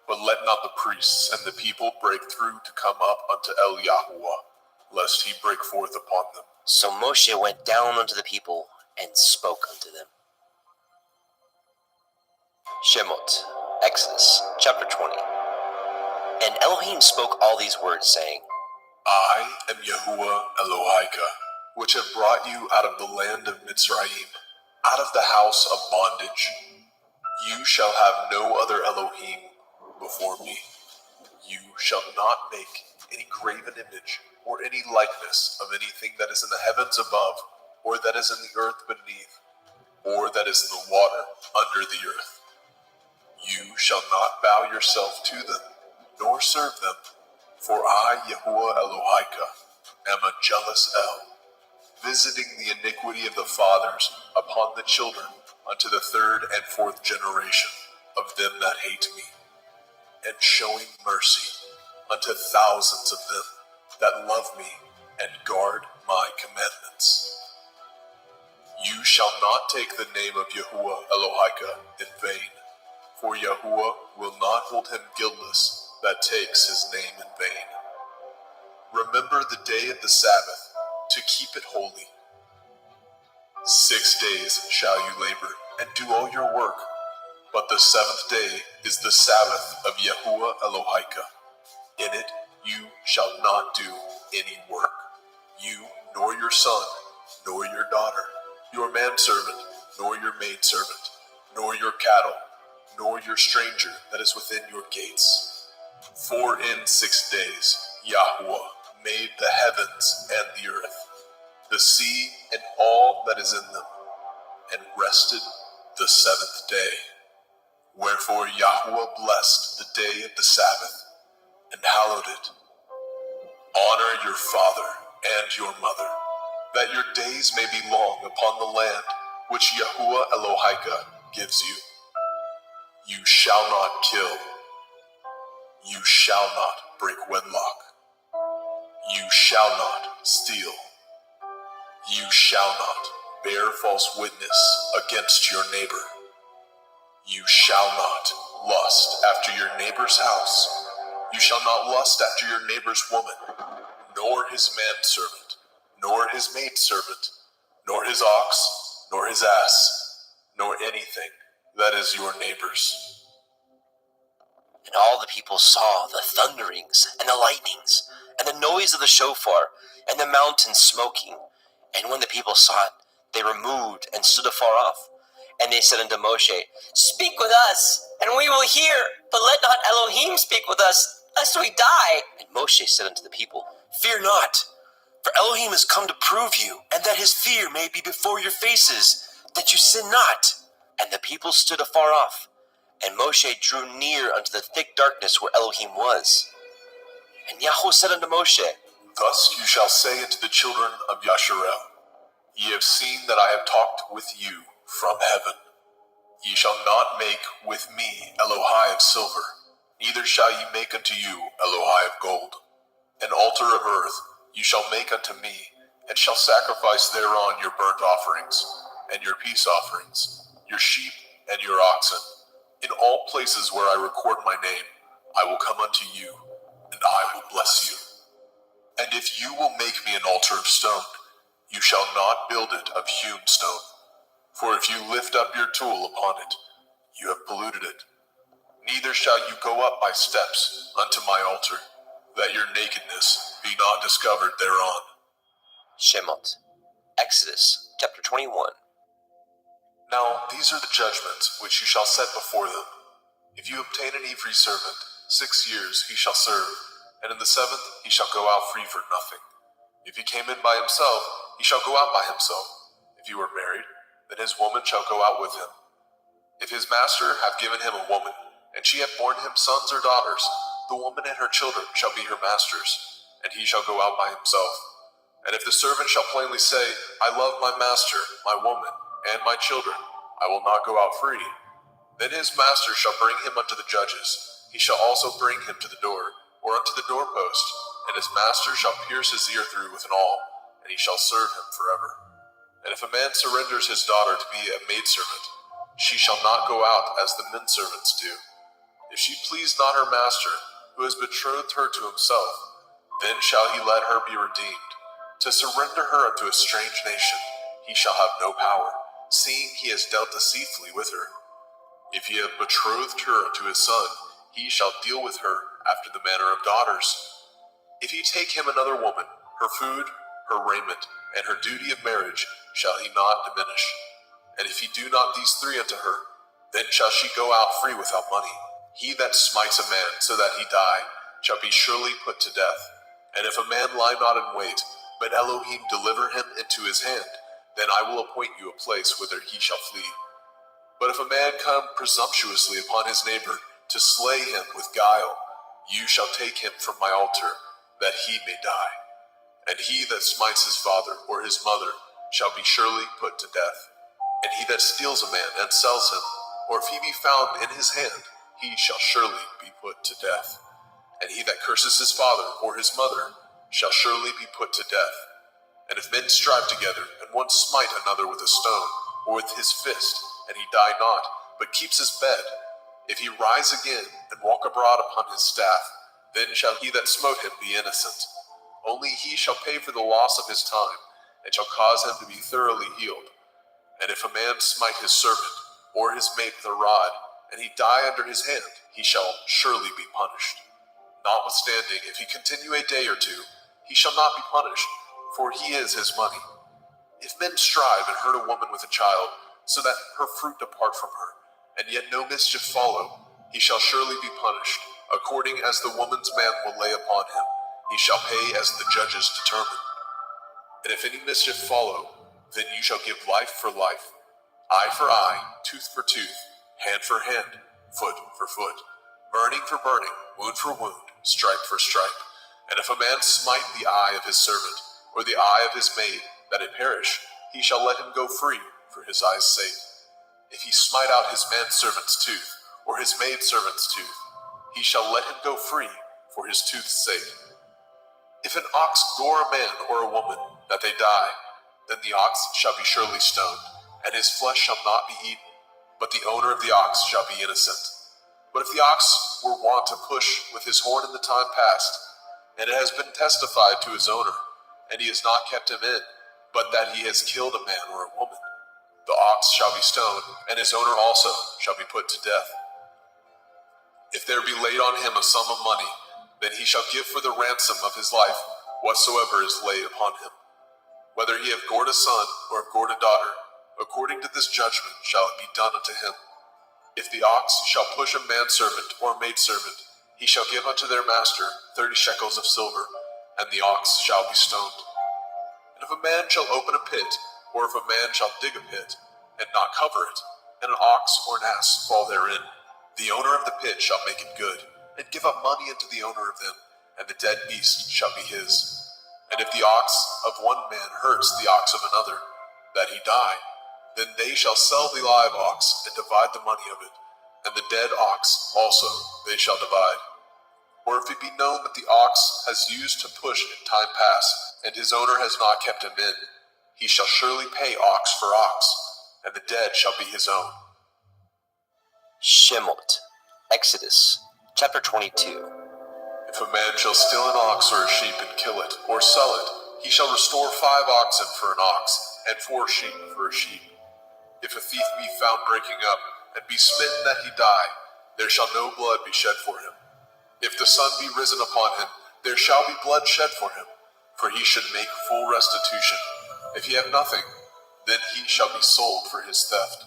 But let not the priests and the people break through to come up unto Yahweh, lest he break forth upon them. So Moshe went down unto the people, and spoke unto them. Shemot, Exodus, chapter 20. And Elohim spoke all these words, saying, I am Yahuwah Elohika, which have brought you out of the land of Mitzrayim, out of the house of bondage. You shall have no other Elohim before me. You shall not make any graven image or any likeness of anything that is in the heavens above, or that is in the earth beneath, or that is in the water under the earth. You shall not bow yourself to them, nor serve them, for I, Yahuwah Elohika, am a jealous El, visiting the iniquity of the fathers upon the children unto the third and fourth generation of them that hate me, and showing mercy unto thousands of them that love me and guard my commandments. You shall not take the name of Yahuwah Elohika in vain, for Yahuwah will not hold him guiltless that takes his name in vain. Remember the day of the Sabbath, to keep it holy. 6 days shall you labor, and do all your work, but the seventh day is the Sabbath of Yahuwah Elohika. In it you shall not do any work, you, nor your son, nor your daughter, your manservant, nor your maidservant, nor your cattle, nor your stranger that is within your gates. For in 6 days Yahweh made the heavens and the earth, the sea and all that is in them, and rested the 7th day. Wherefore Yahweh blessed the day of the Sabbath, and hallowed it. Honor your father and your mother, that your days may be long upon the land which Yahuwah Elohika gives you. You shall not kill. You shall not break wedlock. You shall not steal. You shall not bear false witness against your neighbor. You shall not lust after your neighbor's house. You shall not lust after your neighbor's woman, nor his manservant, nor his maidservant, nor his ox, nor his ass, nor anything that is your neighbor's. And all the people saw the thunderings and the lightnings and the noise of the shofar and the mountain smoking. And when the people saw it, they removed and stood afar off. And they said unto Moshe, Speak with us, and we will hear, but let not Elohim speak with us, lest we die. And Moshe said unto the people, Fear not, for Elohim is come to prove you, and that his fear may be before your faces, that you sin not. And the people stood afar off, and Moshe drew near unto the thick darkness where Elohim was. And Yahweh said unto Moshe, Thus you shall say unto the children of Yasharel, Ye have seen that I have talked with you from heaven. Ye shall not make with me Elohai of silver, neither shall ye make unto you Elohai of gold. An altar of earth you shall make unto me, and shall sacrifice thereon your burnt offerings, and your peace offerings, your sheep and your oxen. In all places where I record my name, I will come unto you, and I will bless you. And if you will make me an altar of stone, you shall not build it of hewn stone. For if you lift up your tool upon it, you have polluted it. Neither shall you go up by steps unto my altar, that your nakedness be not discovered thereon. Shemot, Exodus chapter 21. Now these are the judgments which you shall set before them. If you obtain an Ivri servant, 6 years he shall serve, and in the 7th he shall go out free for nothing. If he came in by himself, he shall go out by himself. If he were married, then his woman shall go out with him. If his master have given him a woman, and she have borne him sons or daughters, the woman and her children shall be her master's, and he shall go out by himself. And if the servant shall plainly say, I love my master, my woman, and my children, I will not go out free, then his master shall bring him unto the judges. He shall also bring him to the door, or unto the doorpost, and his master shall pierce his ear through with an awl, and he shall serve him forever. And if a man surrenders his daughter to be a maidservant, she shall not go out as the men servants do. If she please not her master, who has betrothed her to himself, then shall he let her be redeemed. To surrender her unto a strange nation, he shall have no power, seeing he has dealt deceitfully with her. If he have betrothed her unto his son, he shall deal with her after the manner of daughters. If he take him another woman, her food, her raiment, and her duty of marriage shall he not diminish. And if he do not these 3 unto her, then shall she go out free without money. He that smites a man so that he die shall be surely put to death. And if a man lie not in wait, but Elohim deliver him into his hand, then I will appoint you a place whither he shall flee. But if a man come presumptuously upon his neighbor to slay him with guile, you shall take him from my altar, that he may die. And he that smites his father or his mother shall be surely put to death. And he that steals a man and sells him, or if he be found in his hand, he shall surely be put to death. And he that curses his father or his mother shall surely be put to death. And if men strive together, and one smite another with a stone, or with his fist, and he die not, but keeps his bed, if he rise again, and walk abroad upon his staff, then shall he that smote him be innocent. Only he shall pay for the loss of his time, and shall cause him to be thoroughly healed. And if a man smite his servant, or his mate with a rod, and he die under his hand, he shall surely be punished. Notwithstanding, if he continue a day or 2, he shall not be punished, for he is his money. If men strive and hurt a woman with a child, so that her fruit depart from her, and yet no mischief follow, he shall surely be punished, according as the woman's man will lay upon him. He shall pay as the judges determine. And if any mischief follow, then you shall give life for life, eye for eye, tooth for tooth, hand for hand, foot for foot, burning for burning, wound for wound, stripe for stripe. And if a man smite the eye of his servant, or the eye of his maid, that it perish, he shall let him go free for his eye's sake. If he smite out his manservant's tooth, or his maidservant's tooth, he shall let him go free for his tooth's sake. If an ox gore a man or a woman, that they die, then the ox shall be surely stoned, and his flesh shall not be eaten, but the owner of the ox shall be innocent. But if the ox were wont to push with his horn in the time past, and it has been testified to his owner, and he has not kept him in, but that he has killed a man or a woman, the ox shall be stoned, and his owner also shall be put to death. If there be laid on him a sum of money, then he shall give for the ransom of his life whatsoever is laid upon him. Whether he have gored a son or have gored a daughter, according to this judgment shall it be done unto him. If the ox shall push a manservant or maidservant, he shall give unto their master 30 shekels of silver, and the ox shall be stoned. And if a man shall open a pit, or if a man shall dig a pit, and not cover it, and an ox or an ass fall therein, the owner of the pit shall make it good, and give up money unto the owner of them, and the dead beast shall be his. And if the ox of one man hurts the ox of another, that he die, then they shall sell the live ox, and divide the money of it, and the dead ox also they shall divide. Or if it be known that the ox has used to push in time past, and his owner has not kept him in, he shall surely pay ox for ox, and the dead shall be his own. Shemot, Exodus, chapter 22. If a man shall steal an ox or a sheep and kill it, or sell it, he shall restore 5 oxen for an ox, and 4 sheep for a sheep. If a thief be found breaking up, and be smitten that he die, there shall no blood be shed for him. If the sun be risen upon him, there shall be blood shed for him, for he should make full restitution. If he have nothing, then he shall be sold for his theft.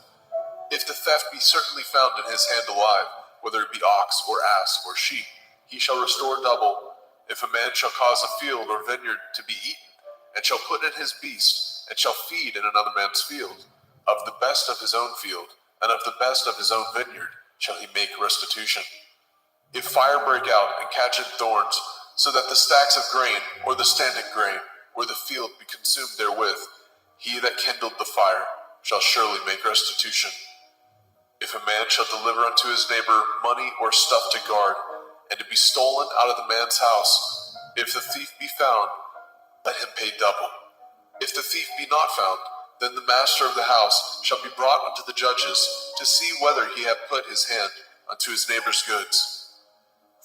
If the theft be certainly found in his hand alive, whether it be ox or ass or sheep, he shall restore double. If a man shall cause a field or vineyard to be eaten, and shall put in his beast, and shall feed in another man's field, of the best of his own field, and of the best of his own vineyard, shall he make restitution. If fire break out and catch in thorns, so that the stacks of grain, or the standing grain, or the field be consumed therewith, he that kindled the fire shall surely make restitution. If a man shall deliver unto his neighbor money or stuff to guard, and to be stolen out of the man's house, if the thief be found, let him pay double. If the thief be not found, then the master of the house shall be brought unto the judges, to see whether he have put his hand unto his neighbor's goods.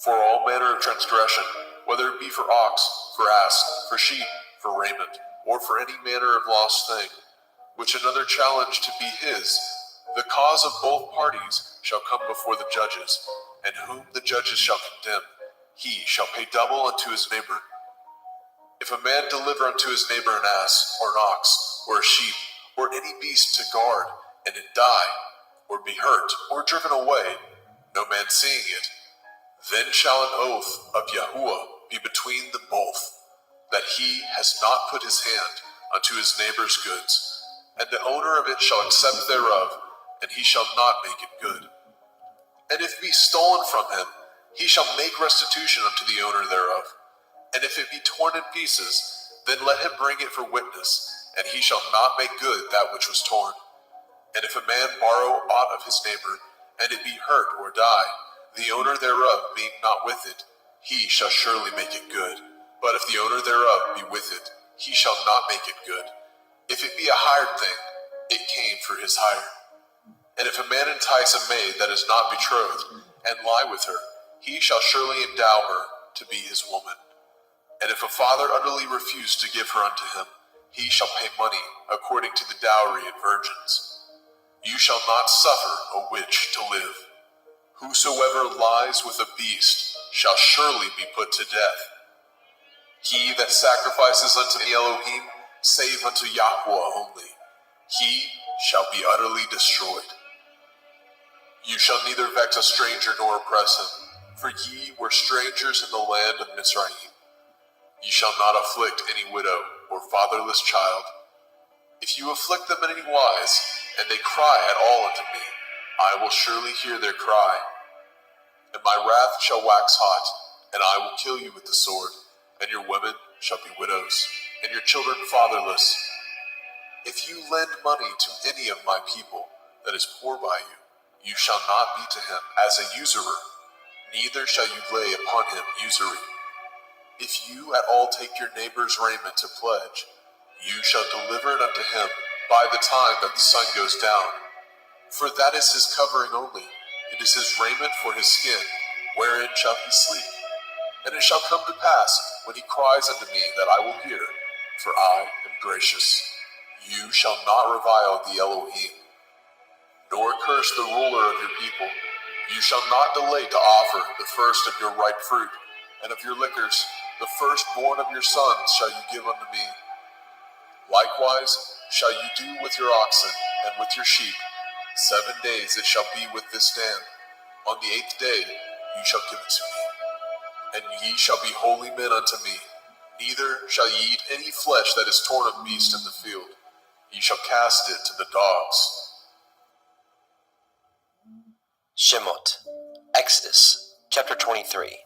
For all manner of transgression, whether it be for ox, for ass, for sheep, for raiment, or for any manner of lost thing, which another challenge to be his, the cause of both parties shall come before the judges, and whom the judges shall condemn, he shall pay double unto his neighbor. If a man deliver unto his neighbor an ass, or an ox, or a sheep, or any beast to guard, and it die, or be hurt, or driven away, no man seeing it, then shall an oath of Yahuwah be between them both, that he has not put his hand unto his neighbor's goods, and the owner of it shall accept thereof, and he shall not make it good. And if it be stolen from him, he shall make restitution unto the owner thereof. And if it be torn in pieces, then let him bring it for witness, and he shall not make good that which was torn. And if a man borrow aught of his neighbor, and it be hurt or die, the owner thereof being not with it, he shall surely make it good. But if the owner thereof be with it, he shall not make it good. If it be a hired thing, it came for his hire. And if a man entice a maid that is not betrothed, and lie with her, he shall surely endow her to be his woman. And if a father utterly refuse to give her unto him, he shall pay money according to the dowry of virgins. You shall not suffer a witch to live. Whosoever lies with a beast shall surely be put to death. He that sacrifices unto the Elohim, save unto Yahweh only. He shall be utterly destroyed. You shall neither vex a stranger nor oppress him, for ye were strangers in the land of Mizraim. Ye shall not afflict any widow or fatherless child. If you afflict them in any wise, and they cry at all unto me, I will surely hear their cry. And my wrath shall wax hot, and I will kill you with the sword, and your women shall be widows, and your children fatherless. If you lend money to any of my people that is poor by you, you shall not be to him as a usurer, neither shall you lay upon him usury. If you at all take your neighbor's raiment to pledge, you shall deliver it unto him by the time that the sun goes down. For that is his covering only, it is his raiment for his skin, wherein shall he sleep. And it shall come to pass, when he cries unto me, that I will hear, for I am gracious. You shall not revile the Elohim, nor curse the ruler of your people. You shall not delay to offer the first of your ripe fruit, and of your liquors, the firstborn of your sons shall you give unto me. Likewise shall you do with your oxen and with your sheep. 7 days it shall be with this stand. On the 8th day you shall give it to me. And ye shall be holy men unto me. Neither shall ye eat any flesh that is torn of beast in the field. Ye shall cast it to the dogs. Shemot, Exodus, chapter 23.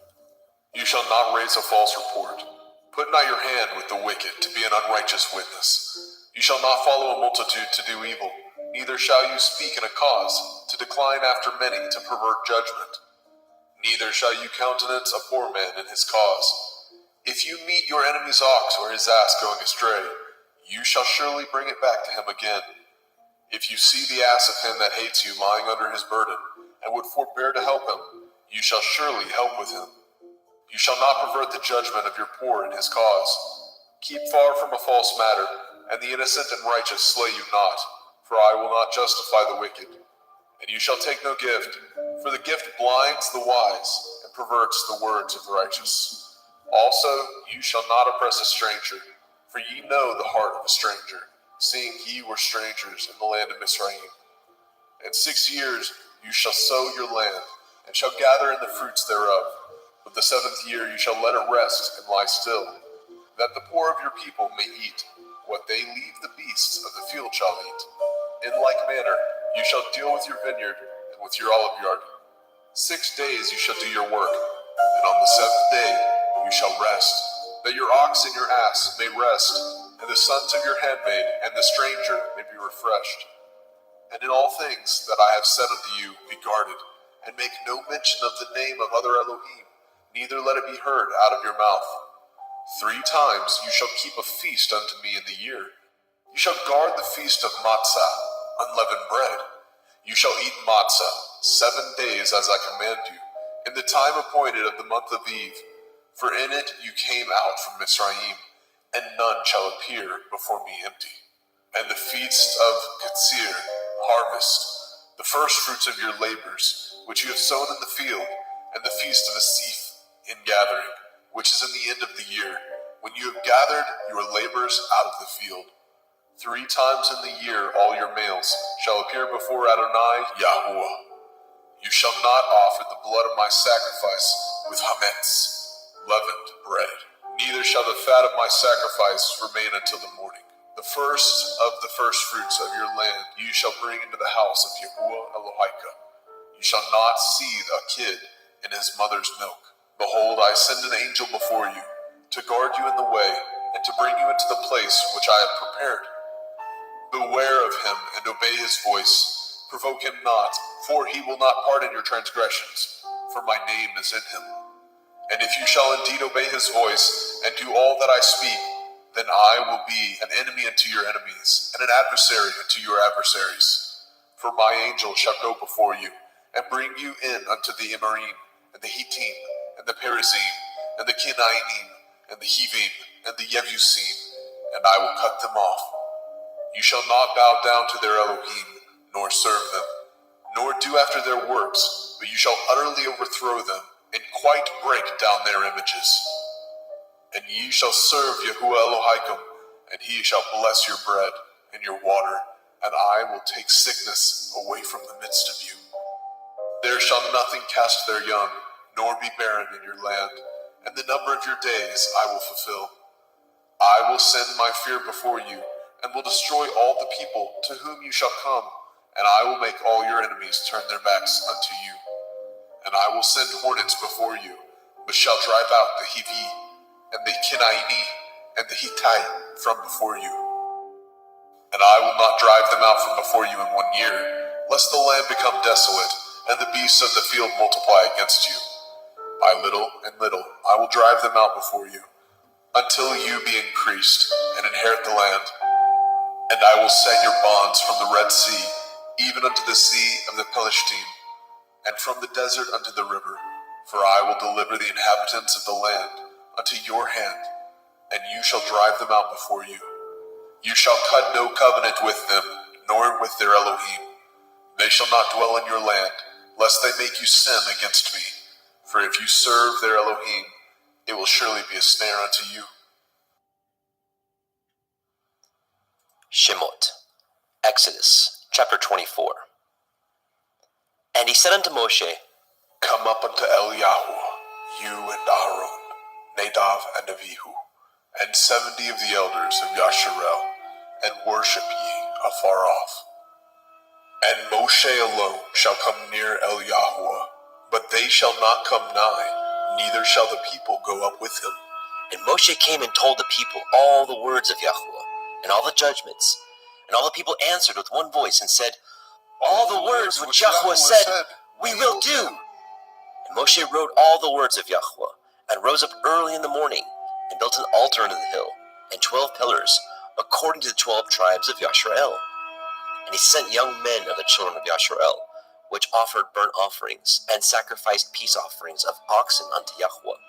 You shall not raise a false report. Put not your hand with the wicked to be an unrighteous witness. You shall not follow a multitude to do evil, neither shall you speak in a cause, to decline after many, to pervert judgment. Neither shall you countenance a poor man in his cause. If you meet your enemy's ox or his ass going astray, you shall surely bring it back to him again. If you see the ass of him that hates you lying under his burden, and would forbear to help him, you shall surely help with him. You shall not pervert the judgment of your poor in his cause. Keep far from a false matter, and the innocent and righteous slay you not, for I will not justify the wicked. And you shall take no gift, for the gift blinds the wise, and perverts the words of the righteous. Also, you shall not oppress a stranger, for ye know the heart of a stranger, seeing ye were strangers in the land of Mizraim. In 6 years you shall sow your land, and shall gather in the fruits thereof. But the 7th year you shall let it rest and lie still, that the poor of your people may eat. What they leave the beasts of the field shall eat. In like manner you shall deal with your vineyard and with your olive yard. 6 days you shall do your work, and on the 7th day you shall rest, that your ox and your ass may rest, and the sons of your handmaid and the stranger may be refreshed. And in all things that I have said unto you, be guarded, and make no mention of the name of other Elohim, neither let it be heard out of your mouth. 3 times you shall keep a feast unto me in the year. You shall guard the feast of matzah, unleavened bread. You shall eat matzah 7 days as I command you, in the time appointed of the month of Eve, for in it you came out from Mizraim, and none shall appear before me empty. And the feast of Katsir, harvest, the first fruits of your labors, which you have sown in the field, and the feast of Asif, in gathering, which is in the end of the year, when you have gathered your labors out of the field. 3 times in the year all your males shall appear before Adonai Yahuwah. You shall not offer the blood of my sacrifice with hametz, leavened bread. Neither shall the fat of my sacrifice remain until the morning. The first of the first fruits of your land you shall bring into the house of Yahuwah Elohika. You shall not seethe a kid in his mother's milk. Behold, I send an angel before you, to guard you in the way, and to bring you into the place which I have prepared. Beware of him, and obey his voice. Provoke him not, for he will not pardon your transgressions, for my name is in him. And if you shall indeed obey his voice, and do all that I speak, then I will be an enemy unto your enemies, and an adversary unto your adversaries. For my angel shall go before you, and bring you in unto the Emorym, and the Hittim, and the Perizim, and the Kenainim, and the Hivim, and the Yebusim, and I will cut them off. You shall not bow down to their Elohim, nor serve them, nor do after their works, but you shall utterly overthrow them, and quite break down their images. And ye shall serve Yahuwah Elohim, and he shall bless your bread and your water, and I will take sickness away from the midst of you. There shall nothing cast their young, nor be barren in your land, and the number of your days I will fulfill. I will send my fear before you, and will destroy all the people to whom you shall come, and I will make all your enemies turn their backs unto you. And I will send hornets before you, which shall drive out the Hivi, and the Kinaini, and the Hittite from before you. And I will not drive them out from before you in 1 year, lest the land become desolate, and the beasts of the field multiply against you. By little and little I will drive them out before you, until you be increased, and inherit the land. And I will set your bonds from the Red Sea, even unto the sea of the Pelishtim, and from the desert unto the river. For I will deliver the inhabitants of the land unto your hand, and you shall drive them out before you. You shall cut no covenant with them, nor with their Elohim. They shall not dwell in your land, lest they make you sin against me. For if you serve their Elohim, it will surely be a snare unto you. Shemot, Exodus, chapter 24. And he said unto Moshe, Come up unto Eliyahu, you and Aharon, Nadav and Abihu, and 70 of the elders of Yasharel, and worship ye afar off. And Moshe alone shall come near Eliyahu, but they shall not come nigh, neither shall the people go up with him. And Moshe came and told the people all the words of Yahweh, and all the judgments. And all the people answered with one voice and said, All the words which Yahweh said, we will do. And Moshe wrote all the words of Yahweh, and rose up early in the morning, and built an altar unto the hill, and 12 pillars, according to the 12 tribes of Yasharel. And he sent young men of the children of Yasharel, which offered burnt offerings, and sacrificed peace offerings of oxen unto Yahweh.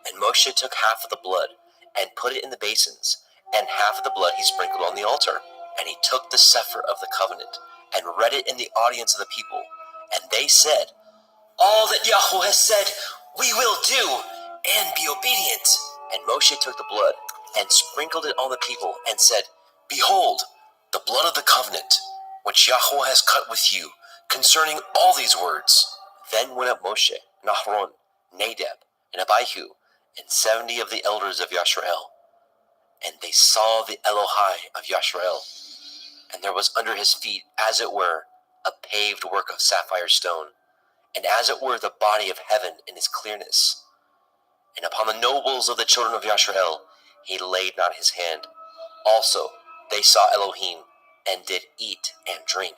And Moshe took half of the blood, and put it in the basins, and half of the blood he sprinkled on the altar. And he took the sefer of the covenant, and read it in the audience of the people. And they said, All that Yahweh has said, we will do, and be obedient. And Moshe took the blood, and sprinkled it on the people, and said, Behold, the blood of the covenant, which Yahweh has cut with you, concerning all these words. Then went up Moshe, and Aharon, Nadab, and Abihu, and 70 of the elders of Yasharel. And they saw the Elohai of Yasharel, and there was under his feet, as it were, a paved work of sapphire stone, and as it were the body of heaven in his clearness. And upon the nobles of the children of Yasharel he laid not his hand. Also they saw Elohim, and did eat and drink.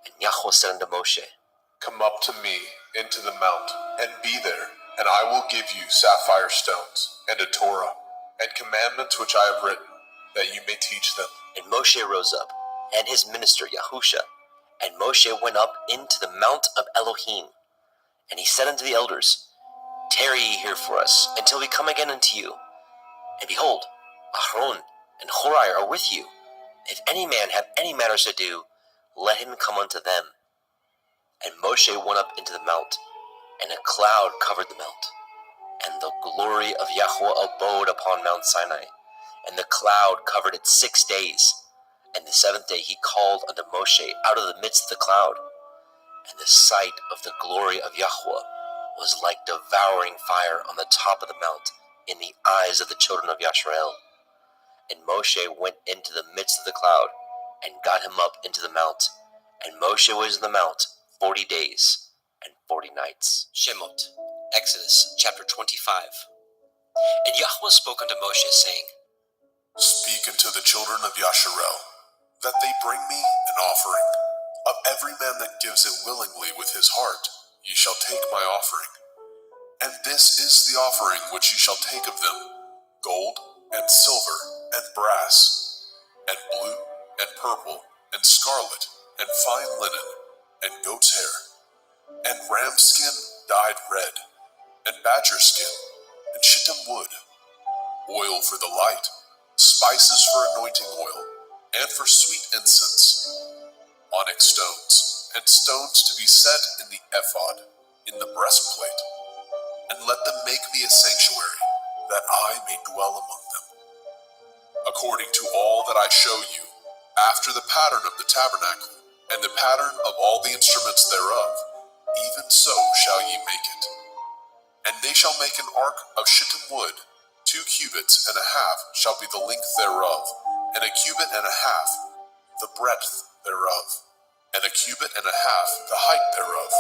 And Yahweh said unto Moshe, Come up to me into the mount, and be there, and I will give you sapphire stones, and a Torah, and commandments which I have written, that you may teach them. And Moshe rose up, and his minister Yahusha, and Moshe went up into the mount of Elohim. And he said unto the elders, Tarry ye here for us, until we come again unto you. And behold, Aharon and Horai are with you. If any man have any matters to do, let him come unto them. And Moshe went up into the mount, and a cloud covered the mount. And the glory of Yahweh abode upon Mount Sinai, and the cloud covered it 6 days. And the 7th day he called unto Moshe out of the midst of the cloud. And the sight of the glory of Yahweh was like devouring fire on the top of the mount in the eyes of the children of Yasharel. And Moshe went into the midst of the cloud, and got him up into the mount. And Moshe was in the mount 40 days and 40 nights. Shemot, Exodus chapter 25. And Yahweh spoke unto Moshe, saying, Speak unto the children of Yasharel, that they bring me an offering. Of every man that gives it willingly with his heart, ye shall take my offering. And this is the offering which ye shall take of them: gold, and silver, and brass, and blue, and purple, and scarlet, and fine linen, and goat's hair, and ram skin dyed red, and badger skin, and shittim wood, oil for the light, spices for anointing oil, and for sweet incense, onyx stones, and stones to be set in the ephod, in the breastplate. And let them make me a sanctuary, that I may dwell among them. According to all that I show you, after the pattern of the tabernacle, and the pattern of all the instruments thereof, even so shall ye make it. And they shall make an ark of shittim wood, 2 cubits and a half shall be the length thereof, and 1 cubit and a half the breadth thereof, and 1 cubit and a half the height thereof.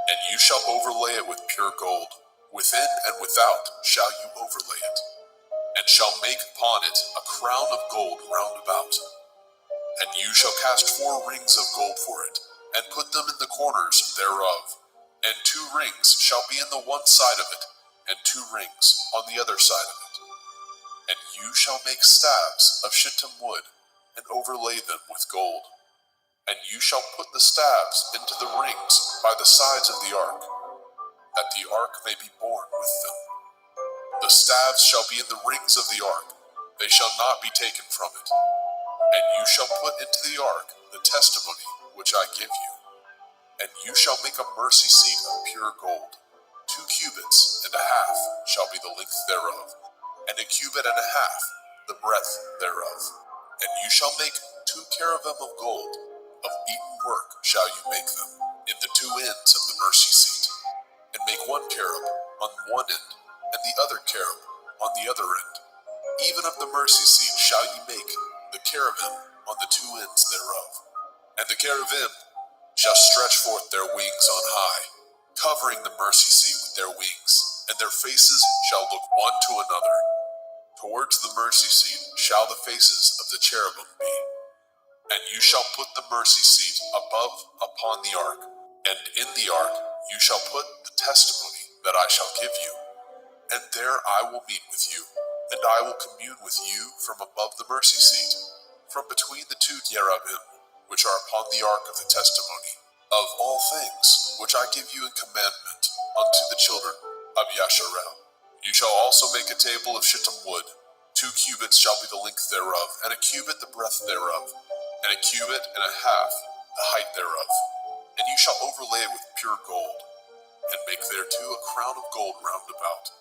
And you shall overlay it with pure gold, within and without shall you overlay it, and shall make upon it a crown of gold round about. And you shall cast 4 rings of gold for it, and put them in the corners thereof, and 2 rings shall be in the one side of it, and 2 rings on the other side of it. And you shall make staves of shittim wood, and overlay them with gold. And you shall put the staves into the rings by the sides of the ark, that the ark may be borne with them. The staves shall be in the rings of the ark, they shall not be taken from it. And you shall put into the ark the testimony which I give you. And you shall make a mercy seat of pure gold. 2 cubits and a half shall be the length thereof, and 1 cubit and a half the breadth thereof. And you shall make 2 cherubim of gold, of beaten work shall you make them, in the 2 ends of the mercy seat. And make 1 cherub on one end, and the other cherub on the other end. Even of the mercy seat shall ye make the cherubim on the 2 ends thereof. And the cherubim shall stretch forth their wings on high, covering the mercy seat with their wings, and their faces shall look one to another. Towards the mercy seat shall the faces of the cherubim be. And you shall put the mercy seat above upon the ark, and in the ark you shall put the testimony that I shall give you. And there I will meet with you, and I will commune with you from above the mercy seat, from between the 2 cherubim, which are upon the ark of the testimony, of all things which I give you in commandment unto the children of Yasharel. You shall also make a table of shittim wood. 2 cubits shall be the length thereof, and 1 cubit the breadth thereof, and 1 cubit and a half the height thereof. And you shall overlay it with pure gold, and make thereto a crown of gold round about.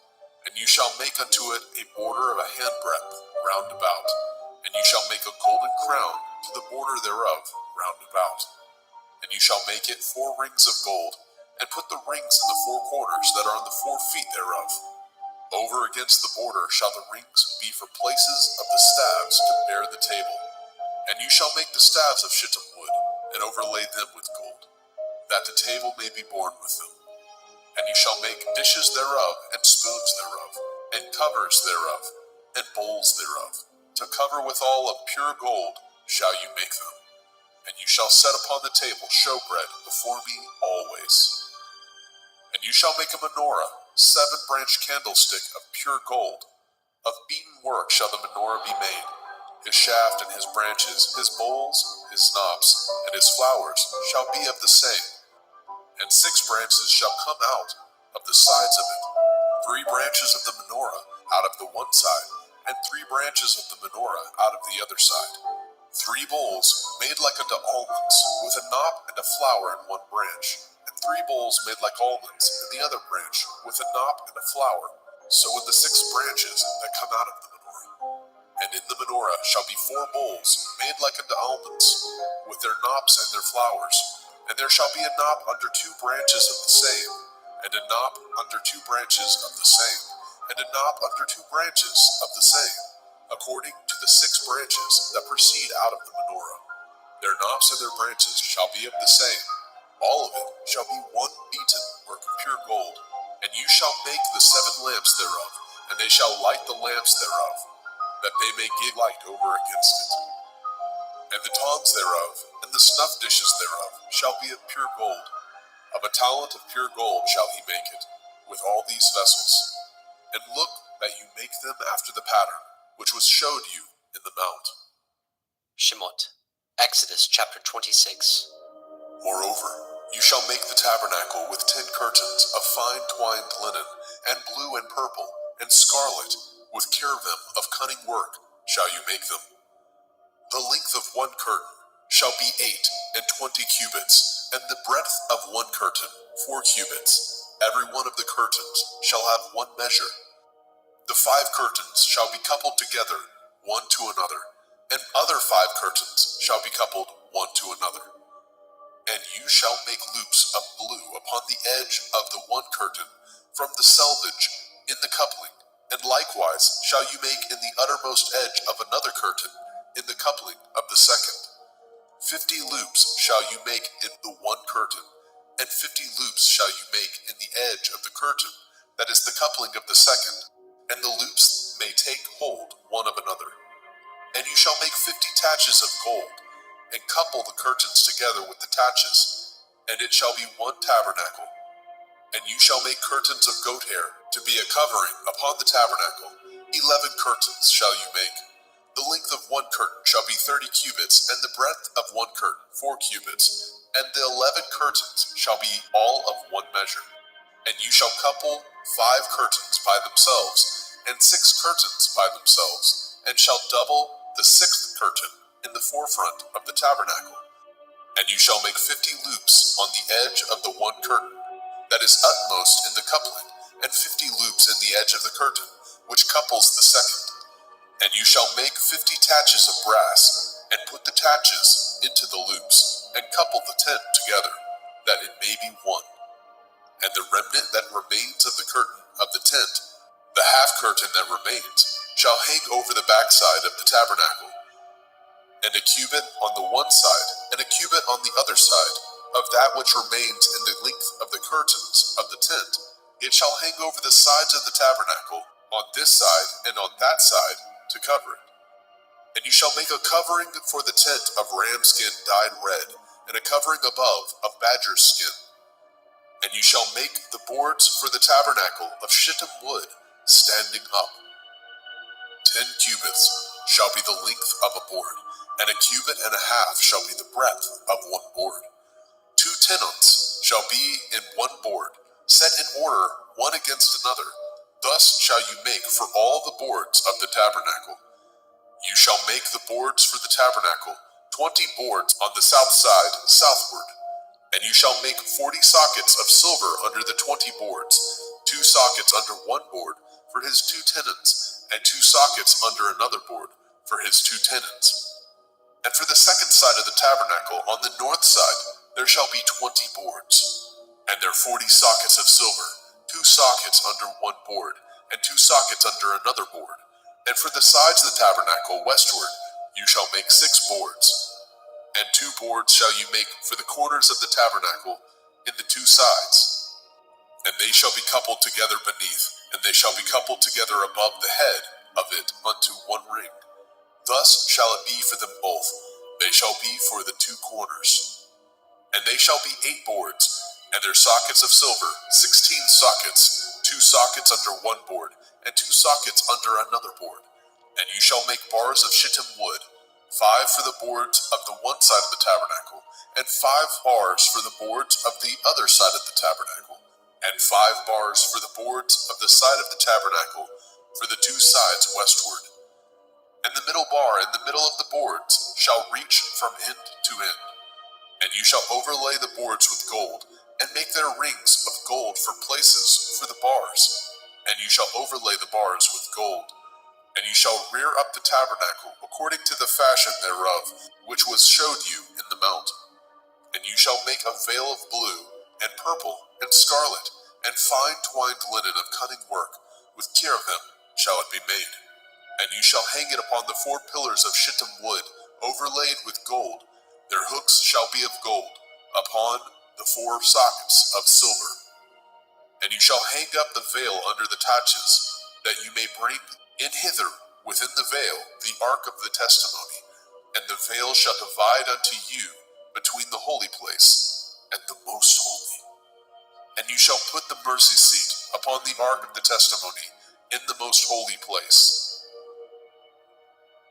And you shall make unto it a border of a handbreadth round about, and you shall make a golden crown to the border thereof round about. And you shall make it 4 rings of gold, and put the rings in the 4 corners that are on the 4 feet thereof. Over against the border shall the rings be for places of the staves to bear the table. And you shall make the staves of shittim wood, and overlay them with gold, that the table may be borne with them. And you shall make dishes thereof, and spoons thereof, and covers thereof, and bowls thereof. To cover withal of pure gold shall you make them. And you shall set upon the table showbread before me always. And you shall make a menorah, 7-branched candlestick of pure gold. Of beaten work shall the menorah be made. His shaft and his branches, his bowls, his knobs, and his flowers shall be of the same. And 6 branches shall come out of the sides of it, 3 branches of the menorah out of the one side, and 3 branches of the menorah out of the other side. 3 bowls made like unto almonds, with a knop and a flower in one branch, and 3 bowls made like almonds in the other branch, with a knop and a flower. So with the 6 branches that come out of the menorah. And in the menorah shall be 4 bowls made like unto almonds, with their knops and their flowers. And there shall be a knop under 2 branches of the same, and a knop under 2 branches of the same, and a knop under 2 branches of the same, according to the 6 branches that proceed out of the menorah. Their knops and their branches shall be of the same. All of it shall be one beaten work of pure gold. And you shall make the 7 lamps thereof, and they shall light the lamps thereof, that they may give light over against it. And the tongs thereof, and the snuff dishes thereof, shall be of pure gold. Of a talent of pure gold shall he make it, with all these vessels. And look that you make them after the pattern, which was showed you in the mount. Shemot, Exodus chapter 26. Moreover, you shall make the tabernacle with 10 curtains of fine twined linen, and blue and purple, and scarlet, with cherubim of cunning work shall you make them. The length of 1 curtain shall be 28 cubits, and the breadth of 1 curtain 4 cubits. Every one of the curtains shall have 1 measure. The 5 curtains shall be coupled together, one to another, and other 5 curtains shall be coupled one to another. And you shall make loops of blue upon the edge of the one curtain from the selvage in the coupling, and likewise shall you make in the uttermost edge of another curtain in the coupling of the second. 50 loops shall you make in the one curtain, and 50 loops shall you make in the edge of the curtain that is the coupling of the second, and the loops may take hold one of another. And you shall make 50 taches of gold, and couple the curtains together with the taches, and it shall be one tabernacle. And you shall make curtains of goat hair to be a covering upon the tabernacle. 11 curtains shall you make. The length of one curtain shall be 30 cubits, and the breadth of one curtain 4 cubits, and the 11 curtains shall be all of one measure. And you shall couple 5 curtains by themselves, and 6 curtains by themselves, and shall double the 6th curtain in the forefront of the tabernacle. And you shall make 50 loops on the edge of the one curtain that is utmost in the coupling, and 50 loops in the edge of the curtain, which couples the second. And you shall make 50 taches of brass, and put the taches into the loops, and couple the tent together, that it may be one. And the remnant that remains of the curtain of the tent, the half curtain that remains, shall hang over the backside of the tabernacle, and a cubit on the one side, and a cubit on the other side, of that which remains in the length of the curtains of the tent. It shall hang over the sides of the tabernacle, on this side and on that side, to cover it. And you shall make a covering for the tent of ram skin dyed red, and a covering above of badger skin. And you shall make the boards for the tabernacle of shittim wood, standing up. 10 cubits shall be the length of a board, and a cubit and a half shall be the breadth of one board. 2 tenons shall be in one board, set in order one against another. Thus shall you make for all the boards of the tabernacle. You shall make the boards for the tabernacle, 20 boards on the south side southward. And you shall make 40 sockets of silver under the 20 boards, 2 sockets under one board for his 2 tenons, and 2 sockets under another board for his 2 tenons. And for the second side of the tabernacle, on the north side, there shall be 20 boards, and their 40 sockets of silver, 2 sockets under one board, and 2 sockets under another board. And for the sides of the tabernacle westward, you shall make 6 boards, and 2 boards shall you make for the corners of the tabernacle in the 2 sides. And they shall be coupled together beneath, and they shall be coupled together above the head of it unto one ring. Thus shall it be for them both. They shall be for the 2 corners. And they shall be 8 boards, and their sockets of silver, 16 sockets, 2 sockets under one board, and 2 sockets under another board. And you shall make bars of shittim wood, 5 for the boards of the one side of the tabernacle, and 5 bars for the boards of the other side of the tabernacle, and 5 bars for the boards of the side of the tabernacle for the 2 sides westward. And the middle bar in the middle of the boards shall reach from end to end. And you shall overlay the boards with gold, and make their rings of gold for places for the bars. And you shall overlay the bars with gold. And you shall rear up the tabernacle according to the fashion thereof, which was showed you in the mount. And you shall make a veil of blue, and purple, and scarlet, and fine twined linen of cunning work, with cherubim shall it be made. And you shall hang it upon the 4 pillars of shittim wood, overlaid with gold. Their hooks shall be of gold, upon the 4 sockets of silver. And you shall hang up the veil under the taches, that you may bring in hither within the veil the ark of the testimony. And the veil shall divide unto you between the holy place and the most holy. And you shall put the mercy seat upon the ark of the testimony in the most holy place.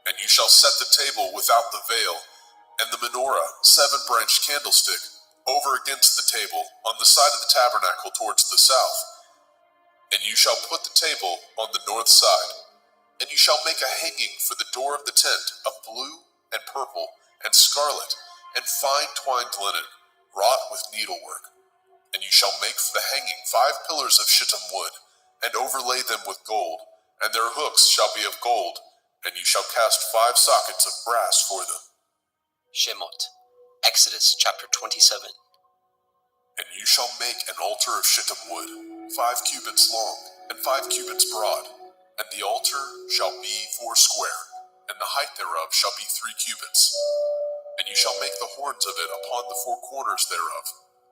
And you shall set the table without the veil, and the menorah, 7-branched candlestick, over against the table, on the side of the tabernacle towards the south. And you shall put the table on the north side. And you shall make a hanging for the door of the tent of blue and purple and scarlet, and fine twined linen, wrought with needlework. And you shall make for the hanging 5 pillars of shittim wood, and overlay them with gold, and their hooks shall be of gold, And you shall cast 5 sockets of brass for them. Shemot. Exodus chapter 27. And you shall make an altar of shittim wood, 5 cubits long, and 5 cubits broad. And the altar shall be 4 square, and the height thereof shall be 3 cubits. And you shall make the horns of it upon the 4 corners thereof.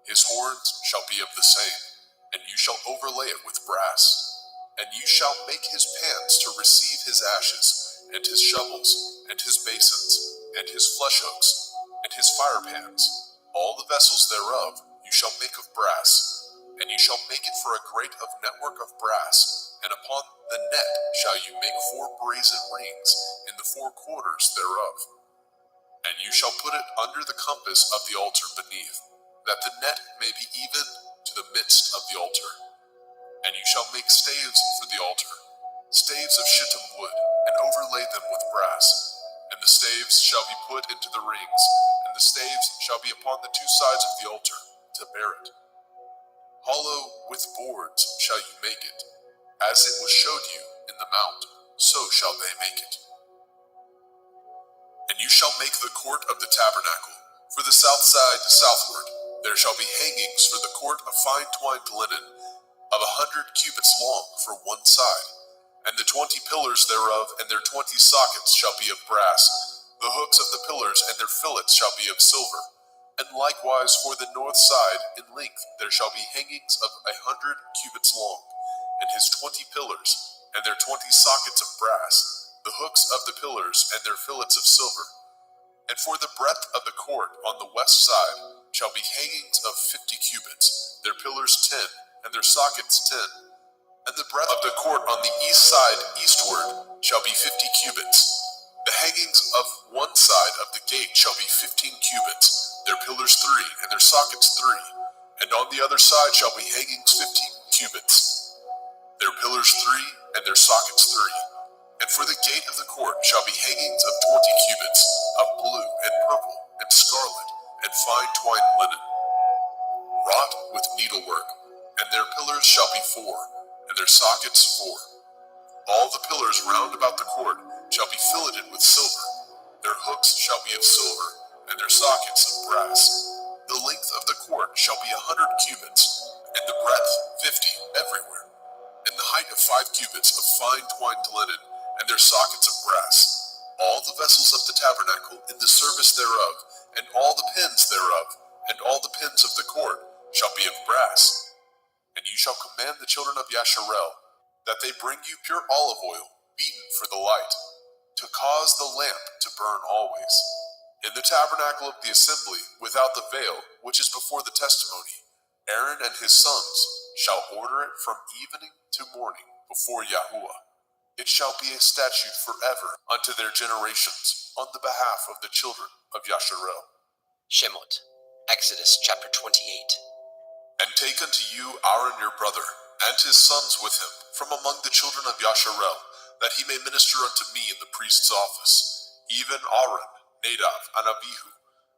His horns shall be of the same, and you shall overlay it with brass. And you shall make his pans to receive his ashes, and his shovels, and his basins, and his flesh hooks, and his fire pans. All the vessels thereof you shall make of brass. And you shall make it for a grate of network of brass, and upon the net shall you make 4 brazen rings in the 4 quarters thereof. And you shall put it under the compass of the altar beneath, that the net may be even to the midst of the altar. And you shall make staves for the altar, staves of shittim wood, and overlay them with brass. And the staves shall be put into the rings, and the staves shall be upon the 2 sides of the altar, to bear it. Hollow with boards shall you make it, as it was showed you in the mount, so shall they make it. And you shall make the court of the tabernacle. For the south side southward there shall be hangings for the court of fine twined linen, of 100 cubits long for one side. And the 20 pillars thereof and their 20 sockets shall be of brass. The hooks of the pillars and their fillets shall be of silver. And likewise for the north side in length there shall be hangings of 100 cubits long, and his 20 pillars, and their 20 sockets of brass, the hooks of the pillars and their fillets of silver. And for the breadth of the court on the west side shall be hangings of 50 cubits, their pillars 10, and their sockets 10. And the breadth of the court on the east side eastward shall be 50 cubits. The hangings of one side of the gate shall be 15 cubits, their pillars 3, and their sockets 3. And on the other side shall be hangings 15 cubits, their pillars 3, and their sockets 3. And for the gate of the court shall be hangings of 20 cubits, of blue, and purple, and scarlet, and fine twined linen, wrought with needlework. And their pillars shall be 4, and their sockets 4. All the pillars round about the court shall be filleted with silver. Their hooks shall be of silver, and their sockets of brass. The length of the court shall be 100 cubits, and the breadth 50 everywhere. And the height of 5 cubits of fine twined linen, and their sockets of brass. All the vessels of the tabernacle in the service thereof, and all the pins thereof, and all the pins of the court shall be of brass. And you shall command the children of Yasharel that they bring you pure olive oil, beaten for the light, to cause the lamp to burn always. In the tabernacle of the assembly, without the veil, which is before the testimony, Aaron and his sons shall order it from evening to morning before Yahuwah. It shall be a statute forever unto their generations, on the behalf of the children of Yasharel. Shemot. Exodus chapter 28. And take unto you Aaron your brother, and his sons with him, from among the children of Yasharel, that he may minister unto me in the priest's office, even Aaron, Nadab, and Abihu,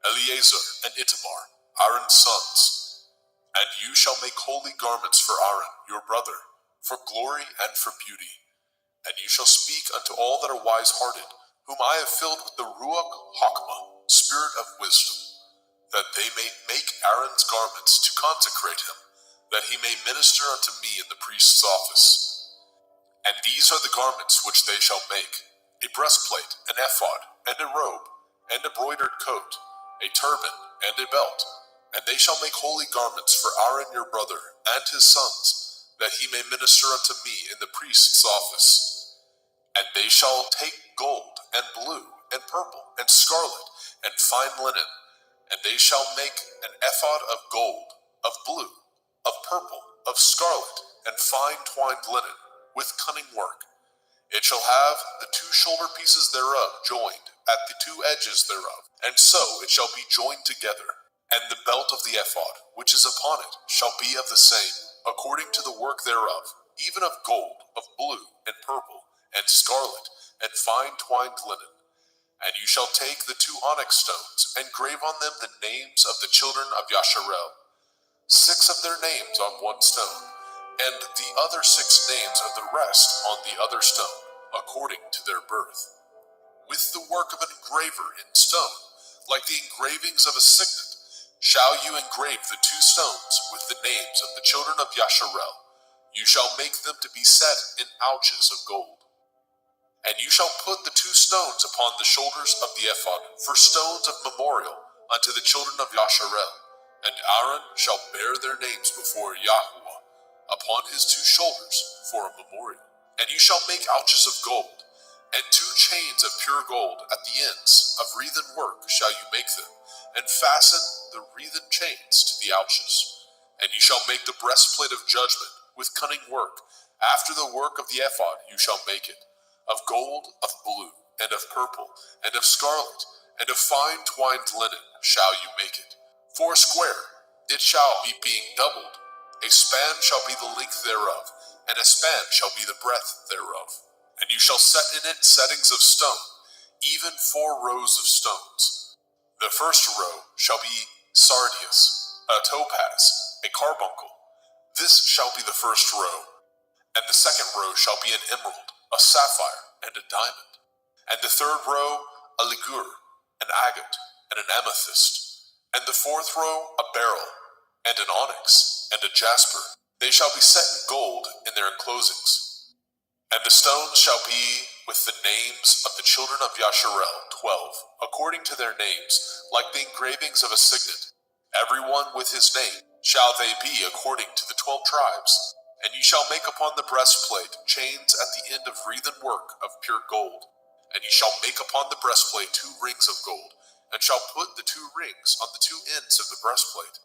Eleazar, and Itamar, Aaron's sons. And you shall make holy garments for Aaron your brother, for glory and for beauty. And you shall speak unto all that are wise-hearted, whom I have filled with the Ruach Hakmah, spirit of wisdom, that they may make Aaron's garments to consecrate him, that he may minister unto me in the priest's office. And these are the garments which they shall make: a breastplate, an ephod, and a robe, and a broidered coat, a turban, and a belt. And they shall make holy garments for Aaron your brother, and his sons, that he may minister unto me in the priest's office. And they shall take gold, and blue, and purple, and scarlet, and fine linen, and they shall make an ephod of gold, of blue, of purple, of scarlet, and fine twined linen, with cunning work. It shall have the 2 shoulder pieces thereof joined at the 2 edges thereof, and so it shall be joined together. And the belt of the ephod, which is upon it, shall be of the same, according to the work thereof, even of gold, of blue, and purple, and scarlet, and fine twined linen. And you shall take the 2 onyx stones, and grave on them the names of the children of Yasharel, 6 of their names on one stone, and the other 6 names of the rest on the other stone, according to their birth. with the work of an engraver in stone, like the engravings of a signet, shall you engrave the 2 stones with the names of the children of Yasharel. You shall make them to be set in ouches of gold. And you shall put the 2 stones upon the shoulders of the ephod for stones of memorial unto the children of Yasharel. And Aaron shall bear their names before Yahuwah upon his 2 shoulders for a memorial. And you shall make ouches of gold, and 2 chains of pure gold at the ends of wreathen work shall you make them, and fasten the wreathen chains to the ouches. And you shall make the breastplate of judgment with cunning work. After the work of the ephod you shall make it, of gold, of blue, and of purple, and of scarlet, and of fine twined linen shall you make it. 4 square it shall be, being doubled. A span shall be the length thereof, and a span shall be the breadth thereof. And you shall set in it settings of stone, even 4 rows of stones. The first row shall be sardius, a topaz, a carbuncle. This shall be the first row. And the second row shall be an emerald, a sapphire, and a diamond. And the third row a ligure, an agate, and an amethyst. And the fourth row a beryl, and an onyx, and a jasper. They shall be set in gold in their enclosings. And the stones shall be with the names of the children of Yasharel, 12, according to their names, like the engravings of a signet. Every one with his name shall they be according to the 12 tribes. And you shall make upon the breastplate chains at the end of wreathen work of pure gold. And you shall make upon the breastplate 2 rings of gold, and shall put the 2 rings on the 2 ends of the breastplate.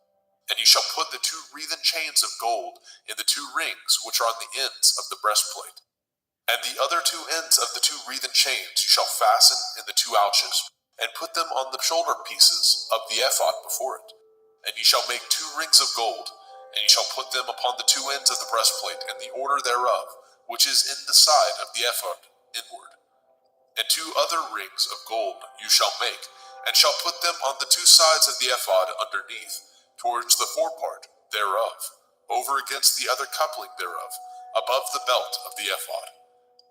And you shall put the 2 wreathen chains of gold in the 2 rings which are on the ends of the breastplate. And the other 2 ends of the 2 wreathen chains you shall fasten in the 2 ouches, and put them on the shoulder pieces of the ephod before it. And you shall make 2 rings of gold, and you shall put them upon the 2 ends of the breastplate, and the order thereof, which is in the side of the ephod inward. And 2 other rings of gold you shall make, and shall put them on the 2 sides of the ephod underneath, towards the forepart thereof, over against the other coupling thereof, above the belt of the ephod.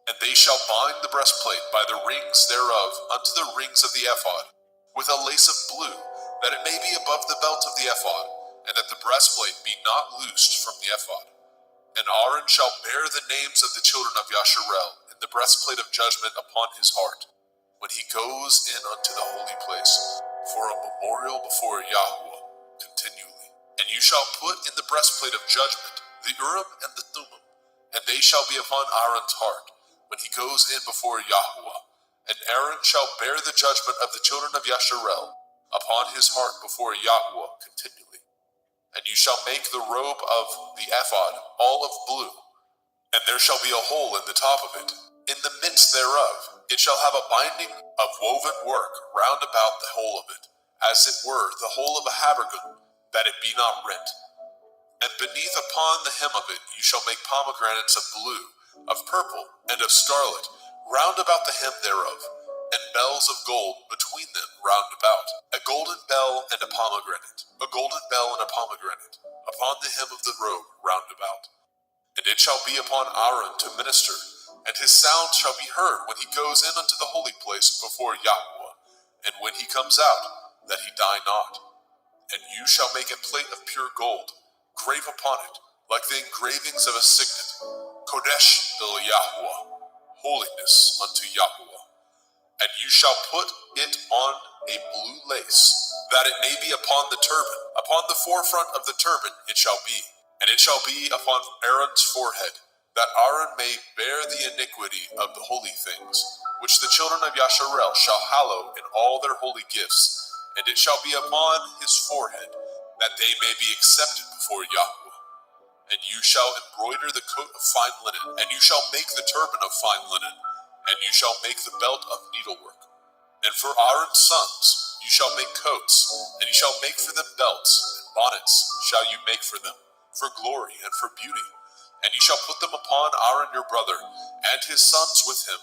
And they shall bind the breastplate by the rings thereof unto the rings of the ephod, with a lace of blue, that it may be above the belt of the ephod, and that the breastplate be not loosed from the ephod. And Aaron shall bear the names of the children of Yasharel in the breastplate of judgment upon his heart, when he goes in unto the holy place, for a memorial before Yahuwah continually. And you shall put in the breastplate of judgment the Urim and the Thummim, and they shall be upon Aaron's heart, when he goes in before Yahuwah. And Aaron shall bear the judgment of the children of Yasharel upon his heart before Yahuwah continually. And you shall make the robe of the ephod all of blue, and there shall be a hole in the top of it. In the midst thereof it shall have a binding of woven work round about the whole of it, as it were the whole of a habergeon, that it be not rent. And beneath upon the hem of it you shall make pomegranates of blue, of purple, and of scarlet, round about the hem thereof, and bells of gold between them round about, a golden bell and a pomegranate, a golden bell and a pomegranate, upon the hem of the robe round about. And it shall be upon Aaron to minister, and his sound shall be heard when he goes in unto the holy place before Yahuwah, and when he comes out, that he die not. And you shall make a plate of pure gold, grave upon it, like the engravings of a signet, Kodesh el Yahuwah, holiness unto Yahuwah. And you shall put it on a blue lace, that it may be upon the turban. Upon the forefront of the turban it shall be, and it shall be upon Aaron's forehead, that Aaron may bear the iniquity of the holy things, which the children of Yasharel shall hallow in all their holy gifts, and it shall be upon his forehead, that they may be accepted before Yahuwah. And you shall embroider the coat of fine linen, and you shall make the turban of fine linen, and you shall make the belt of needlework. And for Aaron's sons you shall make coats, and you shall make for them belts, and bonnets shall you make for them, for glory and for beauty. And you shall put them upon Aaron your brother, and his sons with him,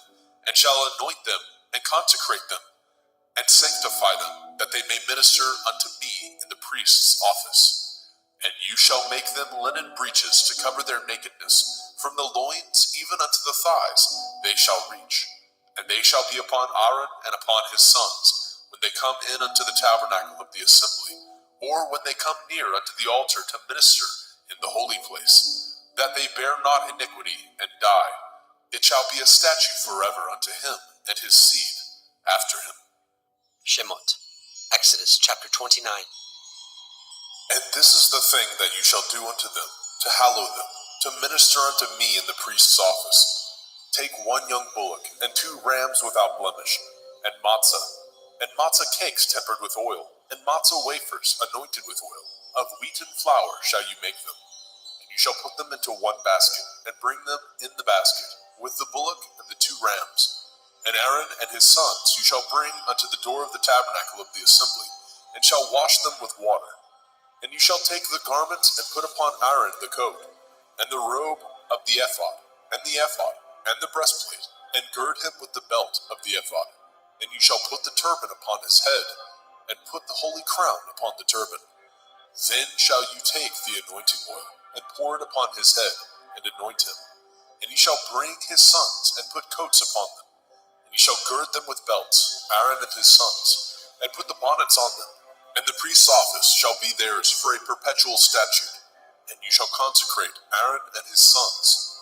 and shall anoint them, and consecrate them, and sanctify them, that they may minister unto me in the priest's office. And you shall make them linen breeches to cover their nakedness, from the loins even unto the thighs they shall reach. And they shall be upon Aaron and upon his sons, when they come in unto the tabernacle of the assembly, or when they come near unto the altar to minister in the holy place, that they bear not iniquity and die. It shall be a statute forever unto him and his seed after him. Shemot, Exodus chapter 29. And this is the thing that you shall do unto them, to hallow them, to minister unto me in the priest's office. Take 1 young bullock, and 2 rams without blemish, and matzah cakes tempered with oil, and matzah wafers anointed with oil. Of wheaten flour shall you make them. And you shall put them into 1 basket, and bring them in the basket, with the bullock and the 2 rams. And Aaron and his sons you shall bring unto the door of the tabernacle of the assembly, and shall wash them with water. And you shall take the garments and put upon Aaron the coat, and the robe of the ephod, and the breastplate, and gird him with the belt of the ephod. And you shall put the turban upon his head, and put the holy crown upon the turban. Then shall you take the anointing oil, and pour it upon his head, and anoint him. And you shall bring his sons, and put coats upon them. And you shall gird them with belts, Aaron and his sons, and put the bonnets on them. And the priest's office shall be theirs for a perpetual statute. And you shall consecrate Aaron and his sons.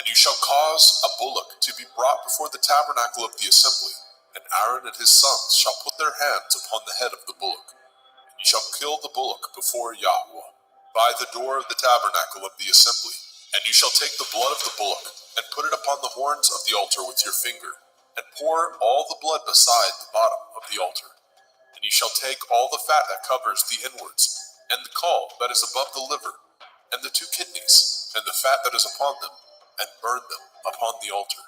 And you shall cause a bullock to be brought before the tabernacle of the assembly. And Aaron and his sons shall put their hands upon the head of the bullock. And you shall kill the bullock before Yahweh, by the door of the tabernacle of the assembly. And you shall take the blood of the bullock, and put it upon the horns of the altar with your finger, and pour all the blood beside the bottom of the altar. And you shall take all the fat that covers the inwards, and the caul that is above the liver, and the 2 kidneys, and the fat that is upon them, and burn them upon the altar.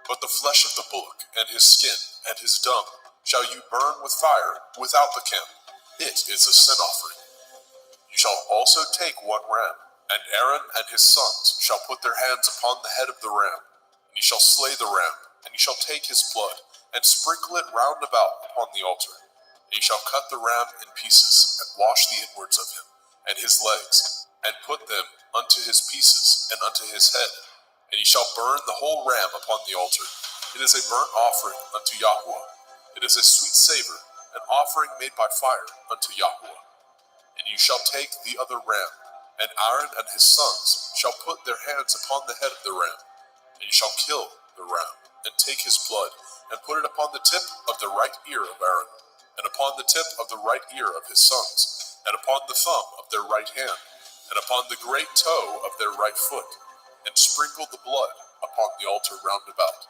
But the flesh of the bullock, and his skin, and his dung, shall you burn with fire without the camp. It is a sin offering. You shall also take 1 ram, and Aaron and his sons shall put their hands upon the head of the ram. And you shall slay the ram, and you shall take his blood, and sprinkle it round about upon the altar. And you shall cut the ram in pieces, and wash the inwards of him, and his legs, and put them unto his pieces, and unto his head. And ye shall burn the whole ram upon the altar. It is a burnt offering unto Yahweh. It is a sweet savor, an offering made by fire unto Yahweh. And you shall take the other ram, and Aaron and his sons shall put their hands upon the head of the ram. And you shall kill the ram, and take his blood, and put it upon the tip of the right ear of Aaron, and upon the tip of the right ear of his sons, and upon the thumb of their right hand, and upon the great toe of their right foot, and sprinkle the blood upon the altar round about.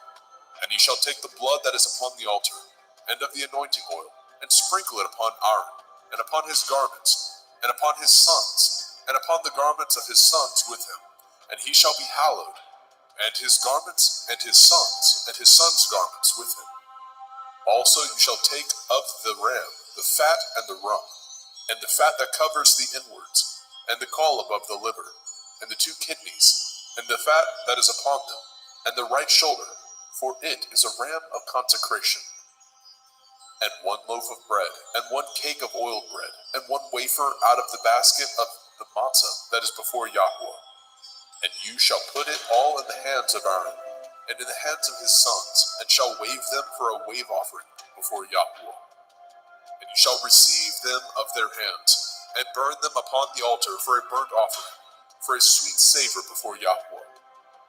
And ye shall take the blood that is upon the altar, and of the anointing oil, and sprinkle it upon Aaron, and upon his garments, and upon his sons, and upon the garments of his sons with him, and he shall be hallowed, and his garments, and his sons' garments with him. Also you shall take of the ram the fat and the rump, and the fat that covers the inwards, and the caul above the liver, and the 2 kidneys, and the fat that is upon them, and the right shoulder, for it is a ram of consecration. And 1 loaf of bread, and 1 cake of oiled bread, and 1 wafer out of the basket of the matzah that is before Yahweh. And you shall put it all in the hands of Aaron, and in the hands of his sons, and shall wave them for a wave offering before Yahweh. And you shall receive them of their hands, and burn them upon the altar for a burnt offering, for a sweet savor before Yahweh.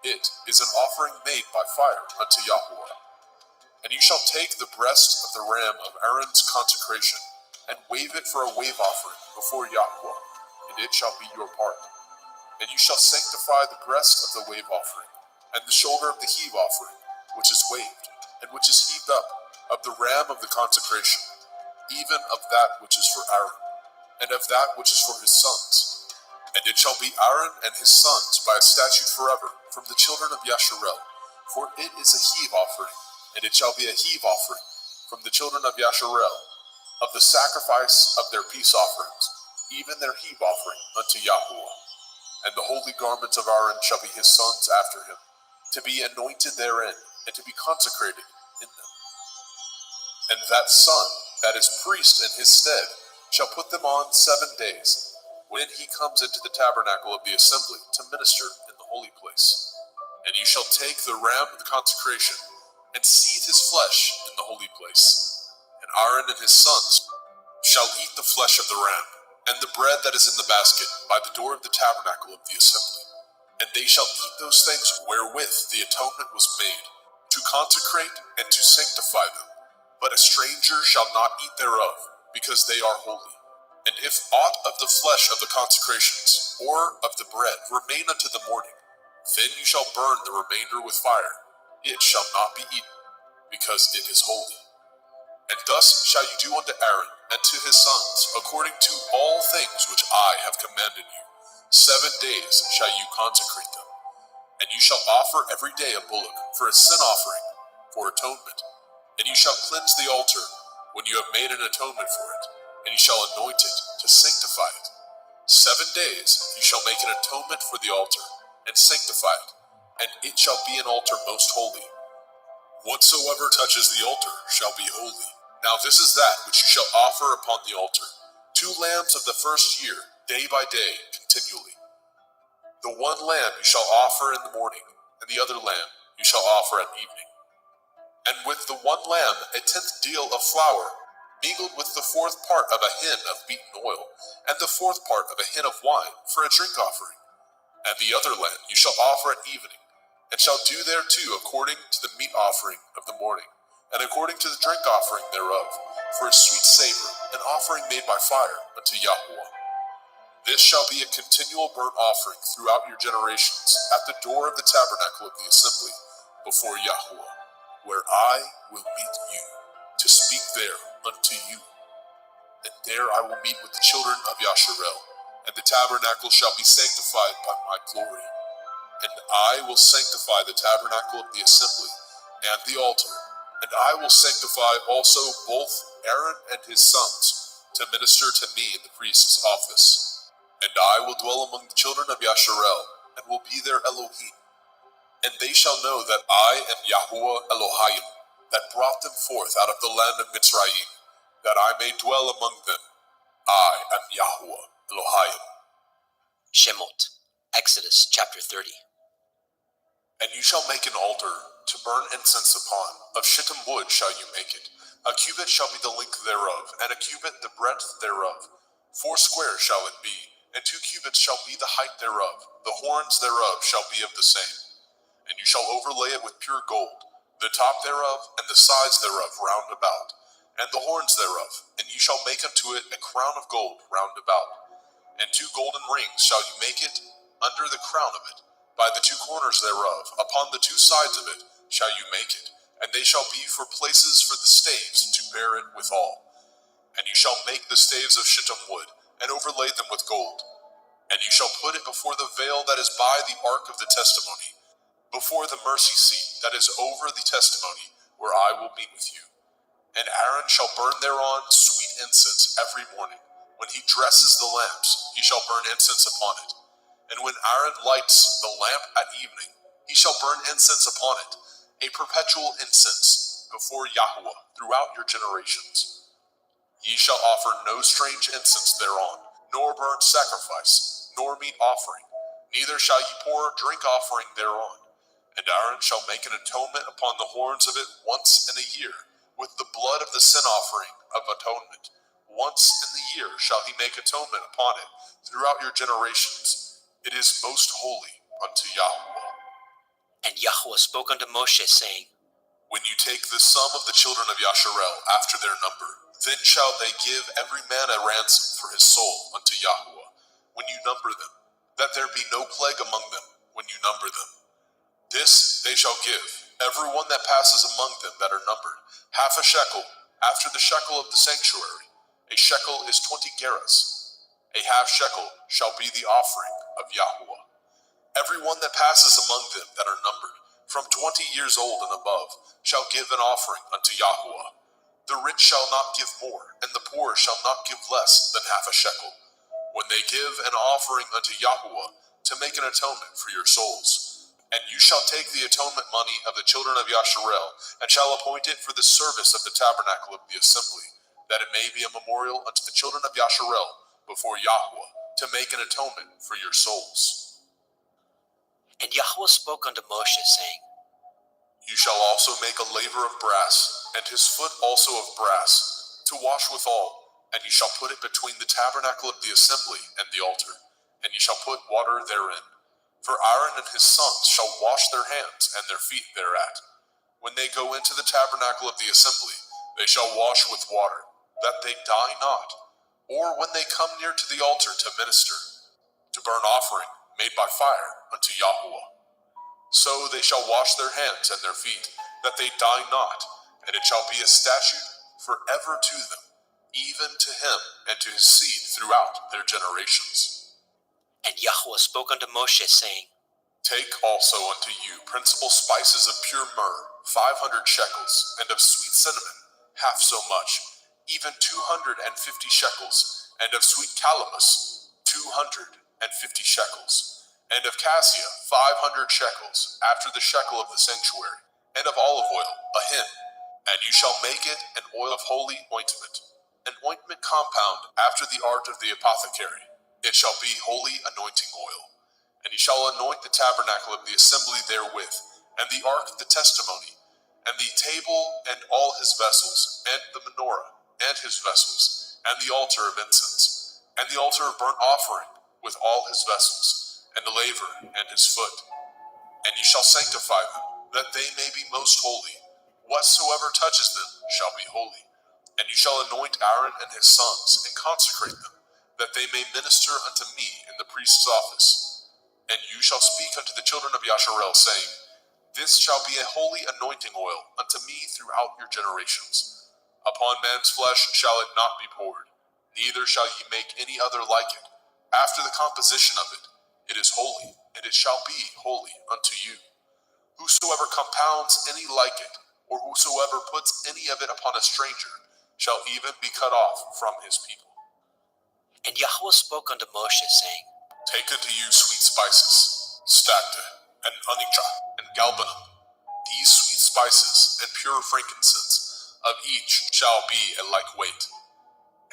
It is an offering made by fire unto Yahweh. And you shall take the breast of the ram of Aaron's consecration, and wave it for a wave offering before Yahweh, and it shall be your part. And you shall sanctify the breast of the wave offering, and the shoulder of the heave offering, which is waved, and which is heaved up, of the ram of the consecration, even of that which is for Aaron, and of that which is for his sons. And it shall be Aaron and his sons by a statute forever from the children of Yasharel, for it is a heave offering, and it shall be a heave offering from the children of Yasharel, of the sacrifice of their peace offerings, even their heave offering unto Yahweh. And the holy garments of Aaron shall be his sons after him, to be anointed therein, and to be consecrated in them. And that son that is priest in his stead shall put them on 7 days, when he comes into the tabernacle of the assembly to minister in the holy place. And you shall take the ram of the consecration, and seethe his flesh in the holy place. And Aaron and his sons shall eat the flesh of the ram, and the bread that is in the basket by the door of the tabernacle of the assembly. And they shall eat those things wherewith the atonement was made, to consecrate and to sanctify them. But a stranger shall not eat thereof, because they are holy. And if aught of the flesh of the consecrations, or of the bread, remain unto the morning, then you shall burn the remainder with fire. It shall not be eaten, because it is holy. And thus shall you do unto Aaron and to his sons, according to all things which I have commanded you. 7 days shall you consecrate them. And you shall offer every day a bullock for a sin offering, for atonement. And you shall cleanse the altar when you have made an atonement for it, and you shall anoint it to sanctify it. 7 days you shall make an atonement for the altar, and sanctify it, and it shall be an altar most holy. Whatsoever touches the altar shall be holy. Now this is that which you shall offer upon the altar: 2 lambs of the first year, day by day, continually. The one lamb you shall offer in the morning, and the other lamb you shall offer at evening. And with the one lamb 1/10 deal of flour, mingled with the 4th part of a hin of beaten oil, and the 4th part of a hin of wine, for a drink offering. And the other lamb you shall offer at evening, and shall do thereto according to the meat offering of the morning, and according to the drink offering thereof, for a sweet savor, an offering made by fire unto Yahweh. This shall be a continual burnt offering throughout your generations, at the door of the tabernacle of the assembly, before Yahweh, where I will meet you, to speak there unto you. And there I will meet with the children of Yasharel, and the tabernacle shall be sanctified by my glory. And I will sanctify the tabernacle of the assembly, and the altar, and I will sanctify also both Aaron and his sons, to minister to me in the priest's office. And I will dwell among the children of Yasharel, and will be their Elohim. And they shall know that I am Yahuwah Elohim, that brought them forth out of the land of Mitzrayim, that I may dwell among them. I am Yahuwah Elohim. Shemot, Exodus chapter 30. And you shall make an altar to burn incense upon. Of shittim wood shall you make it. A cubit shall be the length thereof, and a cubit the breadth thereof. 4 squares shall it be, and 2 cubits shall be the height thereof. The horns thereof shall be of the same. And you shall overlay it with pure gold, the top thereof, and the sides thereof round about, and the horns thereof. And you shall make unto it a crown of gold round about. And 2 golden rings shall you make it under the crown of it. By the 2 corners thereof, upon the 2 sides of it, shall you make it, and they shall be for places for the staves to bear it withal. And you shall make the staves of shittim wood, and overlay them with gold. And you shall put it before the veil that is by the ark of the testimony, before the mercy seat that is over the testimony, where I will meet with you. And Aaron shall burn thereon sweet incense every morning. When he dresses the lamps, he shall burn incense upon it. And when Aaron lights the lamp at evening, he shall burn incense upon it, a perpetual incense before Yahweh throughout your generations. Ye shall offer no strange incense thereon, nor burnt sacrifice, nor meat offering, neither shall ye pour drink offering thereon. And Aaron shall make an atonement upon the horns of it once in a year, with the blood of the sin offering of atonement. Once in the year shall he make atonement upon it throughout your generations. It is most holy unto Yahweh. And Yahweh spoke unto Moshe, saying, When you take the sum of the children of Yasharel after their number, then shall they give every man a ransom for his soul unto Yahweh, when you number them, that there be no plague among them when you number them. This they shall give, every one that passes among them that are numbered, 1/2 shekel, after the shekel of the sanctuary. A shekel is 20 gerahs. A 1/2 shekel shall be the offering of Yahweh. Every one that passes among them that are numbered, from 20 years old and above, shall give an offering unto Yahweh. The rich shall not give more, and the poor shall not give less than 1/2 shekel, when they give an offering unto Yahweh to make an atonement for your souls. And you shall take the atonement money of the children of Yasharel, and shall appoint it for the service of the tabernacle of the assembly, that it may be a memorial unto the children of Yasharel before Yahweh, to make an atonement for your souls. And Yahweh spoke unto Moshe, saying, You shall also make a laver of brass, and his foot also of brass, to wash withal, and you shall put it between the tabernacle of the assembly and the altar, and you shall put water therein. For Aaron and his sons shall wash their hands and their feet thereat. When they go into the tabernacle of the assembly, they shall wash with water, that they die not, or when they come near to the altar to minister, to burn offering made by fire unto Yahweh. So they shall wash their hands and their feet, that they die not, and it shall be a statute forever to them, even to him and to his seed throughout their generations. And Yahweh spoke unto Moshe, saying, Take also unto you principal spices of pure myrrh, 500 shekels, and of sweet cinnamon, half so much, even 250 shekels, and of sweet calamus, 250 shekels, and of cassia, 500 shekels, after the shekel of the sanctuary, and of olive oil, a hin. And you shall make it an oil of holy ointment, an ointment compound after the art of the apothecary. It shall be holy anointing oil. And you shall anoint the tabernacle of the assembly therewith, and the ark of the testimony, and the table and all his vessels, and the menorah and his vessels, and the altar of incense, and the altar of burnt offering with all his vessels, and the laver and his foot. And you shall sanctify them, that they may be most holy. Whatsoever touches them shall be holy. And you shall anoint Aaron and his sons, and consecrate them, that they may minister unto me in the priest's office. And you shall speak unto the children of Yasharel, saying, This shall be a holy anointing oil unto me throughout your generations. Upon man's flesh shall it not be poured, neither shall ye make any other like it. After the composition of it, it is holy, and it shall be holy unto you. Whosoever compounds any like it, or whosoever puts any of it upon a stranger, shall even be cut off from his people. And Yahweh spoke unto Moshe, saying, Take unto you sweet spices, stacte, and onycha, and galbanum. These sweet spices and pure frankincense, of each shall be a like weight.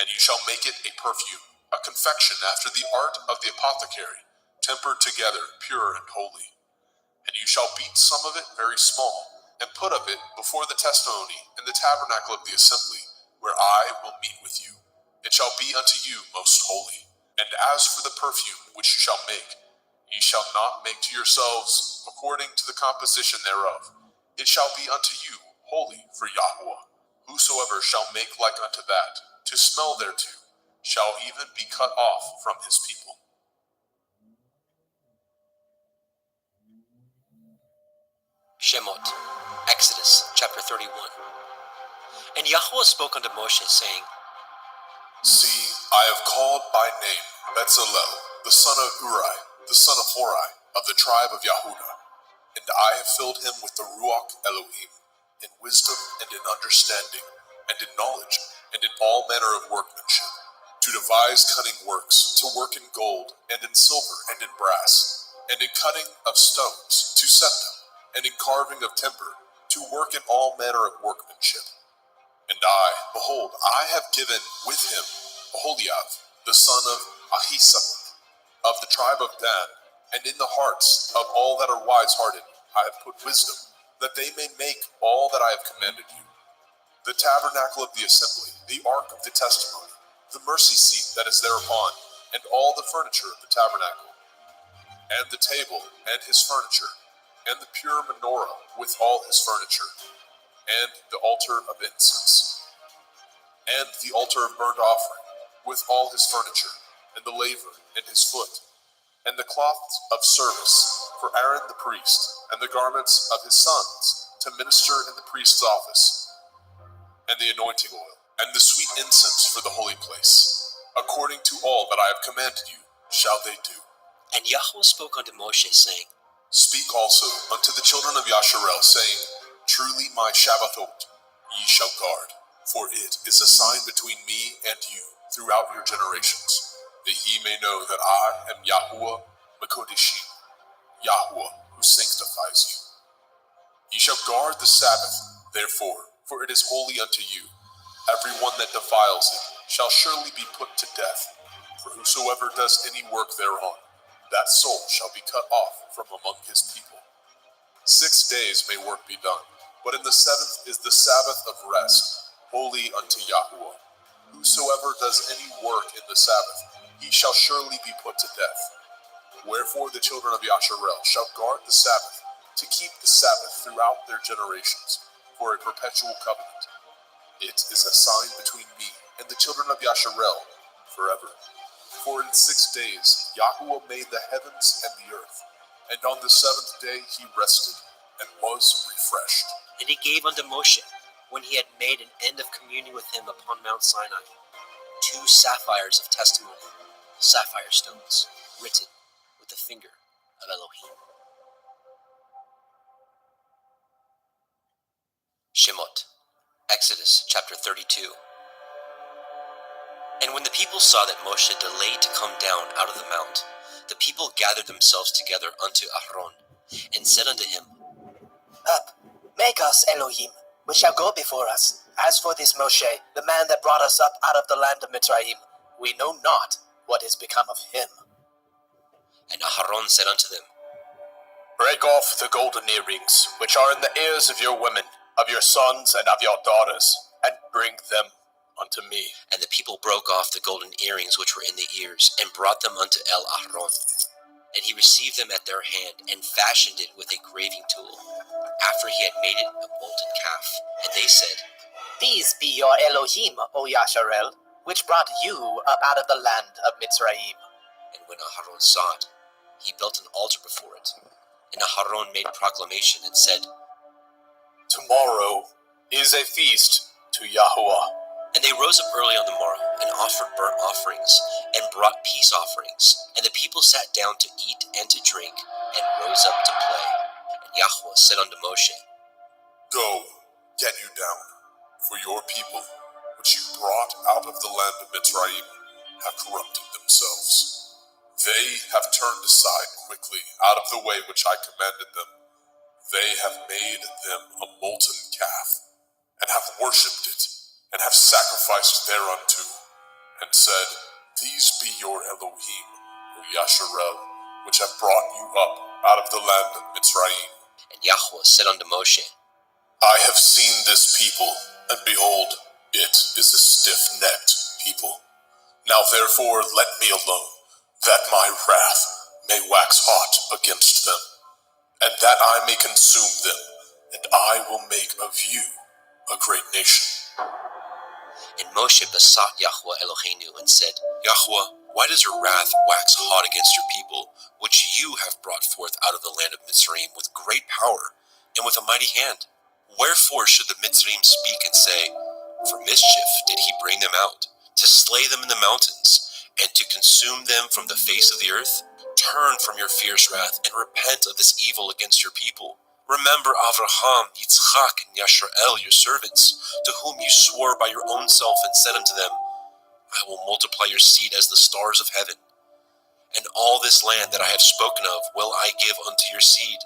And you shall make it a perfume, a confection after the art of the apothecary, tempered together, pure and holy. And you shall beat some of it very small, and put of it before the testimony in the tabernacle of the assembly, where I will meet with you. It shall be unto you most holy. And as for the perfume which you shall make, ye shall not make to yourselves according to the composition thereof. It shall be unto you holy for Yahweh. Whosoever shall make like unto that, to smell thereto, shall even be cut off from his people. Shemot, Exodus chapter 31. And Yahweh spoke unto Moshe, saying, See, I have called by name Bezalel, the son of Uri, the son of Hori, of the tribe of Yehudah, and I have filled him with the Ruach Elohim, in wisdom and in understanding, and in knowledge, and in all manner of workmanship, to devise cunning works, to work in gold, and in silver, and in brass, and in cutting of stones, to set them, and in carving of timber, to work in all manner of workmanship. And I, behold, I have given with him Aholiab, the son of Ahisamach, of the tribe of Dan, and in the hearts of all that are wise-hearted I have put wisdom, that they may make all that I have commanded you. The tabernacle of the assembly, the ark of the testimony, the mercy seat that is thereupon, and all the furniture of the tabernacle, and the table and his furniture, and the pure menorah with all his furniture, and the altar of incense, and the altar of burnt offering, with all his furniture, and the laver and his foot, and the cloths of service for Aaron the priest, and the garments of his sons, to minister in the priest's office, and the anointing oil, and the sweet incense for the holy place. According to all that I have commanded you, shall they do. And Yahweh spoke unto Moshe, saying, Speak also unto the children of Yasharel, saying, Truly my Shabbathot ye shall guard, for it is a sign between me and you throughout your generations, that ye may know that I am Yahuwah Mekodeshim, Yahuwah who sanctifies you. Ye shall guard the Sabbath, therefore, for it is holy unto you. Every one that defiles it shall surely be put to death, for whosoever does any work thereon, that soul shall be cut off from among his people. 6 days may work be done, but in the 7th is the Sabbath of rest, holy unto Yahuwah. Whosoever does any work in the Sabbath, he shall surely be put to death. Wherefore the children of Yasharel shall guard the Sabbath, to keep the Sabbath throughout their generations, for a perpetual covenant. It is a sign between me and the children of Yasharel forever. For in 6 days Yahuwah made the heavens and the earth, and on the 7th day he rested, and was refreshed. And he gave unto Moshe, when he had made an end of communion with him upon Mount Sinai, 2 sapphires of testimony, sapphire stones, written with the finger of Elohim. Shemot, Exodus chapter 32. And when the people saw that Moshe delayed to come down out of the mount, the people gathered themselves together unto Aaron, and said unto him, Up, make us Elohim, which shall go before us. As for this Moshe, the man that brought us up out of the land of Mitzrayim, we know not what is become of him. And Aaron said unto them, Break off the golden earrings, which are in the ears of your women, of your sons and of your daughters, and bring them unto me. And the people broke off the golden earrings which were in the ears, and brought them unto Aaron. And he received them at their hand, and fashioned it with a graving tool, after he had made it a molten calf. And they said, These be your Elohim, O Yasharel, which brought you up out of the land of Mitzrayim. And when Aaron saw it, he built an altar before it. And Aaron made proclamation and said, Tomorrow is a feast to Yahuwah. And they rose up early on the morrow, and offered burnt offerings, and brought peace offerings. And the people sat down to eat and to drink, and rose up to play. And Yahuwah said unto Moshe, Go, get you down, for your people, which you brought out of the land of Mitzrayim, have corrupted themselves. They have turned aside quickly out of the way which I commanded them. They have made them a molten calf, and have worshipped it, and have sacrificed thereunto, and said, These be your Elohim, O Yasharel, which have brought you up out of the land of Mitzrayim. And Yahuwah said unto Moshe, I have seen this people, and behold, it is a stiff-necked people. Now therefore let me alone, that my wrath may wax hot against them, and that I may consume them, and I will make of you a great nation. And Moshe besought Yahuwah Eloheinu, and said, Yahuwah, why does your wrath wax hot against your people, which you have brought forth out of the land of Mitzrayim with great power, and with a mighty hand? Wherefore should the Mitzrayim speak and say, For mischief did he bring them out, to slay them in the mountains, and to consume them from the face of the earth? Turn from your fierce wrath, and repent of this evil against your people. Remember Avraham, Yitzchak, and Yasharel, your servants, to whom you swore by your own self, and said unto them, I will multiply your seed as the stars of heaven. And all this land that I have spoken of will I give unto your seed,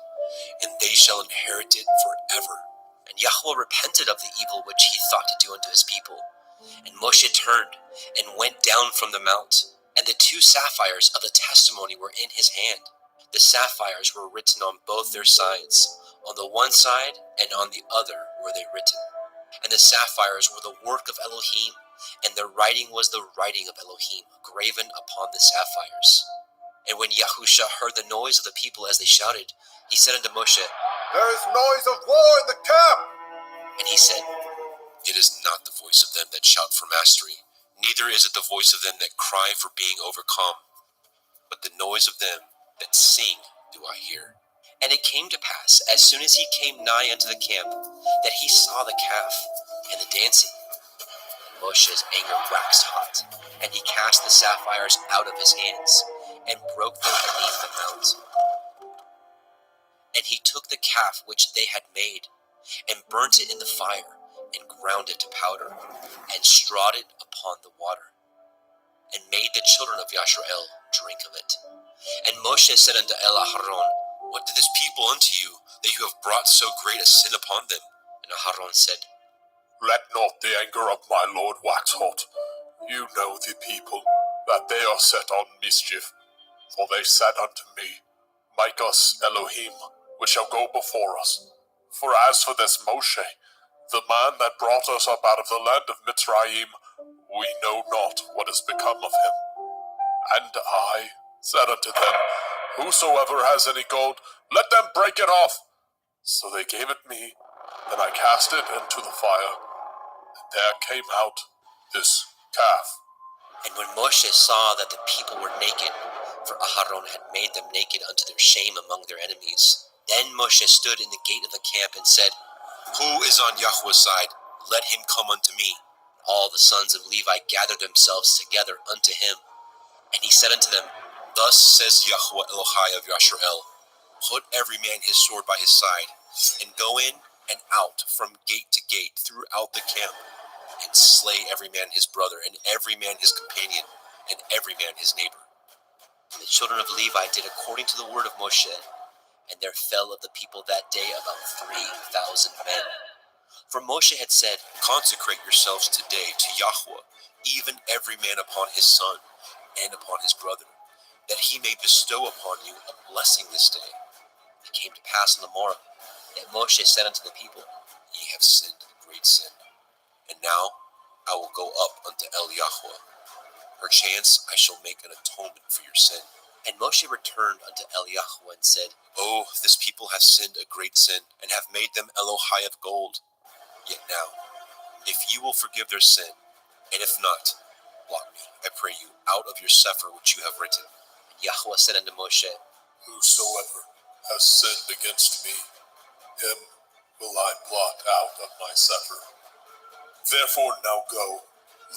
and they shall inherit it forever. And Yahuwah repented of the evil which he thought to do unto his people. And Moshe turned, and went down from the mount, and the 2 sapphires of the testimony were in his hand. The sapphires were written on both their sides. On the one side and on the other were they written. And the sapphires were the work of Elohim, and their writing was the writing of Elohim, graven upon the sapphires. And when Yahusha heard the noise of the people as they shouted, he said unto Moshe, There is noise of war in the camp. And he said, It is not the voice of them that shout for mastery, neither is it the voice of them that cry for being overcome, but the noise of them that sing do I hear. And it came to pass, as soon as he came nigh unto the camp, that he saw the calf and the dancing. And Moshe's anger waxed hot, and he cast the sapphires out of his hands, and broke them beneath the mount. And he took the calf which they had made, and burnt it in the fire, and ground it to powder, and strawed it upon the water, and made the children of Yasharel drink of it. And Moshe said unto Aaron, What did this people unto you, that you have brought so great a sin upon them? And Aaron said, Let not the anger of my Lord wax hot. You know the people, that they are set on mischief. For they said unto me, Make us Elohim, which shall go before us. For as for this Moshe, the man that brought us up out of the land of Mitzrayim, we know not what is become of him. And I said unto them, Whosoever has any gold, let them break it off. So they gave it me, and I cast it into the fire, and there came out this calf. And when Moshe saw that the people were naked, for Aharon had made them naked unto their shame among their enemies, then Moshe stood in the gate of the camp and said, Who is on Yahweh's side? Let him come unto me. All the sons of Levi gathered themselves together unto him. And he said unto them, Thus says Yahweh Elohai of Yasharel, Put every man his sword by his side, and go in and out from gate to gate throughout the camp, and slay every man his brother, and every man his companion, and every man his neighbor. And the children of Levi did according to the word of Moshe, and there fell of the people that day about 3,000 men. For Moshe had said, Consecrate yourselves today to Yahweh, even every man upon his son, and upon his brother, that he may bestow upon you a blessing this day. It came to pass on the morrow, that Moshe said unto the people, Ye have sinned a great sin. And now I will go up unto El Yahweh. Perchance I shall make an atonement for your sin. And Moshe returned unto El Yahweh and said, Oh, this people have sinned a great sin, and have made them Elohai of gold. Yet now, if you will forgive their sin, and if not, blot me, I pray you, out of your sefer which you have written. And Yahweh said unto Moshe, Whosoever has sinned against me, him will I blot out of my sefer. Therefore now go,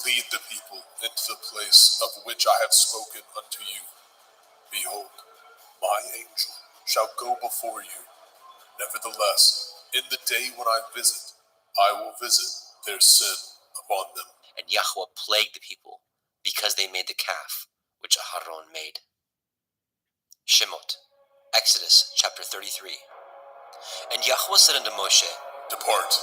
lead the people into the place of which I have spoken unto you. Behold, my angel shall go before you. Nevertheless, in the day when I visit, I will visit their sin upon them. And Yahweh plagued the people, because they made the calf which Aharon made. Shemot, Exodus chapter 33. And Yahweh said unto Moshe, Depart,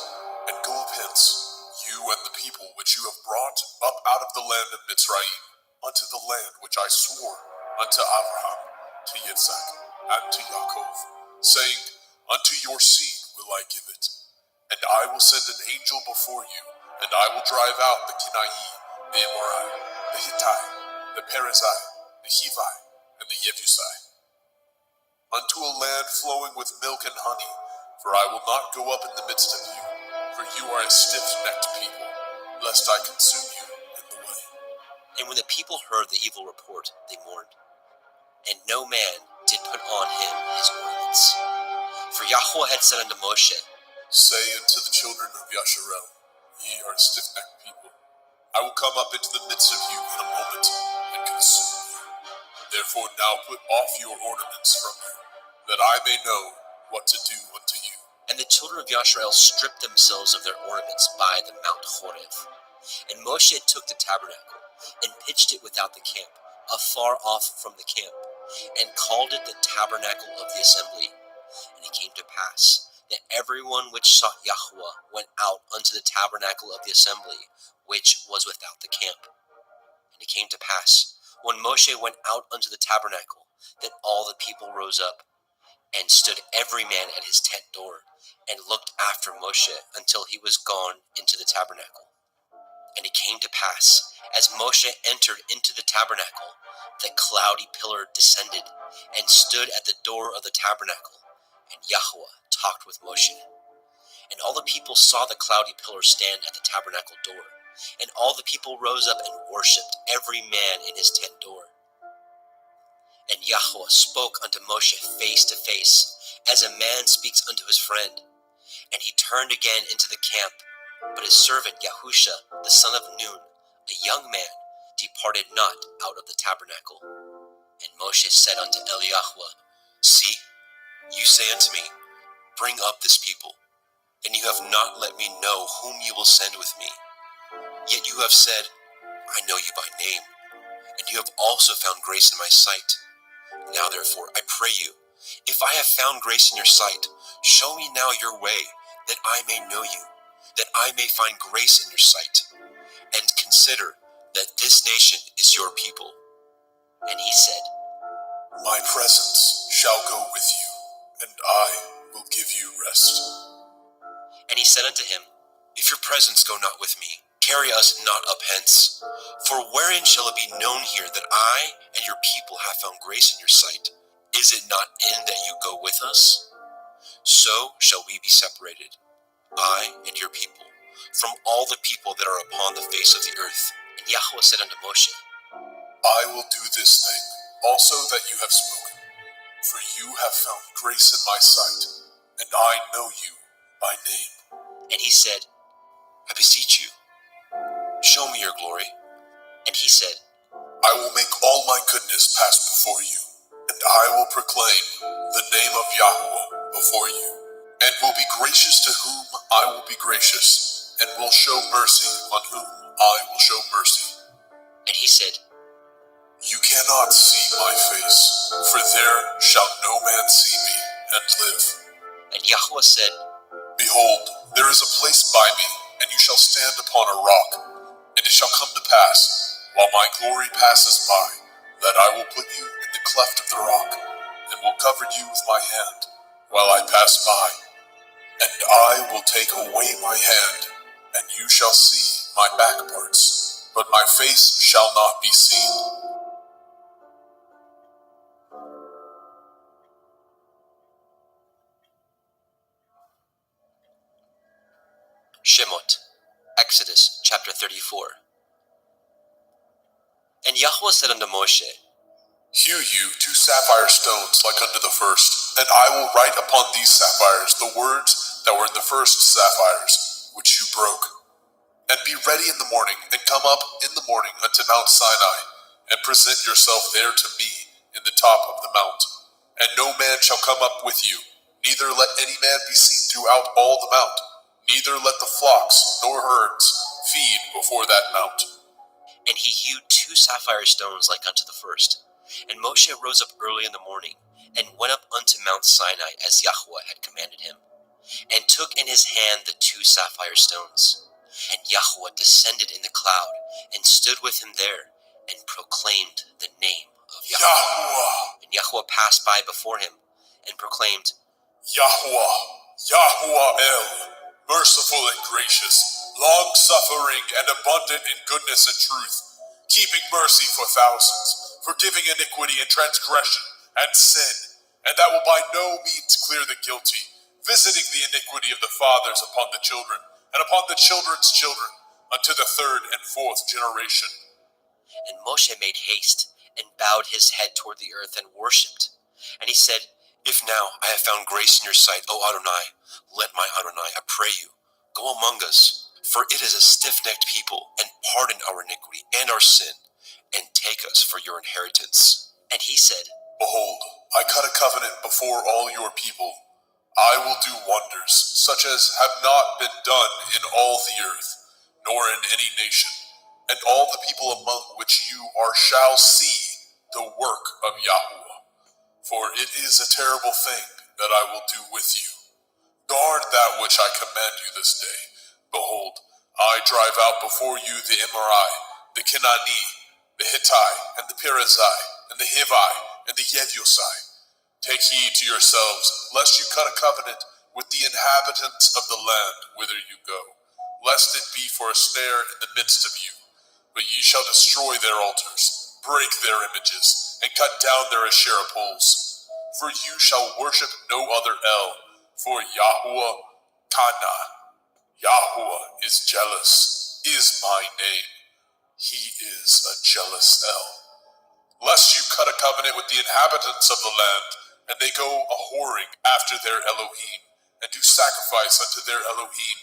and go up hence, you and the people which you have brought up out of the land of Mitzrayim, unto the land which I swore unto Abraham, to Yitzhak, and to Yaakov, saying, Unto your seed will I give it. And I will send an angel before you, and I will drive out the Kenai, the Amorai, the Hittite, the Perizzai, the Hivi, and the Jebusai, unto a land flowing with milk and honey, for I will not go up in the midst of you, for you are a stiff-necked people, lest I consume you in the way. And when the people heard the evil report, they mourned. And no man did put on him his ornaments. For Yahweh had said unto Moshe, Say unto the children of Yasharel, Ye are a stiff-necked people. I will come up into the midst of you in a moment, and consume you. Therefore now put off your ornaments from you, that I may know what to do unto you. And the children of Yasharel stripped themselves of their ornaments by the Mount Horeb. And Moshe took the tabernacle, and pitched it without the camp, afar off from the camp, and called it the tabernacle of the assembly. And it came to pass, that everyone which sought Yahweh went out unto the tabernacle of the assembly, which was without the camp. And it came to pass, when Moshe went out unto the tabernacle, that all the people rose up, and stood every man at his tent door, and looked after Moshe until he was gone into the tabernacle. And it came to pass, as Moshe entered into the tabernacle, the cloudy pillar descended, and stood at the door of the tabernacle, and Yahweh talked with Moshe. And all the people saw the cloudy pillar stand at the tabernacle door, and all the people rose up and worshipped, every man in his tent door. And Yahweh spoke unto Moshe face to face, as a man speaks unto his friend. And he turned again into the camp, but his servant Yahusha, the son of Nun, a young man, departed not out of the tabernacle. And Moshe said unto Eliyahu, See, you say unto me, Bring up this people, and you have not let me know whom you will send with me. Yet you have said, I know you by name, and you have also found grace in my sight. Now therefore, I pray you, if I have found grace in your sight, show me now your way, that I may know you, that I may find grace in your sight, and consider that this nation is your people. And he said, My presence shall go with you, and I give you rest. And he said unto him, If your presence go not with me, carry us not up hence. For wherein shall it be known here that I and your people have found grace in your sight? Is it not in that you go with us? So shall we be separated, I and your people, from all the people that are upon the face of the earth. And Yahweh said unto Moshe, I will do this thing also that you have spoken, for you have found grace in my sight, and I know you by name. and he said, I beseech you, show me your glory. And he said, I will make all my goodness pass before you, and I will proclaim the name of Yahweh before you, and will be gracious to whom I will be gracious, and will show mercy on whom I will show mercy. And he said, You cannot see my face, for there shall no man see me and live. And Yahweh said, Behold, there is a place by me, and you shall stand upon a rock. And it shall come to pass, while my glory passes by, that I will put you in the cleft of the rock, and will cover you with my hand, while I pass by. And I will take away my hand, and you shall see my back parts, but my face shall not be seen. Shemot, Exodus chapter 34. And Yahweh said unto Moshe, Hew you 2 sapphire stones like unto the first, and I will write upon these sapphires the words that were in the first sapphires, which you broke. And be ready in the morning, and come up in the morning unto Mount Sinai, and present yourself there to me in the top of the mount. And no man shall come up with you, neither let any man be seen throughout all the mount, neither let the flocks nor herds feed before that mount. And he hewed 2 sapphire stones like unto the first. And Moshe rose up early in the morning, and went up unto Mount Sinai as Yahweh had commanded him, and took in his hand the 2 sapphire stones. And Yahweh descended in the cloud, and stood with him there, and proclaimed the name of Yahweh. Yahweh, And Yahweh passed by before him, and proclaimed, Yahweh, Yahweh El, merciful and gracious, long-suffering and abundant in goodness and truth, keeping mercy for thousands, forgiving iniquity and transgression and sin, and that will by no means clear the guilty, visiting the iniquity of the fathers upon the children, and upon the children's children, unto the 3rd and 4th generation. And Moshe made haste, and bowed his head toward the earth, and worshipped. And he said, If now I have found grace in your sight, O Adonai, let my Adonai, I pray you, go among us, for it is a stiff-necked people, and pardon our iniquity and our sin, and take us for your inheritance. And he said, Behold, I cut a covenant before all your people. I will do wonders, such as have not been done in all the earth, nor in any nation, and all the people among which you are shall see the work of Yahweh. For it is a terrible thing that I will do with you. Guard that which I command you this day. Behold, I drive out before you the Emorai, the Kenani, the Hittite, and the Perizzai, and the Hivi, and the Yebusai. Take heed to yourselves, lest you cut a covenant with the inhabitants of the land whither you go, lest it be for a snare in the midst of you. But ye shall destroy their altars, break their images, and cut down their Asherah poles. For you shall worship no other El, for Yahweh Kana, Yahweh is jealous, is my name. He is a jealous El. Lest you cut a covenant with the inhabitants of the land, and they go a-whoring after their Elohim, and do sacrifice unto their Elohim,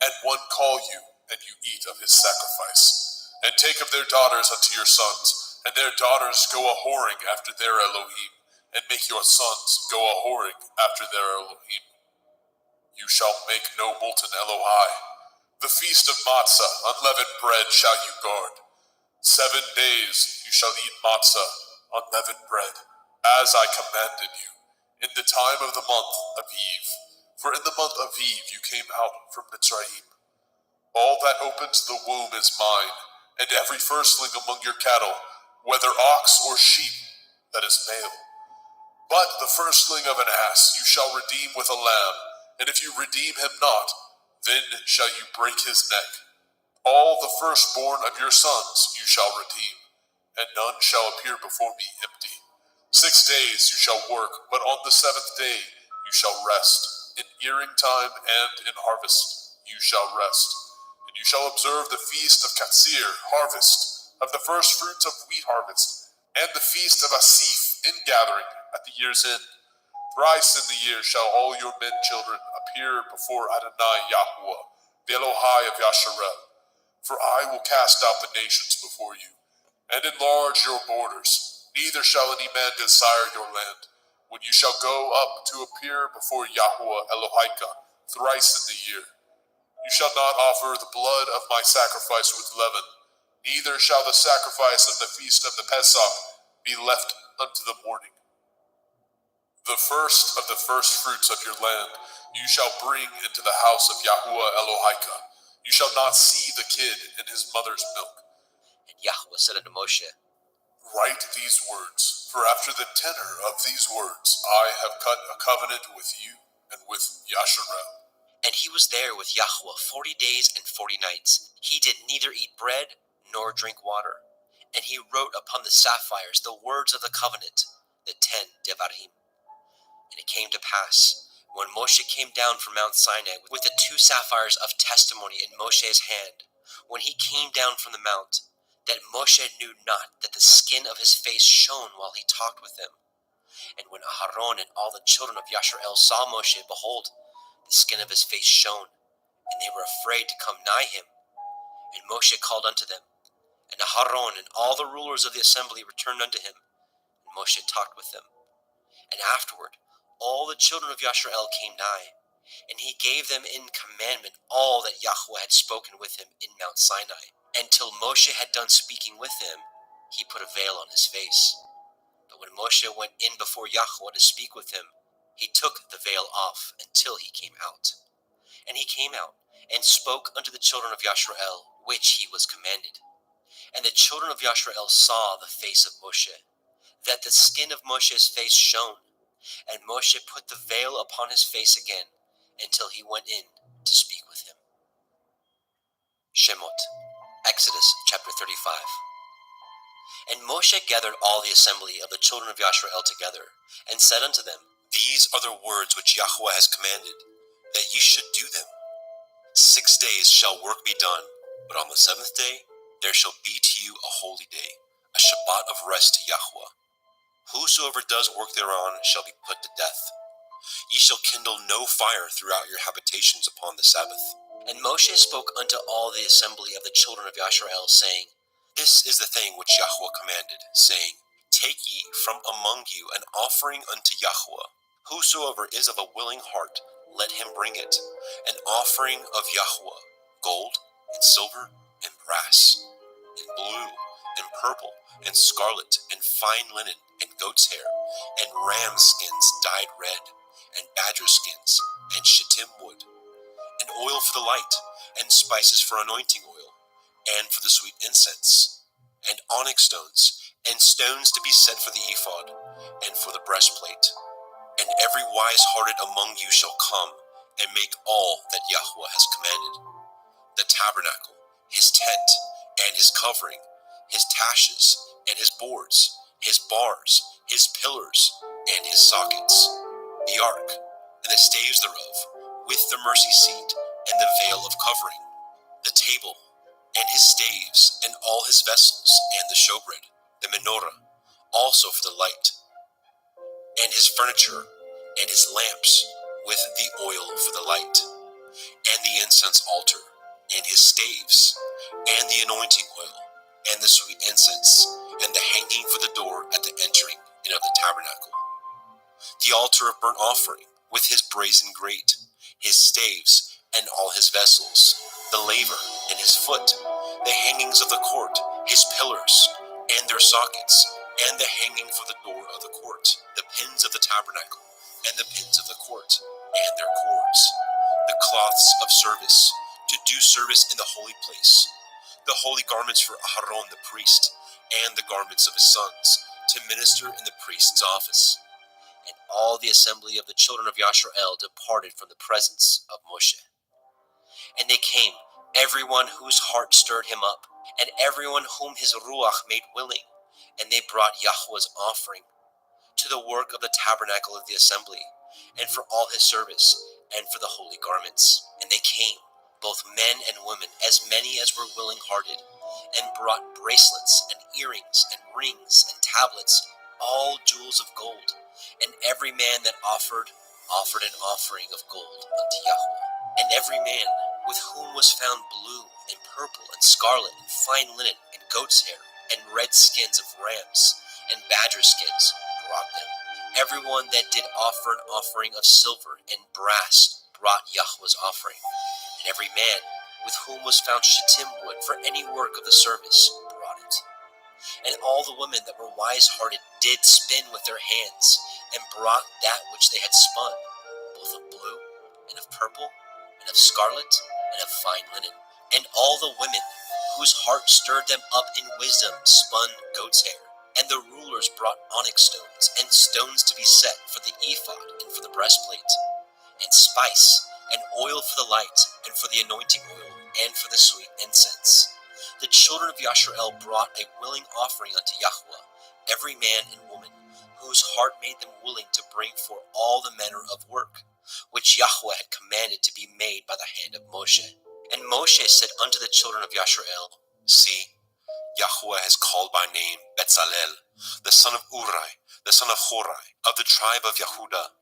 and one call you, and you eat of his sacrifice, and take of their daughters unto your sons, and their daughters go a-whoring after their Elohim, and make your sons go a-whoring after their Elohim. You shall make no molten Elohai. The feast of matzah, unleavened bread, shall you guard. 7 days you shall eat matzah, unleavened bread, as I commanded you, in the time of the month of Eve. For in the month of Eve you came out from Mitzrayim. All that opens the womb is mine, and every firstling among your cattle, whether ox or sheep, that is male. But the firstling of an ass you shall redeem with a lamb, and if you redeem him not, then shall you break his neck. All the firstborn of your sons you shall redeem, and none shall appear before me empty. 6 days you shall work, but on the 7th day you shall rest. In earing time and in harvest you shall rest. And you shall observe the feast of Katsir, harvest, of the first fruits of wheat harvest, and the feast of Asif, ingathering, at the year's end. Thrice in the year shall all your men children appear before Adonai Yahuwah, the Elohai of Yasharel. For I will cast out the nations before you, and enlarge your borders. Neither shall any man desire your land, when you shall go up to appear before Yahuwah Elohika thrice in the year. You shall not offer the blood of my sacrifice with leaven, neither shall the sacrifice of the feast of the Pesach be left unto the morning. The first of the first fruits of your land you shall bring into the house of Yahuwah Elohika. You shall not see the kid in his mother's milk. And Yahweh said unto Moshe, Write these words, for after the tenor of these words I have cut a covenant with you and with Yasharel. And he was there with Yahweh 40 days and 40 nights. He did neither eat bread nor drink water. And he wrote upon the sapphires the words of the covenant, the 10 Devarim. And it came to pass, when Moshe came down from Mount Sinai with the 2 sapphires of testimony in Moshe's hand, when he came down from the mount, that Moshe knew not that the skin of his face shone while he talked with them. And when Aharon and all the children of Yasharel saw Moshe, behold, the skin of his face shone, and they were afraid to come nigh him. And Moshe called unto them, and Aharon and all the rulers of the assembly returned unto him, and Moshe talked with them. And afterward all the children of Yasharel came nigh, and he gave them in commandment all that Yahweh had spoken with him in Mount Sinai. And till Moshe had done speaking with them, he put a veil on his face. But when Moshe went in before Yahweh to speak with him, he took the veil off until he came out. And he came out and spoke unto the children of Yasharel, which he was commanded. And the children of Yasharel saw the face of Moshe, that the skin of Moshe's face shone. And Moshe put the veil upon his face again, until he went in to speak with him. Shemot, Exodus chapter 35. And Moshe gathered all the assembly of the children of Yasharel together, and said unto them, These are the words which Yahweh has commanded, that ye should do them. 6 days shall work be done, but on the 7th day there shall be to you a holy day, a Shabbat of rest to Yahweh. Whosoever does work thereon shall be put to death. Ye shall kindle no fire throughout your habitations upon the Sabbath. And Moshe spoke unto all the assembly of the children of Yasharel, saying, This is the thing which Yahweh commanded, saying, Take ye from among you an offering unto Yahweh. Whosoever is of a willing heart, let him bring it, an offering of Yahweh, gold and silver and brass, and blue and purple and scarlet and fine linen and goat's hair, and ram skins dyed red, and badger skins, and shittim wood, and oil for the light, and spices for anointing oil, and for the sweet incense, and onyx stones, and stones to be set for the ephod, and for the breastplate. And every wise-hearted among you shall come, and make all that Yahweh has commanded. The tabernacle, his tent, and his covering, his taches, and his boards, his bars, his pillars, and his sockets, the ark, and the staves thereof, with the mercy seat, and the veil of covering, the table, and his staves, and all his vessels, and the showbread, the menorah, also for the light, and his furniture, and his lamps, with the oil for the light, and the incense altar, and his staves, and the anointing oil, and the sweet incense, and the hanging for the door at the entering in of the tabernacle, the altar of burnt offering, with his brazen grate, his staves, and all his vessels, the laver, and his foot, the hangings of the court, his pillars, and their sockets, and the hanging for the door of the court, the pins of the tabernacle, and the pins of the court, and their cords, the cloths of service, to do service in the holy place, the holy garments for Aharon the priest, and the garments of his sons, to minister in the priest's office, And all the assembly of the children of Yashar'el departed from the presence of Moshe. And they came, everyone whose heart stirred him up, and everyone whom his ruach made willing, and they brought Yahweh's offering to the work of the tabernacle of the assembly, and for all his service, and for the holy garments. And they came, both men and women, as many as were willing-hearted, and brought bracelets, and earrings, and rings, and tablets, all jewels of gold. And every man that offered an offering of gold unto Yahweh. And every man with whom was found blue, and purple, and scarlet, and fine linen, and goat's hair, and red skins of rams, and badger skins, brought them. Everyone that did offer an offering of silver and brass brought Yahweh's offering. And every man with whom was found shittim wood for any work of the service brought it. And all the women that were wise-hearted did spin with their hands, and brought that which they had spun, both of blue, and of purple, and of scarlet, and of fine linen. And all the women whose heart stirred them up in wisdom spun goat's hair. And the rulers brought onyx stones, and stones to be set for the ephod and for the breastplate, and spice, and oil for the light, and for the anointing oil, and for the sweet incense. The children of Yashar'el brought a willing offering unto Yahweh, every man and woman, whose heart made them willing to bring for all the manner of work, which Yahweh had commanded to be made by the hand of Moshe. And Moshe said unto the children of Yashar'el, See, Yahweh has called by name Betzalel, the son of Uri, the son of Horai, of the tribe of Yehudah,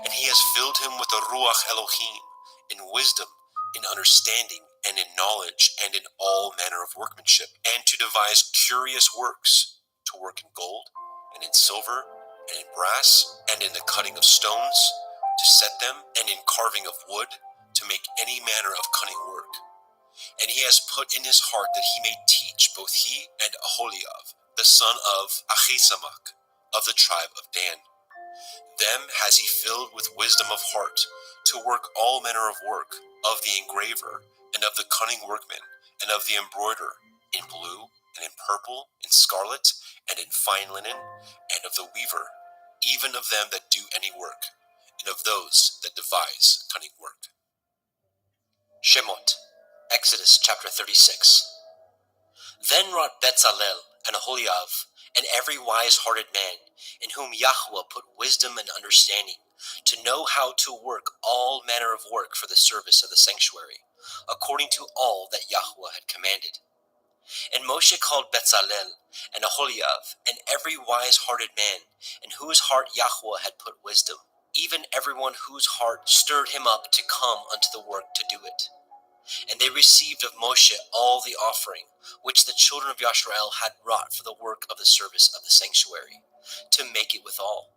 and he has filled him with the Ruach Elohim, in wisdom, in understanding, and in knowledge, and in all manner of workmanship, and to devise curious works, to work in gold, and in silver, and in brass, and in the cutting of stones, to set them, and in carving of wood, to make any manner of cunning work. And he has put in his heart that he may teach, both he and Aholiab, the son of Achisamach, of the tribe of Dan. Them has he filled with wisdom of heart, to work all manner of work, of the engraver, and of the cunning workman, and of the embroiderer, in blue, and in purple, in scarlet, and in fine linen, and of the weaver, even of them that do any work, and of those that devise cunning work. Shemot, Exodus chapter 36. Then wrought Betzalel and Aholiab, and every wise-hearted man, in whom Yahweh put wisdom and understanding, to know how to work all manner of work for the service of the sanctuary, according to all that Yahweh had commanded. And Moshe called Betzalel and Aholiab, and every wise-hearted man, in whose heart Yahweh had put wisdom, even everyone whose heart stirred him up to come unto the work to do it. And they received of Moshe all the offering, which the children of Yashar'el had wrought for the work of the service of the sanctuary, to make it withal.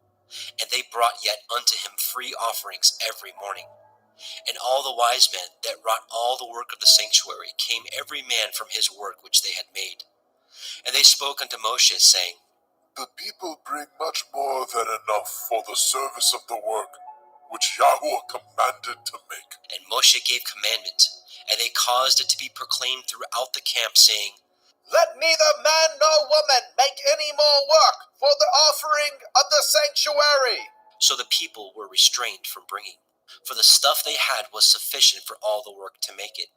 And they brought yet unto him free offerings every morning. And all the wise men that wrought all the work of the sanctuary came every man from his work which they had made. And they spoke unto Moshe, saying, The people bring much more than enough for the service of the work which Yahweh commanded to make. And Moshe gave commandment, and they caused it to be proclaimed throughout the camp, saying, Let neither man nor woman make any more work for the offering of the sanctuary. So the people were restrained from bringing, for the stuff they had was sufficient for all the work to make it,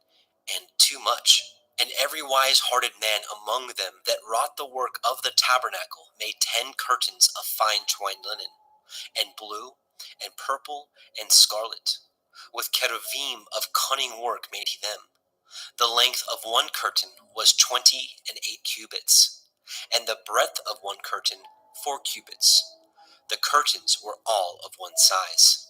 and too much. And every wise-hearted man among them that wrought the work of the tabernacle made 10 curtains of fine twined linen, and blue, and purple, and scarlet. With cherubim of cunning work made he them. The length of one curtain was 28 cubits, and the breadth of one curtain 4 cubits. The curtains were all of one size.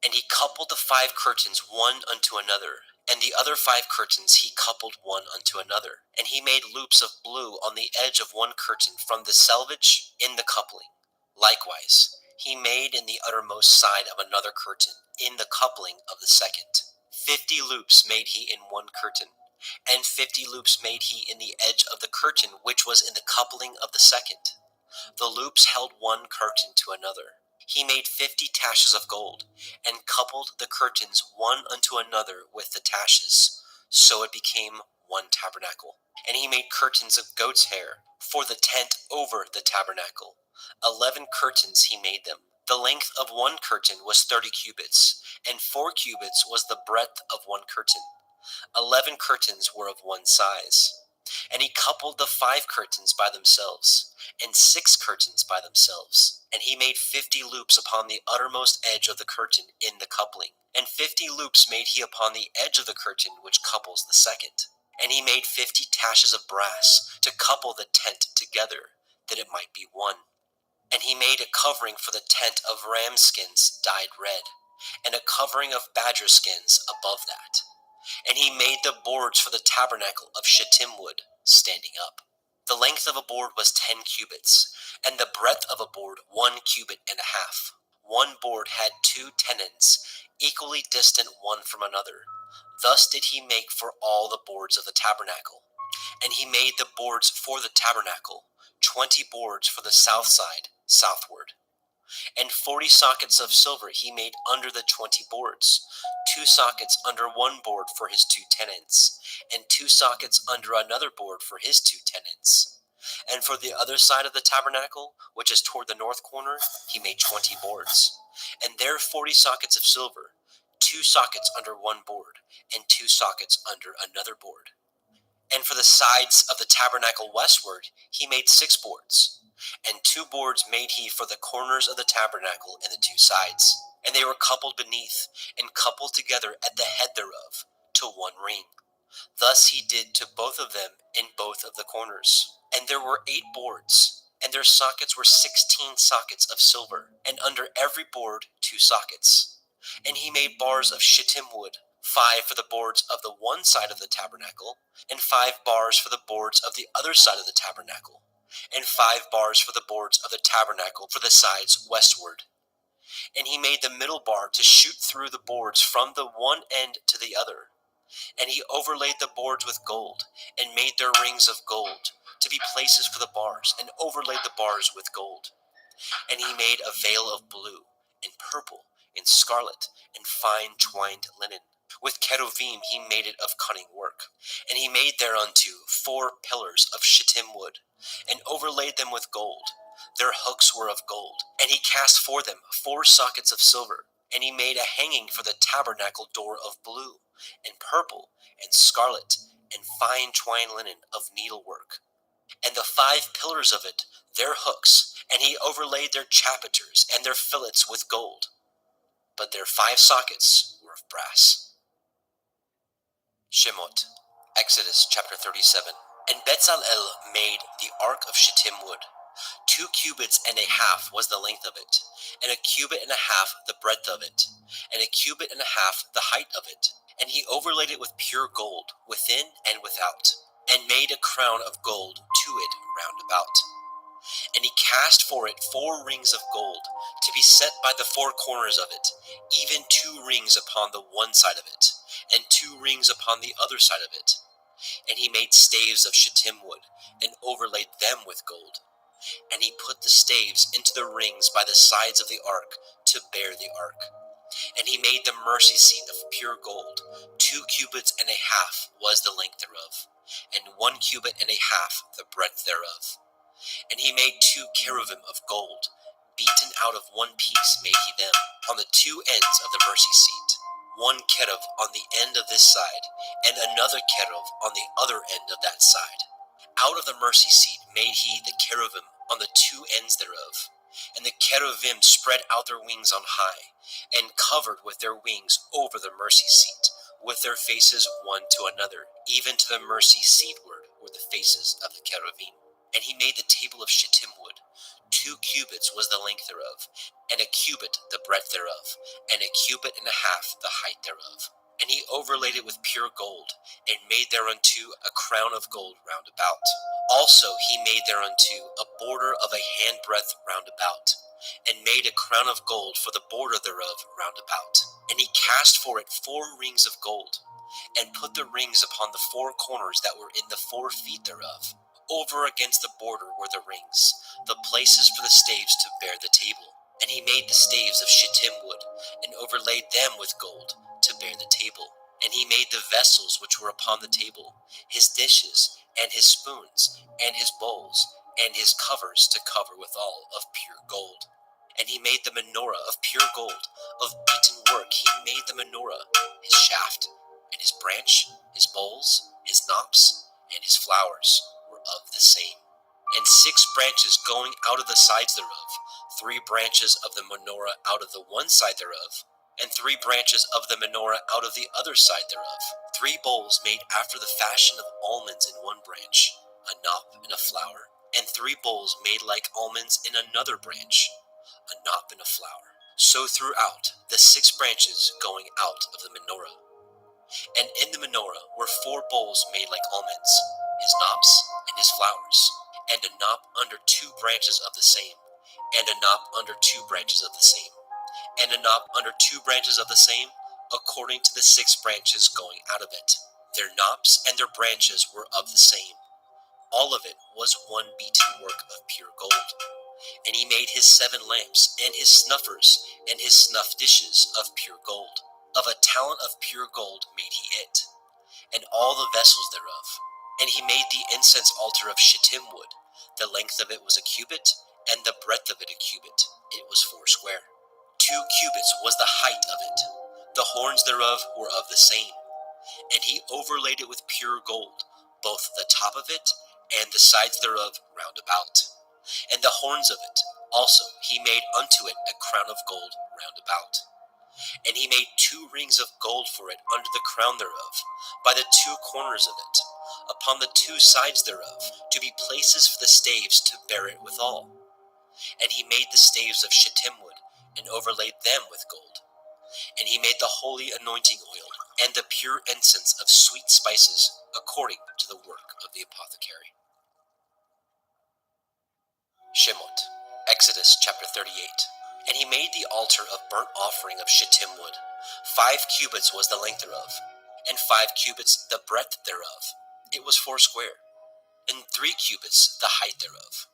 And he coupled the 5 curtains one unto another, and the other 5 curtains he coupled one unto another. And he made loops of blue on the edge of one curtain from the selvage in the coupling. Likewise, he made in the uttermost side of another curtain in the coupling of the second. 50 loops made he in one curtain, and 50 loops made he in the edge of the curtain which was in the coupling of the second. The loops held one curtain to another. He made 50 taches of gold, and coupled the curtains one unto another with the taches. So it became one tabernacle. And he made curtains of goat's hair for the tent over the tabernacle. 11 curtains he made them. The length of one curtain was 30 cubits, and 4 cubits was the breadth of one curtain. 11 curtains were of one size. And he coupled the 5 curtains by themselves, and 6 curtains by themselves. And he made 50 loops upon the uttermost edge of the curtain in the coupling, and 50 loops made he upon the edge of the curtain which couples the second. And he made 50 taches of brass to couple the tent together, that it might be one. And he made a covering for the tent of ram skins dyed red, and a covering of badger skins above that. And he made the boards for the tabernacle of shittim wood, standing up. The length of a board was 10 cubits, and the breadth of a board 1 cubit and a half. One board had 2 tenons, equally distant one from another. Thus did he make for all the boards of the tabernacle. And he made the boards for the tabernacle, 20 boards for the south side, southward. And 40 sockets of silver he made under the 20 boards, 2 sockets under one board for his 2 tenons, and 2 sockets under another board for his 2 tenons. And for the other side of the tabernacle, which is toward the north corner, he made 20 boards, and there 40 sockets of silver, 2 sockets under one board, and 2 sockets under another board. And for the sides of the tabernacle westward, he made 6 boards. And 2 boards made he for the corners of the tabernacle in the 2 sides. And they were coupled beneath, and coupled together at the head thereof, to one ring. Thus he did to both of them in both of the corners. And there were 8 boards, and their sockets were 16 sockets of silver, and under every board 2 sockets. And he made bars of shittim wood, 5 for the boards of the one side of the tabernacle, and 5 bars for the boards of the other side of the tabernacle, and 5 bars for the boards of the tabernacle for the sides westward. And he made the middle bar to shoot through the boards from the one end to the other. And he overlaid the boards with gold, and made their rings of gold, to be places for the bars, and overlaid the bars with gold. And he made a veil of blue, and purple, and scarlet, and fine twined linen. With cherubim he made it of cunning work. And he made thereunto 4 pillars of shittim wood, and overlaid them with gold. Their hooks were of gold. And he cast for them 4 sockets of silver. And he made a hanging for the tabernacle door of blue, and purple, and scarlet, and fine twined linen of needlework. And the 5 pillars of it, their hooks, and he overlaid their chapiters and their fillets with gold. But their 5 sockets were of brass. Shemot, Exodus chapter 37. And Bezalel made the ark of shittim wood. 2 cubits and a half was the length of it, and a cubit and a half the breadth of it, and a cubit and a half the height of it. And he overlaid it with pure gold, within and without, and made a crown of gold to it round about. And he cast for it 4 rings of gold, to be set by the 4 corners of it, even 2 rings upon the one side of it, and 2 rings upon the other side of it. And he made staves of shittim wood, and overlaid them with gold. And he put the staves into the rings by the sides of the ark, to bear the ark. And he made the mercy seat of pure gold. 2 cubits and a half was the length thereof, and 1 cubit and a half the breadth thereof. And he made 2 cherubim of gold, beaten out of one piece made he them, on the 2 ends of the mercy seat. 1 cherub on the end of this side, and another cherub on the other end of that side. Out of the mercy seat made he the cherubim on the 2 ends thereof. And the cherubim spread out their wings on high, and covered with their wings over the mercy seat, with their faces one to another, even to the mercy seatward were the faces of the cherubim. And he made the table of shittim wood. 2 cubits was the length thereof, and a cubit the breadth thereof, and a cubit and a half the height thereof. And he overlaid it with pure gold, and made thereunto a crown of gold round about. Also he made thereunto a border of a handbreadth round about, and made a crown of gold for the border thereof round about. And he cast for it 4 rings of gold, and put the rings upon the 4 corners that were in the 4 feet thereof. Over against the border were the rings, the places for the staves to bear the table. And he made the staves of shittim wood, and overlaid them with gold, to bear the table. And he made the vessels which were upon the table, his dishes, and his spoons, and his bowls, and his covers to cover withal of pure gold. And he made the menorah of pure gold, of beaten work. He made the menorah, his shaft, and his branch, his bowls, his knops, and his flowers were of the same. And 6 branches going out of the sides thereof, 3 branches of the menorah out of the one side thereof, and 3 branches of the menorah out of the other side thereof. 3 bowls made after the fashion of almonds in one branch, a knop and a flower, and 3 bowls made like almonds in another branch, a knop and a flower. So throughout the 6 branches going out of the menorah. And in the menorah were 4 bowls made like almonds, his knops and his flowers, and a knop under 2 branches of the same, and a knop under 2 branches of the same, and a knop under 2 branches of the same, according to the 6 branches going out of it. Their knops and their branches were of the same. All of it was one beaten work of pure gold. And he made his 7 lamps, and his snuffers, and his snuff dishes of pure gold. Of a talent of pure gold made he it, and all the vessels thereof. And he made the incense altar of shittim wood. The length of it was a cubit, and the breadth of it a cubit. It was 4 square. 2 cubits was the height of it. The horns thereof were of the same. And he overlaid it with pure gold, both the top of it and the sides thereof round about. And the horns of it also he made unto it a crown of gold round about. And he made 2 rings of gold for it under the crown thereof, by the 2 corners of it, upon the 2 sides thereof, to be places for the staves to bear it withal. And he made the staves of shittim wood, and overlaid them with gold. And he made the holy anointing oil, and the pure incense of sweet spices, according to the work of the apothecary. Shemot, Exodus chapter 38. And he made the altar of burnt offering of shittim wood. 5 cubits was the length thereof, and 5 cubits the breadth thereof. It was 4 square, and 3 cubits the height thereof.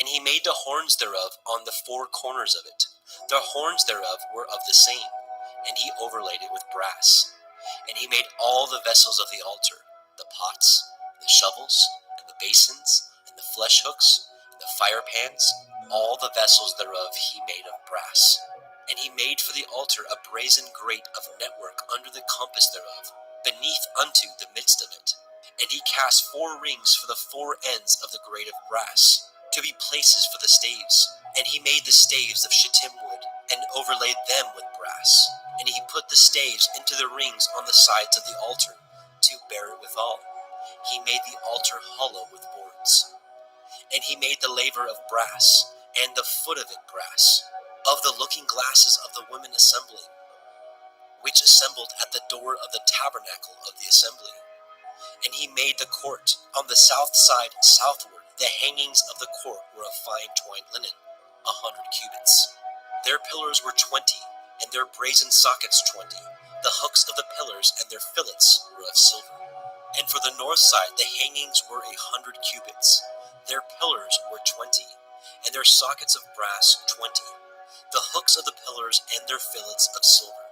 And he made the horns thereof on the 4 corners of it. The horns thereof were of the same, and he overlaid it with brass. And he made all the vessels of the altar, the pots, the shovels, and the basins, and the flesh hooks, and the fire pans, all the vessels thereof he made of brass. And he made for the altar a brazen grate of network under the compass thereof, beneath unto the midst of it. And he cast 4 rings for the 4 ends of the grate of brass, to be places for the staves. And he made the staves of shittim wood, and overlaid them with brass. And he put the staves into the rings on the sides of the altar, to bear it withal. He made the altar hollow with boards. And he made the laver of brass, and the foot of it brass, of the looking glasses of the women assembling, which assembled at the door of the tabernacle of the assembly. And he made the court on the south side southward. The hangings of the court were of fine twined linen, 100 cubits. Their pillars were 20, and their brazen sockets 20. The hooks of the pillars and their fillets were of silver. And for the north side the hangings were 100 cubits. Their pillars were 20, and their sockets of brass 20. The hooks of the pillars and their fillets of silver.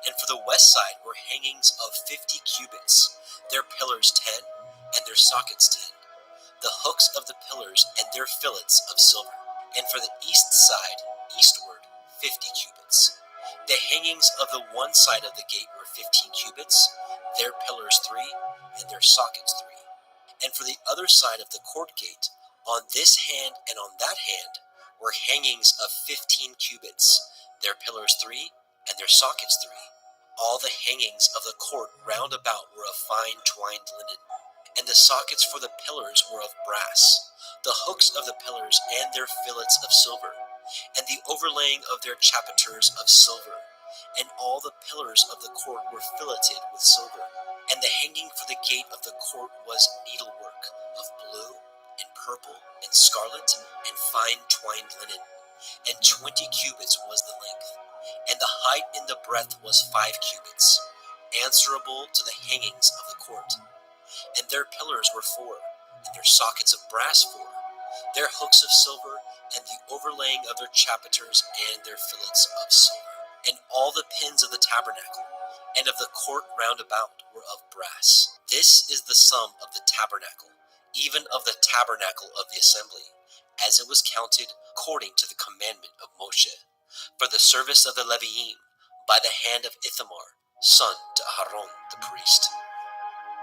And for the west side were hangings of 50 cubits, their pillars 10, and their sockets 10. The hooks of the pillars and their fillets of silver. And for the east side, eastward, 50 cubits. The hangings of the one side of the gate were 15 cubits, their pillars 3, and their sockets 3. And for the other side of the court gate, on this hand and on that hand, were hangings of 15 cubits, their pillars 3, and their sockets 3. All the hangings of the court round about were of fine twined linen, and the sockets for the pillars were of brass, the hooks of the pillars and their fillets of silver, and the overlaying of their chapiters of silver, and all the pillars of the court were filleted with silver. And the hanging for the gate of the court was needlework of blue, and purple, and scarlet, and fine twined linen, and 20 cubits was the length, and the height in the breadth was 5 cubits, answerable to the hangings of the court. And their pillars were 4, and their sockets of brass 4, their hooks of silver, and the overlaying of their chapiters and their fillets of silver. And all the pins of the tabernacle and of the court round about were of brass. This is the sum of the tabernacle, even of the tabernacle of the assembly, as it was counted according to the commandment of Moshe, for the service of the Leviim, by the hand of Ithamar, son to Aharon the priest.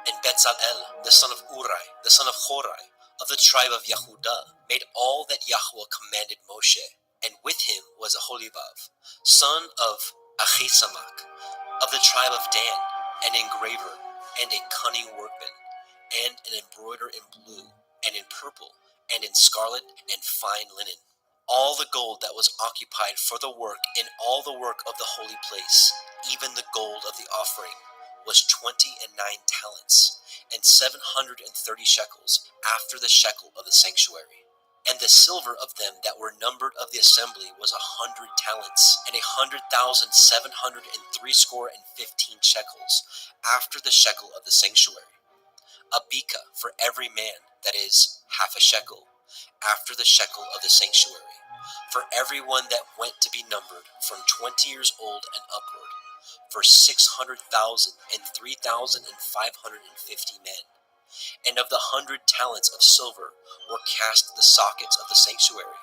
And Bezalel, the son of Uri, the son of Horai, of the tribe of Yehudah, made all that Yahweh commanded Moshe, and with him was Aholibav, son of Achisamach, of the tribe of Dan, an engraver, and a cunning workman, and an embroiderer in blue, and in purple, and in scarlet, and fine linen. All the gold that was occupied for the work in all the work of the holy place, even the gold of the offering, was 29 talents, and 730 shekels, after the shekel of the sanctuary. And the silver of them that were numbered of the assembly was 100 talents, and 100,703 shekels, after the shekel of the sanctuary. A beka for every man, that is, half a shekel, after the shekel of the sanctuary, for every one that went to be numbered from 20 years old and upward, for 600,000 and 3,550 men. And of the 100 talents of silver were cast the sockets of the sanctuary,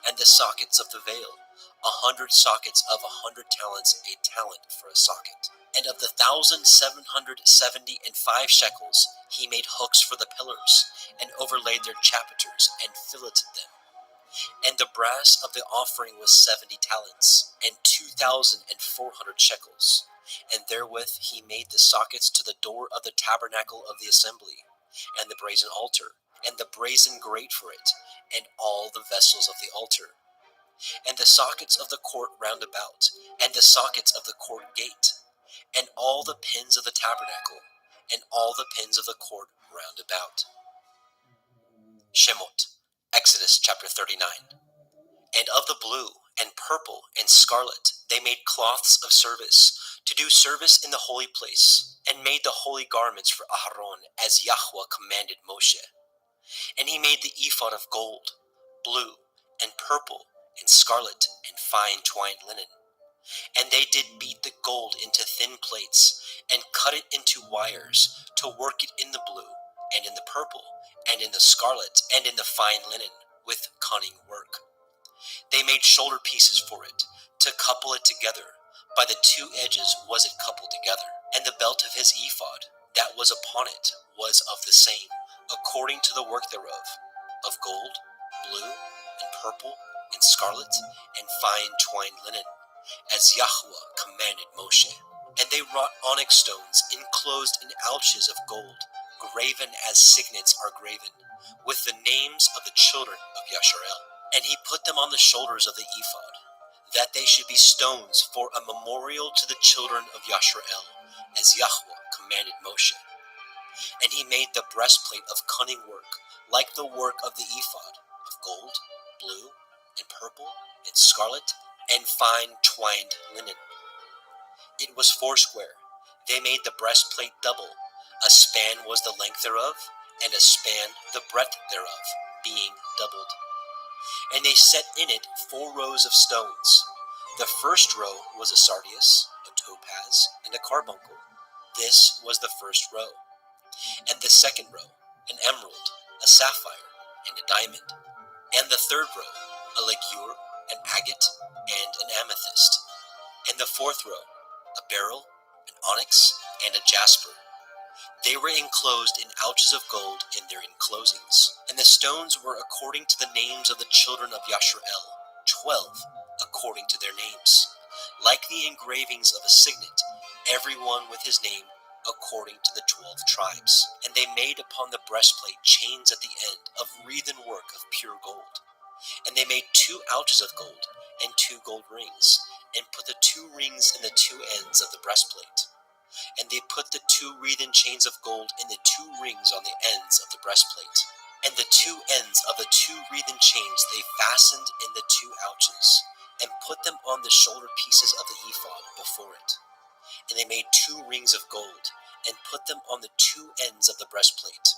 and the sockets of the veil, 100 sockets of 100 talents, a talent for a socket. And of the 1,775 shekels he made hooks for the pillars, and overlaid their chapiters, and filleted them. And the brass of the offering was 70 talents, and 2,400 shekels. And therewith he made the sockets to the door of the tabernacle of the assembly, and the brazen altar, and the brazen grate for it, and all the vessels of the altar, and the sockets of the court round about, and the sockets of the court gate, and all the pins of the tabernacle, and all the pins of the court round about. Shemot, Exodus chapter 39. And of the blue, and purple, and scarlet, they made cloths of service, to do service in the holy place, and made the holy garments for Aharon, as Yahweh commanded Moshe. And he made the ephod of gold, blue, and purple, and scarlet, and fine twined linen. And they did beat the gold into thin plates, and cut it into wires, to work it in the blue, and in the purple, and in the scarlet, and in the fine linen, with cunning work. They made shoulder pieces for it, to couple it together. By the two edges was it coupled together. And the belt of his ephod, that was upon it, was of the same, according to the work thereof, of gold, blue, and purple, and scarlet, and fine twined linen, as Yahweh commanded Moshe. And they wrought onyx stones enclosed in ouches of gold, graven as signets are graven, with the names of the children of Yasharel. And he put them on the shoulders of the ephod, that they should be stones for a memorial to the children of Yasharel, as Yahweh commanded Moshe. And he made the breastplate of cunning work, like the work of the ephod, of gold, blue, and purple, and scarlet, and fine twined linen. It was foursquare. They made the breastplate double. A span was the length thereof, and a span the breadth thereof, being doubled. And they set in it 4 rows of stones. The first row was a sardius, a topaz, and a carbuncle. This was the first row. And the second row, an emerald, a sapphire, and a diamond. And the third row, a ligure, an agate, and an amethyst. And the fourth row, a beryl, an onyx, and a jasper. They were enclosed in ouches of gold in their enclosings. And the stones were according to the names of the children of Yasharel, 12 according to their names, like the engravings of a signet, every one with his name according to the 12 tribes. And they made upon the breastplate chains at the end of wreathen work of pure gold. And they made 2 ouches of gold, and 2 gold rings, and put the 2 rings in the 2 ends of the breastplate. And they put the 2 wreathen chains of gold in the 2 rings on the ends of the breastplate. And the 2 ends of the 2 wreathen chains they fastened in the 2 ouches, and put them on the shoulder pieces of the ephod before it. And they made 2 rings of gold, and put them on the 2 ends of the breastplate,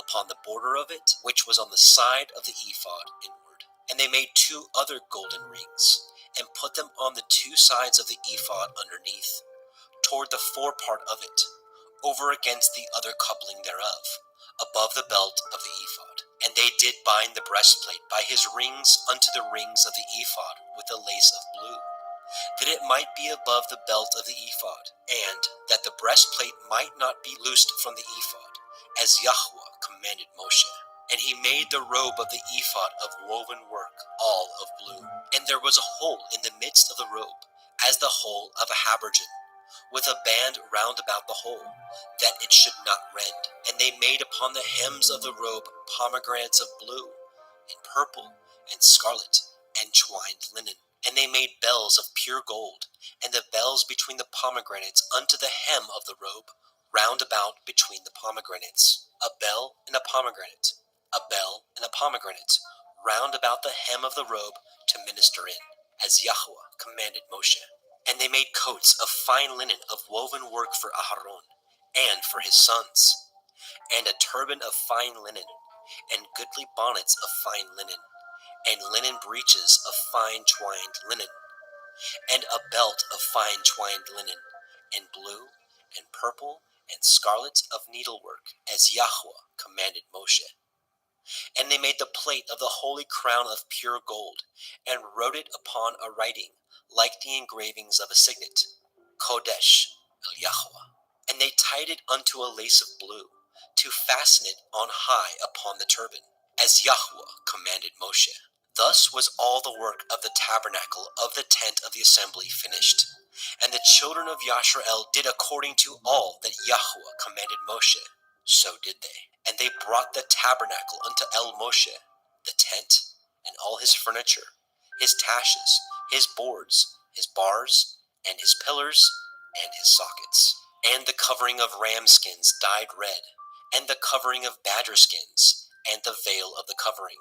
upon the border of it, which was on the side of the ephod inward. And they made 2 other golden rings, and put them on the 2 sides of the ephod underneath, toward the forepart of it, over against the other coupling thereof, above the belt of the ephod. And they did bind the breastplate by his rings unto the rings of the ephod with a lace of blue, that it might be above the belt of the ephod, and that the breastplate might not be loosed from the ephod, as Yahweh commanded Moshe. And he made the robe of the ephod of woven work, all of blue. And there was a hole in the midst of the robe, as the hole of a habergeon, with a band round about the hole, that it should not rend. And they made upon the hems of the robe pomegranates of blue, and purple, and scarlet, and twined linen. And they made bells of pure gold, and the bells between the pomegranates unto the hem of the robe, round about between the pomegranates. A bell and a pomegranate, a bell and a pomegranate, round about the hem of the robe to minister in, as Yahweh commanded Moshe. And they made coats of fine linen of woven work for Aharon, and for his sons, and a turban of fine linen, and goodly bonnets of fine linen, and linen breeches of fine twined linen, and a belt of fine twined linen, and blue, and purple, and scarlet of needlework, as Yahweh commanded Moshe. And they made the plate of the holy crown of pure gold, and wrote it upon a writing, like the engravings of a signet, Kodesh El Yahweh. And they tied it unto a lace of blue, to fasten it on high upon the turban, as Yahweh commanded Moshe. Thus was all the work of the tabernacle of the tent of the assembly finished. And the children of Yashrael did according to all that Yahweh commanded Moshe. So did they. And they brought the tabernacle unto El Moshe, the tent, and all his furniture, his taches, his boards, his bars, and his pillars, and his sockets, and the covering of ram skins dyed red, and the covering of badger skins, and the veil of the covering,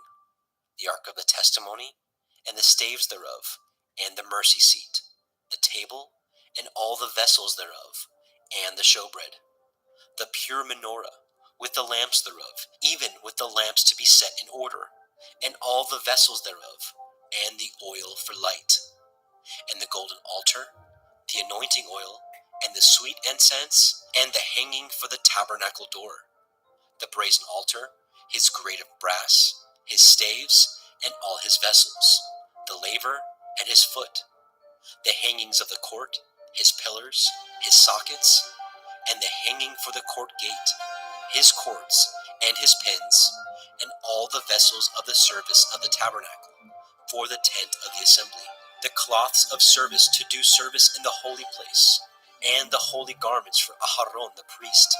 the ark of the testimony, and the staves thereof, and the mercy seat, the table, and all the vessels thereof, and the showbread, the pure menorah, with the lamps thereof, even with the lamps to be set in order, and all the vessels thereof, and the oil for light, and the golden altar, the anointing oil, and the sweet incense, and the hanging for the tabernacle door, the brazen altar, his grate of brass, his staves, and all his vessels, the laver, and his foot, the hangings of the court, his pillars, his sockets, and the hanging for the court gate, his cords, and his pins, and all the vessels of the service of the tabernacle, for the tent of the assembly, the cloths of service to do service in the holy place, and the holy garments for Aharon the priest,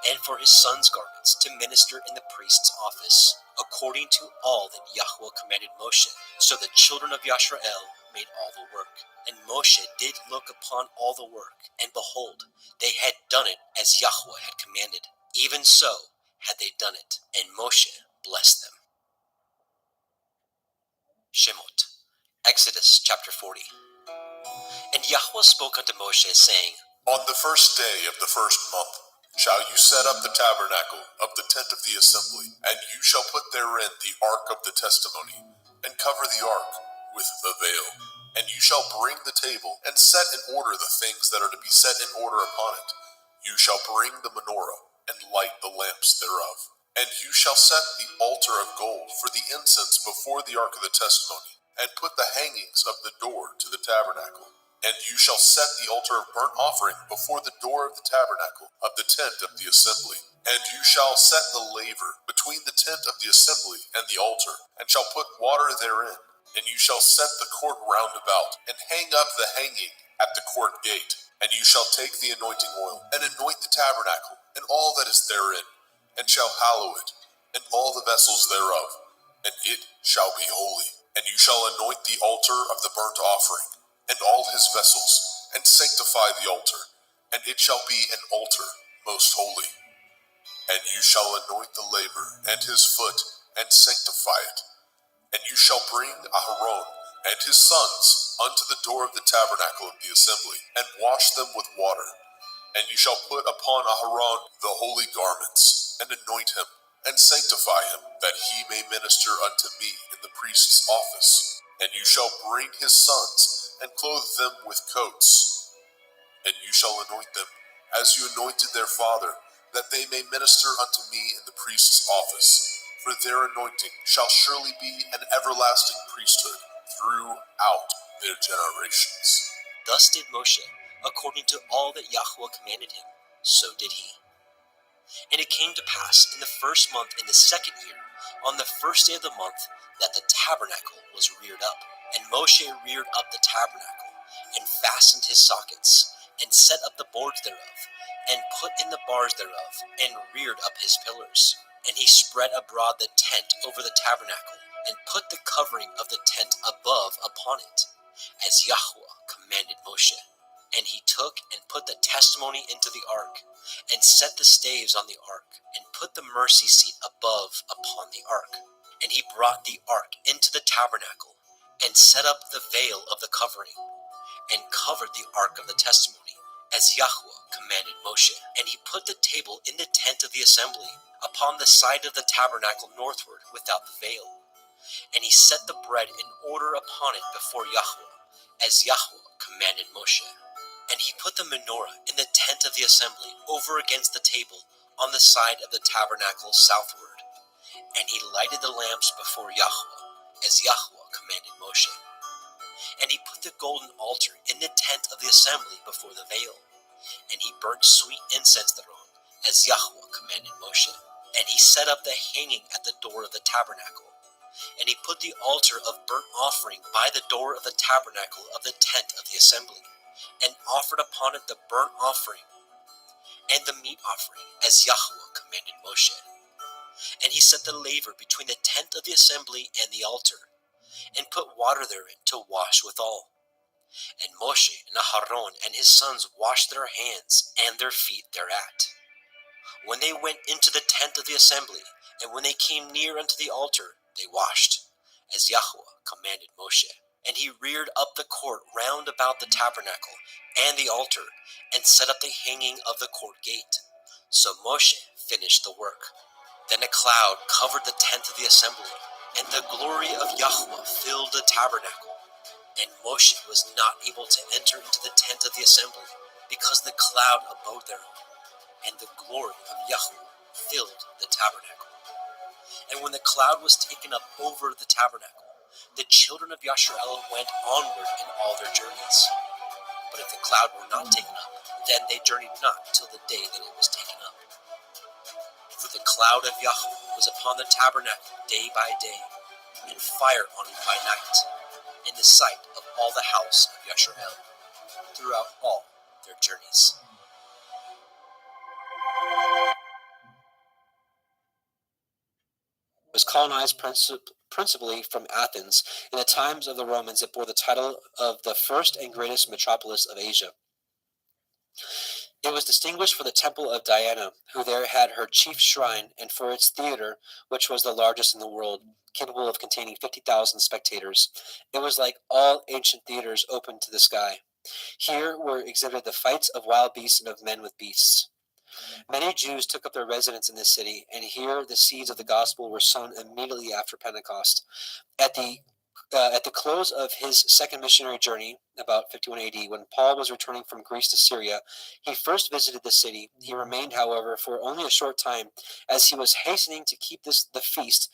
and for his sons' garments to minister in the priest's office, according to all that Yahweh commanded Moshe. So the children of Yashrael made all the work. And Moshe did look upon all the work, and behold, they had done it as Yahweh had commanded. Even so had they done it, and Moshe blessed them. Shemot, Exodus chapter 40. And Yahweh spoke unto Moshe, saying, On the first day of the first month shall you set up the tabernacle of the tent of the assembly, and you shall put therein the ark of the testimony, and cover the ark with the veil. And you shall bring the table, and set in order the things that are to be set in order upon it. You shall bring the menorah, and light the lamps thereof. And you shall set the altar of gold for the incense before the ark of the testimony, and put the hangings of the door to the tabernacle. And you shall set the altar of burnt offering before the door of the tabernacle of the tent of the assembly. And you shall set the laver between the tent of the assembly and the altar, and shall put water therein. And you shall set the court round about, and hang up the hanging at the court gate. And you shall take the anointing oil, and anoint the tabernacle, and all that is therein, and shall hallow it, and all the vessels thereof, and it shall be holy. And you shall anoint the altar of the burnt offering, and all his vessels, and sanctify the altar, and it shall be an altar most holy. And you shall anoint the laver and his foot, and sanctify it. And you shall bring Aharon and his sons unto the door of the tabernacle of the assembly, and wash them with water. And you shall put upon Aharon the holy garments, and anoint him, and sanctify him, that he may minister unto me in the priest's office. And you shall bring his sons, and clothe them with coats. And you shall anoint them, as you anointed their father, that they may minister unto me in the priest's office. for their anointing shall surely be an everlasting priesthood throughout their generations. Thus did Moshe, according to all that Yahweh commanded him, so did he. And it came to pass in the first month in the second year, on the first day of the month, that the tabernacle was reared up. And Moshe reared up the tabernacle, and fastened his sockets, and set up the boards thereof, and put in the bars thereof, and reared up his pillars. And he spread abroad the tent over the tabernacle, and put the covering of the tent above upon it, as Yahweh commanded Moshe. And he took and put the testimony into the ark, and set the staves on the ark, and put the mercy seat above upon the ark. And he brought the ark into the tabernacle, and set up the veil of the covering, and covered the ark of the testimony, as Yahweh commanded Moshe. And he put the table in the tent of the assembly, upon the side of the tabernacle northward, without the veil. And he set the bread in order upon it before Yahweh, as Yahweh commanded Moshe. And he put the menorah in the tent of the assembly, over against the table, on the side of the tabernacle southward. And he lighted the lamps before Yahweh, as Yahweh commanded Moshe. And he put the golden altar in the tent of the assembly before the veil. And he burnt sweet incense thereon, as Yahweh commanded Moshe. And he set up the hanging at the door of the tabernacle. And he put the altar of burnt offering by the door of the tabernacle of the tent of the assembly, and offered upon it the burnt offering and the meat offering, as Yahweh commanded Moshe. And he set the laver between the tent of the assembly and the altar, and put water therein to wash withal. And Moshe and Aharon and his sons washed their hands and their feet thereat, when they went into the tent of the assembly, and when they came near unto the altar, they washed, as Yahweh commanded Moshe. And he reared up the court round about the tabernacle and the altar, and set up the hanging of the court gate. So Moshe finished the work. Then a cloud covered the tent of the assembly, and the glory of Yahweh filled the tabernacle. And Moshe was not able to enter into the tent of the assembly, because the cloud abode thereon, and the glory of Yahweh filled the tabernacle. And when the cloud was taken up over the tabernacle, the children of Yasharel went onward in all their journeys. But if the cloud were not taken up, then they journeyed not till the day that it was taken up. For the cloud of Yahweh was upon the tabernacle day by day, and fire on it by night, in the sight of all the house of Yasharel, throughout all their journeys. Was colonized principally from Athens. In the times of the Romans, it bore the title of the first and greatest metropolis of Asia. It was distinguished for the temple of Diana, who there had her chief shrine, and for its theater, which was the largest in the world, capable of containing 50,000 spectators. It was like all ancient theaters open to the sky. Here were exhibited the fights of wild beasts and of men with beasts. Many Jews took up their residence in this city, and here the seeds of the gospel were sown immediately after Pentecost. At the close of his second missionary journey, about 51 AD, when Paul was returning from Greece to Syria, he first visited the city. He remained, however, for only a short time, as he was hastening to keep the feast.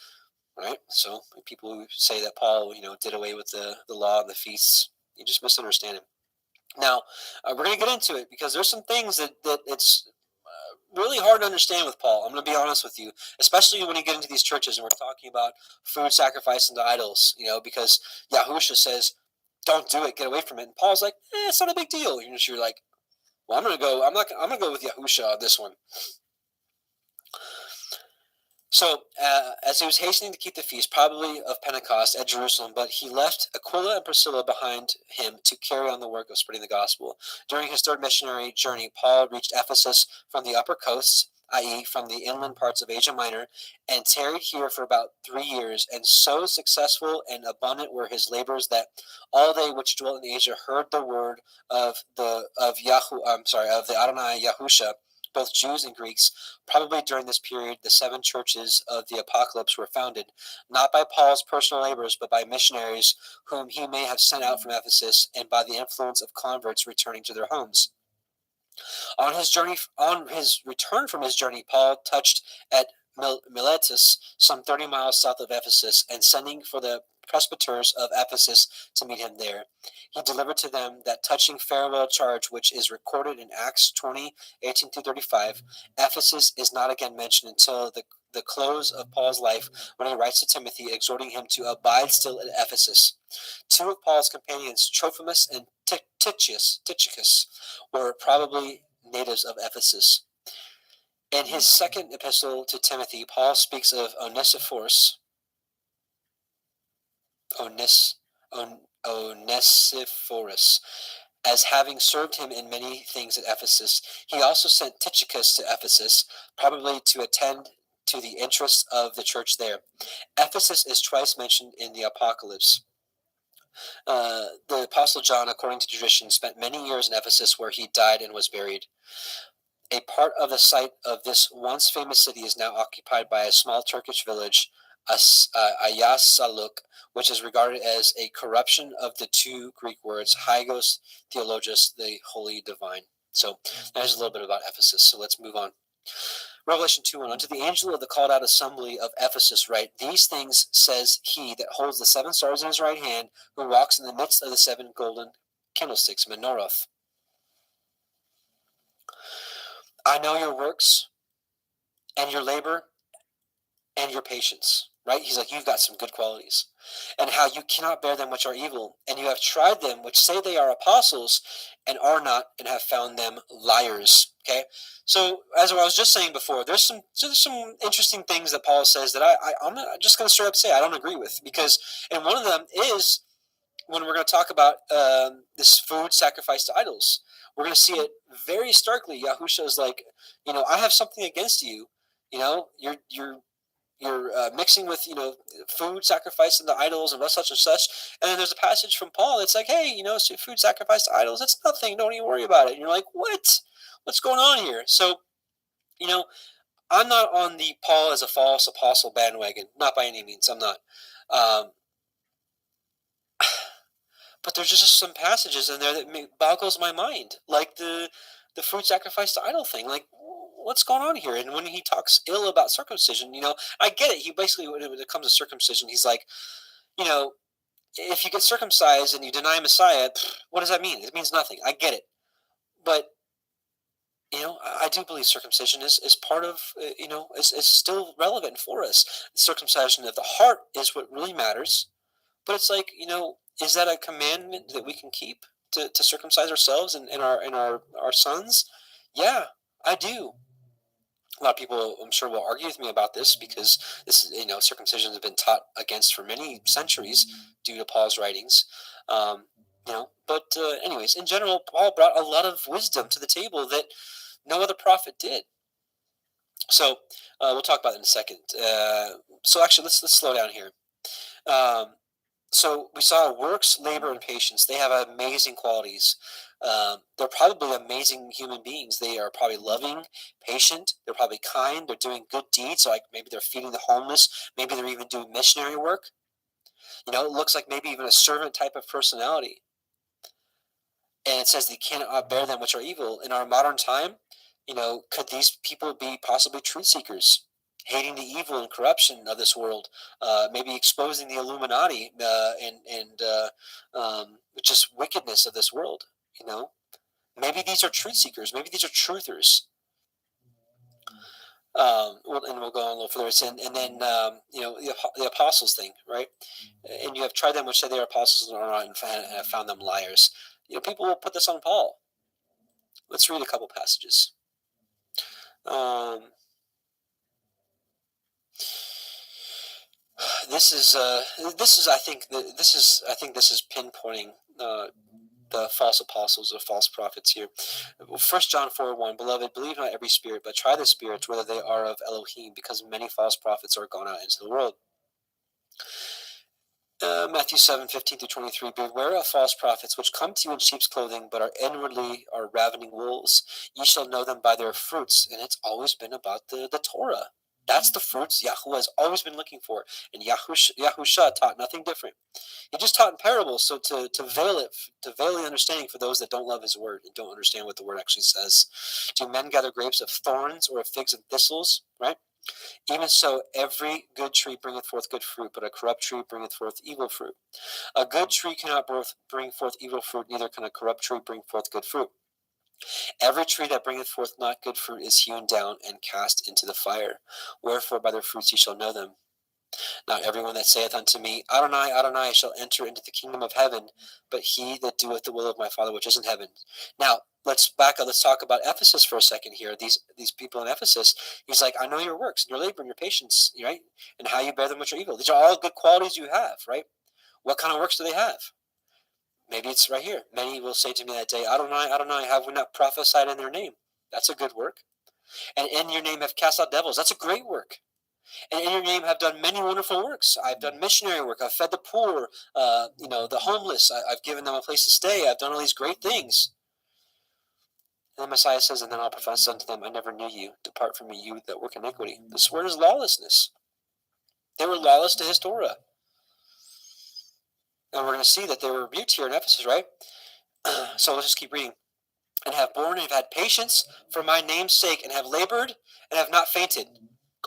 Right? So people who say that Paul, did away with the law and the feasts, you just misunderstand him. Now, we're going to get into it, because there's some things that it's really hard to understand with Paul. I'm going to be honest with you, especially when you get into these churches and we're talking about food sacrificed into idols, because Yahusha says, don't do it, get away from it. And Paul's like, it's not a big deal. You're like, well, I'm going to go with Yahusha on this one. So, as he was hastening to keep the feast, probably of Pentecost at Jerusalem, but he left Aquila and Priscilla behind him to carry on the work of spreading the gospel. During his third missionary journey, Paul reached Ephesus from the upper coasts, i.e., from the inland parts of Asia Minor, and tarried here for about 3 years. And so successful and abundant were his labors that all they which dwelt in Asia heard the word of the Adonai Yahusha, both Jews and Greeks. Probably during this period, the 7 churches of the Apocalypse were founded, not by Paul's personal labors, but by missionaries whom he may have sent out from Ephesus, and by the influence of converts returning to their homes. On his return from his journey, Paul touched at Miletus, some 30 miles south of Ephesus, and sending for the presbyters of Ephesus to meet him there. He delivered to them that touching farewell charge which is recorded in Acts 20:18-35. Ephesus is not again mentioned until the close of Paul's life, when he writes to Timothy, exhorting him to abide still at Ephesus. Two of Paul's companions, Trophimus and Tychicus, were probably natives of Ephesus. In his second epistle to Timothy, Paul speaks of Onesiphorus as having served him in many things at Ephesus. He also sent Tychicus to Ephesus, probably to attend to the interests of the church there. Ephesus is twice mentioned in the Apocalypse. The Apostle John, according to tradition, spent many years in Ephesus, where he died and was buried. A part of the site of this once famous city is now occupied by a small Turkish village, Ayasaluk, which is regarded as a corruption of the two Greek words, Hygos Theologos, the holy divine. So there's a little bit about Ephesus. So let's move on. Revelation 2:1. Unto the angel of the called out assembly of Ephesus write, these things says he that holds the 7 stars in his right hand, who walks in the midst of the 7 golden candlesticks, menorah. I know your works and your labor and your patience, right? He's like, you've got some good qualities, and how you cannot bear them which are evil, and you have tried them which say they are apostles and are not, and have found them liars. Okay, so as I was just saying before, there's some interesting things that Paul says that I'm just going to straight up say I don't agree with, because, and one of them is when we're going to talk about this food sacrificed to idols. We're going to see it very starkly. Yahusha is like, I have something against you. You're mixing with food sacrificed to idols and such and such. And then there's a passage from Paul that's like, hey, food sacrificed to idols, it's nothing. Don't even worry about it. And you're like, what? What's going on here? So, I'm not on the Paul as a false apostle bandwagon. Not by any means. I'm not. But there's just some passages in there that boggles my mind, like the food sacrifice to idol thing. Like, what's going on here? And when he talks ill about circumcision, I get it. He basically, when it comes to circumcision, he's like, if you get circumcised and you deny Messiah, what does that mean? It means nothing. I get it. But, I do believe circumcision is part of, is still relevant for us. Circumcision of the heart is what really matters. But it's like, is that a commandment that we can keep, to circumcise ourselves and our sons? Yeah, I do. A lot of people, I'm sure, will argue with me about this, because this is, circumcision has been taught against for many centuries due to Paul's writings. But anyways, in general, Paul brought a lot of wisdom to the table that no other prophet did. So we'll talk about it in a second. So actually, let's slow down here. So we saw works, labor, and patience. They have amazing qualities. They're probably amazing human beings. They are probably loving, patient. They're probably kind. They're doing good deeds, like maybe they're feeding the homeless. Maybe they're even doing missionary work. It looks like maybe even a servant type of personality. And it says they cannot bear them which are evil. In our modern time, could these people be possibly truth seekers, hating the evil and corruption of this world, maybe exposing the Illuminati and just wickedness of this world? Maybe these are truth seekers. Maybe these are truthers. And we'll go on a little further. And then the apostles thing, right? And you have tried them which say they are apostles and are not, and have found them liars. People will put this on Paul. Let's read a couple passages. This is pinpointing the false apostles or false prophets here. 1 John 4:1, Beloved, believe not every spirit, but try the spirits whether they are of Elohim, because many false prophets are gone out into the world. Matthew 7:15-23, Beware of false prophets, which come to you in sheep's clothing, but inwardly are ravening wolves. Ye shall know them by their fruits. And it's always been about the Torah. That's the fruits Yahuwah has always been looking for. And Yahusha taught nothing different. He just taught in parables, so to veil the understanding for those that don't love his word and don't understand what the word actually says. Do men gather grapes of thorns or of figs and thistles? Right? Even so, every good tree bringeth forth good fruit, but a corrupt tree bringeth forth evil fruit. A good tree cannot bring forth evil fruit, neither can a corrupt tree bring forth good fruit. Every tree that bringeth forth not good fruit is hewn down and cast into the fire. Wherefore by their fruits ye shall know them. Not everyone that saith unto me, Adonai, Adonai, shall enter into the kingdom of heaven, but he that doeth the will of my Father which is in heaven. Now, let's back up. Let's talk about Ephesus for a second here. These people in Ephesus, he's like, I know your works and your labor and your patience, right? And how you bear them which are evil. These are all good qualities you have, right? What kind of works do they have? Maybe it's right here. Many will say to me that day, Adonai, Adonai, have we not prophesied in their name? That's a good work. And in your name have cast out devils. That's a great work. And in your name have done many wonderful works. I've done missionary work. I've fed the poor, the homeless. I've given them a place to stay. I've done all these great things. And the Messiah says, and then I'll profess unto them, I never knew you. Depart from me, you that work iniquity. This word is lawlessness. They were lawless to his Torah. And we're going to see that they were rebuked here in Ephesus, right? So let's just keep reading. And have borne and have had patience for my name's sake, and have labored and have not fainted.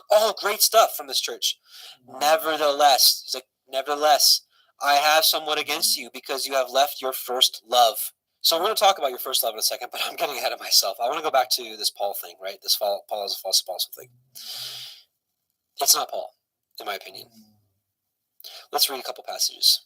All great stuff from this church. Nevertheless, he's like, nevertheless, I have somewhat against you, because you have left your first love. So we're going to talk about your first love in a second, but I'm getting ahead of myself. I want to go back to this Paul thing, right? This Paul is a false apostle thing. It's not Paul, in my opinion. Let's read a couple passages.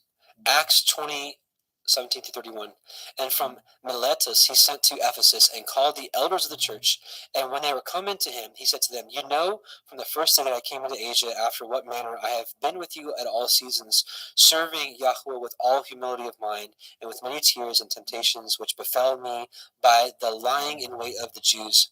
Acts 20:17-31. And from Miletus he sent to Ephesus, and called the elders of the church. And when they were come into him, he said to them, You know from the first day that I came into Asia, after what manner I have been with you at all seasons, serving Yahweh with all humility of mind, and with many tears and temptations which befell me by the lying in wait of the Jews.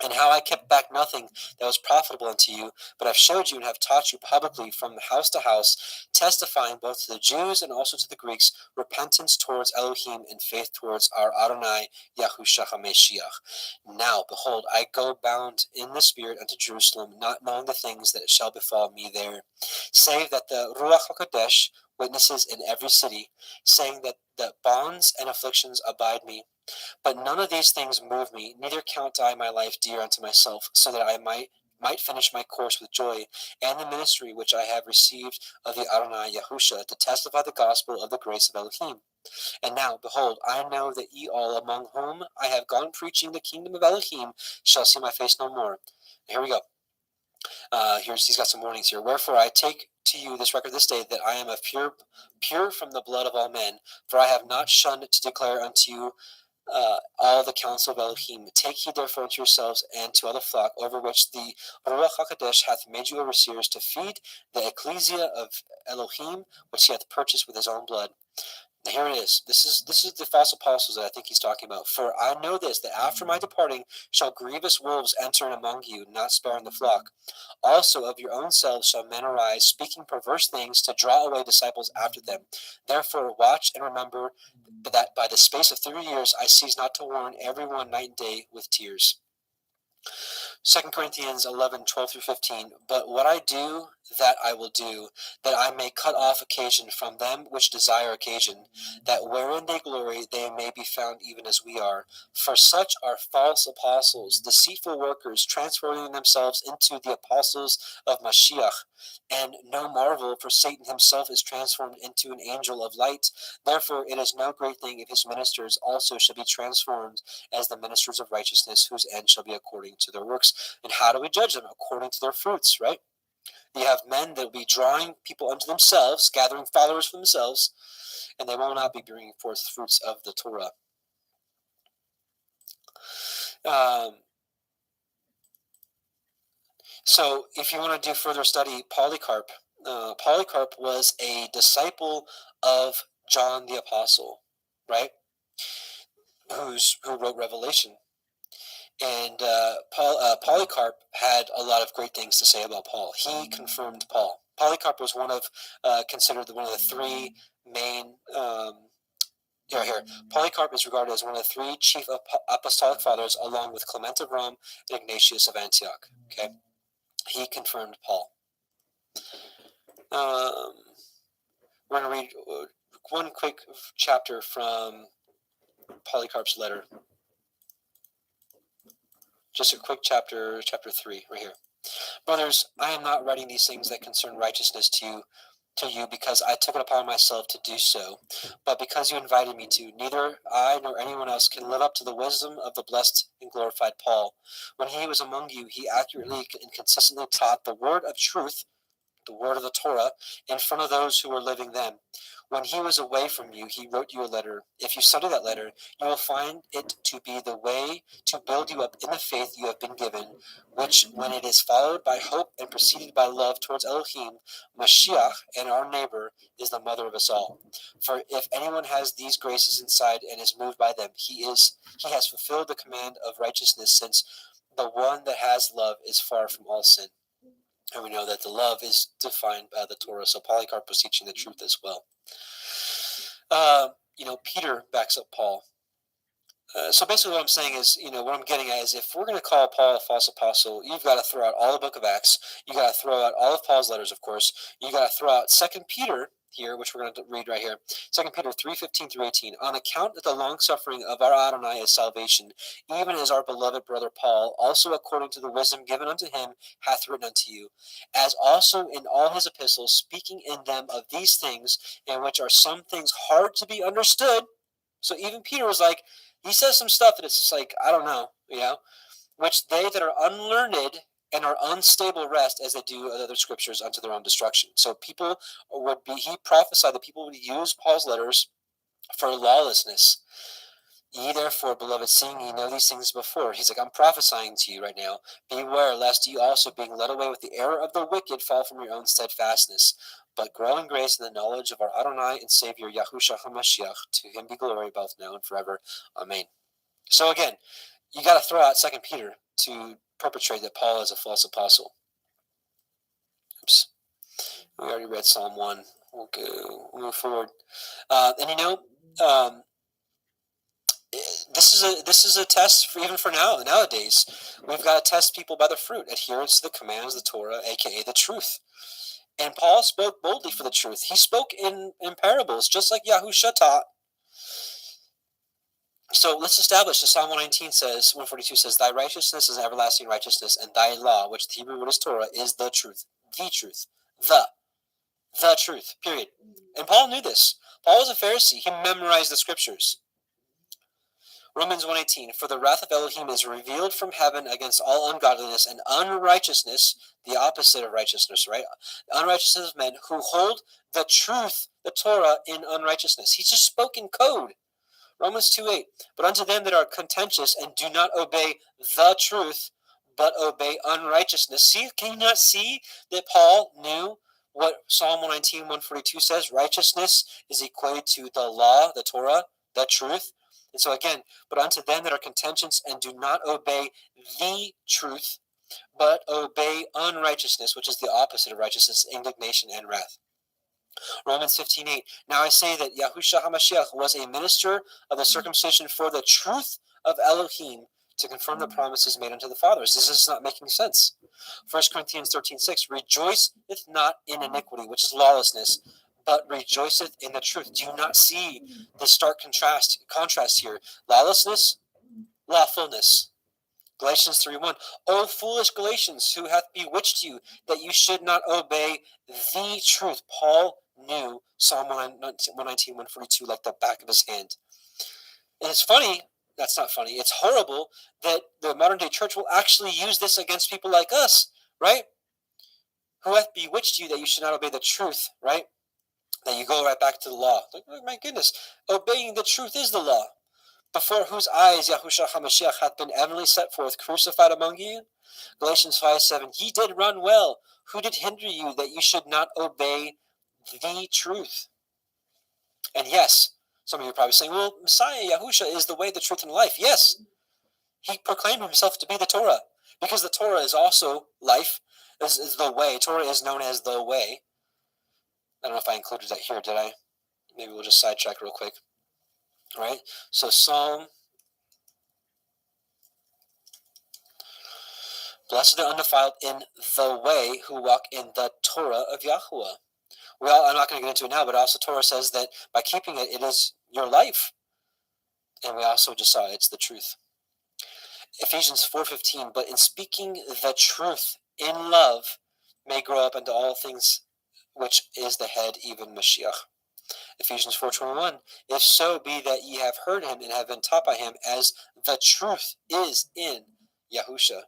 And how I kept back nothing that was profitable unto you, but have showed you and have taught you publicly from house to house, testifying both to the Jews and also to the Greeks, repentance towards Elohim and faith towards our Adonai Yahushua HaMashiach. Now, behold, I go bound in the Spirit unto Jerusalem, not knowing the things that shall befall me there, save that the Ruach HaKodesh witnesses in every city, saying that the bonds and afflictions abide me. But none of these things move me, neither count I my life dear unto myself, so that I might finish my course with joy, and the ministry which I have received of the Adonai Yahushua, to testify the gospel of the grace of Elohim. And now, behold, I know that ye all among whom I have gone preaching the kingdom of Elohim shall see my face no more. Here we go. He's got some warnings here. Wherefore I take to you this record this day, that I am pure from the blood of all men, for I have not shunned to declare unto you all the counsel of Elohim. Take heed therefore unto yourselves and to all the flock, over which the Ruach HaKodesh hath made you overseers, to feed the ecclesia of Elohim, which he hath purchased with his own blood. Now here it is. This is the false apostles that I think he's talking about. For I know this, that after my departing shall grievous wolves enter in among you, not sparing the flock. Also of your own selves shall men arise, speaking perverse things, to draw away disciples after them. Therefore watch and remember that by the space of 3 years I cease not to warn every one night and day with tears. 2 Corinthians 11:12-15. But what I do, that I will do, that I may cut off occasion from them which desire occasion, that wherein they glory they may be found even as we are. For such are false apostles, deceitful workers, transforming themselves into the apostles of Mashiach. And no marvel, for Satan himself is transformed into an angel of light. Therefore it is no great thing if his ministers also shall be transformed as the ministers of righteousness, whose end shall be according to their works. And how do we judge them? According to their fruits, right? You have men that will be drawing people unto themselves, gathering followers for themselves, and they will not be bringing forth fruits of the Torah. So if you want to do further study, Polycarp was a disciple of John the Apostle, right? Who wrote Revelation. And Polycarp had a lot of great things to say about Paul. He confirmed Paul. Polycarp was considered one of the three main. Polycarp is regarded as one of the three chief apostolic fathers, along with Clement of Rome and Ignatius of Antioch. Okay, he confirmed Paul. We're going to read one quick chapter from Polycarp's letter. Just a quick chapter 3, right here. Brothers, I am not writing these things that concern righteousness to you because I took it upon myself to do so, but because you invited me to. Neither I nor anyone else can live up to the wisdom of the blessed and glorified Paul. When he was among you, he accurately and consistently taught the word of truth, the word of the Torah, in front of those who were living then. When he was away from you, he wrote you a letter. If you study that letter, you will find it to be the way to build you up in the faith you have been given, which, when it is followed by hope and preceded by love towards Elohim, Mashiach, and our neighbor, is the mother of us all. For if anyone has these graces inside and is moved by them, he has fulfilled the command of righteousness, since the one that has love is far from all sin. And we know that the love is defined by the Torah, so Polycarp was teaching the truth as well. Peter backs up Paul. So basically what I'm saying is, what I'm getting at is, if we're going to call Paul a false apostle, you've got to throw out all the book of Acts. You got to throw out all of Paul's letters, of course. You got to throw out 2 Peter here, which we're going to read right here. 2 Peter 3:15 through 18. On account of the long suffering of our Adonai is salvation, even as our beloved brother Paul, also according to the wisdom given unto him, hath written unto you, as also in all his epistles, speaking in them of these things, in which are some things hard to be understood. So even Peter was like, he says some stuff that it's just like, I don't know, which they that are unlearned and are unstable rest, as they do other scriptures, unto their own destruction. So he prophesied that people would use Paul's letters for lawlessness. Ye therefore, beloved, seeing ye know these things before. He's like, I'm prophesying to you right now. Beware lest ye also, being led away with the error of the wicked, fall from your own steadfastness. But grow in grace and the knowledge of our Adonai and Savior, Yahushua HaMashiach. To him be glory both now and forever. Amen. So again, you got to throw out 2 Peter to perpetrate that Paul is a false apostle. Oops. We already read Psalm 1. We'll move forward. This is a test even for nowadays. We've got to test people by the fruit, adherence to the commands of the Torah, aka the truth. And Paul spoke boldly for the truth. He spoke in parables, just like Yahushua taught. So let's establish that Psalm 142 says, thy righteousness is everlasting righteousness, and thy law, which the Hebrew word is Torah, is the truth. The truth. The truth, period. And Paul knew this. Paul was a Pharisee. He memorized the scriptures. Romans 1:18, for the wrath of Elohim is revealed from heaven against all ungodliness and unrighteousness, the opposite of righteousness, right? Unrighteousness of men who hold the truth, the Torah, in unrighteousness. He just spoke in code. Romans 2:8, but unto them that are contentious and do not obey the truth, but obey unrighteousness. See, can you not see that Paul knew what Psalm 119:142 says? Righteousness is equated to the law, the Torah, the truth. And so again, but unto them that are contentious and do not obey the truth, but obey unrighteousness, which is the opposite of righteousness, indignation and wrath. Romans 15:8. Now I say that Yahushua HaMashiach was a minister of the circumcision for the truth of Elohim, to confirm the promises made unto the fathers. This is not making sense. 1 Corinthians 13:6. Rejoiceth not in iniquity, which is lawlessness, but rejoiceth in the truth. Do you not see the stark contrast here? Lawlessness, lawfulness. Galatians 3:1. O foolish Galatians, who hath bewitched you, that you should not obey the truth? Paul knew Psalm 119:142 like the back of his hand. And it's funny, that's not funny, it's horrible that the modern day church will actually use this against people like us, right? Who hath bewitched you that you should not obey the truth, right? That you go right back to the law. Like, oh my goodness, obeying the truth is the law. Before whose eyes Yahushua HaMashiach hath been evidently set forth, crucified among you. Galatians 5:7. Ye did run well. Who did hinder you that you should not obey the truth? And yes, some of you are probably saying, well, Messiah, Yahushua, is the way, the truth, and life. Yes, he proclaimed himself to be the Torah, because the Torah is also life, is the way. Torah is known as the way. I don't know if I included that here, did I? Maybe we'll just sidetrack real quick. All right, so Psalm. Blessed are undefiled in the way, who walk in the Torah of Yahuwah. I'm not going to get into it now, but also Torah says that by keeping it, it is your life. And we also just saw it's the truth. Ephesians 4:15, but in speaking the truth in love may grow up into all things which is the head, even Mashiach. Ephesians 4:21. If so be that ye have heard him and have been taught by him, as the truth is in Yahusha.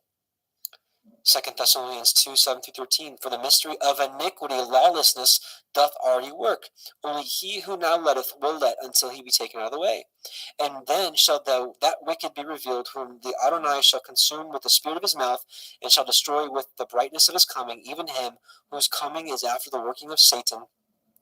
2 Thessalonians 2:7-13. For the mystery of iniquity, lawlessness, doth already work. Only he who now letteth will let until he be taken out of the way. And then shall that wicked be revealed, whom the Adonai shall consume with the spirit of his mouth, and shall destroy with the brightness of his coming, even him whose coming is after the working of Satan,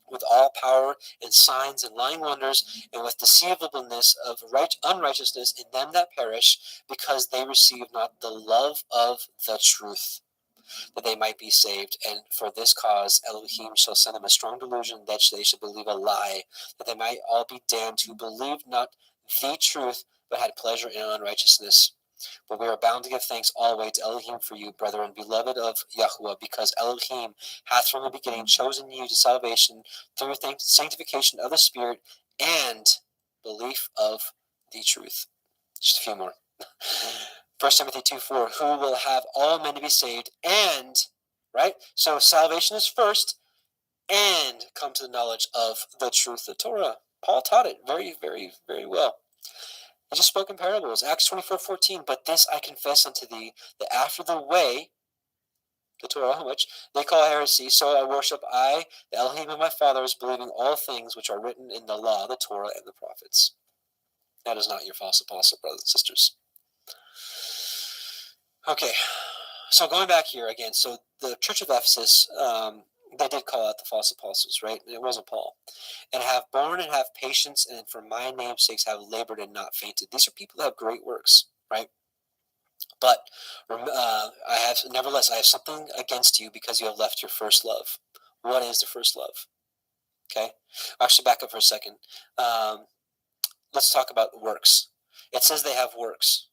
with all power and signs and lying wonders, and with deceivableness of unrighteousness in them that perish, because they receive not the love of the truth, that they might be saved. And for this cause Elohim shall send them a strong delusion, that they should believe a lie, that they might all be damned who believed not the truth, but had pleasure in unrighteousness. But we are bound to give thanks always to Elohim for you, brethren, beloved of Yahuwah, because Elohim hath from the beginning chosen you to salvation through sanctification of the Spirit and belief of the truth. Just a few more. 1 Timothy 2:4, who will have all men to be saved and, right? So salvation is first and come to the knowledge of the truth, the Torah. Paul taught it very, very, very well. I just spoke in parables. Acts 24:14. But this I confess unto thee, that after the way, the Torah, which they call heresy, so I worship I, the Elohim of my fathers, believing all things which are written in the law, the Torah, and the prophets. That is not your false apostle, brothers and sisters. Okay, so going back here again, so the Church of Ephesus, they did call out the false apostles, right? It wasn't Paul. And have borne and have patience, and for my name's sakes have labored and not fainted. These are people that have great works, right? But nevertheless, I have something against you, because you have left your first love. What is the first love? Okay, actually, back up for a second. Let's talk about works. It says they have works,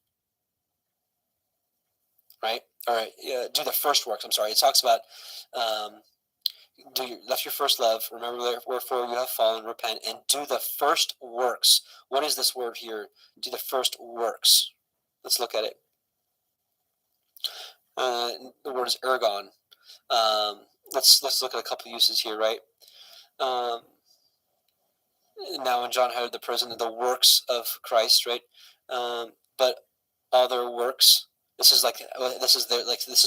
right? All right, do the first works. I'm sorry. It talks about left your first love. Remember, wherefore you have fallen, repent, and do the first works. What is this word here? Do the first works. Let's look at it. The word is ergon. Let's look at a couple uses here, right? Now when John heard the prison, the works of Christ, right? But all their works. This is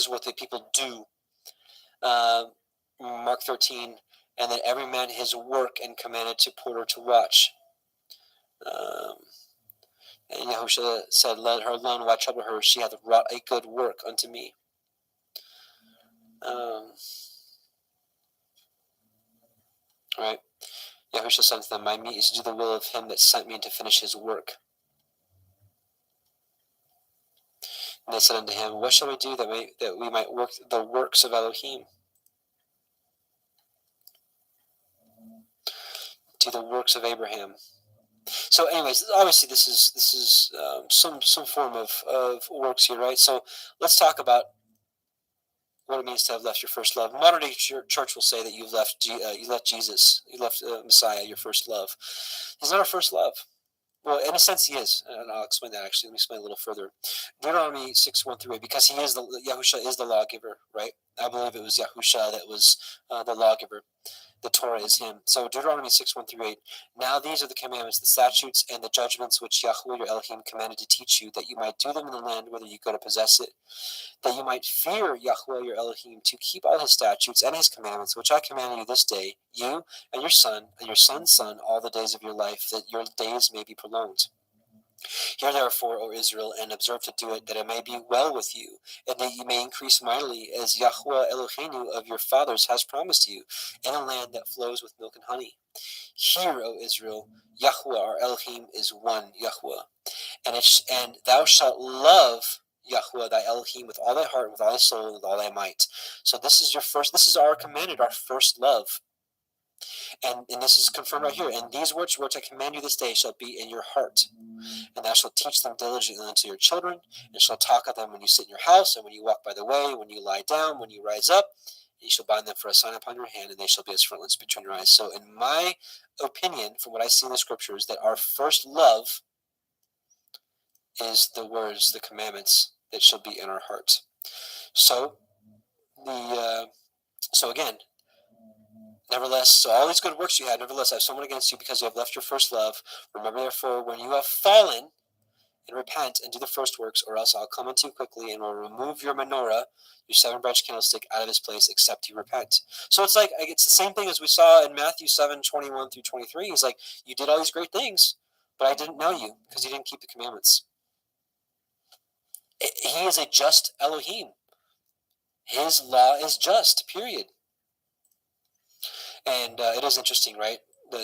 what the people do. Mark 13, and then every man his work, and commanded to porter to watch. And Yahushua said, let her alone, why trouble her? She hath wrought a good work unto me. Right? Yahushua said to them, my meat is to do the will of him that sent me, and to finish his work. And they said unto him, what shall we do that we might work the works of Elohim? Do the works of Abraham. So anyways, obviously this is some form of works here, right? So let's talk about what it means to have left your first love. Modern day church will say that you left Jesus, you left Messiah, your first love. He's not our first love. Well, in a sense, he is, and I'll explain that. Actually, let me explain a little further. Deuteronomy 6:1-8, because Yahushua is the lawgiver, right? I believe it was Yahushua that was the lawgiver. The Torah is him. So Deuteronomy 6:1-8. Now these are the commandments, the statutes, and the judgments which Yahuwah your Elohim commanded to teach you, that you might do them in the land whither you go to possess it, that you might fear Yahuwah your Elohim, to keep all his statutes and his commandments, which I command you this day, you and your son and your son's son, all the days of your life, that your days may be prolonged. Hear therefore, O Israel, and observe to do it, that it may be well with you, and that you may increase mightily, as Yahuwah Eloheinu of your fathers has promised you, in a land that flows with milk and honey. Hear, O Israel, Yahuwah our Elohim is one Yahuwah, and thou shalt love Yahuwah thy Elohim with all thy heart, with all thy soul, and with all thy might. So this is our commanded, our first love. And this is confirmed right here. And these words which I command you this day shall be in your heart, and thou shalt teach them diligently unto your children, and shalt talk of them when you sit in your house, and when you walk by the way, when you lie down, when you rise up. And you shall bind them for a sign upon your hand, and they shall be as frontlets between your eyes. So in my opinion, from what I see in the scriptures, that our first love is the words, the commandments that shall be in our heart. So So again, nevertheless, so all these good works you had, nevertheless, I have someone against you because you have left your first love. Remember, therefore, when you have fallen, and repent and do the first works, or else I'll come unto you quickly and will remove your menorah, your 7-branch candlestick, out of his place, except you repent. So it's like, it's the same thing as we saw in Matthew 7:21 through 23. He's like, you did all these great things, but I didn't know you because you didn't keep the commandments. He is a just Elohim. His law is just, period. And it is interesting, right?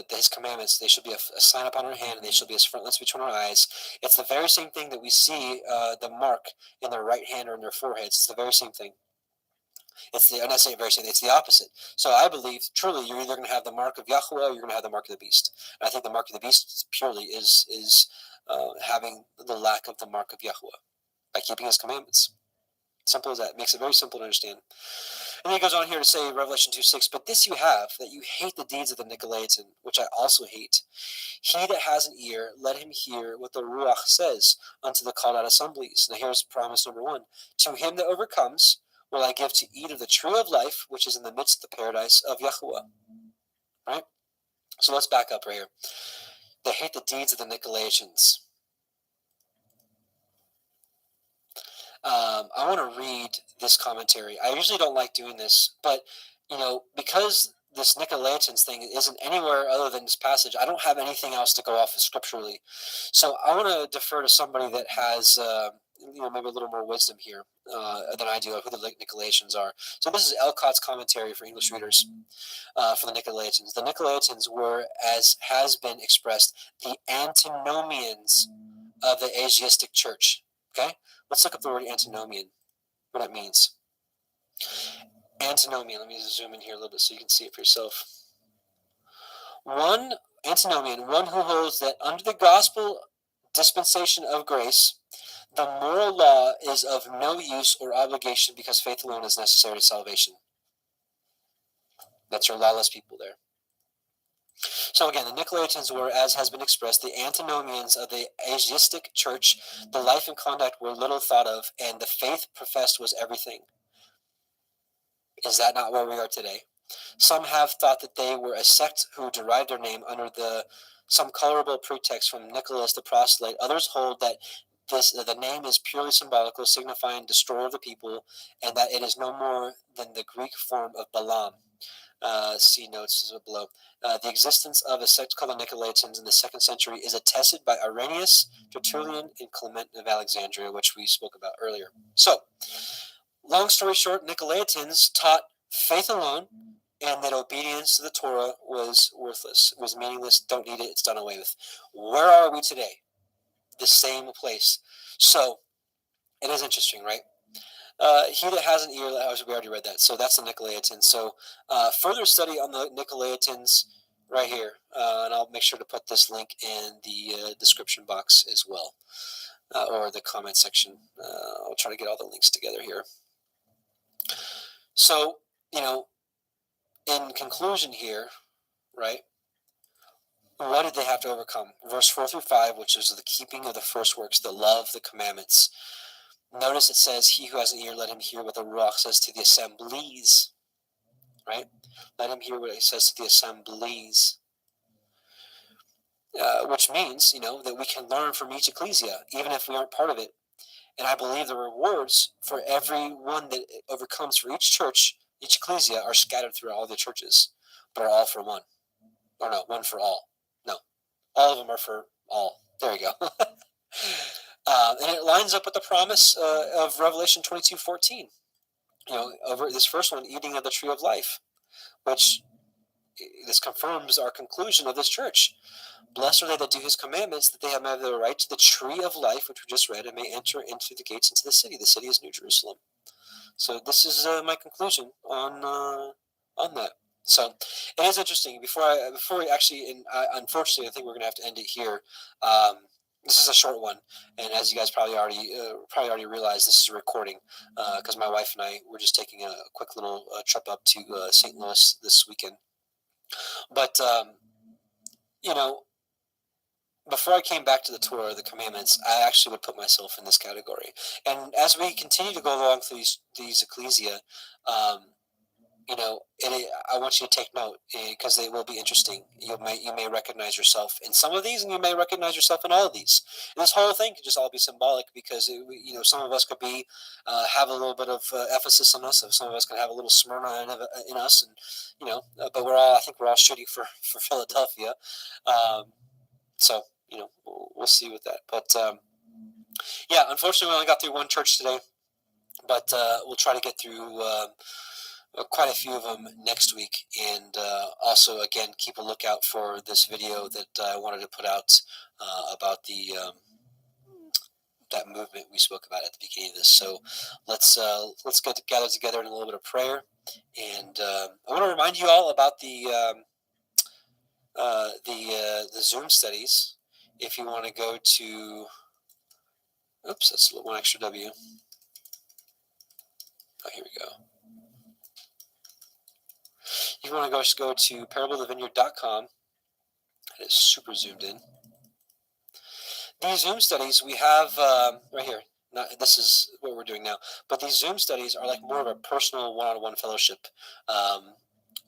His commandments, they should be a sign upon our hand, and they shall be as frontlets between our eyes. It's the very same thing that we see the mark in their right hand or in their foreheads. It's the very same thing. I'm not saying very same. It's the opposite. So I believe truly you're either going to have the mark of Yahweh or you're going to have the mark of the beast. And I think the mark of the beast purely is having the lack of the mark of Yahweh by keeping his commandments. Simple as that. It makes it very simple to understand. And then he goes on here to say, Revelation 2:6, but this you have, that you hate the deeds of the Nicolaitans, which I also hate. He that has an ear, let him hear what the Ruach says unto the called out assemblies. Now here's promise number 1. To him that overcomes will I give to eat of the tree of life, which is in the midst of the paradise of Yahuwah. Right? So let's back up right here. They hate the deeds of the Nicolaitans. I want to read this commentary. I usually don't like doing this, but because this Nicolaitans thing isn't anywhere other than this passage, I don't have anything else to go off of scripturally. So I want to defer to somebody that has maybe a little more wisdom here than I do of who the Nicolaitans are. So this is Elcott's commentary for English readers for the Nicolaitans. The Nicolaitans were, as has been expressed, the antinomians of the Asiatic church. Okay? Let's look up the word antinomian, what it means. Antinomian, let me zoom in here a little bit so you can see it for yourself. Antinomian, one who holds that under the gospel dispensation of grace, the moral law is of no use or obligation because faith alone is necessary to salvation. That's your lawless people there. So again, the Nicolaitans were, as has been expressed, the antinomians of the Asiatic church. The life and conduct were little thought of, and the faith professed was everything. Is that not where we are today? Some have thought that they were a sect who derived their name under some colorable pretext from Nicholas the proselyte. Others hold that the name is purely symbolical, signifying destroyer of the people, and that it is no more than the Greek form of Balaam. See notes below. The existence of a sect called the Nicolaitans in the 2nd century is attested by Irenaeus, Tertullian, and Clement of Alexandria, which we spoke about earlier. So, long story short, Nicolaitans taught faith alone and that obedience to the Torah was worthless, was meaningless, don't need it, it's done away with. Where are we today? The same place. So, it is interesting, right? He that has an ear, we already read that. So that's the Nicolaitans. So further study on the Nicolaitans right here. And I'll make sure to put this link in the description box as well, or the comment section. I'll try to get all the links together here. So, in conclusion here, right, what did they have to overcome? Verse 4 through 5, which is the keeping of the first works, the love, the commandments. Notice it says, he who has an ear, let him hear what the Ruach says to the assemblies. Right? Let him hear what he says to the assemblies. Which means, that we can learn from each ecclesia, even if we aren't part of it. And I believe the rewards for everyone that overcomes for each church, each ecclesia, are scattered through all the churches, but are all for one. Or no, one for all. No, all of them are for all. There you go. And it lines up with the promise of Revelation 22:14. Over this first one, eating of the tree of life, which this confirms our conclusion of this church. Blessed are they that do his commandments, that they have the right to the tree of life, which we just read, and may enter into the gates into the city. The city is New Jerusalem. So this is my conclusion on that. So it is interesting. Before we actually, unfortunately, I think we're going to have to end it here. This is a short one, and as you guys probably already realized, this is a recording because my wife and I were just taking a quick little trip up to St. Louis this weekend. But before I came back to the Torah, the commandments, I actually would put myself in this category. And as we continue to go along through these ecclesia, I want you to take note because they will be interesting. You may recognize yourself in some of these, and you may recognize yourself in all of these. And this whole thing could just all be symbolic because some of us could be have a little bit of Ephesus in us, so some of us can have a little Smyrna in us, and but I think we're all shooting for Philadelphia. So we'll see with that. But yeah, unfortunately, we only got through one church today, but we'll try to get through quite a few of them next week. And also, again, keep a lookout for this video that I wanted to put out about the that movement we spoke about at the beginning of this. So let's gather together in a little bit of prayer. And I want to remind you all about the Zoom studies. If you want to go to, oops, that's one extra W. Oh, here we go. You want to go to parableofthevineyard.com. It is super zoomed in. These Zoom studies we have right here. This is what we're doing now. But these Zoom studies are like more of a personal one-on-one fellowship.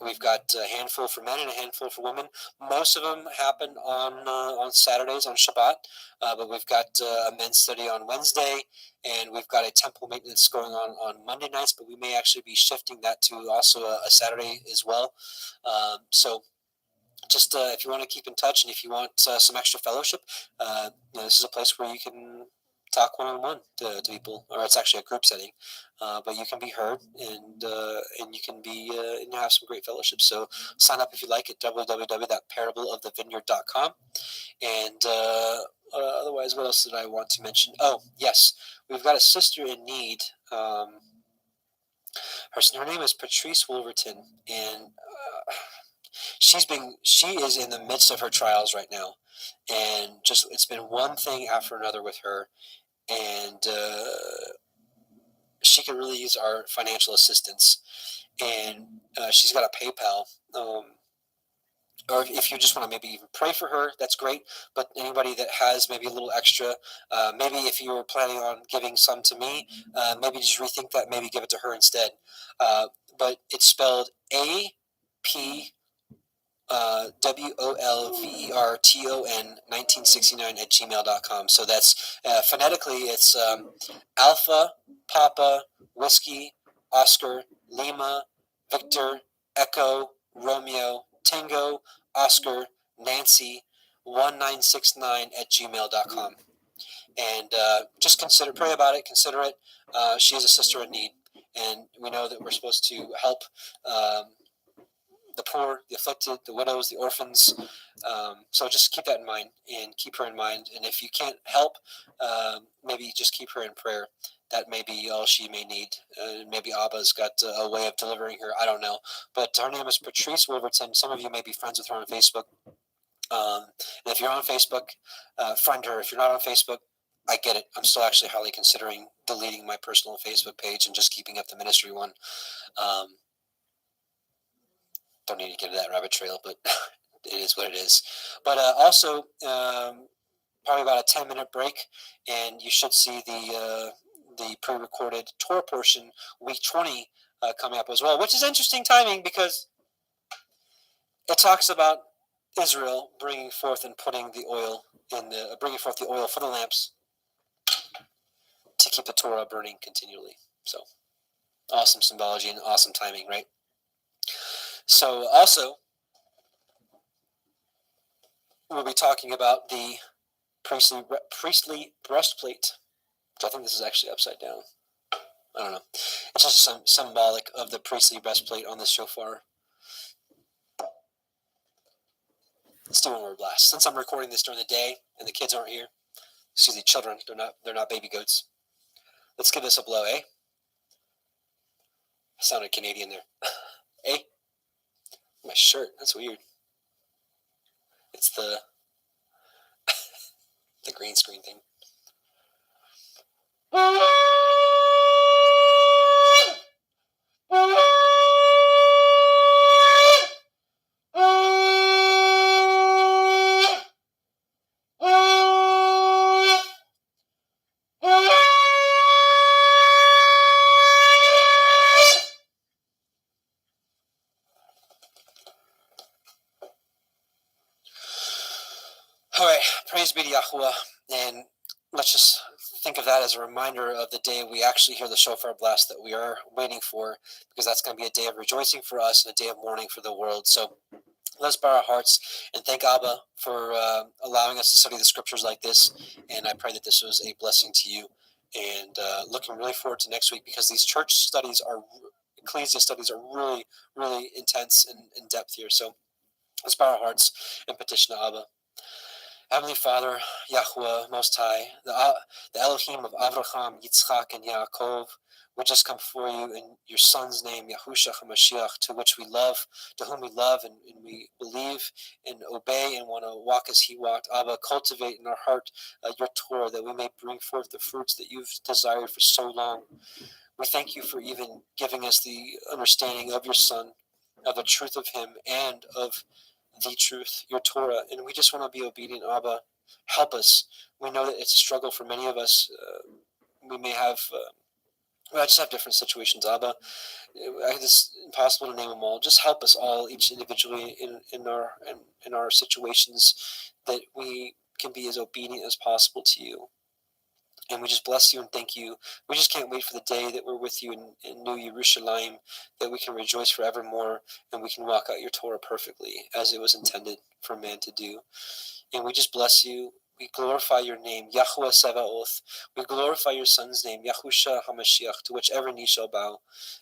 We've got a handful for men and a handful for women. Most of them happen on Saturdays, on Shabbat. But we've got a men's study on Wednesday, and we've got a temple maintenance going on Monday nights. But we may actually be shifting that to also a Saturday as well. So just if you want to keep in touch and if you want some extra fellowship, this is a place where you can talk one-on-one to people, or it's actually a group setting, but you can be heard and you can be and have some great fellowship. So sign up if you like at www.parableofthevineyard.com. And otherwise, what else did I want to mention? Oh, yes, we've got a sister in need. Her name is Patrice Wolverton, and she is in the midst of her trials right now, and just it's been one thing after another with her, and she could really use our financial assistance. And she's got a PayPal, or if you just want to maybe even pray for her, that's great. But anybody that has maybe a little extra, maybe if you were planning on giving some to me, maybe just rethink that, maybe give it to her instead. But it's spelled WOLVERTON 1969 @gmail.com. So that's phonetically it's Alpha Papa Whiskey Oscar Lima Victor Echo Romeo Tango Oscar Nancy 1969 @gmail.com. And just pray about it, consider it. She is a sister in need, and we know that we're supposed to help the poor, the afflicted, the widows, the orphans. So just keep that in mind and keep her in mind. And if you can't help, maybe just keep her in prayer. That may be all she may need. Maybe Abba's got a way of delivering her. I don't know. But her name is Patrice Wolverton. Some of you may be friends with her on Facebook. And if you're on Facebook, friend her. If you're not on Facebook, I get it. I'm still actually highly considering deleting my personal Facebook page and just keeping up the ministry one. Don't need to get to that rabbit trail, but it is what it is. But also, probably about a 10-minute break, and you should see the pre-recorded Torah portion, week 20, coming up as well, which is interesting timing because it talks about Israel bringing forth and putting the oil bringing forth the oil for the lamps to keep the Torah burning continually. So awesome symbology and awesome timing, right? So also, we'll be talking about the priestly breastplate, which I think this is actually upside down. I don't know. It's just symbolic of the priestly breastplate on the shofar. Let's do one more blast. Since I'm recording this during the day and the kids aren't here, excuse me, children, they're not baby goats. Let's give this a blow, eh? I sounded Canadian there. Eh? My shirt, that's weird. It's the green screen thing. Yahuwah, and let's just think of that as a reminder of the day we actually hear the shofar blast that we are waiting for, because that's going to be a day of rejoicing for us and a day of mourning for the world. So let's bow our hearts and thank Abba for allowing us to study the scriptures like this. And I pray that this was a blessing to you. And looking really forward to next week, because these church studies ecclesia studies are really, really intense and in depth here. So let's bow our hearts and petition Abba. Heavenly Father, Yahuwah, Most High, the Elohim of Avraham, Yitzchak, and Yaakov, we just come before you in your Son's name, Yahushua HaMashiach, to whom we love and we believe and obey and want to walk as he walked. Abba, cultivate in our heart your Torah, that we may bring forth the fruits that you've desired for so long. We thank you for even giving us the understanding of your Son, of the truth of him, and of the truth, your Torah, and we just want to be obedient. Abba, help us. We know that it's a struggle for many of us. We may have, I just have different situations. Abba, it's impossible to name them all. Just help us all, each individually, in our situations, that we can be as obedient as possible to you. And we just bless you and thank you. We just can't wait for the day that we're with you in New Yerushalayim, that we can rejoice forevermore and we can walk out your Torah perfectly as it was intended for man to do. And we just bless you. We glorify your name, Yahuwah Sevaoth. We glorify your Son's name, Yahushua HaMashiach, to which every knee shall bow.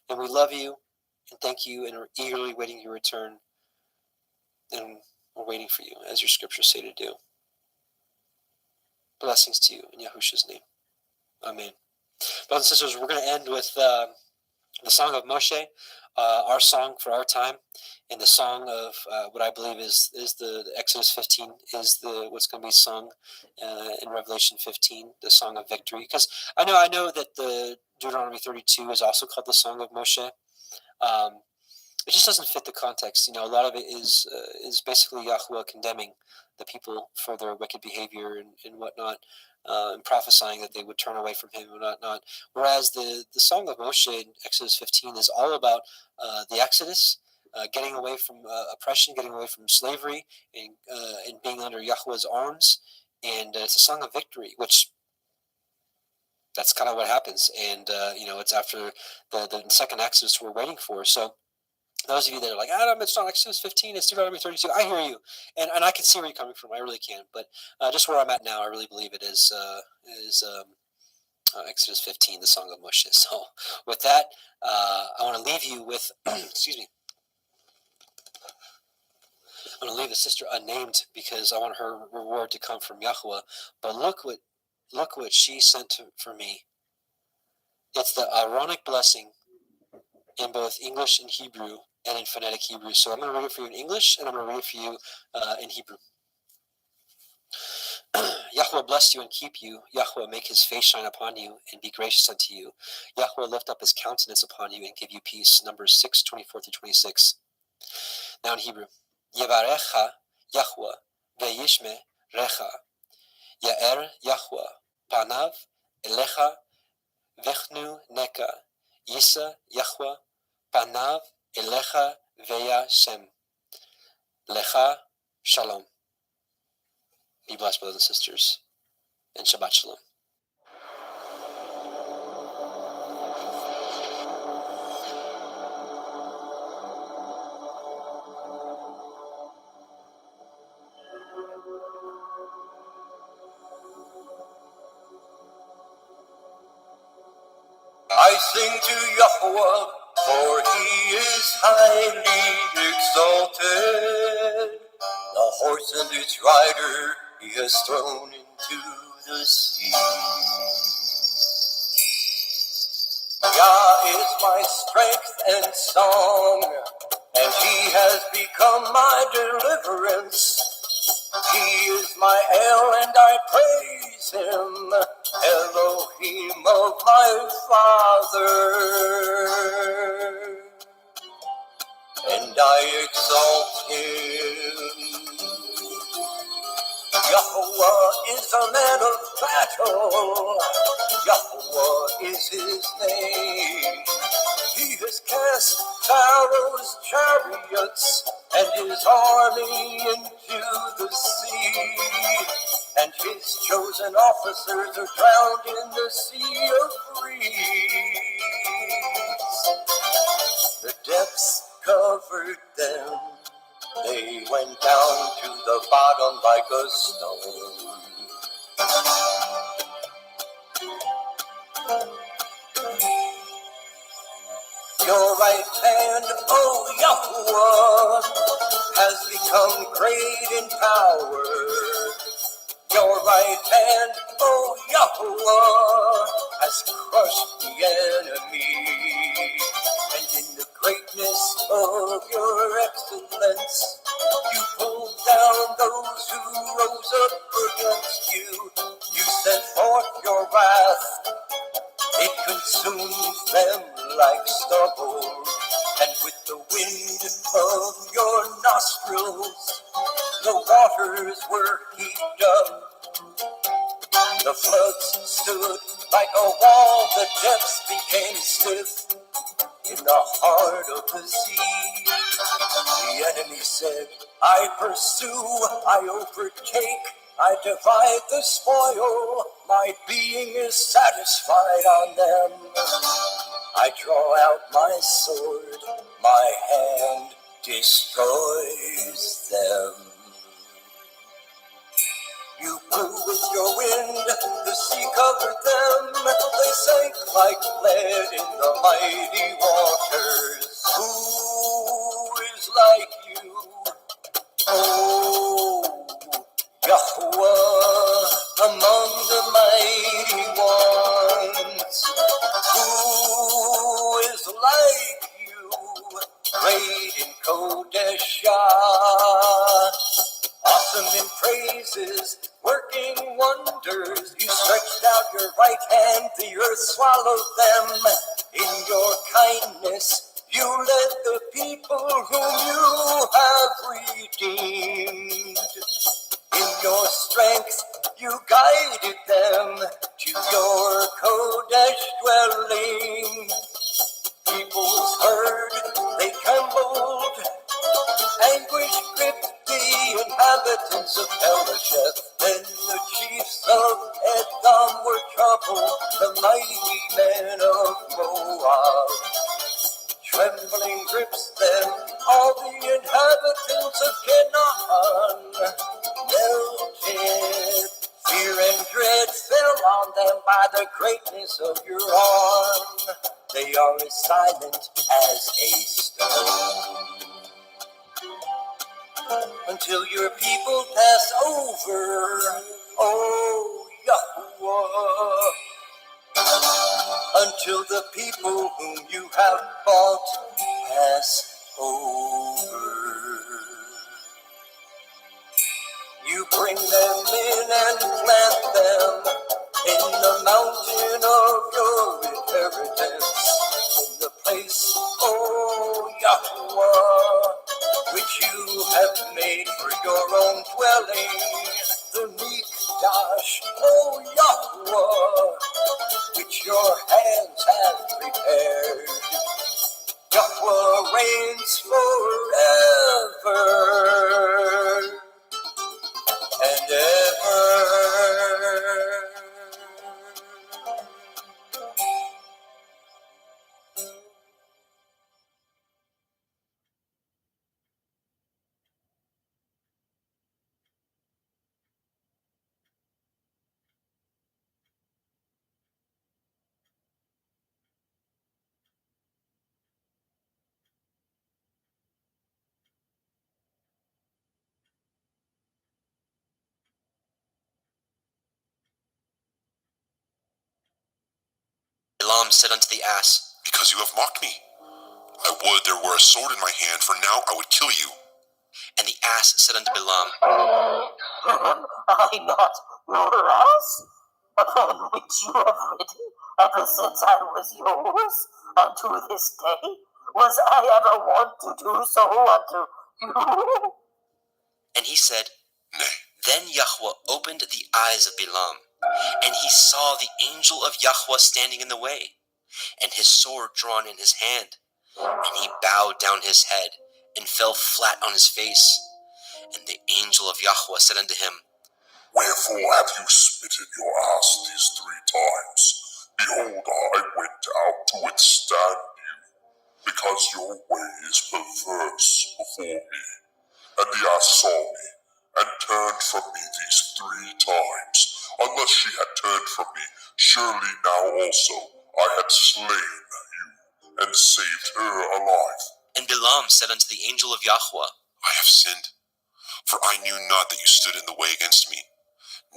And we love you and thank you, and are eagerly waiting your return. And we're waiting for you, as your scriptures say to do. Blessings to you in Yahushua's name. Amen. Brothers and sisters, we're going to end with the song of Moshe, our song for our time, and the song of what I believe is the Exodus 15 is what's going to be sung in Revelation 15, the song of victory. Because I know that the Deuteronomy 32 is also called the song of Moshe. It just doesn't fit the context. A lot of it is basically Yahuwah condemning the people for their wicked behavior and whatnot, and prophesying that they would turn away from him and whatnot. Whereas the Song of Moshe in Exodus 15 is all about the Exodus, getting away from oppression, getting away from slavery, and being under Yahuwah's arms. And it's a song of victory, which that's kind of what happens. And, it's after the second Exodus we're waiting for. So those of you that are like, Adam, it's not Exodus 15, it's Deuteronomy 32. I hear you, and I can see where you're coming from. I really can. But just where I'm at now, I really believe it is Exodus 15, the Song of Moshe. So with that, I want to leave you with, excuse me, I'm going to leave the sister unnamed because I want her reward to come from Yahuwah. But look what she sent for me. It's the Aaronic blessing in both English and Hebrew, and in phonetic Hebrew. So I'm going to read it for you in English, and I'm going to read it for you in Hebrew. Yahweh bless you and keep you. Yahweh make his face shine upon you and be gracious unto you. Yahweh lift up his countenance upon you and give you peace. Numbers 6:24-26. Now in Hebrew. Yevarecha Yahweh ve'yishme recha. Ya'er Yahweh panav elecha vechnu neka. Yisa Yahweh panav elecha ve'yashem. Lecha shalom. Be blessed, brothers and sisters, and Shabbat Shalom. I sing to Yahweh, for he is highly exalted. The horse and its rider he has thrown into the sea. Yah is my strength and song, and he has become my deliverance. He is my El, and I praise him, Elohim of my father. And I exalt him. Yahweh is a man of battle. Yahweh is his name. He has cast Pharaoh's chariots and his army into the sea. and his chosen officers are drowned in the sea of reeds. The depths covered them. They went down to the bottom like a stone. Your right hand, O Yahuwah, has become great in power. Your right hand, O Yahuwah, has crushed the enemy. And in the greatness of your excellence, you pulled down those who rose up against you. You sent forth your wrath. It consumes them like stubble, and with the wind of your nostrils, the waters were heaped up. The floods stood like a wall, the depths became stiff in the heart of the sea. The enemy said, I pursue, I overtake, I divide the spoil, my being is satisfied on them. I draw out my sword, my hand destroys them. You blew with your wind, the sea covered them, they sank like lead in the mighty waters. Who is like you? Oh, Yahuwah, among the mighty ones. Who is like you? Great in Kodeshah, awesome in praises, working wonders. You stretched out your right hand, the earth swallowed them. In your kindness, you led the people whom you have redeemed. In your strength, you guided them to your Kodesh dwelling. Peoples heard, they trembled. Anguish gripped the inhabitants of Elisheth. Then the chiefs of Edom were troubled, the mighty men of Moab. Trembling grips them, all the inhabitants of Canaan melted. Fear and dread fell on them by the greatness of your arm. They are as silent as a stone. Until your people pass over, oh Yahuwah. Until the people whom you have bought pass over. You bring them in and plant them in the mountain of your inheritance, in the place, oh Yahuwah, which you have made for your own dwelling, the Mikdash, oh Yahuwah, which your hands have prepared. Yahuwah reigns forever and ever. Balaam said unto the ass, Because you have mocked me. I would there were a sword in my hand, for now I would kill you. And the ass said unto Balaam, Am I not your ass, upon which you have ridden ever since I was yours, unto this day? Was I ever wont to do so unto you? and he said, Nay, Then Yahweh opened the eyes of Balaam, and he saw the angel of Yahweh standing in the way, and his sword drawn in his hand. And he bowed down his head, and fell flat on his face. And the angel of Yahweh said unto him, Wherefore have you smitten your ass these 3 times? Behold, I went out to withstand you, because your way is perverse before me. And the ass saw me, and turned from me these 3 times. Unless she had turned from me, surely now also I had slain you, and saved her alive. And Bilam said unto the angel of Yahweh, I have sinned, for I knew not that you stood in the way against me.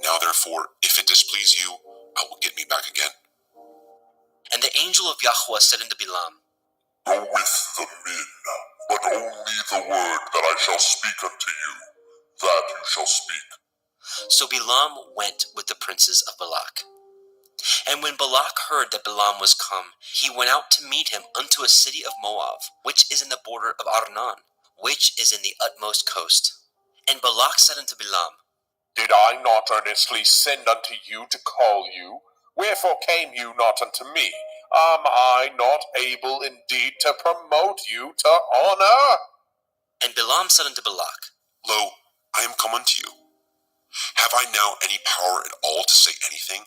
Now therefore, if it displease you, I will get me back again. And the angel of Yahweh said unto Bilam, Go with the men, but only the word that I shall speak unto you, that you shall speak. So Bilam went with the princes of Balak. And when Balak heard that Bilam was come, he went out to meet him unto a city of Moab, which is in the border of Arnon, which is in the utmost coast. And Balak said unto Bilam, Did I not earnestly send unto you to call you? Wherefore came you not unto me? Am I not able indeed to promote you to honor? And Bilam said unto Balak, Lo, I am come unto you. Have I now any power at all to say anything?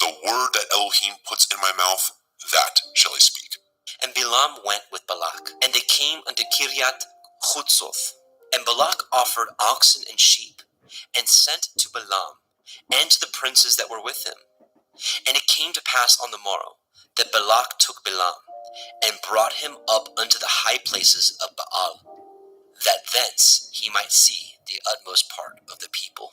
The word that Elohim puts in my mouth, that shall I speak. And Bilam went with Balak, and they came unto Kiryat Chutzoth. And Balak offered oxen and sheep, and sent to Bilam, and to the princes that were with him. And it came to pass on the morrow, that Balak took Bilam, and brought him up unto the high places of Baal, that thence he might see the utmost part of the people.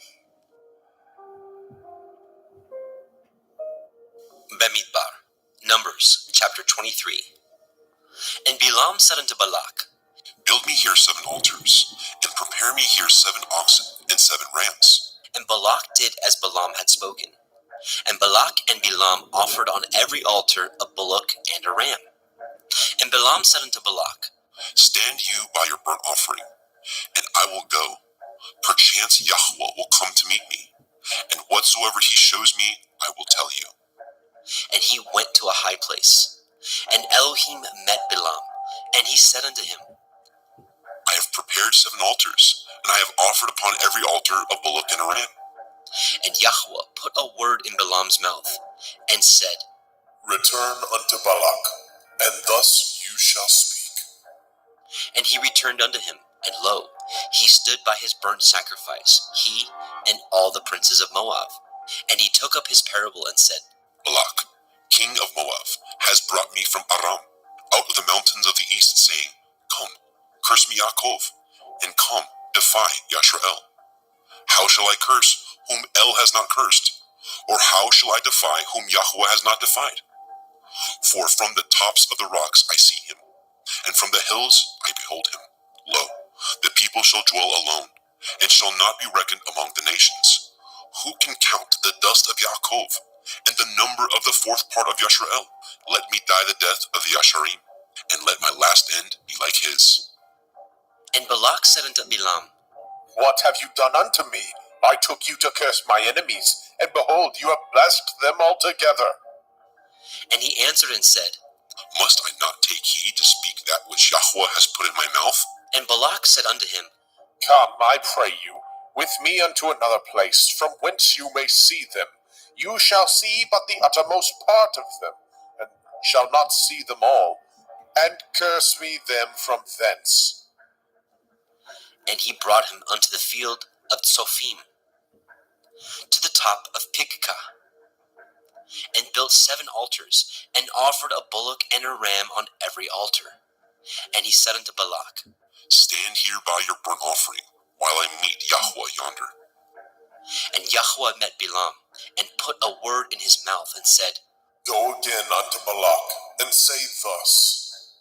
Bemidbar, Numbers, chapter 23. And Bilam said unto Balak, Build me here 7 altars, and prepare me here 7 oxen and 7 rams. And Balak did as Bilam had spoken. And Balak and Bilam offered on every altar a bullock and a ram. And Bilam said unto Balak, Stand you by your burnt offering, and I will go. Perchance Yahweh will come to meet me, and whatsoever he shows me, I will tell you. And he went to a high place. And Elohim met Bilam, and he said unto him, I have prepared 7 altars, and I have offered upon every altar a bullock and a ram. And Yahweh put a word in Bilam's mouth, and said, Return unto Balak, and thus you shall speak. And he returned unto him, and lo, he stood by his burnt sacrifice, he and all the princes of Moab. And he took up his parable and said, Balak, king of Moab, has brought me from Aram, out of the mountains of the east, saying, Come, curse me Yaakov, and come, defy Yashrael. How shall I curse whom El has not cursed? Or how shall I defy whom Yahweh has not defied? For from the tops of the rocks I see him, and from the hills I behold him. Lo, the people shall dwell alone, and shall not be reckoned among the nations. Who can count the dust of Yaakov, and the number of the 4th part of Yashrael? Let me die the death of the Yasharim, and let my last end be like his. And Balak said unto Bilam, What have you done unto me? I took you to curse my enemies, and behold, you have blessed them altogether. And he answered and said, Must I not take heed to speak that which Yahweh has put in my mouth? And Balak said unto him, Come, I pray you, with me unto another place, from whence you may see them. You shall see but the uttermost part of them, and shall not see them all, and curse me them from thence. And he brought him unto the field of Tsophim, to the top of Pigkah, and built 7 altars, and offered a bullock and a ram on every altar. And he said unto Balak, Stand here by your burnt offering, while I meet Yahweh yonder. And Yahweh met Bilam, and put a word in his mouth, and said, Go again unto Balak, and say thus.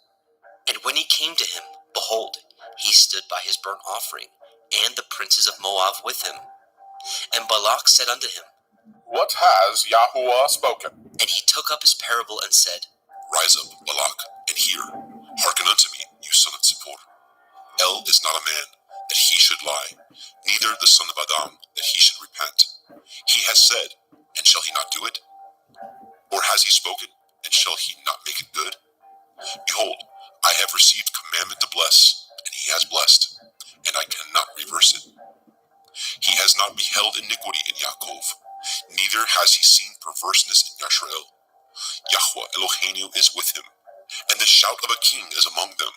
And when he came to him, behold, he stood by his burnt offering, and the princes of Moab with him. And Balak said unto him, What has Yahweh spoken? And he took up his parable and said, Rise up, Balak, and hear. Hearken unto me, you son of Zippor. El is not a man, that he should lie, neither the son of Adam, that he should repent. He has said, and shall he not do it? Or has he spoken, and shall he not make it good? Behold, I have received commandment to bless, and he has blessed, and I cannot reverse it. He has not beheld iniquity in Yaakov, neither has he seen perverseness in Yashrael. Yahweh Eloheinu is with him, and the shout of a king is among them.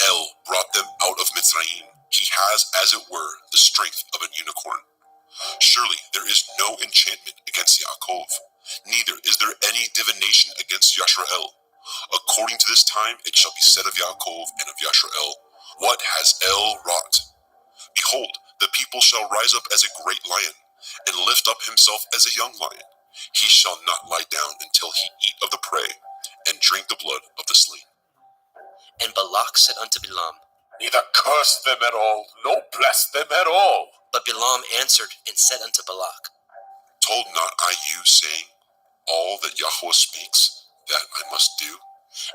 El brought them out of Mitzrayim. He has, as it were, the strength of an unicorn. Surely there is no enchantment against Yaakov, neither is there any divination against Yashrael. According to this time it shall be said of Yaakov and of Yashrael, what has El wrought? Behold, the people shall rise up as a great lion, and lift up himself as a young lion. He shall not lie down until he eat of the prey, and drink the blood of the slain. And Balak said unto Balaam, Neither curse them at all, nor bless them at all. But Balaam answered and said unto Balak, Told not I you, saying, all that Yahweh speaks, that I must do?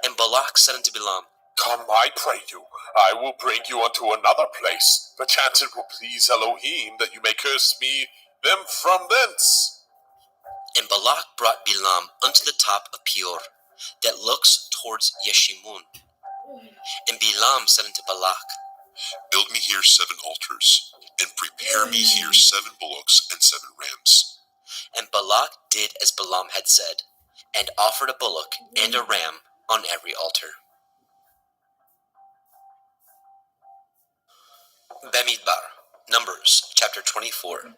And Balak said unto Balaam, Come, I pray you, I will bring you unto another place. Perchance it will please Elohim that you may curse me them from thence. And Balak brought Balaam unto the top of Peor, that looks towards Yeshimun. And Balaam said unto Balak, Build me here 7 altars, and prepare me here 7 bullocks and 7 rams. And Balak did as Balaam had said, and offered a bullock and a ram on every altar. Bamidbar, Numbers, chapter 24.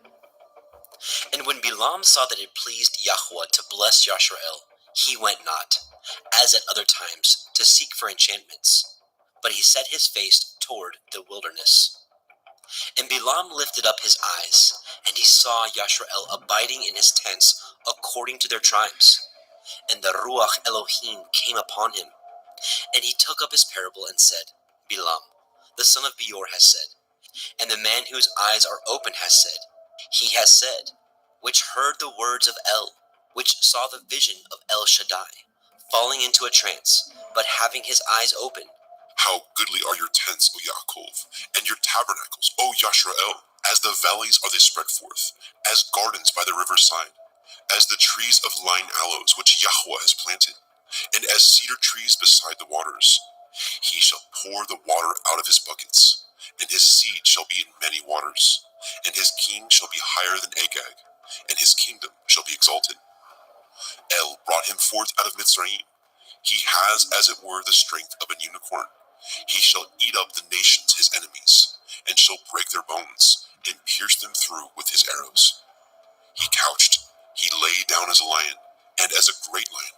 And when Balaam saw that it pleased Yahweh to bless Yashrael, he went not, as at other times, to seek for enchantments, but he set his face toward the wilderness. And Balaam lifted up his eyes, and he saw Yashrael abiding in his tents according to their tribes. And the Ruach Elohim came upon him. And he took up his parable and said, Balaam, the son of Beor, has said, and the man whose eyes are open has said, he has said, which heard the words of El, which saw the vision of El Shaddai, falling into a trance, but having his eyes open. How goodly are your tents, O Yaakov, and your tabernacles, O Yashrael! As the valleys are they spread forth, as gardens by the riverside, as the trees of line aloes which Yahweh has planted, and as cedar trees beside the waters. He shall pour the water out of his buckets, and his seed shall be in many waters, and his king shall be higher than Agag, and his kingdom shall be exalted. El brought him forth out of Mitzrayim. He has, as it were, the strength of an unicorn. He shall eat up the nations his enemies, and shall break their bones, and pierce them through with his arrows. He couched, he lay down as a lion, and as a great lion.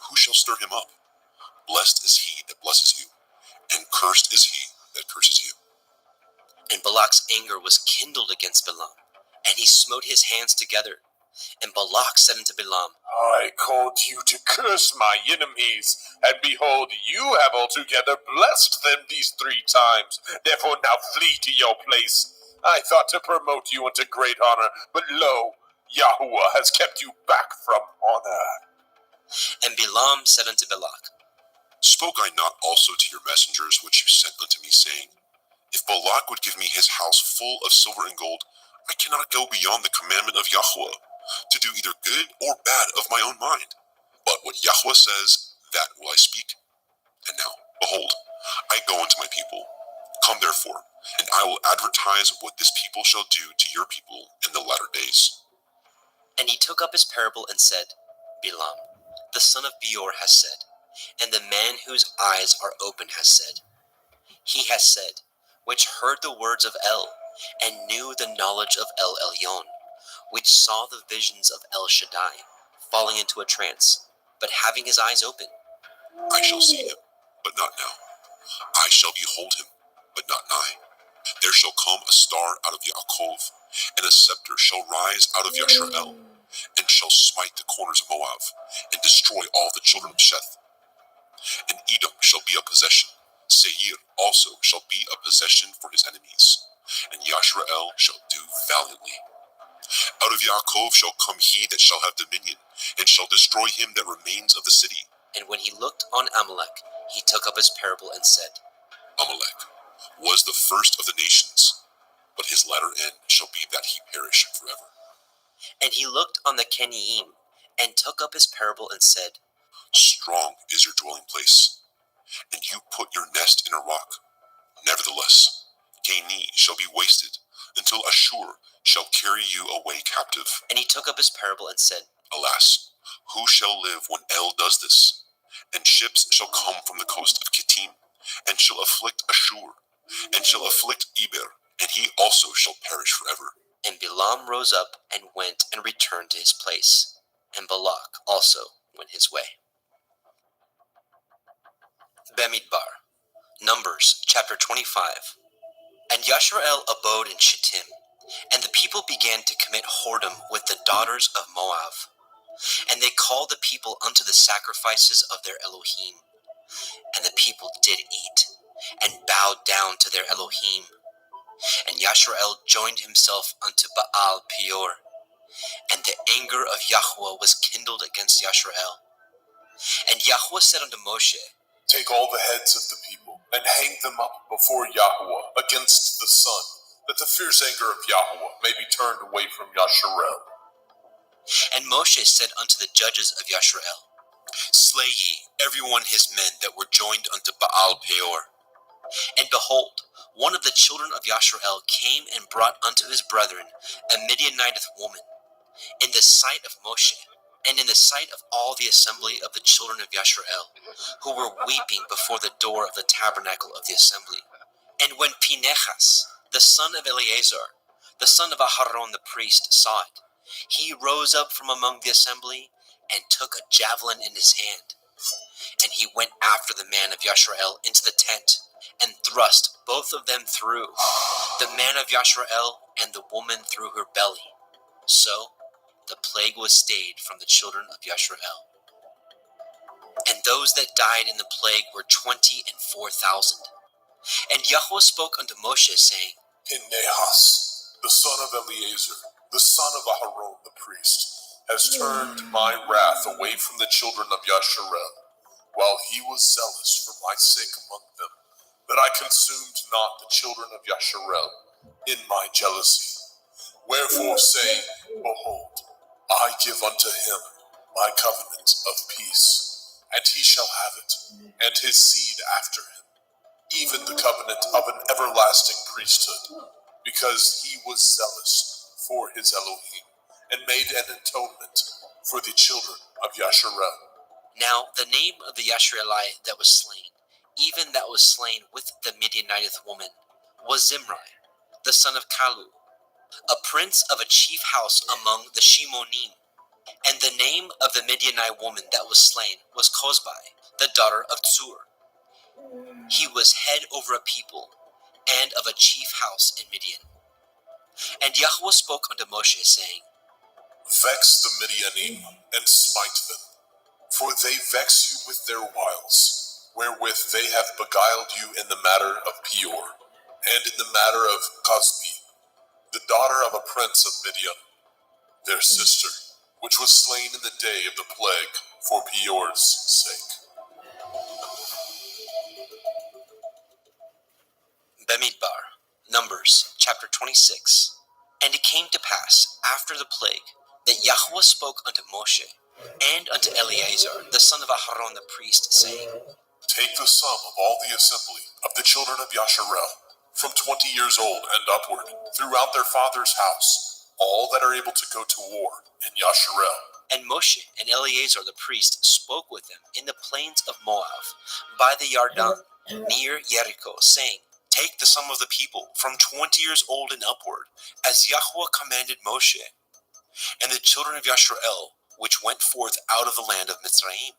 Who shall stir him up? Blessed is he that blesses you, and cursed is he that curses you. And Balak's anger was kindled against Balaam, and he smote his hands together. And Balak said unto Balaam, I called you to curse my enemies, and behold, you have altogether blessed them these 3 times. Therefore now flee to your place. I thought to promote you into great honor, but lo, Yahweh has kept you back from honor. And Balaam said unto Balak, Spoke I not also to your messengers which you sent unto me, saying, If Balak would give me his house full of silver and gold, I cannot go beyond the commandment of Yahweh, to do either good or bad of my own mind. But what Yahweh says, that will I speak. And now, behold, I go unto my people. Come therefore, and I will advertise what this people shall do to your people in the latter days. And he took up his parable and said, Balaam, the son of Beor, has said, and the man whose eyes are open has said. He has said, which heard the words of El, and knew the knowledge of El Elyon, which saw the visions of El Shaddai, falling into a trance, but having his eyes open. I shall see him, but not now. I shall behold him, but not nigh. There shall come a star out of Yaakov, and a scepter shall rise out of Yashrael, and shall smite the corners of Moab, and destroy all the children of Sheth. And Edom shall be a possession, Seir also shall be a possession for his enemies, and Yashrael shall do valiantly. Out of Yaakov shall come he that shall have dominion, and shall destroy him that remains of the city. And when he looked on Amalek, he took up his parable and said, Amalek was the first of the nations, but his latter end shall be that he perish forever. And he looked on the Keniyim, and took up his parable and said, Strong is your dwelling place, and you put your nest in a rock. Nevertheless, Cani shall be wasted, until Ashur shall carry you away captive. And he took up his parable and said, Alas, who shall live when El does this? And ships shall come from the coast of Kittim, and shall afflict Ashur, and shall afflict Eber, and he also shall perish forever. And Balaam rose up and went and returned to his place, and Balak also went his way. Bamidbar, Numbers chapter 25. And Yashrael abode in Shittim, and the people began to commit whoredom with the daughters of Moab. And they called the people unto the sacrifices of their Elohim. And the people did eat, and bowed down to their Elohim. And Yashrael joined himself unto Baal Peor, and the anger of Yahweh was kindled against Yashrael. And Yahweh said unto Moshe, Take all the heads of the people, and hang them up before Yahweh against the sun, that the fierce anger of Yahweh may be turned away from Yasharel. And Moshe said unto the judges of Yashrael, Slay ye every one his men that were joined unto Baal Peor. And behold, one of the children of Yashrael came and brought unto his brethren a Midianiteth woman, in the sight of Moshe, and in the sight of all the assembly of the children of Yashrael, who were weeping before the door of the tabernacle of the assembly. And when Pinechas, the son of Eleazar, the son of Aharon the priest, saw it, he rose up from among the assembly, and took a javelin in his hand. And he went after the man of Yashrael into the tent, and thrust both of them through, the man of Yashrael and the woman through her belly. So the plague was stayed from the children of Yashrael. And those that died in the plague were 24,000. And Yahweh spoke unto Moshe, saying, Pinehas, the son of Eleazar, the son of Aharon the priest, has turned my wrath away from the children of Yasharel, while he was zealous for my sake among them, that I consumed not the children of Yasharel in my jealousy. Wherefore say, Behold, I give unto him my covenant of peace, and he shall have it, and his seed after him, even the covenant of an everlasting priesthood, because he was zealous for his Elohim, and made an atonement for the children of Yasharel. Now the name of the Yashraelite that was slain, even that was slain with the Midianiteth woman, was Zimri, the son of Kalu, a prince of a chief house among the Shimonim. And the name of the Midianite woman that was slain was Kozbai, the daughter of Tsur. He was head over a people, and of a chief house in Midian. And Yahweh spoke unto Moshe, saying, Vex the Midianim, and smite them, for they vex you with their wiles, wherewith they have beguiled you in the matter of Peor, and in the matter of Cosbi, the daughter of a prince of Midian, their sister, which was slain in the day of the plague for Peor's sake. Bamidbar, Numbers chapter 26. And it came to pass after the plague that Yahweh spoke unto Moshe and unto Eleazar the son of Aharon the priest, saying, Take the sum of all the assembly of the children of Yasharel, from 20 years old and upward, throughout their father's house, all that are able to go to war in Yasharel. And Moshe and Eleazar the priest spoke with them in the plains of Moab, by the Yarden, near Jericho, saying, Take the sum of the people from 20 years old and upward, as Yahweh commanded Moshe. And the children of Yashrael, which went forth out of the land of Mitzrayim,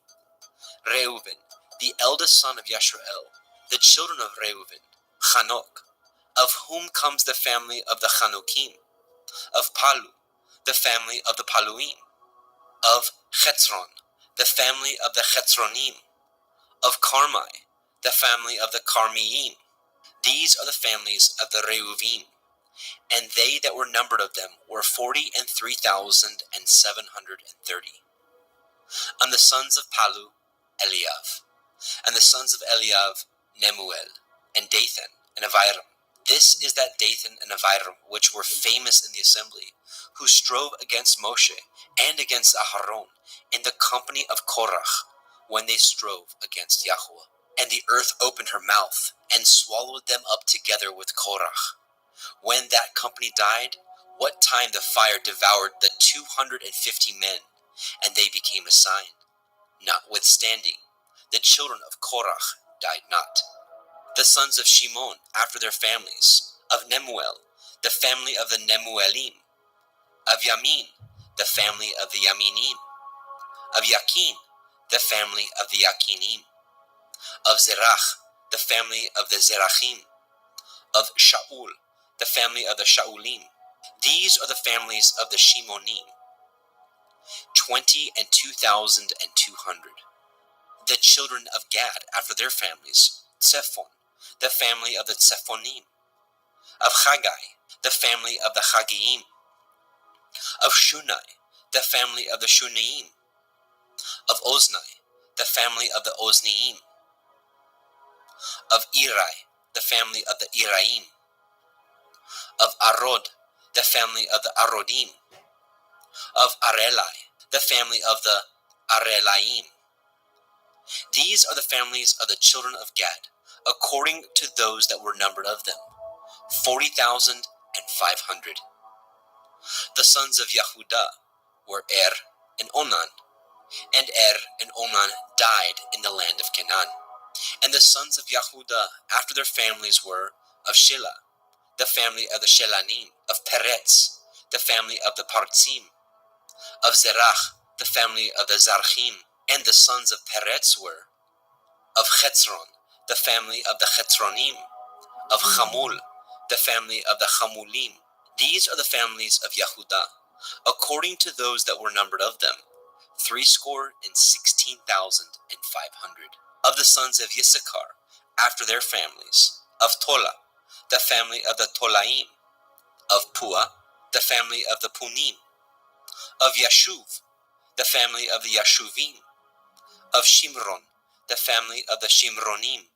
Reuben, the eldest son of Yashrael, the children of Reuben, Chanok, of whom comes the family of the Chanokim, of Palu, the family of the Paluim, of Chetzron, the family of the Chetzronim, of Carmi, the family of the Carmiim. These are the families of the Reuvim, and they that were numbered of them were 43,730. And the sons of Palu, Eliav, and the sons of Eliav, Nemuel, and Dathan, and Aviram. This is that Dathan and Aviram which were famous in the assembly, who strove against Moshe and against Aharon in the company of Korach, when they strove against Yahweh. And the earth opened her mouth, and swallowed them up together with Korach. When that company died, what time the fire devoured the 250 men, and they became a sign. Notwithstanding, the children of Korach died not. The sons of Shimon, after their families, of Nemuel, the family of the Nemuelim, of Yamin, the family of the Yaminim, of Yakin, the family of the Yakinim, of Zerach, the family of the Zerachim, of Shaul, the family of the Shaulim. These are the families of the Shimonim, 20,200. The children of Gad, after their families, Tsephon, the family of the Tsephonim, of Haggai, the family of the Haggiim, of Shunai, the family of the Shunaim, of Ozni, the family of the Ozniim, of Irai, the family of the Iraim, of Arod, the family of the Arodim, of Arelai, the family of the Arelaim. These are the families of the children of Gad, according to those that were numbered of them, 40,500. The sons of Yehudah were and Onan, and and Onan died in the land of Canaan. And the sons of Yehudah after their families were of Shelah, the family of the Shelanim, of Peretz, the family of the Partzim, of Zerach, the family of the Zarchim. And the sons of Peretz were of Chetzron, the family of the Chetzronim, of Chamul, the family of the Chamulim. These are the families of Yehudah, according to those that were numbered of them, 16,500. Of the sons of Yissachar, after their families, of Tola, the family of the Tolaim, of Pua, the family of the Punim, of Yashuv, the family of the Yashuvim, of Shimron, the family of the Shimronim.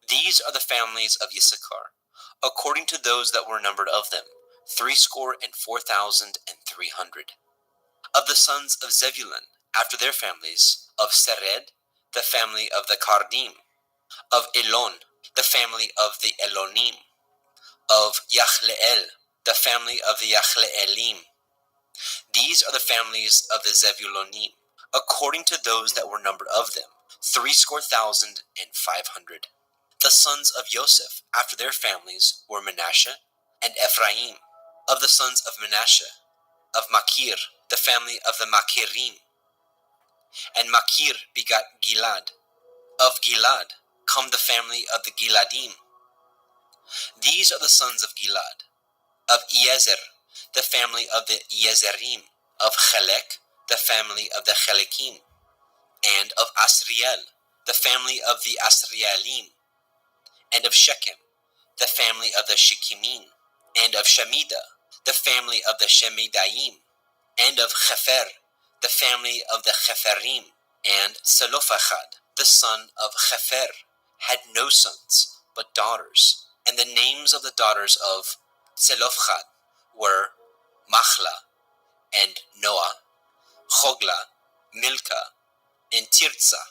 These are the families of Yissachar, according to those that were numbered of them, 64,300. Of the sons of Zebulun, after their families, of Sered, the family of the Kardim, of Elon, the family of the Elonim, of Yachleel, the family of the Yachleelim. These are the families of the Zebulonim, according to those that were numbered of them, 60,500. The sons of Joseph, after their families, were Manasseh and Ephraim. Of the sons of Manasseh, of Machir, the family of the Machirim. And Machir begot Gilad. Of Gilad come the family of the Giladim. These are the sons of Gilad. Of Iezer, the family of the Iezerim. Of Chelek, the family of the Chelekim. And of Asriel, the family of the Asrielim. And of Shechem, the family of the Shechemim. And of Shemida, the family of the Shemidaim. And of Chefer, the family of the Cheferim. And Zelophehad, the son of Chefer, had no sons, but daughters. And the names of the daughters of Zelophehad were Machla, and Noah, Chogla, Milcah, and Tirzah.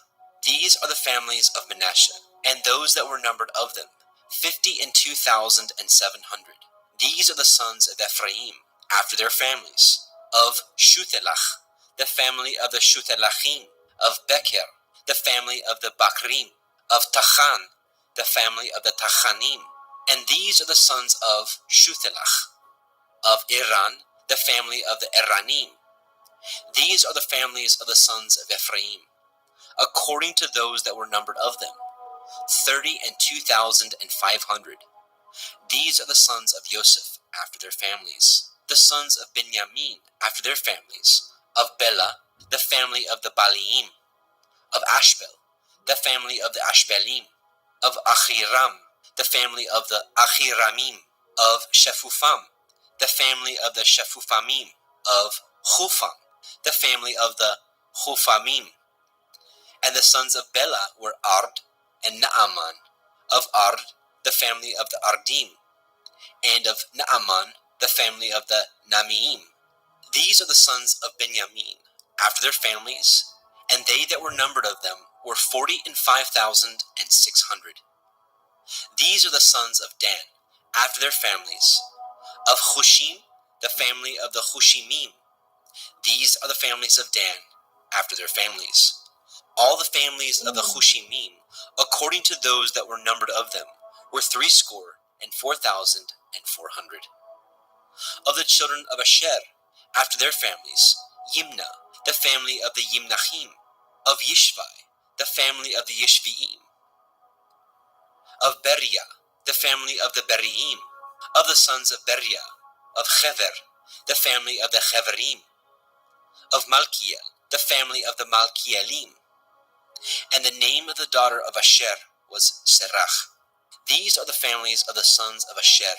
These are the families of Manasseh, and those that were numbered of them, 52,700. These are the sons of Ephraim, after their families, of Shuthelach, the family of the Shuthelachim, of Becher, the family of the Bakrim, of Tachan, the family of the Tachanim. And these are the sons of Shuthelach, of Iran, the family of the Iranim. These are the families of the sons of Ephraim, according to those that were numbered of them, 32,500. These are the sons of Joseph after their families. The sons of Benjamin after their families, of Bela, the family of the Baliim, of Ashbel, the family of the Ashbelim, of Achiram, the family of the Achiramim, of Shefufam, the family of the Shefufamim, of Chufam, the family of the Chufamim. And the sons of Bela were Ard and Naaman, of Ard, the family of the Ardim, and of Naaman, the family of the Namiim. These are the sons of Benjamin, after their families, and they that were numbered of them were 45,600. These are the sons of Dan, after their families. Of Hushim, the family of the Hushimim. These are the families of Dan, after their families. All the families of the Hushimim, according to those that were numbered of them, were 64,400. Of the children of Asher, after their families, Yimna, the family of the Yimnachim. Of Yishvi, the family of the Yishviim. Of Beria, the family of the Beriim. Of the sons of Beria, of Chever, the family of the Cheverim. Of Malkiel, the family of the Malkielim. And the name of the daughter of Asher was Serach. These are the families of the sons of Asher,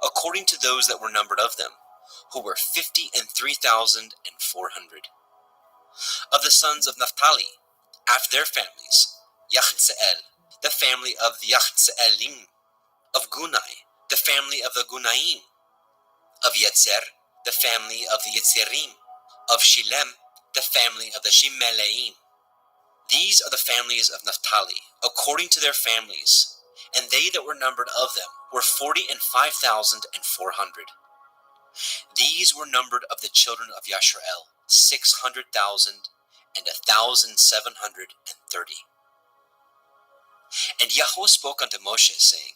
according to those that were numbered of them, who were 53,400. Of the sons of Naphtali, after their families, Yachzeel, the family of the Yachzeelim. Of Gunai, the family of the Gunaim. Of Yetzer, the family of the Yetzerim. Of Shilem, the family of the Shimeleim. These are the families of Naphtali, according to their families, and they that were numbered of them were 45,400. These were numbered of the children of Yashrael, 600,730. And Yahweh spoke unto Moshe, saying,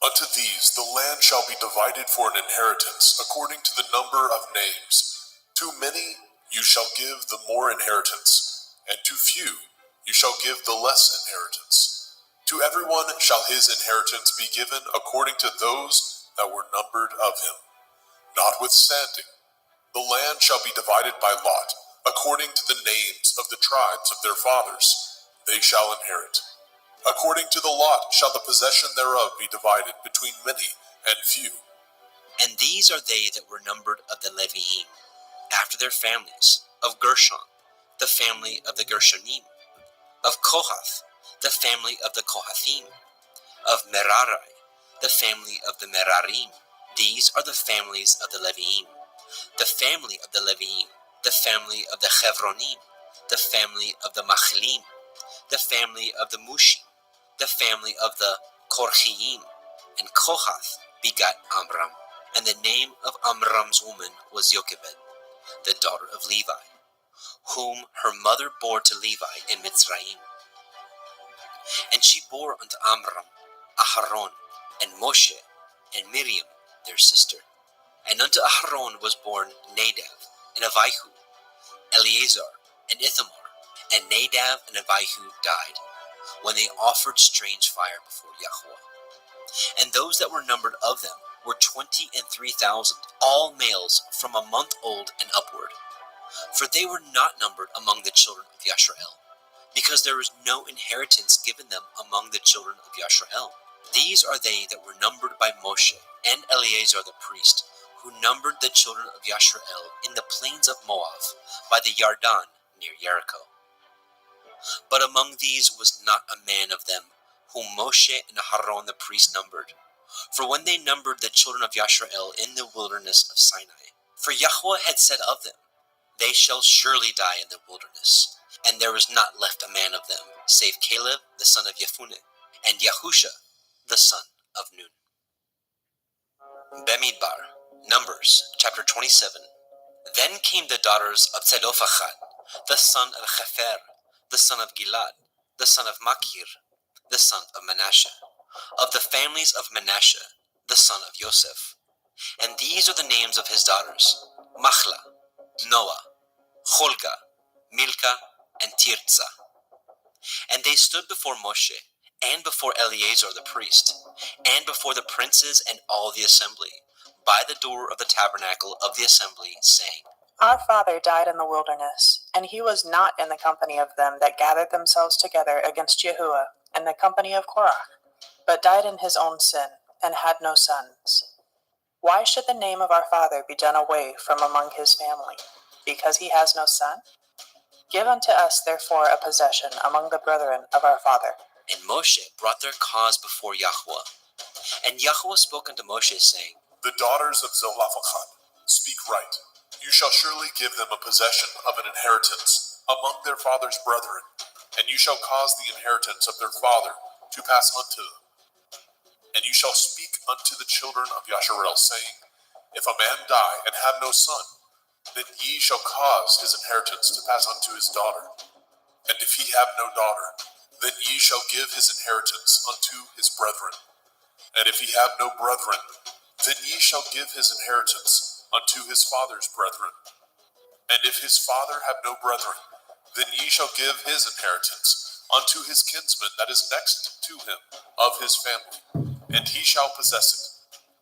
Unto these the land shall be divided for an inheritance, according to the number of names. To many you shall give the more inheritance, and to few you shall give the less inheritance. To everyone shall his inheritance be given according to those that were numbered of him. Notwithstanding, the land shall be divided by lot, according to the names of the tribes of their fathers. They shall inherit. According to the lot shall the possession thereof be divided between many and few. And these are they that were numbered of the Leviim, after their families. Of Gershon, the family of the Gershonim. Of Kohath, the family of the Kohathim. Of Merari, the family of the Merarim. These are the families of the Leviim. The family of the Leviim, the family of the Chevronim, the family of the Machlim, the family of the Mushim, the family of the Korchiim. And Kohath begat Amram. And the name of Amram's woman was Jochebed, the daughter of Levi, whom her mother bore to Levi in Mitzrayim. And she bore unto Amram Aharon, and Moshe, and Miriam their sister. And unto Aharon was born Nadab, and Abihu, Eleazar, and Ithamar. And Nadab and Abihu died, when they offered strange fire before Yahweh. And those that were numbered of them were 23,000, all males from a month old and upward. For they were not numbered among the children of Yashrael, because there was no inheritance given them among the children of Yashrael. These are they that were numbered by Moshe and Eleazar the priest, who numbered the children of Yashrael in the plains of Moab, by the Yarden near Jericho. But among these was not a man of them, whom Moshe and Aharon the priest numbered. For when they numbered the children of Yashrael in the wilderness of Sinai, for Yahweh had said of them, They shall surely die in the wilderness. And there was not left a man of them, save Caleb the son of Jephunneh, and Yahusha the son of Nun. Bemidbar, Numbers, chapter 27. Then came the daughters of Zelophehad, the son of Chefer, the son of Gilad, the son of Machir, the son of Manasseh, of the families of Manasseh, the son of Joseph. And these are the names of his daughters: Machla, Noah, Cholga, Milcah, and Tirzah. And they stood before Moshe, and before Eleazar the priest, and before the princes and all the assembly, by the door of the tabernacle of the assembly, saying, Our father died in the wilderness, and he was not in the company of them that gathered themselves together against Yahuwah and the company of Korah, but died in his own sin, and had no sons. Why should the name of our father be done away from among his family, because he has no son? Give unto us therefore a possession among the brethren of our father. And Moshe brought their cause before Yahweh. And Yahweh spoke unto Moshe, saying, The daughters of Zelophehad speak right. You shall surely give them a possession of an inheritance among their father's brethren, and you shall cause the inheritance of their father to pass unto them. And you shall speak unto the children of Yasharel, saying, If a man die and have no son, then ye shall cause his inheritance to pass unto his daughter. And if he have no daughter, then ye shall give his inheritance unto his brethren. And if he have no brethren, then ye shall give his inheritance unto his father's brethren. And if his father have no brethren, then ye shall give his inheritance unto his kinsman that is next to him of his family, and he shall possess it.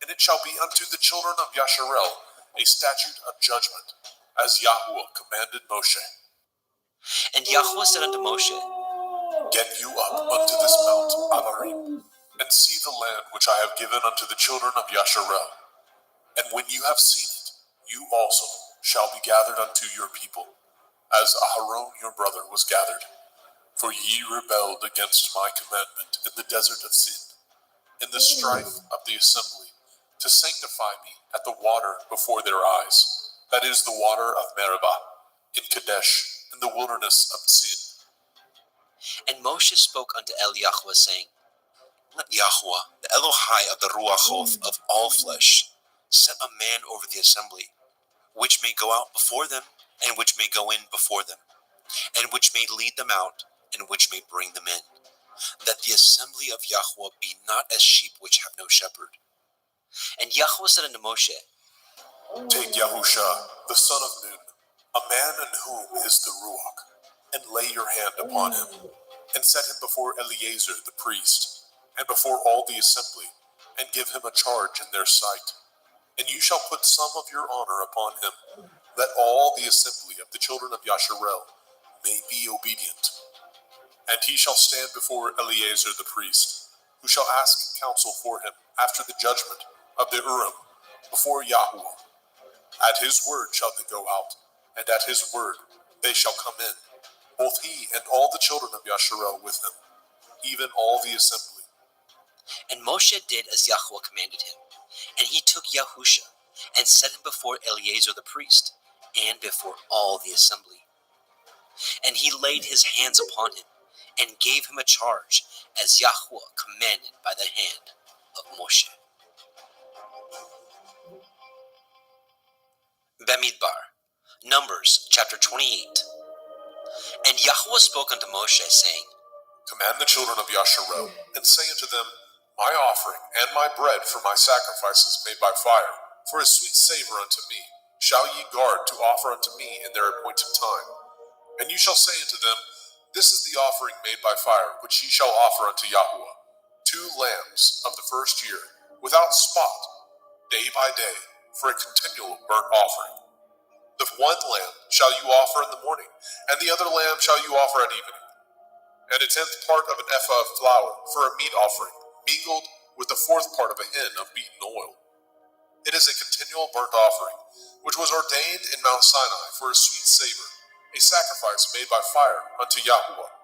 And it shall be unto the children of Yasharel a statute of judgment, as Yahuwah commanded Moshe. And Yahuwah said unto Moshe, Get you up unto this mount Avarim, and see the land which I have given unto the children of Yasharel. And when you have seen it, you also shall be gathered unto your people, as Aharon your brother was gathered. For ye rebelled against my commandment in the desert of Sin, in the strife of the assembly, to sanctify me at the water before their eyes, that is the water of Meribah, in Kadesh, in the wilderness of Sin. And Moshe spoke unto Yahuwah, saying, Let Yahuwah, the Elohai of the Ruachoth of all flesh, set a man over the assembly, which may go out before them, and which may go in before them, and which may lead them out, and which may bring them in, that the assembly of Yahuwah be not as sheep which have no shepherd. And Yahuwah said unto Moshe, Take Yahusha, the son of Nun, a man in whom is the Ruach, and lay your hand upon him, and set him before Eleazar the priest, and before all the assembly, and give him a charge in their sight. And you shall put some of your honor upon him, that all the assembly of the children of Yasharel may be obedient. And he shall stand before Eleazar the priest, who shall ask counsel for him after the judgment of the Urim, before Yahuwah. At his word shall they go out, and at his word they shall come in, both he and all the children of Yasharel with him, even all the assembly. And Moshe did as Yahuwah commanded him. And he took Yahusha, and set him before Eleazar the priest, and before all the assembly. And he laid his hands upon him, and gave him a charge, as Yahuwah commanded by the hand of Moshe. Bamidbar, Numbers chapter 28. And Yahuwah spoke unto Moshe, saying, Command the children of Yasharel, and say unto them, My offering and my bread for my sacrifices made by fire, for a sweet savor unto me, shall ye guard to offer unto me in their appointed time. And you shall say unto them, This is the offering made by fire, which ye shall offer unto Yahuwah, 2 lambs of the first year, without spot, day by day, for a continual burnt offering. The one lamb shall you offer in the morning, and the other lamb shall you offer at evening. And a 10th part of an ephah of flour for a meat offering, mingled with the 4th part of a hin of beaten oil. It is a continual burnt offering, which was ordained in Mount Sinai for a sweet savor, a sacrifice made by fire unto Yahuwah.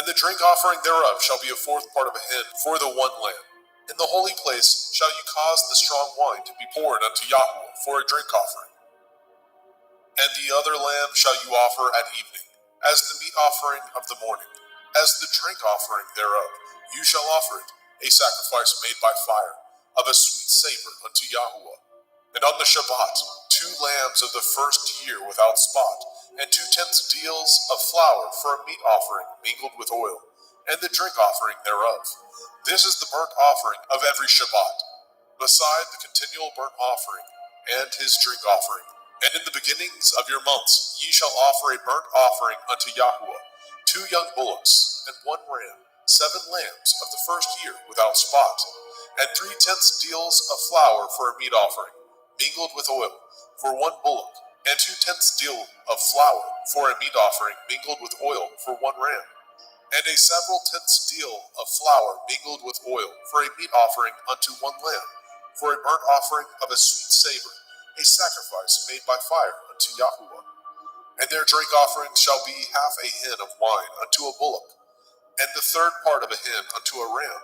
And the drink offering thereof shall be a 4th part of a hin for the one lamb. In the holy place shall you cause the strong wine to be poured unto Yahuwah for a drink offering. And the other lamb shall you offer at evening, as the meat offering of the morning. As the drink offering thereof, you shall offer it, a sacrifice made by fire, of a sweet savor unto Yahuwah. And on the Shabbat, 2 lambs of the first year without spot, and 2/10 deals of flour for a meat offering mingled with oil, and the drink offering thereof. This is the burnt offering of every Shabbat, beside the continual burnt offering, and his drink offering. And in the beginnings of your months ye shall offer a burnt offering unto Yahuwah, 2 young bullocks, and 1 ram, 7 lambs of the first year without spot, and 3/10 deals of flour for a meat offering, mingled with oil, for 1 bullock, and 2/10 deal of flour for a meat offering, mingled with oil, for 1 ram, and a several tenths deal of flour mingled with oil for a meat offering unto 1 lamb, for a burnt offering of a sweet savor, a sacrifice made by fire unto Yahuwah. And their drink offering shall be half a hin of wine unto a bullock, and the 3rd part of a hin unto a ram,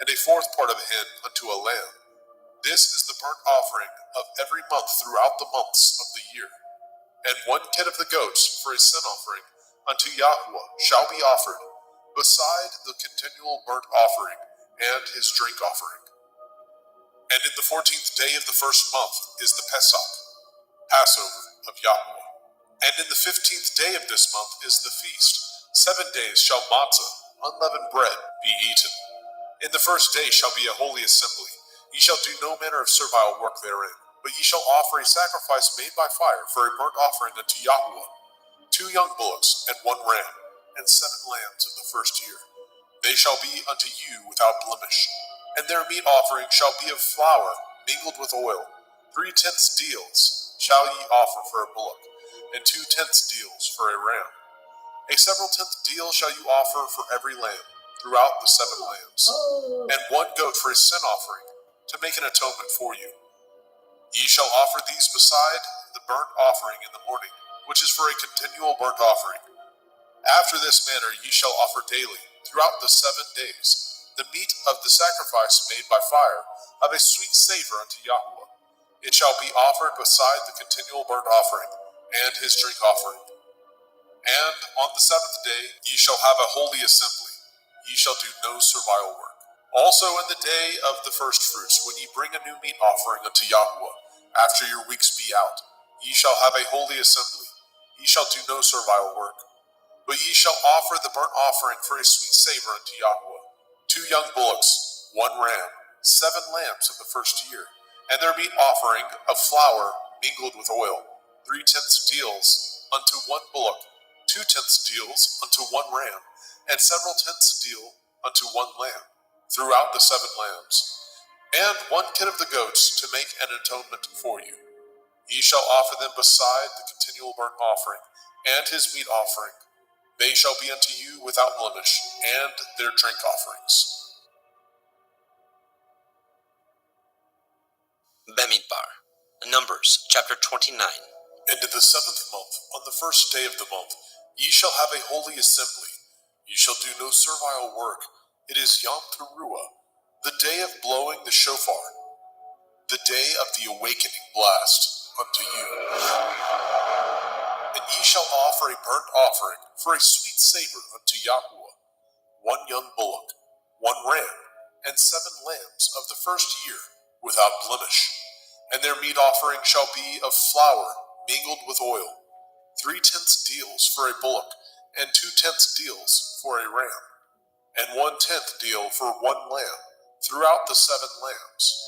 and a 4th part of a hin unto a lamb. This is the burnt offering of every month throughout the months of the year. And 1 kid of the goats for a sin offering unto Yahuwah shall be offered, beside the continual burnt offering, and his drink offering. And in the 14th day of the first month is the Pesach, Passover of Yahweh. And in the 15th day of this month is the feast. 7 days shall matzah, unleavened bread, be eaten. In the first day shall be a holy assembly. Ye shall do no manner of servile work therein, but ye shall offer a sacrifice made by fire for a burnt offering unto Yahweh, 2 young bullocks and 1 ram, and 7 lambs of the first year. They shall be unto you without blemish. And their meat offering shall be of flour mingled with oil. 3/10 deals shall ye offer for a bullock, and 2/10 deals for a ram. A several tenth deal shall you offer for every lamb throughout the 7 lambs, and 1 goat for a sin offering, to make an atonement for you. Ye shall offer these beside the burnt offering in the morning, which is for a continual burnt offering. After this manner ye shall offer daily, throughout the 7 days, the meat of the sacrifice made by fire, of a sweet savor unto Yahweh. It shall be offered beside the continual burnt offering, and his drink offering. And on the 7th day ye shall have a holy assembly. Ye shall do no servile work. Also in the day of the first fruits, when ye bring a new meat offering unto Yahweh, after your weeks be out, ye shall have a holy assembly. Ye shall do no servile work. But ye shall offer the burnt offering for a sweet savor unto Yahweh, 2 young bullocks, 1 ram, 7 lambs of the first year, and their meat offering of flour mingled with oil, 3/10 deals unto 1 bullock, 2/10 deals unto 1 ram, and several tenths deal unto 1 lamb, throughout the 7 lambs, and 1 kid of the goats to make an atonement for you. Ye shall offer them beside the continual burnt offering, and his meat offering. They shall be unto you without blemish, and their drink offerings. Bamidbar. Numbers, chapter 29. And in the 7th month, on the first day of the month, ye shall have a holy assembly. Ye shall do no servile work. It is Yom Teruah, the day of blowing the shofar, the day of the awakening blast unto you. And ye shall offer a burnt offering for a sweet savor unto Yahweh, 1 young bullock, 1 ram, and 7 lambs of the first year, without blemish. And their meat offering shall be of flour mingled with oil, 3/10 deals for a bullock, and 2/10 deals for a ram, and 1/10 deal for 1 lamb, throughout the 7 lambs,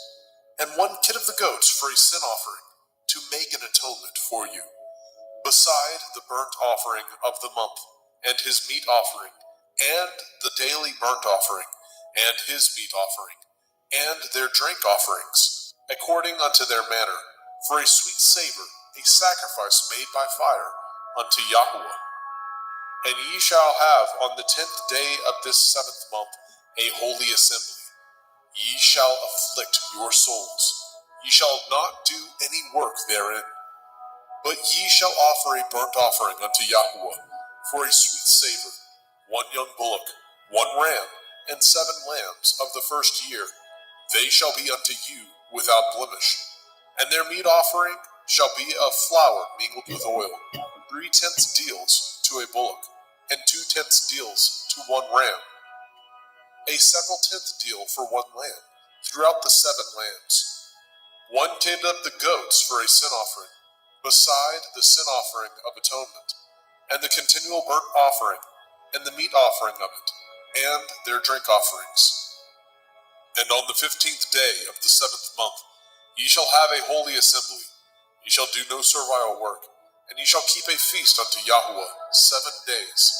and 1 kid of the goats for a sin offering, to make an atonement for you, beside the burnt offering of the month, and his meat offering, and the daily burnt offering, and his meat offering, and their drink offerings, according unto their manner, for a sweet savor, a sacrifice made by fire unto Yahweh. And ye shall have on the 10th day of this 7th month a holy assembly. Ye shall afflict your souls. Ye shall not do any work therein. But ye shall offer a burnt offering unto Yahweh for a sweet savor, 1 young bullock, 1 ram, and 7 lambs of the first year. They shall be unto you without blemish. And their meat offering shall be of flour mingled with oil, 3/10 deals to a bullock, and 2/10 deals to 1 ram, a several tenth deal for 1 lamb, throughout the 7 lambs, 1 kid of the goats for a sin offering, beside the sin offering of atonement, and the continual burnt offering, and the meat offering of it, and their drink offerings. And on the 15th day of the 7th month, ye shall have a holy assembly. Ye shall do no servile work, and ye shall keep a feast unto Yahweh 7 days.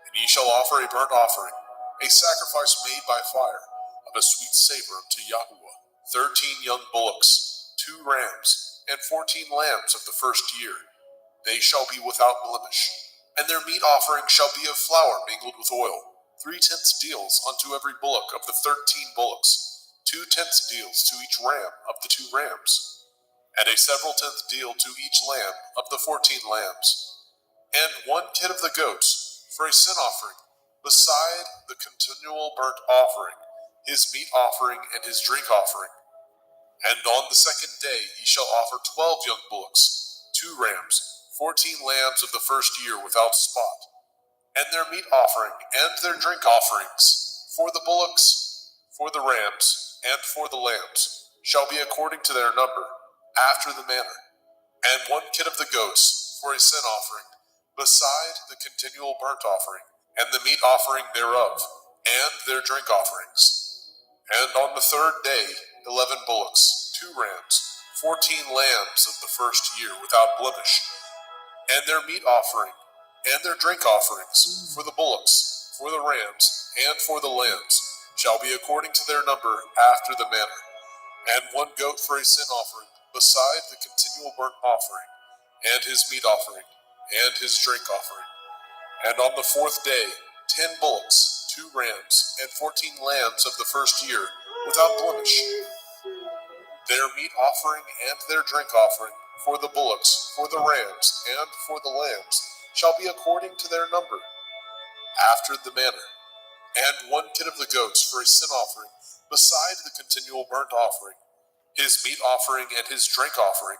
And ye shall offer a burnt offering, a sacrifice made by fire, of a sweet savor unto Yahweh, 13 young bullocks, 2 rams, and 14 lambs of the first year. They shall be without blemish. And their meat offering shall be of flour mingled with oil, 3/10 deals unto every bullock of the 13 bullocks, 2/10 deals to each ram of the 2 rams, and a several tenth deal to each lamb of the 14 lambs, and 1 kid of the goats for a sin offering, beside the continual burnt offering, his meat offering and his drink offering. And on the 2nd day ye shall offer 12 young bullocks, 2 rams, 14 lambs of the first year without spot, and their meat offering and their drink offerings. For the bullocks, for the rams, and for the lambs, shall be according to their number, after the manner, and 1 kid of the goats for a sin offering, beside the continual burnt offering, and the meat offering thereof, and their drink offerings. And on the 3rd day 11 bullocks, 2 rams, 14 lambs of the first year without blemish, and their meat offering, and their drink offerings, for the bullocks, for the rams, and for the lambs, shall be according to their number after the manner, and 1 goat for a sin offering, beside the continual burnt offering, and his meat offering, and his drink offering. And on the 4th day 10 bullocks, 2 rams, and 14 lambs of the first year, without blemish, their meat offering and their drink offering, for the bullocks, for the rams, and for the lambs, shall be according to their number, after the manner, and 1 kid of the goats for a sin offering, beside the continual burnt offering, his meat offering and his drink offering.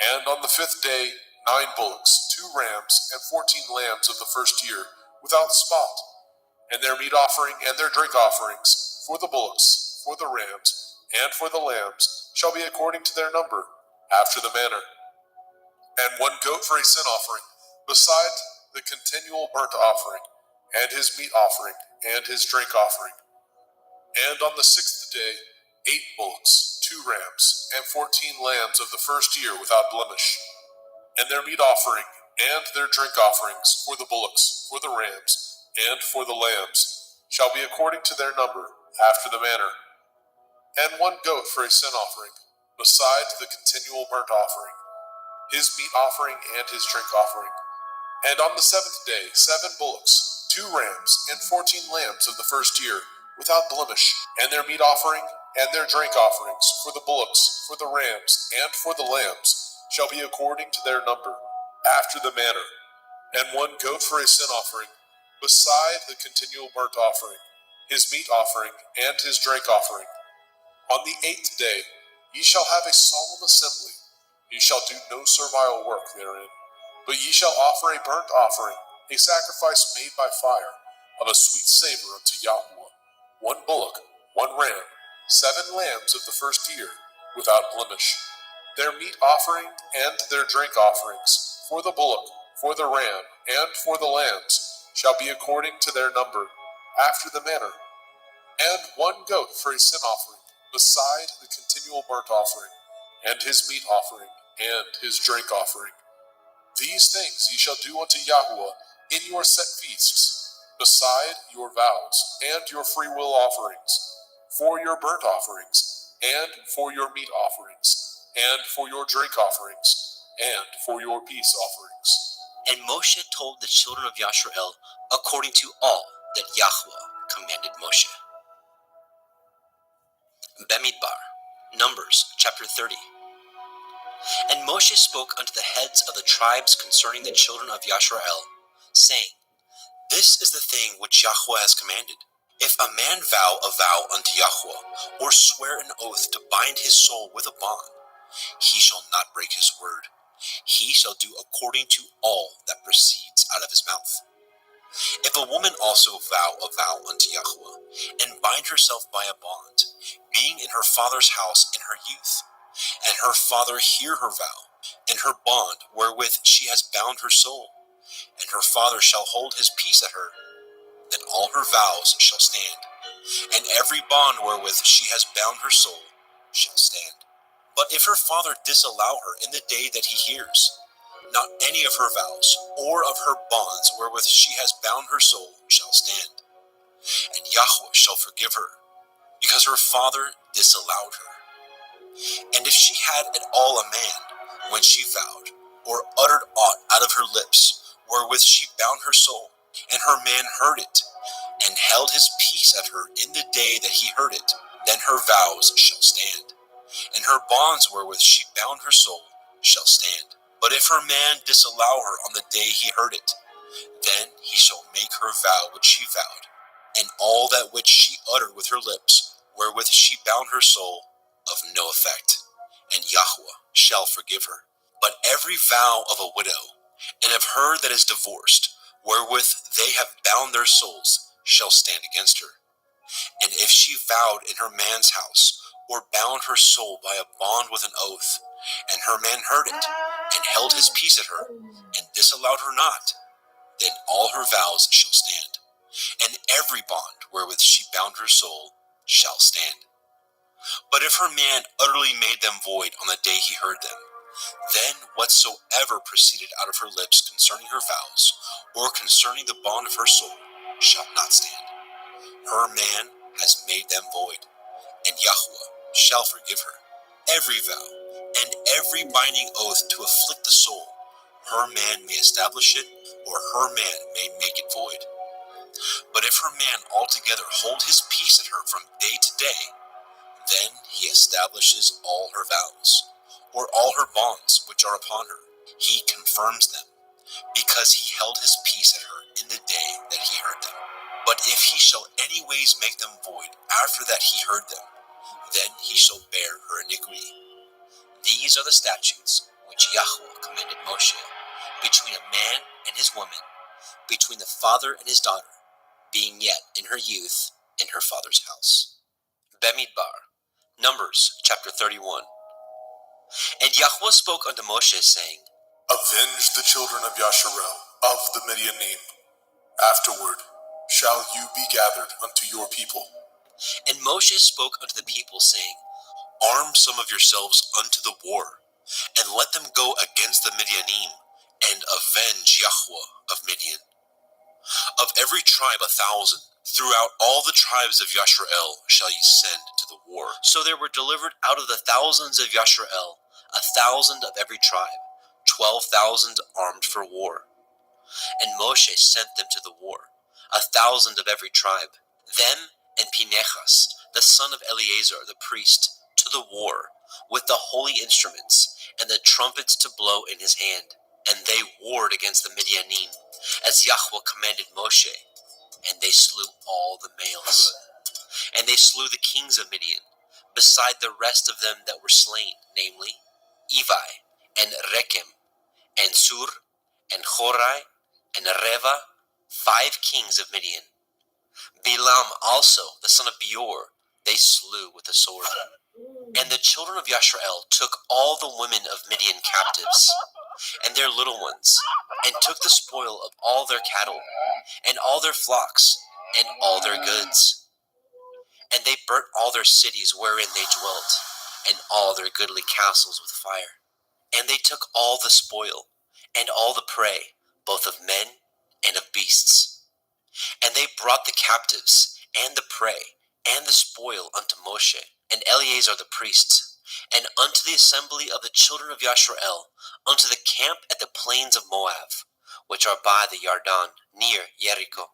And on the 5th day 9 bullocks, 2 rams, and 14 lambs of the first year, without spot, and their meat offering and their drink offerings, for the bullocks, for the rams, and for the lambs, shall be according to their number, after the manner. And 1 goat for a sin offering, beside the continual burnt offering, and his meat offering, and his drink offering. And on the 6th day 8 bullocks, 2 rams, and 14 lambs of the first year without blemish, and their meat offering, and their drink offerings, for the bullocks, for the rams, and for the lambs, shall be according to their number, after the manner. And 1 goat for a sin offering, beside the continual burnt offering, his meat offering and his drink offering. And on the 7th day 7 bullocks, 2 rams, and 14 lambs of the first year, without blemish, and their meat offering and their drink offerings, for the bullocks, for the rams, and for the lambs, shall be according to their number, after the manner. And 1 goat for a sin offering, beside the continual burnt offering, his meat offering, and his drink offering. On the 8th day ye shall have a solemn assembly. Ye shall do no servile work therein, but ye shall offer a burnt offering, a sacrifice made by fire, of a sweet savor unto Yahweh, 1 bullock, 1 ram, 7 lambs of the first year, without blemish. Their meat offering and their drink offerings, for the bullock, for the ram, and for the lambs, shall be according to their number, after the manner. And 1 goat for a sin offering, beside the continual burnt offering, and his meat offering, and his drink offering. These things ye shall do unto Yahweh in your set feasts, beside your vows, and your freewill offerings, for your burnt offerings, and for your meat offerings, and for your drink offerings, and for your peace offerings. And Moshe told the children of Yashrael according to all that Yahweh commanded Moshe. Bamidbar, Numbers chapter 30. And Moshe spoke unto the heads of the tribes concerning the children of Yashrael, saying, This is the thing which Yahweh has commanded. If a man vow a vow unto Yahweh, or swear an oath to bind his soul with a bond, he shall not break his word. He shall do according to all that proceeds out of his mouth. If a woman also vow a vow unto Yahweh, and bind herself by a bond, being in her father's house in her youth, and her father hear her vow, and her bond wherewith she has bound her soul, and her father shall hold his peace at her, then all her vows shall stand, and every bond wherewith she has bound her soul shall stand. But if her father disallow her in the day that he hears, not any of her vows, or of her bonds wherewith she has bound her soul shall stand, and Yahweh shall forgive her, because her father disallowed her. And if she had at all a man, when she vowed, or uttered aught out of her lips, wherewith she bound her soul, and her man heard it, and held his peace at her in the day that he heard it, then her vows shall stand, and her bonds wherewith she bound her soul shall stand. But if her man disallow her on the day he heard it, then he shall make her vow which she vowed, and all that which she uttered with her lips, wherewith she bound her soul, of no effect, and Yahweh shall forgive her. But every vow of a widow, and of her that is divorced, wherewith they have bound their souls, shall stand against her. And if she vowed in her man's house, or bound her soul by a bond with an oath, and her man heard it, and held his peace at her, and disallowed her not, then all her vows shall stand, and every bond wherewith she bound her soul shall stand. But if her man utterly made them void on the day he heard them, then whatsoever proceeded out of her lips concerning her vows, or concerning the bond of her soul, shall not stand. Her man has made them void, and Yahweh shall forgive her every vow, and every binding oath to afflict the soul. Her man may establish it, or her man may make it void. But if her man altogether hold his peace at her from day to day, then he establishes all her vows, or all her bonds which are upon her. He confirms them, because he held his peace at her in the day that he heard them. But if he shall any ways make them void after that he heard them, then he shall bear her iniquity. These are the statutes which Yahweh commanded Moshe, between a man and his woman, between the father and his daughter, being yet in her youth in her father's house. Bemidbar, Numbers chapter 31. And Yahweh spoke unto Moshe, saying, Avenge the children of Yasharel of the Midianim. Afterward shall you be gathered unto your people. And Moshe spoke unto the people, saying, Arm some of yourselves unto the war, and let them go against the Midianim, and avenge Yahweh of Midian. Of every tribe 1,000, throughout all the tribes of Yasharel shall ye send to the war. So there were delivered out of the thousands of Yasharel 1,000 of every tribe, 12,000 armed for war. And Moshe sent them to the war, 1,000 of every tribe, them and Pinechas, the son of Eleazar the priest, to the war, with the holy instruments, and the trumpets to blow in his hand. And they warred against the Midianim, as Yahweh commanded Moshe, and they slew all the males. And they slew the kings of Midian, beside the rest of them that were slain, namely, Evi, and Rechem, and Sur, and Horai, and Reva, 5 kings of Midian. Bilam also, the son of Beor, they slew with the sword. And the children of Yasharel took all the women of Midian captives, and their little ones, and took the spoil of all their cattle, and all their flocks, and all their goods. And they burnt all their cities wherein they dwelt, and all their goodly castles with fire. And they took all the spoil, and all the prey, both of men and of beasts. And they brought the captives, and the prey, and the spoil unto Moshe, and Eleazar the priest, and unto the assembly of the children of Yasharel, unto the camp at the plains of Moab, which are by the Yarden, near Jericho.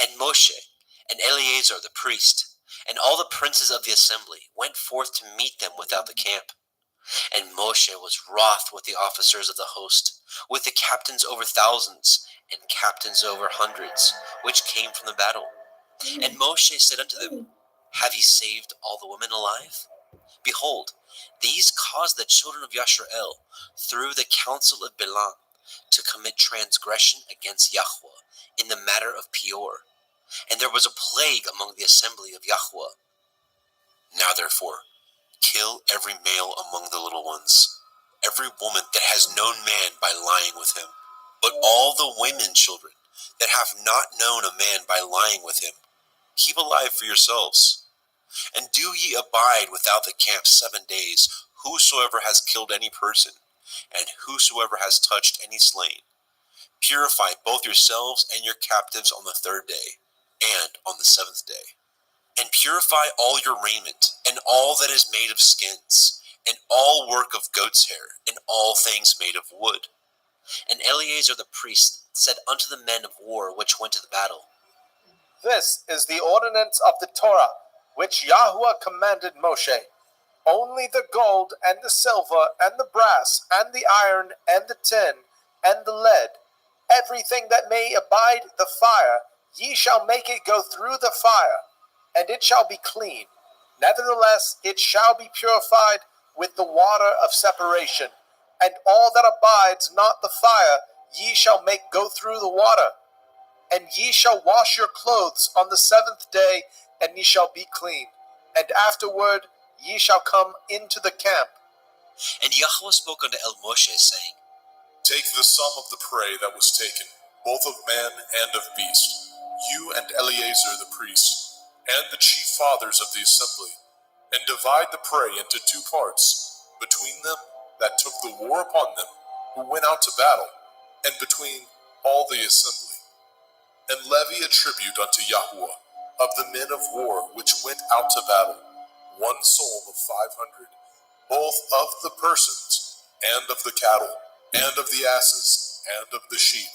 And Moshe, and Eleazar the priest, and all the princes of the assembly went forth to meet them without the camp. And Moshe was wroth with the officers of the host, with the captains over thousands, and captains over hundreds, which came from the battle. And Moshe said unto them, Have ye saved all the women alive? Behold, these caused the children of Yasharel, through the counsel of Bilam, to commit transgression against Yahweh in the matter of Peor. And there was a plague among the assembly of Yahweh. Now therefore, kill every male among the little ones, every woman that has known man by lying with him. But all the women children that have not known a man by lying with him, keep alive for yourselves. And do ye abide without the camp 7 days, whosoever has killed any person, and whosoever has touched any slain. Purify both yourselves and your captives on the 3rd day, and on the 7th day. And purify all your raiment, and all that is made of skins, and all work of goat's hair, and all things made of wood. And Eleazar the priest said unto the men of war which went to the battle, This is the ordinance of the Torah, which Yahweh commanded Moshe. Only the gold, and the silver, and the brass, and the iron, and the tin, and the lead, everything that may abide the fire, ye shall make it go through the fire, and it shall be clean. Nevertheless, it shall be purified with the water of separation. And all that abides not the fire, ye shall make go through the water. And ye shall wash your clothes on the 7th day, and ye shall be clean. And afterward ye shall come into the camp. And Yahweh spoke unto Moshe, saying, Take the sum of the prey that was taken, both of man and of beast, you and Eleazar the priest, and the chief fathers of the assembly, and divide the prey into 2 parts, between them that took the war upon them, who went out to battle, and between all the assembly. And levy a tribute unto Yahweh of the men of war which went out to battle, 1 soul of 500, both of the persons, and of the cattle, and of the asses, and of the sheep.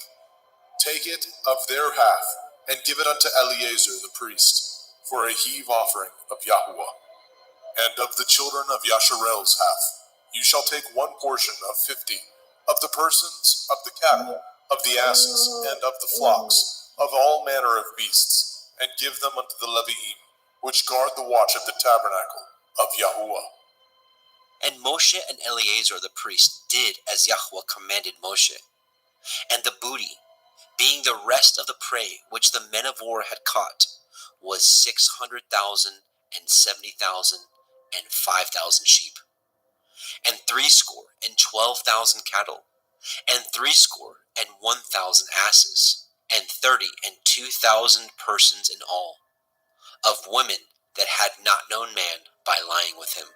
Take it of their half, and give it unto Eleazar the priest, for a heave offering of Yahweh. And of the children of Yasharel's half, you shall take 1 portion of 50, of the persons, of the cattle, of the asses, and of the flocks, of all manner of beasts, and give them unto the Leviim, which guard the watch of the tabernacle of Yahuwah. And Moshe and Eleazar the priest did as Yahweh commanded Moshe. And the booty, being the rest of the prey which the men of war had caught, was 600,000 and 70,000 and 5,000 sheep, and 60,012 cattle, and 60,001 asses, and 32,000 persons in all, of women that had not known man by lying with him.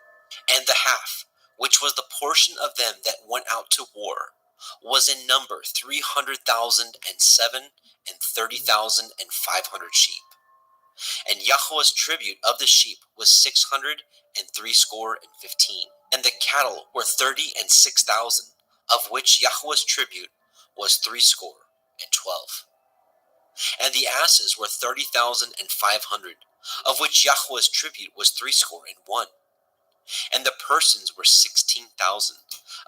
And the half, which was the portion of them that went out to war, was in number 300,007 and 30,500 sheep. And Yahweh's tribute of the sheep was 615, and the cattle were 36,000, of which Yahweh's tribute was 312. And the asses were 30,500, of which Yahweh's tribute was 301. And the persons were 16,000,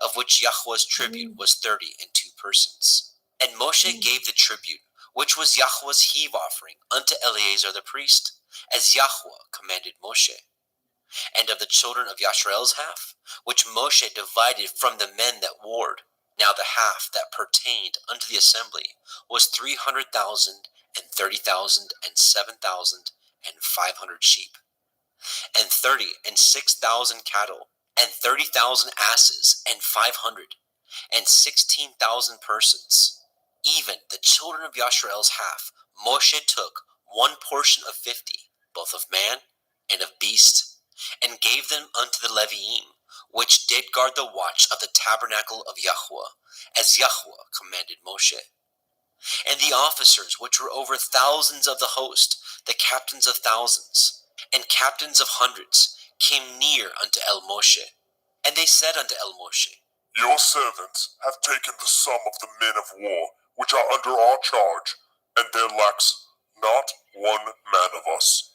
of which Yahweh's tribute was 32 persons. And Moshe gave the tribute, which was Yahweh's heave offering, unto Eleazar the priest, as Yahweh commanded Moshe. And of the children of Yasharel's half, which Moshe divided from the men that warred, now the half that pertained unto the assembly was 300,000 and 30,000 and 7,500 sheep, and 36,000 cattle, and 30,000 asses, and 500, and 16,000 persons. Even the children of Yasharel's half, Moshe took 1 portion of 50, both of man and of beast, and gave them unto the Leviim, which did guard the watch of the tabernacle of Yahweh, as Yahweh commanded Moshe. And the officers which were over thousands of the host, the captains of thousands, and captains of hundreds, came near unto Moshe. And they said unto Moshe, Your servants have taken the sum of the men of war, which are under our charge, and there lacks not 1 man of us.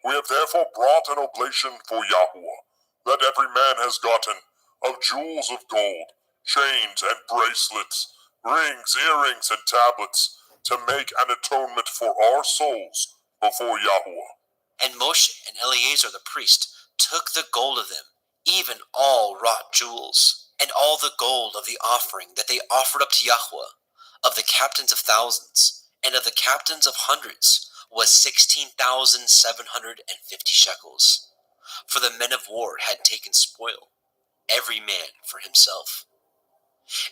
We have therefore brought an oblation for Yahweh, that every man has gotten, of jewels of gold, chains and bracelets, rings, earrings, and tablets, to make an atonement for our souls before Yahweh. And Moshe and Eleazar the priest took the gold of them, even all wrought jewels, and all the gold of the offering that they offered up to Yahweh, of the captains of thousands, and of the captains of hundreds, was 16,750 shekels. For the men of war had taken spoil, every man for himself.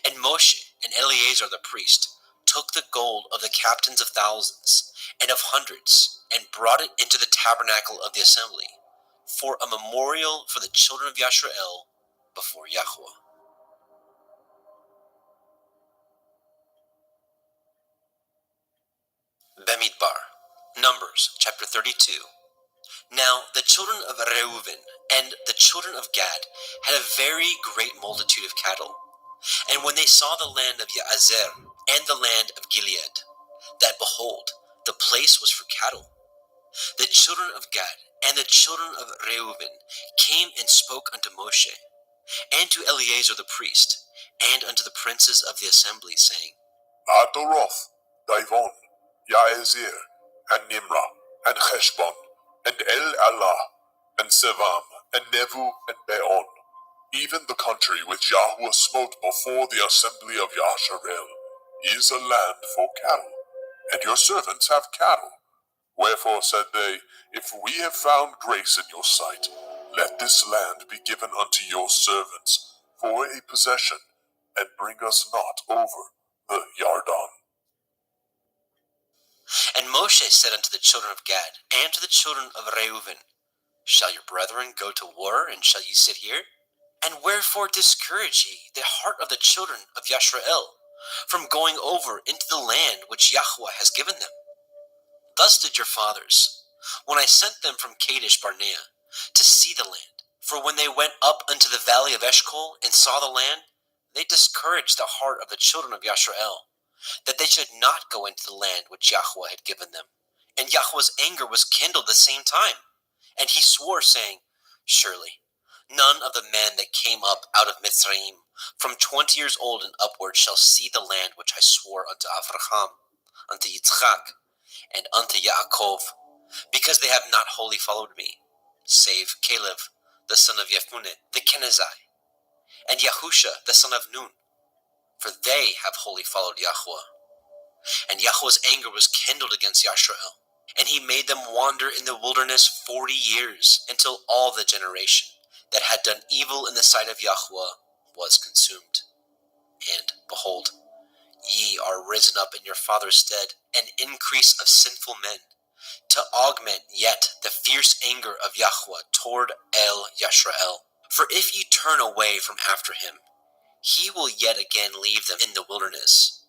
And Moshe and Eleazar the priest took the gold of the captains of thousands and of hundreds, and brought it into the tabernacle of the assembly, for a memorial for the children of Yasharel before Yahweh. Bemidbar, Numbers chapter 32. Now the children of Reuben and the children of Gad had a very great multitude of cattle. And when they saw the land of Ya'azer and the land of Gilead, that behold, the place was for cattle, the children of Gad and the children of Reuben came and spoke unto Moshe, and to Eleazar the priest, and unto the princes of the assembly, saying, Adoroth, Divon, Ya'ezir, and Nimrah, and Heshbon, and El-Allah, and Sevam, and Nevu, and Beon, even the country which Yahweh smote before the assembly of Yasharel, is a land for cattle, and your servants have cattle. Wherefore said they, If we have found grace in your sight, let this land be given unto your servants for a possession, and bring us not over the Yarden. And Moshe said unto the children of Gad, and to the children of Reuben, Shall your brethren go to war, and shall ye sit here? And wherefore discourage ye the heart of the children of Yashrael from going over into the land which Yahweh has given them? Thus did your fathers, when I sent them from Kadesh Barnea to see the land. For when they went up unto the valley of Eshcol and saw the land, they discouraged the heart of the children of Yashrael, that they should not go into the land which Yahweh had given them. And Yahweh's anger was kindled the same time. And he swore, saying, Surely none of the men that came up out of Mitzrayim from 20 years old and upward shall see the land which I swore unto Avraham, unto Yitzchak, and unto Yaakov, because they have not wholly followed me, save Caleb, the son of Yefuneh, the Kenizzite, and Yahusha, the son of Nun, for they have wholly followed Yahweh. And Yahweh's anger was kindled against Yashrael, and he made them wander in the wilderness 40 years, until all the generation that had done evil in the sight of Yahweh was consumed. And behold, ye are risen up in your father's stead, an increase of sinful men, to augment yet the fierce anger of Yahweh toward El Yashrael. For if ye turn away from after him, he will yet again leave them in the wilderness,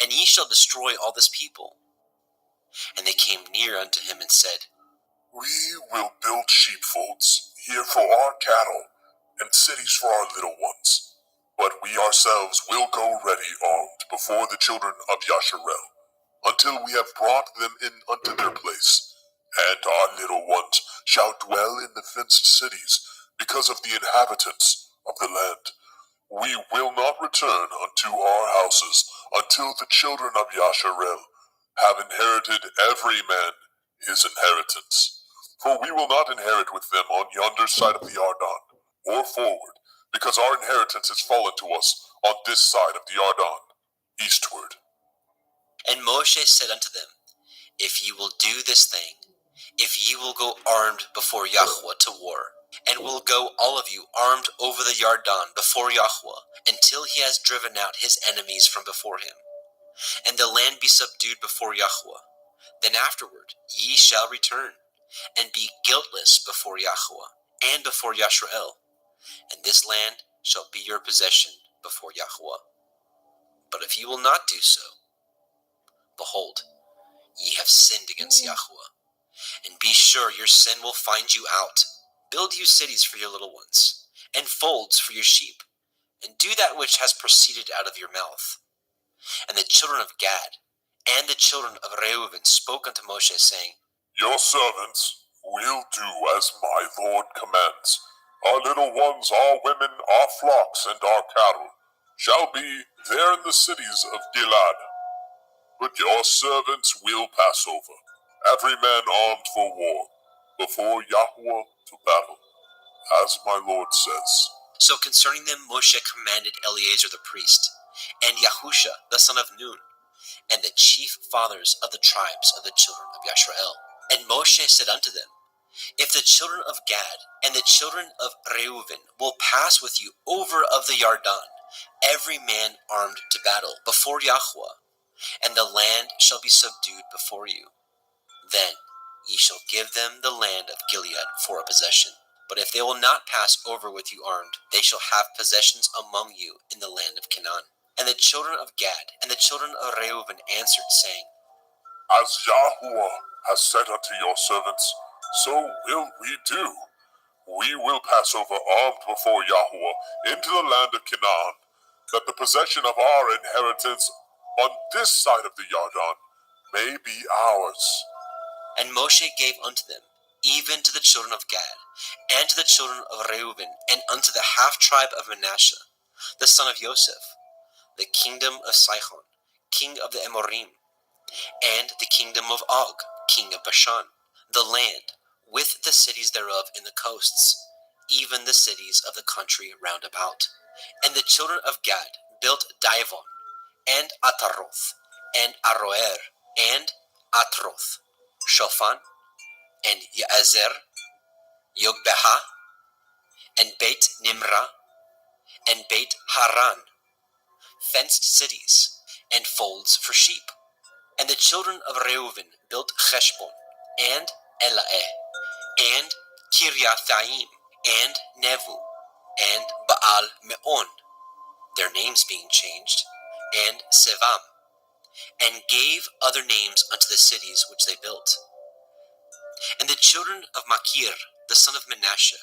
and ye shall destroy all this people. And they came near unto him and said, We will build sheepfolds here for our cattle, and cities for our little ones. But we ourselves will go ready armed before the children of Yasharel, until we have brought them in unto their place. And our little ones shall dwell in the fenced cities, because of the inhabitants of the land. We will not return unto our houses until the children of Yasharel have inherited every man his inheritance. For we will not inherit with them on yonder side of the Yarden, or forward, because our inheritance is fallen to us on this side of the Yarden, eastward. And Moshe said unto them, If ye will do this thing, if ye will go armed before Yahweh to war, and will go all of you armed over the Yarden before Yahweh, until he has driven out his enemies from before him, and the land be subdued before Yahweh, then afterward ye shall return, and be guiltless before Yahweh, and before Yashrael, and this land shall be your possession before Yahweh. But if ye will not do so, behold, ye have sinned against Yahweh, and be sure your sin will find you out. Build you cities for your little ones, and folds for your sheep, and do that which has proceeded out of your mouth. And the children of Gad and the children of Reuben spoke unto Moshe, saying, Your servants will do as my Lord commands. Our little ones, our women, our flocks, and our cattle shall be there in the cities of Gilad. But your servants will pass over, every man armed for war, before Yahweh to battle, as my Lord says. So concerning them Moshe commanded Eleazar the priest, and Yahusha the son of Nun, and the chief fathers of the tribes of the children of Yashrael. And Moshe said unto them, If the children of Gad and the children of Reuben will pass with you over of the Yarden, every man armed to battle, before Yahweh, and the land shall be subdued before you, then ye shall give them the land of Gilead for a possession. But if they will not pass over with you armed, they shall have possessions among you in the land of Canaan. And the children of Gad and the children of Reuben answered, saying, As Yahweh has said unto your servants, so will we do. We will pass over armed before Yahweh into the land of Canaan, that the possession of our inheritance on this side of the Yarden may be ours. And Moshe gave unto them, even to the children of Gad, and to the children of Reuben, and unto the half tribe of Manasseh, the son of Joseph, the kingdom of Sihon, king of the Amorim, and the kingdom of Og, king of Bashan, the land, with the cities thereof in the coasts, even the cities of the country round about. And the children of Gad built Divon, and Ataroth, and Aroer, and Atroth, Shofan, and Yazer, Yogbeha, and Beit Nimrah, and Beit Haran, fenced cities, and folds for sheep. And the children of Reuven built Heshbon, and Elaeh, and Kiriathaim, and Nevu, and Baal Meon, their names being changed, and Sevam, and gave other names unto the cities which they built. And the children of Machir, the son of Manasseh,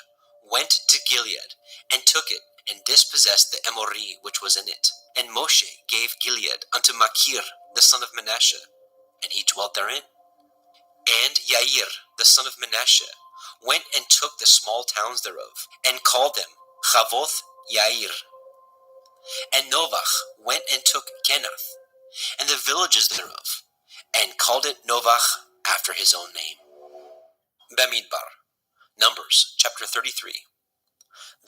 went to Gilead, and took it, and dispossessed the Emori which was in it. And Moshe gave Gilead unto Machir, the son of Manasseh, and he dwelt therein. And Yair, the son of Manasseh, went and took the small towns thereof, and called them Chavoth Yair. And Novach went and took Kenath, and the villages thereof, and called it Novach after his own name. Bamidbar, Numbers, chapter 33.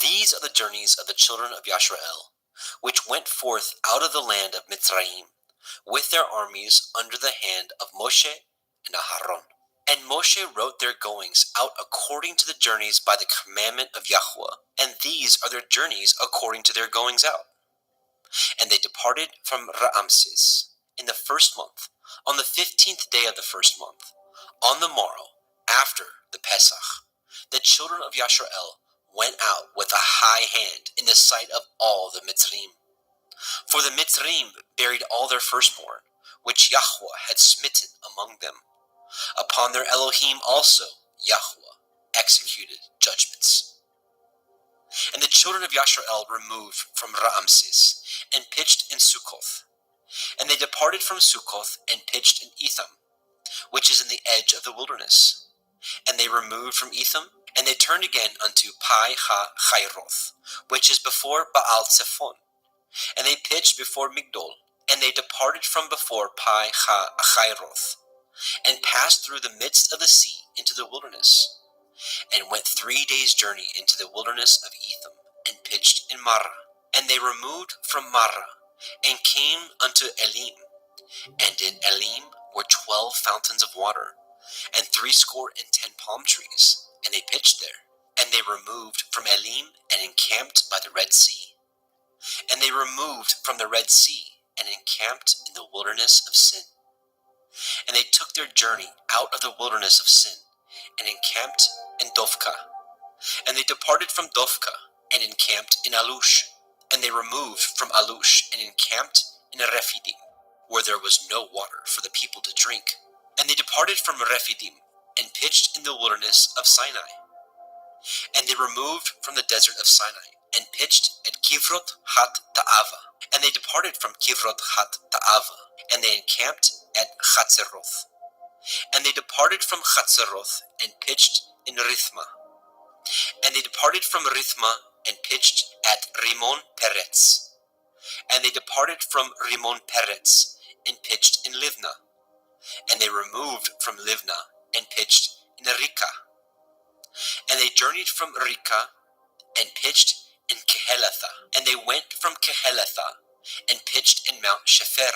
These are the journeys of the children of Yashrael, which went forth out of the land of Mitzrayim, with their armies under the hand of Moshe and Aharon. And Moshe wrote their goings out according to the journeys by the commandment of Yahweh, and these are their journeys according to their goings out. And they departed from Raamses in the first month, on the 15th day of the first month, on the morrow, after the Pesach. The children of Yashrael went out with a high hand in the sight of all the Mitzrim. For the Mitzrim buried all their firstborn, which Yahweh had smitten among them. Upon their Elohim also Yahweh executed judgments. And the children of Yashrael removed from Raamses, and pitched in Succoth. And they departed from Succoth, and pitched in Etham, which is in the edge of the wilderness. And they removed from Etham, and they turned again unto Pi Ha-Chairoth, which is before Baal Zephon. And they pitched before Migdol, and they departed from before Pi Ha-Chairoth, and passed through the midst of the sea into the wilderness, and went 3 days' journey into the wilderness of Etham, and pitched in Marah. And they removed from Marah, and came unto Elim. And in Elim were 12 fountains of water, and 70 palm trees, and they pitched there. And they removed from Elim, and encamped by the Red Sea. And they removed from the Red Sea, and encamped in the wilderness of Sin. And they took their journey out of the wilderness of Sin, and encamped in Dophkah. And they departed from Dophkah, and encamped in Alush. And they removed from Alush, and encamped in Rephidim, where there was no water for the people to drink. And they departed from Rephidim, and pitched in the wilderness of Sinai. And they removed from the desert of Sinai, and pitched at Kivroth hat Ta'ava. And they departed from Kivroth hat Ta'ava, and they encamped at Chatzeroth. And they departed from Chatzeroth, and pitched in Rithma. And they departed from Rithma, and pitched at Rimon Peretz. And they departed from Rimon Peretz, and pitched in Livna. And they removed from Livna, and pitched in Rika. And they journeyed from Rika, and pitched in Kehelatha. And they went from Kehelatha, and pitched in Mount Shefer.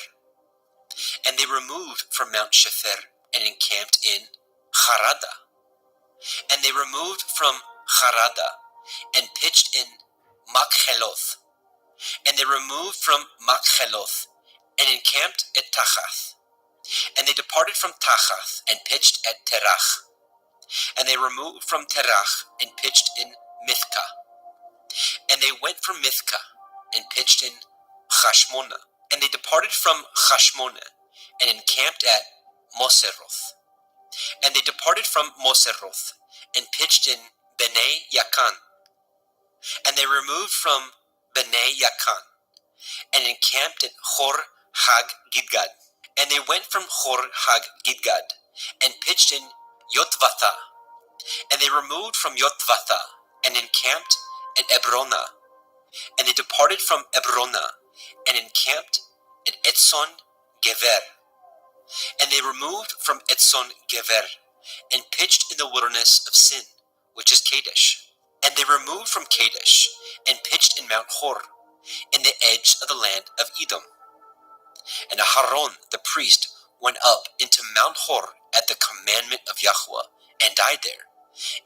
And they removed from Mount Shefer, and encamped in Harada. And they removed from Harada, and pitched in Makheloth. And they removed from Makheloth, and encamped at Tachath. And they departed from Tachath, and pitched at Terach. And they removed from Terach, and pitched in Mithka. And they went from Mithka, and pitched in Chashmona. And they departed from Chashmona, and encamped at Moseroth. And they departed from Moseroth, and pitched in Bnei Yakan. And they removed from Bnei Yakan, and encamped at Hor Hag Gidgad. And they went from Hor Hag Gidgad, and pitched in Yotvatha. And they removed from Yotvatha, and encamped at Ebrona. And they departed from Ebrona, and encamped at Etzon Gever. And they removed from Etzon Gever, and pitched in the wilderness of Sin, which is Kadesh. And they removed from Kadesh, and pitched in Mount Hor, in the edge of the land of Edom. And Aharon the priest went up into Mount Hor at the commandment of Yahweh, and died there,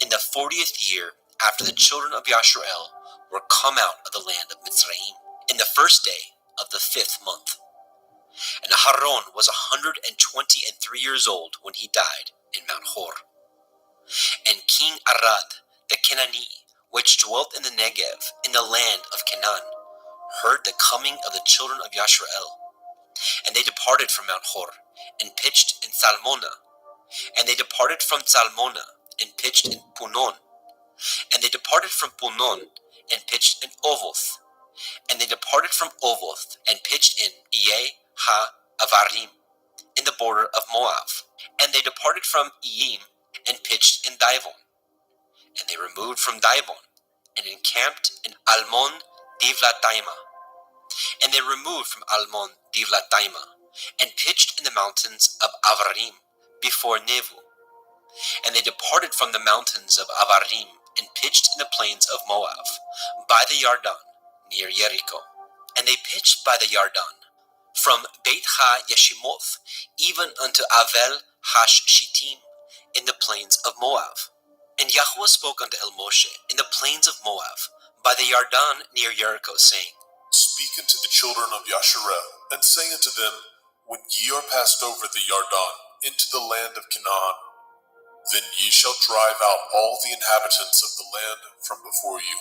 in the 40th year after the children of Yasharel were come out of the land of Mitzrayim, in the first day of the 5th month. And Aharon was 123 years old when he died in Mount Hor. And King Arad, the Kenani, which dwelt in the Negev, in the land of Canaan, heard the coming of the children of Yasharel. And they departed from Mount Hor, and pitched in Salmona. And they departed from Salmona, and pitched in Punon. And they departed from Punon, and pitched in Ovoth. And they departed from Ovoth, and pitched in Iye-ha-Avarim, in the border of Moab. And they departed from Iyim, and pitched in Dibon. And they removed from Dibon, and encamped in Almon Divlataima. And they removed from Almon Divlataima, and pitched in the mountains of Avarim, before Nevu. And they departed from the mountains of Avarim, and pitched in the plains of Moab, by the Yarden, near Jericho. And they pitched by the Yarden, from Beit Ha-Yeshimoth, even unto Avel Hash-Shittim, in the plains of Moab. And Yahweh spoke unto El Moshe in the plains of Moab, by the Yarden near Jericho, saying, Speak unto the children of Yasharel, and say unto them, When ye are passed over the Yarden into the land of Canaan, then ye shall drive out all the inhabitants of the land from before you,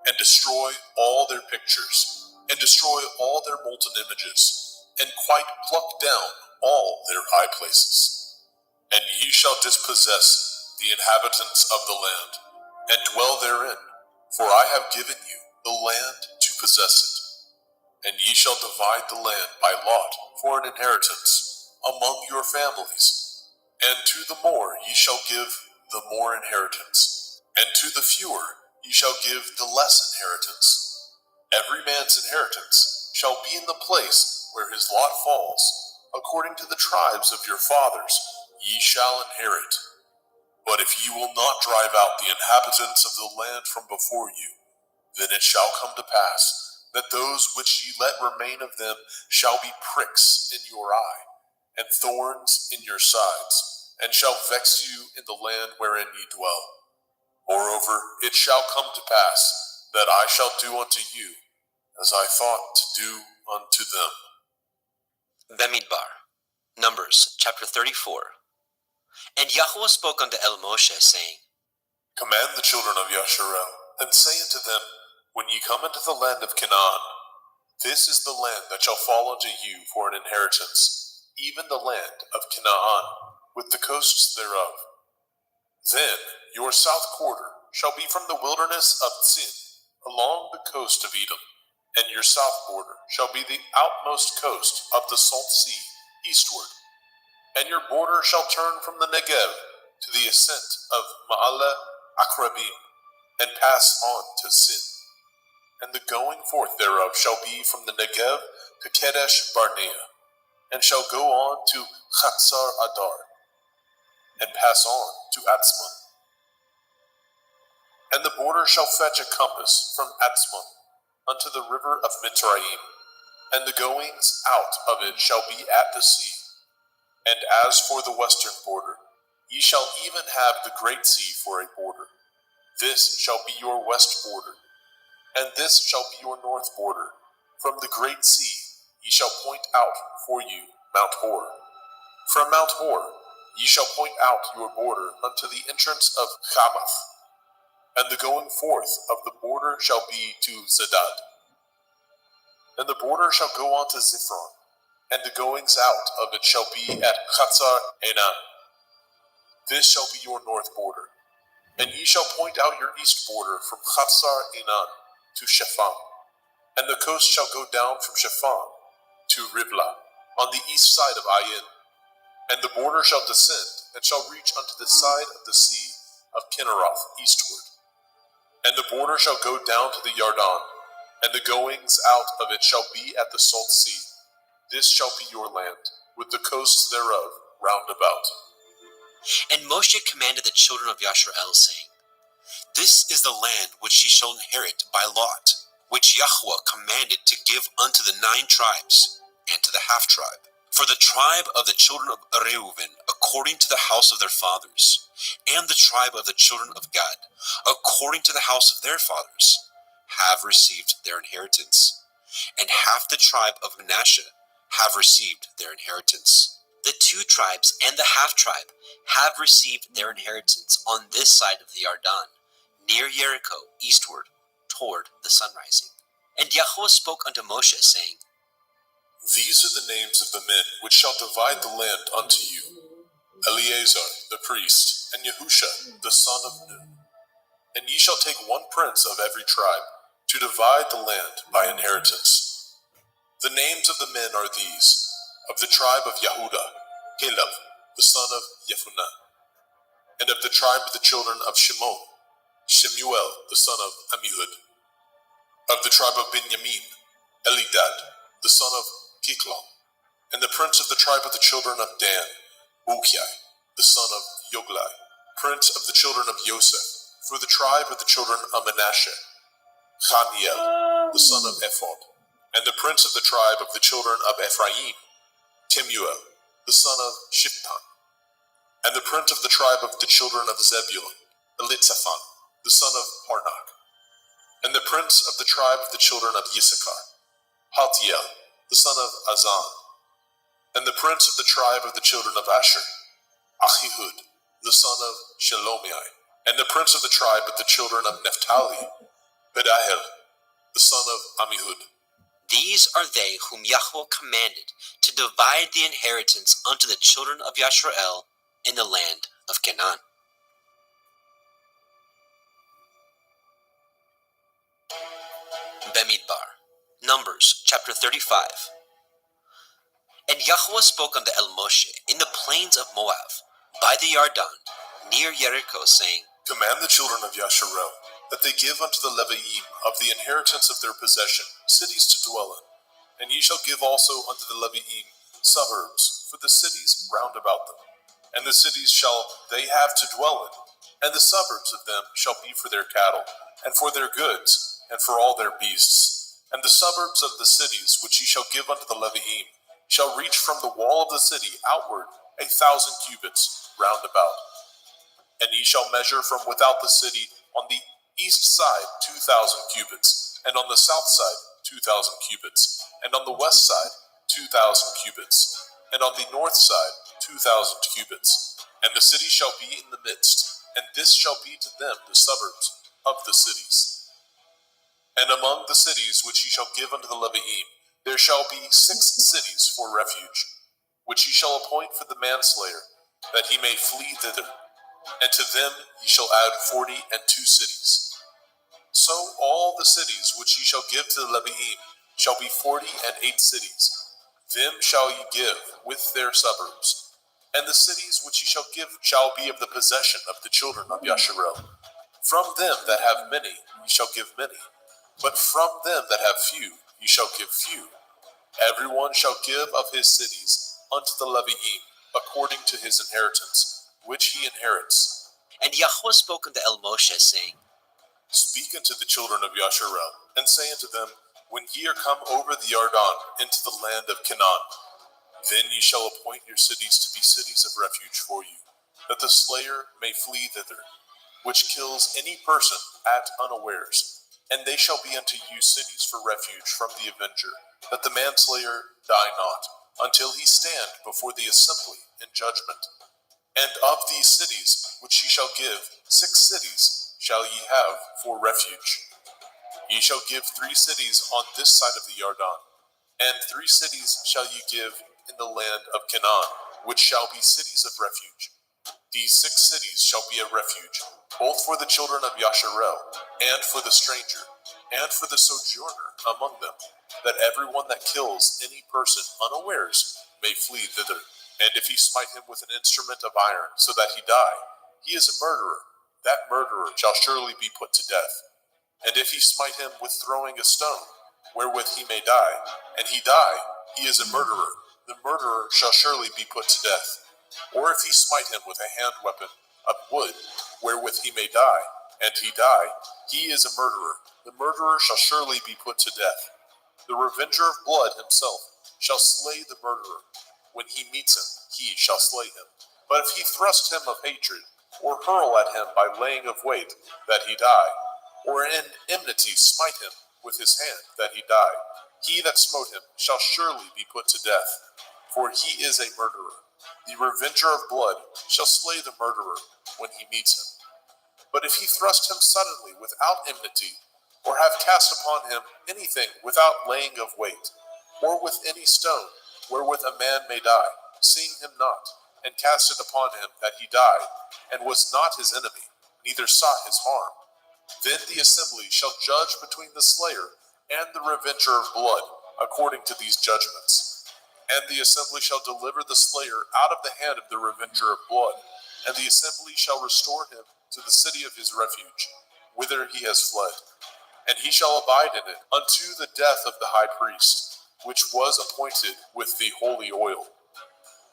and destroy all their pictures, and destroy all their molten images, and quite pluck down all their high places. And ye shall dispossess the inhabitants of the land, and dwell therein, for I have given you the land to possess it. And ye shall divide the land by lot for an inheritance among your families. And to the more ye shall give the more inheritance, and to the fewer ye shall give the less inheritance. Every man's inheritance shall be in the place where his lot falls, according to the tribes of your fathers ye shall inherit. But if ye will not drive out the inhabitants of the land from before you, then it shall come to pass that those which ye let remain of them shall be pricks in your eye, and thorns in your sides, and shall vex you in the land wherein ye dwell. Moreover, it shall come to pass that I shall do unto you as I thought to do unto them. Bamidbar, Numbers chapter 34. And Yahweh spoke unto El Moshe, saying, Command the children of Yasharel, and say unto them, When ye come into the land of Canaan, this is the land that shall fall unto you for an inheritance, even the land of Canaan, with the coasts thereof. Then your south quarter shall be from the wilderness of Tzin, along the coast of Edom, and your south border shall be the outmost coast of the Salt Sea, eastward. And your border shall turn from the Negev to the ascent of Ma'ale Akrabim, and pass on to Sin. And the going forth thereof shall be from the Negev to Kadesh Barnea, and shall go on to Chatzar Adar, and pass on to Atzmon. And the border shall fetch a compass from Atzmon unto the river of Mitzrayim, and the goings out of it shall be at the sea. And as for the western border, ye shall even have the great sea for a border. This shall be your west border, and this shall be your north border. From the great sea ye shall point out for you Mount Hor. From Mount Hor ye shall point out your border unto the entrance of Hamath, and the going forth of the border shall be to Zedad. And the border shall go on to Ziphron, and the goings out of it shall be at Chatzar Enan. This shall be your north border. And ye shall point out your east border from Chatzar Enan to Shepham. And the coast shall go down from Shepham to Riblah, on the east side of Ayin. And the border shall descend, and shall reach unto the side of the sea of Kinneroth eastward. And the border shall go down to the Yarden, and the goings out of it shall be at the Salt Sea. This shall be your land, with the coasts thereof round about. And Moshe commanded the children of Yasharel, saying, This is the land which ye shall inherit by lot, which Yahweh commanded to give unto the 9 tribes, and to the half tribe, For the tribe of the children of Reuben, according to the house of their fathers, and the tribe of the children of Gad, according to the house of their fathers, have received their inheritance. And half the tribe of Manasseh have received their inheritance. The 2 tribes and the half-tribe have received their inheritance on this side of the Yarden, near Jericho, eastward, toward the sunrising. And Yahweh spoke unto Moshe, saying, These are the names of the men which shall divide the land unto you: Eleazar the priest, and Yahusha the son of Nun. And ye shall take 1 prince of every tribe, to divide the land by inheritance. The names of the men are these: of the tribe of Yehuda, Caleb the son of Jephunneh; and of the tribe of the children of Shimon, Shemuel the son of Ammihud; of the tribe of Benjamin, Elidad the son of Kiklon; and the prince of the tribe of the children of Dan, Bukiah the son of Yoglai; prince of the children of Joseph, for the tribe of the children of Manasseh, Chaniel the son of Ephod; and the prince of the tribe of the children of Ephraim, Temuel the son of Shiptan; and the prince of the tribe of the children of Zebulun, Elitzaphan the son of Parnak; and the prince of the tribe of the children of Issachar, Paltiel the son of Azan; and the prince of the tribe of the children of Asher, Achihud the son of Shelomiah; and the prince of the tribe of the children of Naphtali, Pedahel the son of Ammihud. These are they whom Yahweh commanded to divide the inheritance unto the children of Yashrael in the land of Canaan. Bemidbar, Numbers chapter 35. And Yahweh spoke unto El Moshe in the plains of Moab, by the Yarden, near Jericho, saying, Command the children of Yasharel that they give unto the Leviim of the inheritance of their possession cities to dwell in. And ye shall give also unto the Leviim suburbs for the cities round about them. And the cities shall they have to dwell in, and the suburbs of them shall be for their cattle, and for their goods, and for all their beasts. And the suburbs of the cities which ye shall give unto the Leviim shall reach from the wall of the city outward 1,000 cubits round about. And ye shall measure from without the city on the east side 2,000 cubits, and on the south side 2,000 cubits, and on the west side 2,000 cubits, and on the north side 2,000 cubits. And the city shall be in the midst, and this shall be to them the suburbs of the cities. And among the cities which ye shall give unto the Leviim, there shall be 6 cities for refuge, which ye shall appoint for the manslayer, that he may flee thither. And to them ye shall add 42 cities. So all the cities which ye shall give to the Leviim shall be 48 cities. Them shall ye give with their suburbs. And the cities which ye shall give shall be of the possession of the children of Yasharel. From them that have many ye shall give many, but from them that have few ye shall give few. Every one shall give of his cities unto the Leviim according to his inheritance, which he inherits. And Yahweh spoke unto El Moshe, saying, Speak unto the children of Yasharel, and say unto them, When ye are come over the Yarden into the land of Canaan, then ye shall appoint your cities to be cities of refuge for you, that the slayer may flee thither, which kills any person at unawares. And they shall be unto you cities for refuge from the avenger, that the manslayer die not, until he stand before the assembly in judgment. And of these cities which ye shall give, 6 cities shall ye have for refuge. Ye shall give 3 cities on this side of the Yarden, and 3 cities shall ye give in the land of Canaan, which shall be cities of refuge. These 6 cities shall be a refuge, both for the children of Yasharel, and for the stranger, and for the sojourner among them, that every one that kills any person unawares may flee thither. And if he smite him with an instrument of iron, so that he die, he is a murderer. That murderer shall surely be put to death. And if he smite him with throwing a stone, wherewith he may die, and he die, he is a murderer. The murderer shall surely be put to death. Or if he smite him with a hand weapon of wood, wherewith he may die, and he die, he is a murderer. The murderer shall surely be put to death. The revenger of blood himself shall slay the murderer. when he meets him, he shall slay him. But if he thrust him of hatred, or hurl at him by laying of wait, that he die, or in enmity smite him with his hand, that he die, he that smote him shall surely be put to death, for he is a murderer. The revenger of blood shall slay the murderer when he meets him. But if he thrust him suddenly without enmity, or have cast upon him anything without laying of wait, or with any stone wherewith a man may die, seeing him not, and cast it upon him that he die, and was not his enemy, neither sought his harm, then the assembly shall judge between the slayer and the revenger of blood, according to these judgments. And the assembly shall deliver the slayer out of the hand of the revenger of blood, and the assembly shall restore him to the city of his refuge, whither he has fled. And he shall abide in it unto the death of the high priest, which was appointed with the holy oil.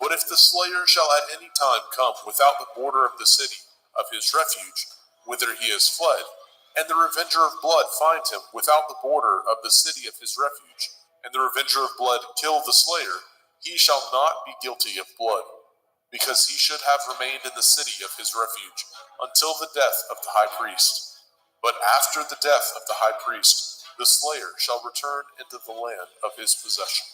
But if the slayer shall at any time come without the border of the city of his refuge, whither he has fled, and the revenger of blood find him without the border of the city of his refuge, and the revenger of blood kill the slayer, he shall not be guilty of blood, because he should have remained in the city of his refuge until the death of the high priest. But after the death of the high priest, the slayer shall return into the land of his possession.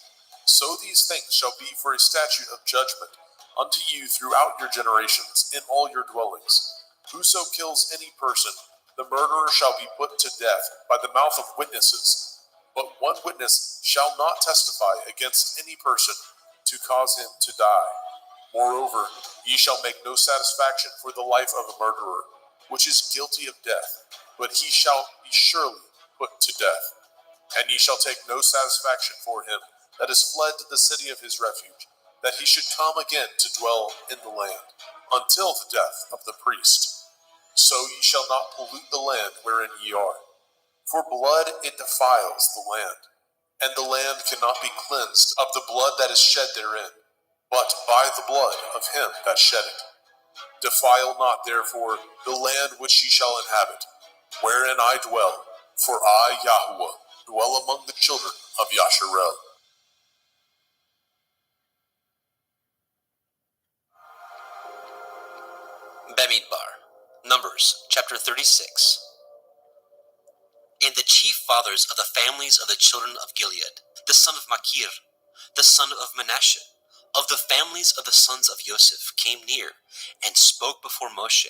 So these things shall be for a statute of judgment unto you throughout your generations in all your dwellings. Whoso kills any person, the murderer shall be put to death by the mouth of witnesses. But one witness shall not testify against any person to cause him to die. Moreover, ye shall make no satisfaction for the life of a murderer, which is guilty of death, but he shall be surely put to death. And ye shall take no satisfaction for him that is fled to the city of his refuge, that he should come again to dwell in the land, until the death of the priest. So ye shall not pollute the land wherein ye are. For blood it defiles the land, and the land cannot be cleansed of the blood that is shed therein, but by the blood of him that shed it. Defile not therefore the land which ye shall inhabit, wherein I dwell, for I, Yahuwah, dwell among the children of Yasharel. Bamidbar, Numbers, chapter 36. And the chief fathers of the families of the children of Gilead, the son of Machir, the son of Manasseh, of the families of the sons of Joseph, came near, and spoke before Moshe,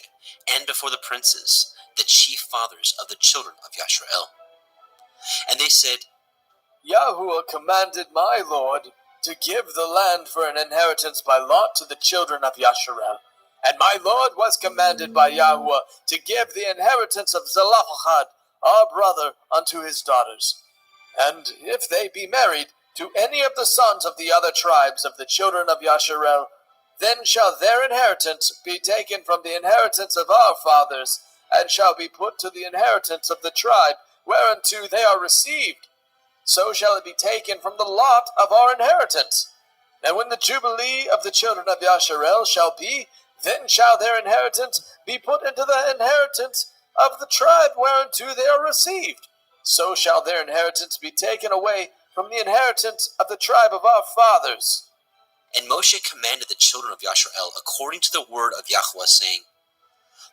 and before the princes, the chief fathers of the children of Yasharel. And they said, Yahuwah commanded my Lord to give the land for an inheritance by lot to the children of Yasharel. And my Lord was commanded by Yahuwah to give the inheritance of Zelophehad, our brother, unto his daughters. And if they be married to any of the sons of the other tribes of the children of Yasharel, then shall their inheritance be taken from the inheritance of our fathers, and shall be put to the inheritance of the tribe whereunto they are received. So shall it be taken from the lot of our inheritance. And when the jubilee of the children of Yasharel shall be, then shall their inheritance be put into the inheritance of the tribe whereunto they are received. So shall their inheritance be taken away from the inheritance of the tribe of our fathers. And Moshe commanded the children of Yasharel according to the word of Yahuwah, saying,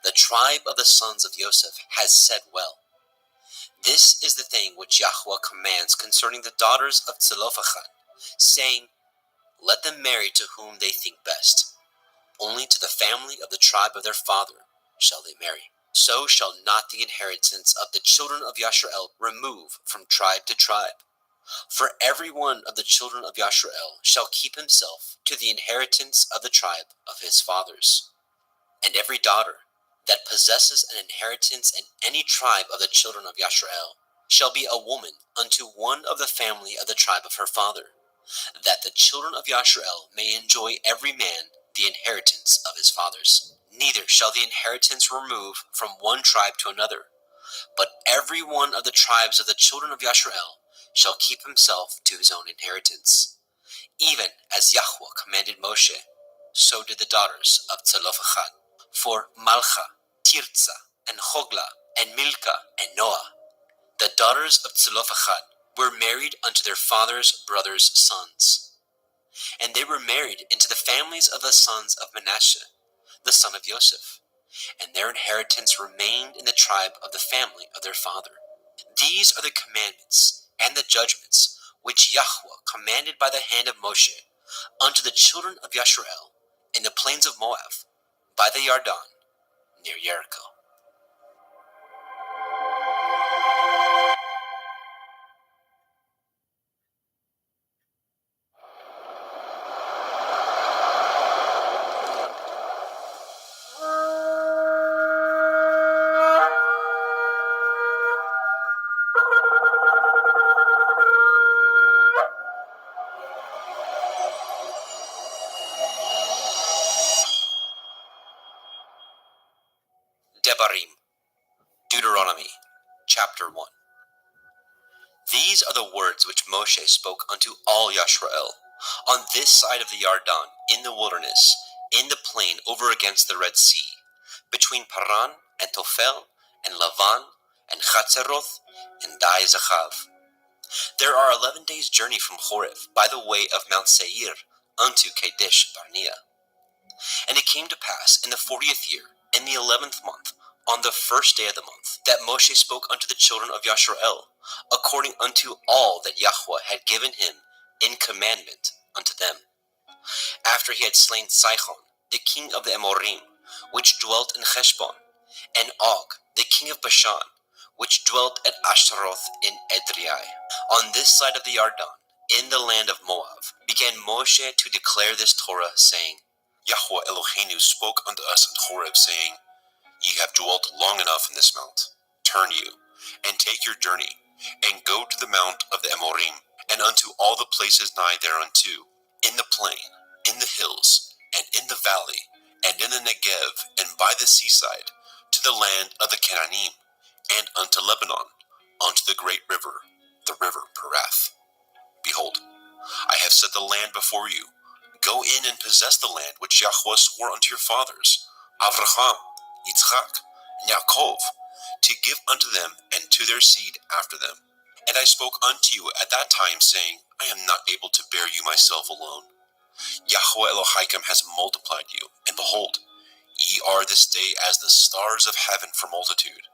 The tribe of the sons of Joseph has said well. This is the thing which Yahuwah commands concerning the daughters of Zelophehad, saying, Let them marry to whom they think best. Only to the family of the tribe of their father shall they marry. So shall not the inheritance of the children of Yasharel remove from tribe to tribe. For every one of the children of Yasharel shall keep himself to the inheritance of the tribe of his fathers. And every daughter that possesses an inheritance in any tribe of the children of Yasharel shall be a woman unto one of the family of the tribe of her father, that the children of Yasharel may enjoy every man the inheritance of his fathers. Neither shall the inheritance remove from one tribe to another, but every one of the tribes of the children of Yasharel shall keep himself to his own inheritance. Even as Yahuwah commanded Moshe, so did the daughters of Zelophehad. For Malcha, Tirzah, and Hogla, and Milcah, and Noah, the daughters of Zelophehad, were married unto their father's brothers' sons. And they were married into the families of the sons of Manasseh, the son of Joseph, and their inheritance remained in the tribe of the family of their father. These are the commandments and the judgments which Yahweh commanded by the hand of Moshe unto the children of Yashrael in the plains of Moab, by the Yarden, near Jericho. Devarim, Deuteronomy, chapter 1. These are the words which Moshe spoke unto all Yashrael, on this side of the Yarden, in the wilderness, in the plain over against the Red Sea, between Paran and Tophel, and Lavan, and Chatzeroth, and Dai-Zachav. There are 11 days' journey from Horeb, by the way of Mount Seir, unto Kadesh Barnea. And it came to pass in the 40th year, in the 11th month, on the first day of the month, that Moshe spoke unto the children of Yashrael, according unto all that Yahweh had given him in commandment unto them. After he had slain Sihon, the king of the Amorim, which dwelt in Heshbon, and Og, the king of Bashan, which dwelt at Ashtaroth in Edrei. On this side of the Yarden, in the land of Moab, began Moshe to declare this Torah, saying, Yahweh Eloheinu spoke unto us in Horeb, saying, Ye have dwelt long enough in this mount. Turn you, and take your journey, and go to the mount of the Amorim, and unto all the places nigh thereunto, in the plain, in the hills, and in the valley, and in the Negev, and by the seaside, to the land of the Canaanim, and unto Lebanon, unto the great river, the river Perath. Behold, I have set the land before you. Go in and possess the land which Yahweh swore unto your fathers, Avraham, Yitzchak, and Yaakov, to give unto them and to their seed after them. And I spoke unto you at that time, saying, I am not able to bear you myself alone. Yahweh Elohim has multiplied you, and behold, ye are this day as the stars of heaven for multitude.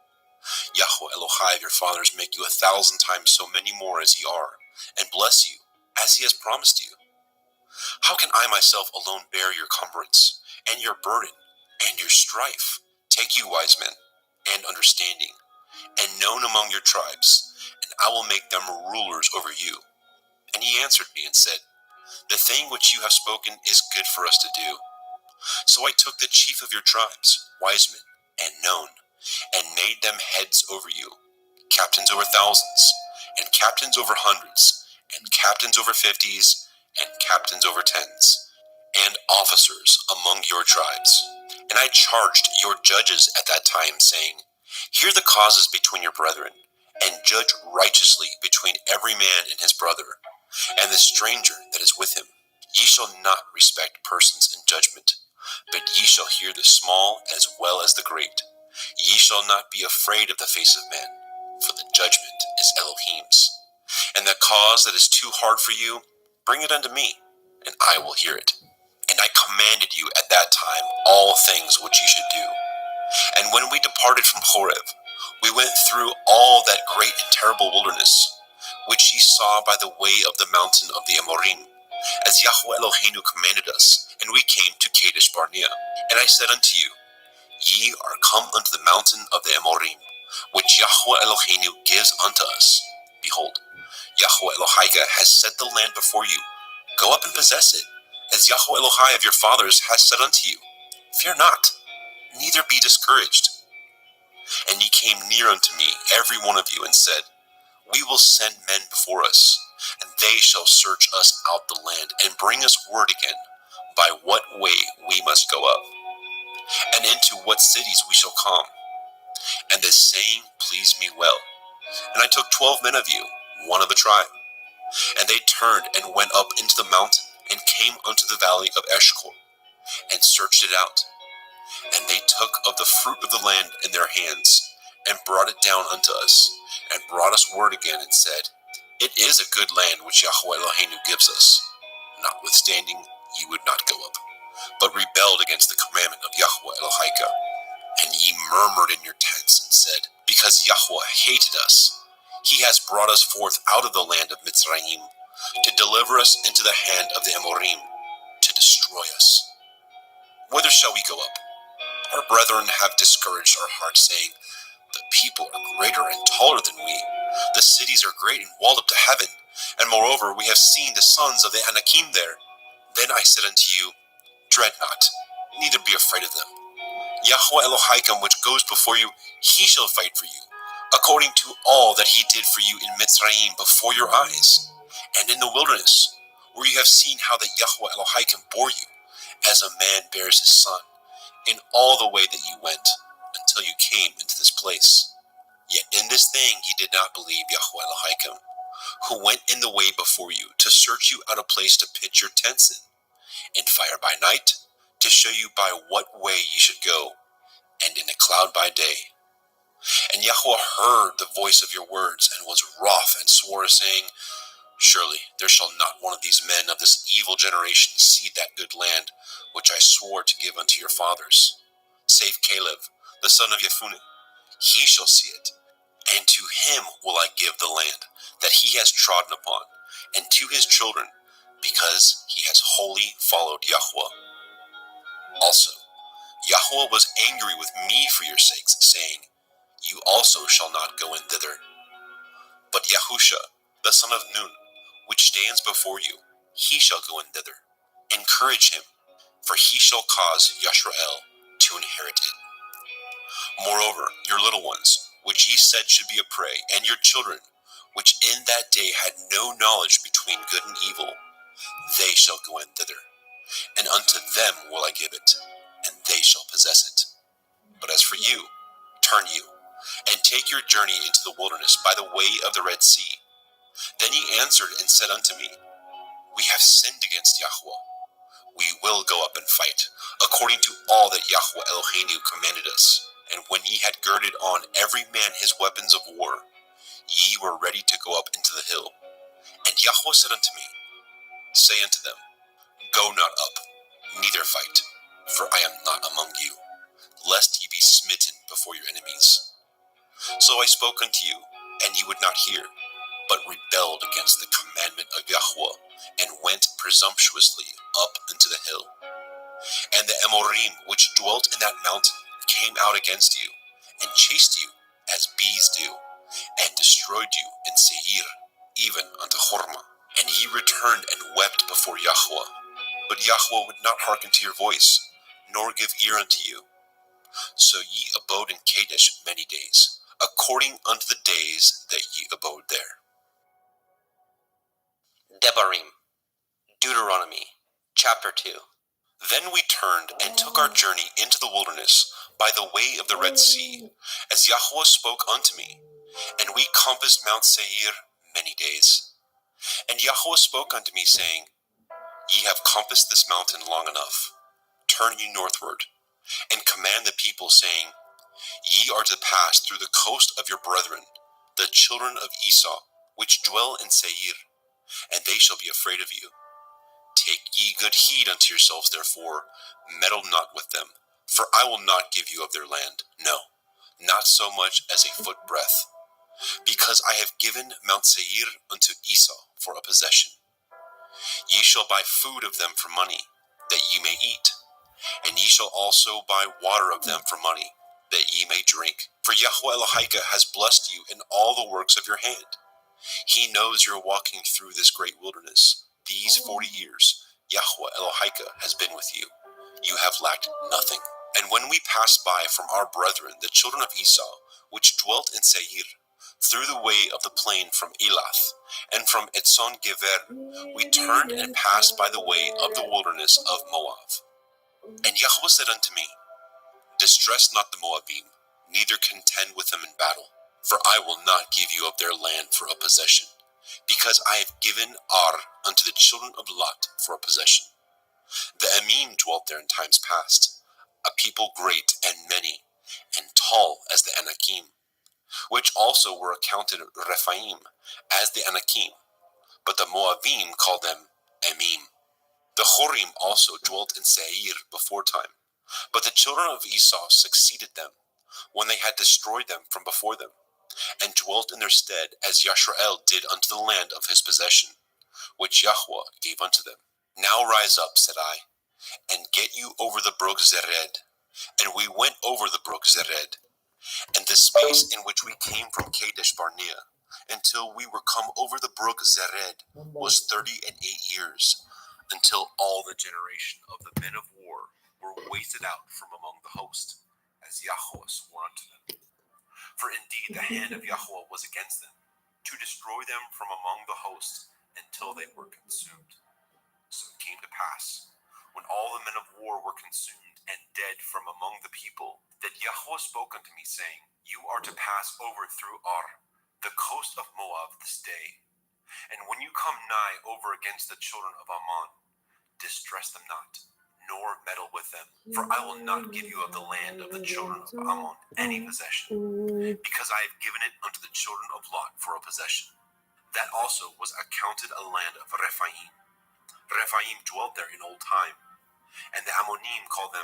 Yahweh Elohim your fathers make you 1,000 times so many more as ye are, and bless you, as he has promised you. How can I myself alone bear your cumbrance, and your burden, and your strife? Take you wise men, and understanding, and known among your tribes, and I will make them rulers over you. And he answered me and said, The thing which you have spoken is good for us to do. So I took the chief of your tribes, wise men, and known, and made them heads over you, captains over thousands, and captains over hundreds, and captains over 50s, and captains over 10s, and officers among your tribes. And I charged your judges at that time, saying, Hear the causes between your brethren, and judge righteously between every man and his brother, and the stranger that is with him. Ye shall not respect persons in judgment, but ye shall hear the small as well as the great. Ye shall not be afraid of the face of men, for the judgment is Elohim's. And the cause that is too hard for you, bring it unto me, and I will hear it. And I commanded you at that time all things which ye should do. And when we departed from Horeb, we went through all that great and terrible wilderness, which ye saw by the way of the mountain of the Amorim, as Yahweh Eloheinu commanded us, and we came to Kadesh Barnea. And I said unto you, Ye are come unto the mountain of the Amorim, which Yahweh Eloheinu gives unto us. Behold, Yahweh Elohim has set the land before you. Go up and possess it, as Yahweh Elohim of your fathers has said unto you. Fear not, neither be discouraged. And ye came near unto me, every one of you, and said, We will send men before us, and they shall search us out the land, and bring us word again, by what way we must go up, and into what cities we shall come. And this saying pleased me well. And I took 12 men of you, one of a tribe. And they turned and went up into the mountain, and came unto the valley of Eshcol, and searched it out. And they took of the fruit of the land in their hands, and brought it down unto us, and brought us word again, and said, It is a good land which Yahweh Eloheinu gives us. Notwithstanding, ye would not go up, but rebelled against the commandment of Yahweh Elohika. And ye murmured in your tents and said, because Yahweh hated us, he has brought us forth out of the land of Mitzrayim, to deliver us into the hand of the Amorim, to destroy us. Whither shall we go up? Our brethren have discouraged our hearts, saying, the people are greater and taller than we. The cities are great and walled up to heaven. And moreover, we have seen the sons of the Anakim there. Then I said unto you, dread not, neither be afraid of them. Yahweh Elohim, which goes before you, he shall fight for you, according to all that he did for you in Mitzrayim before your eyes, and in the wilderness, where you have seen how that Yahweh Elohim bore you, as a man bears his son, in all the way that you went, until you came into this place. Yet in this thing ye did not believe Yahweh Elohim, who went in the way before you, to search you out a place to pitch your tents in fire by night, to show you by what way ye should go, and in a cloud by day. And Yahweh heard the voice of your words, and was wroth, and swore, saying, surely there shall not one of these men of this evil generation see that good land, which I swore to give unto your fathers, save Caleb, the son of Jephunneh. He shall see it, and to him will I give the land that he has trodden upon, and to his children, because he has wholly followed Yahweh. Also, Yahweh was angry with me for your sakes, saying, you also shall not go in thither. But Yahusha, the son of Nun, which stands before you, he shall go in thither. Encourage him, for he shall cause Yashrael to inherit it. Moreover, your little ones, which ye said should be a prey, and your children, which in that day had no knowledge between good and evil, they shall go in thither, and unto them will I give it, and they shall possess it. But as for you, turn you, and take your journey into the wilderness by the way of the Red Sea. Then ye answered and said unto me, we have sinned against Yahweh. We will go up and fight, according to all that Yahweh Eloheinu commanded us. And when ye had girded on every man his weapons of war, ye were ready to go up into the hill. And Yahweh said unto me, say unto them, go not up, neither fight, for I am not among you, lest ye be smitten before your enemies. So I spoke unto you, and ye would not hear, but rebelled against the commandment of Yahweh, and went presumptuously up into the hill. And the Amorim, which dwelt in that mountain, came out against you, and chased you, as bees do, and destroyed you in Seir, even unto Hormah. And ye returned and wept before Yahweh. But Yahweh would not hearken to your voice, nor give ear unto you. So ye abode in Kadesh many days, according unto the days that ye abode there. Devarim, Deuteronomy, chapter 2. Then we turned and took our journey into the wilderness by the way of the Red Sea, as Yahweh spoke unto me, and we compassed Mount Seir many days. And Yahweh spoke unto me, saying, ye have compassed this mountain long enough. Turn ye northward, and command the people, saying, ye are to pass through the coast of your brethren, the children of Esau, which dwell in Seir, and they shall be afraid of you. Take ye good heed unto yourselves, therefore, meddle not with them, for I will not give you of their land, no, not so much as a foot breadth, because I have given Mount Seir unto Esau for a possession. Ye shall buy food of them for money, that ye may eat, and ye shall also buy water of them for money, that ye may drink. For Yahweh Elohika has blessed you in all the works of your hand. He knows you're walking through this great wilderness. These 40 years, Yahweh Elohika has been with you. You have lacked nothing. And when we passed by from our brethren, the children of Esau, which dwelt in Seir, through the way of the plain from Elath, and from Etzon Gever, we turned and passed by the way of the wilderness of Moab. And Yahweh said unto me, distress not the Moabim, neither contend with them in battle, for I will not give you of their land for a possession, because I have given Ar unto the children of Lot for a possession. The Emim dwelt there in times past, a people great and many, and tall as the Anakim, which also were accounted Rephaim as the Anakim, but the Moabim called them Emim. The Chorim also dwelt in Seir before time, but the children of Esau succeeded them, when they had destroyed them from before them, and dwelt in their stead, as Yashrael did unto the land of his possession, which Yahweh gave unto them. Now rise up, said I, and get you over the brook Zered. And we went over the brook Zered, and the space in which we came from Kadesh Barnea, until we were come over the brook Zered, was 38 years, until all the generation of the men of war were wasted out from among the host, as Yahweh swore unto them. For indeed the hand of Yahweh was against them, to destroy them from among the host, until they were consumed. So it came to pass, when all the men of war were consumed and dead from among the people, that Yahweh spoke unto me, saying, You are to pass over through Ar, the coast of Moab, this day. And when you come nigh over against the children of Ammon, distress them not, nor meddle with them. For I will not give you of the land of the children of Ammon any possession, because I have given it unto the children of Lot for a possession. That also was accounted a land of Rephaim. Rephaim dwelt there in old time, and the Ammonim called them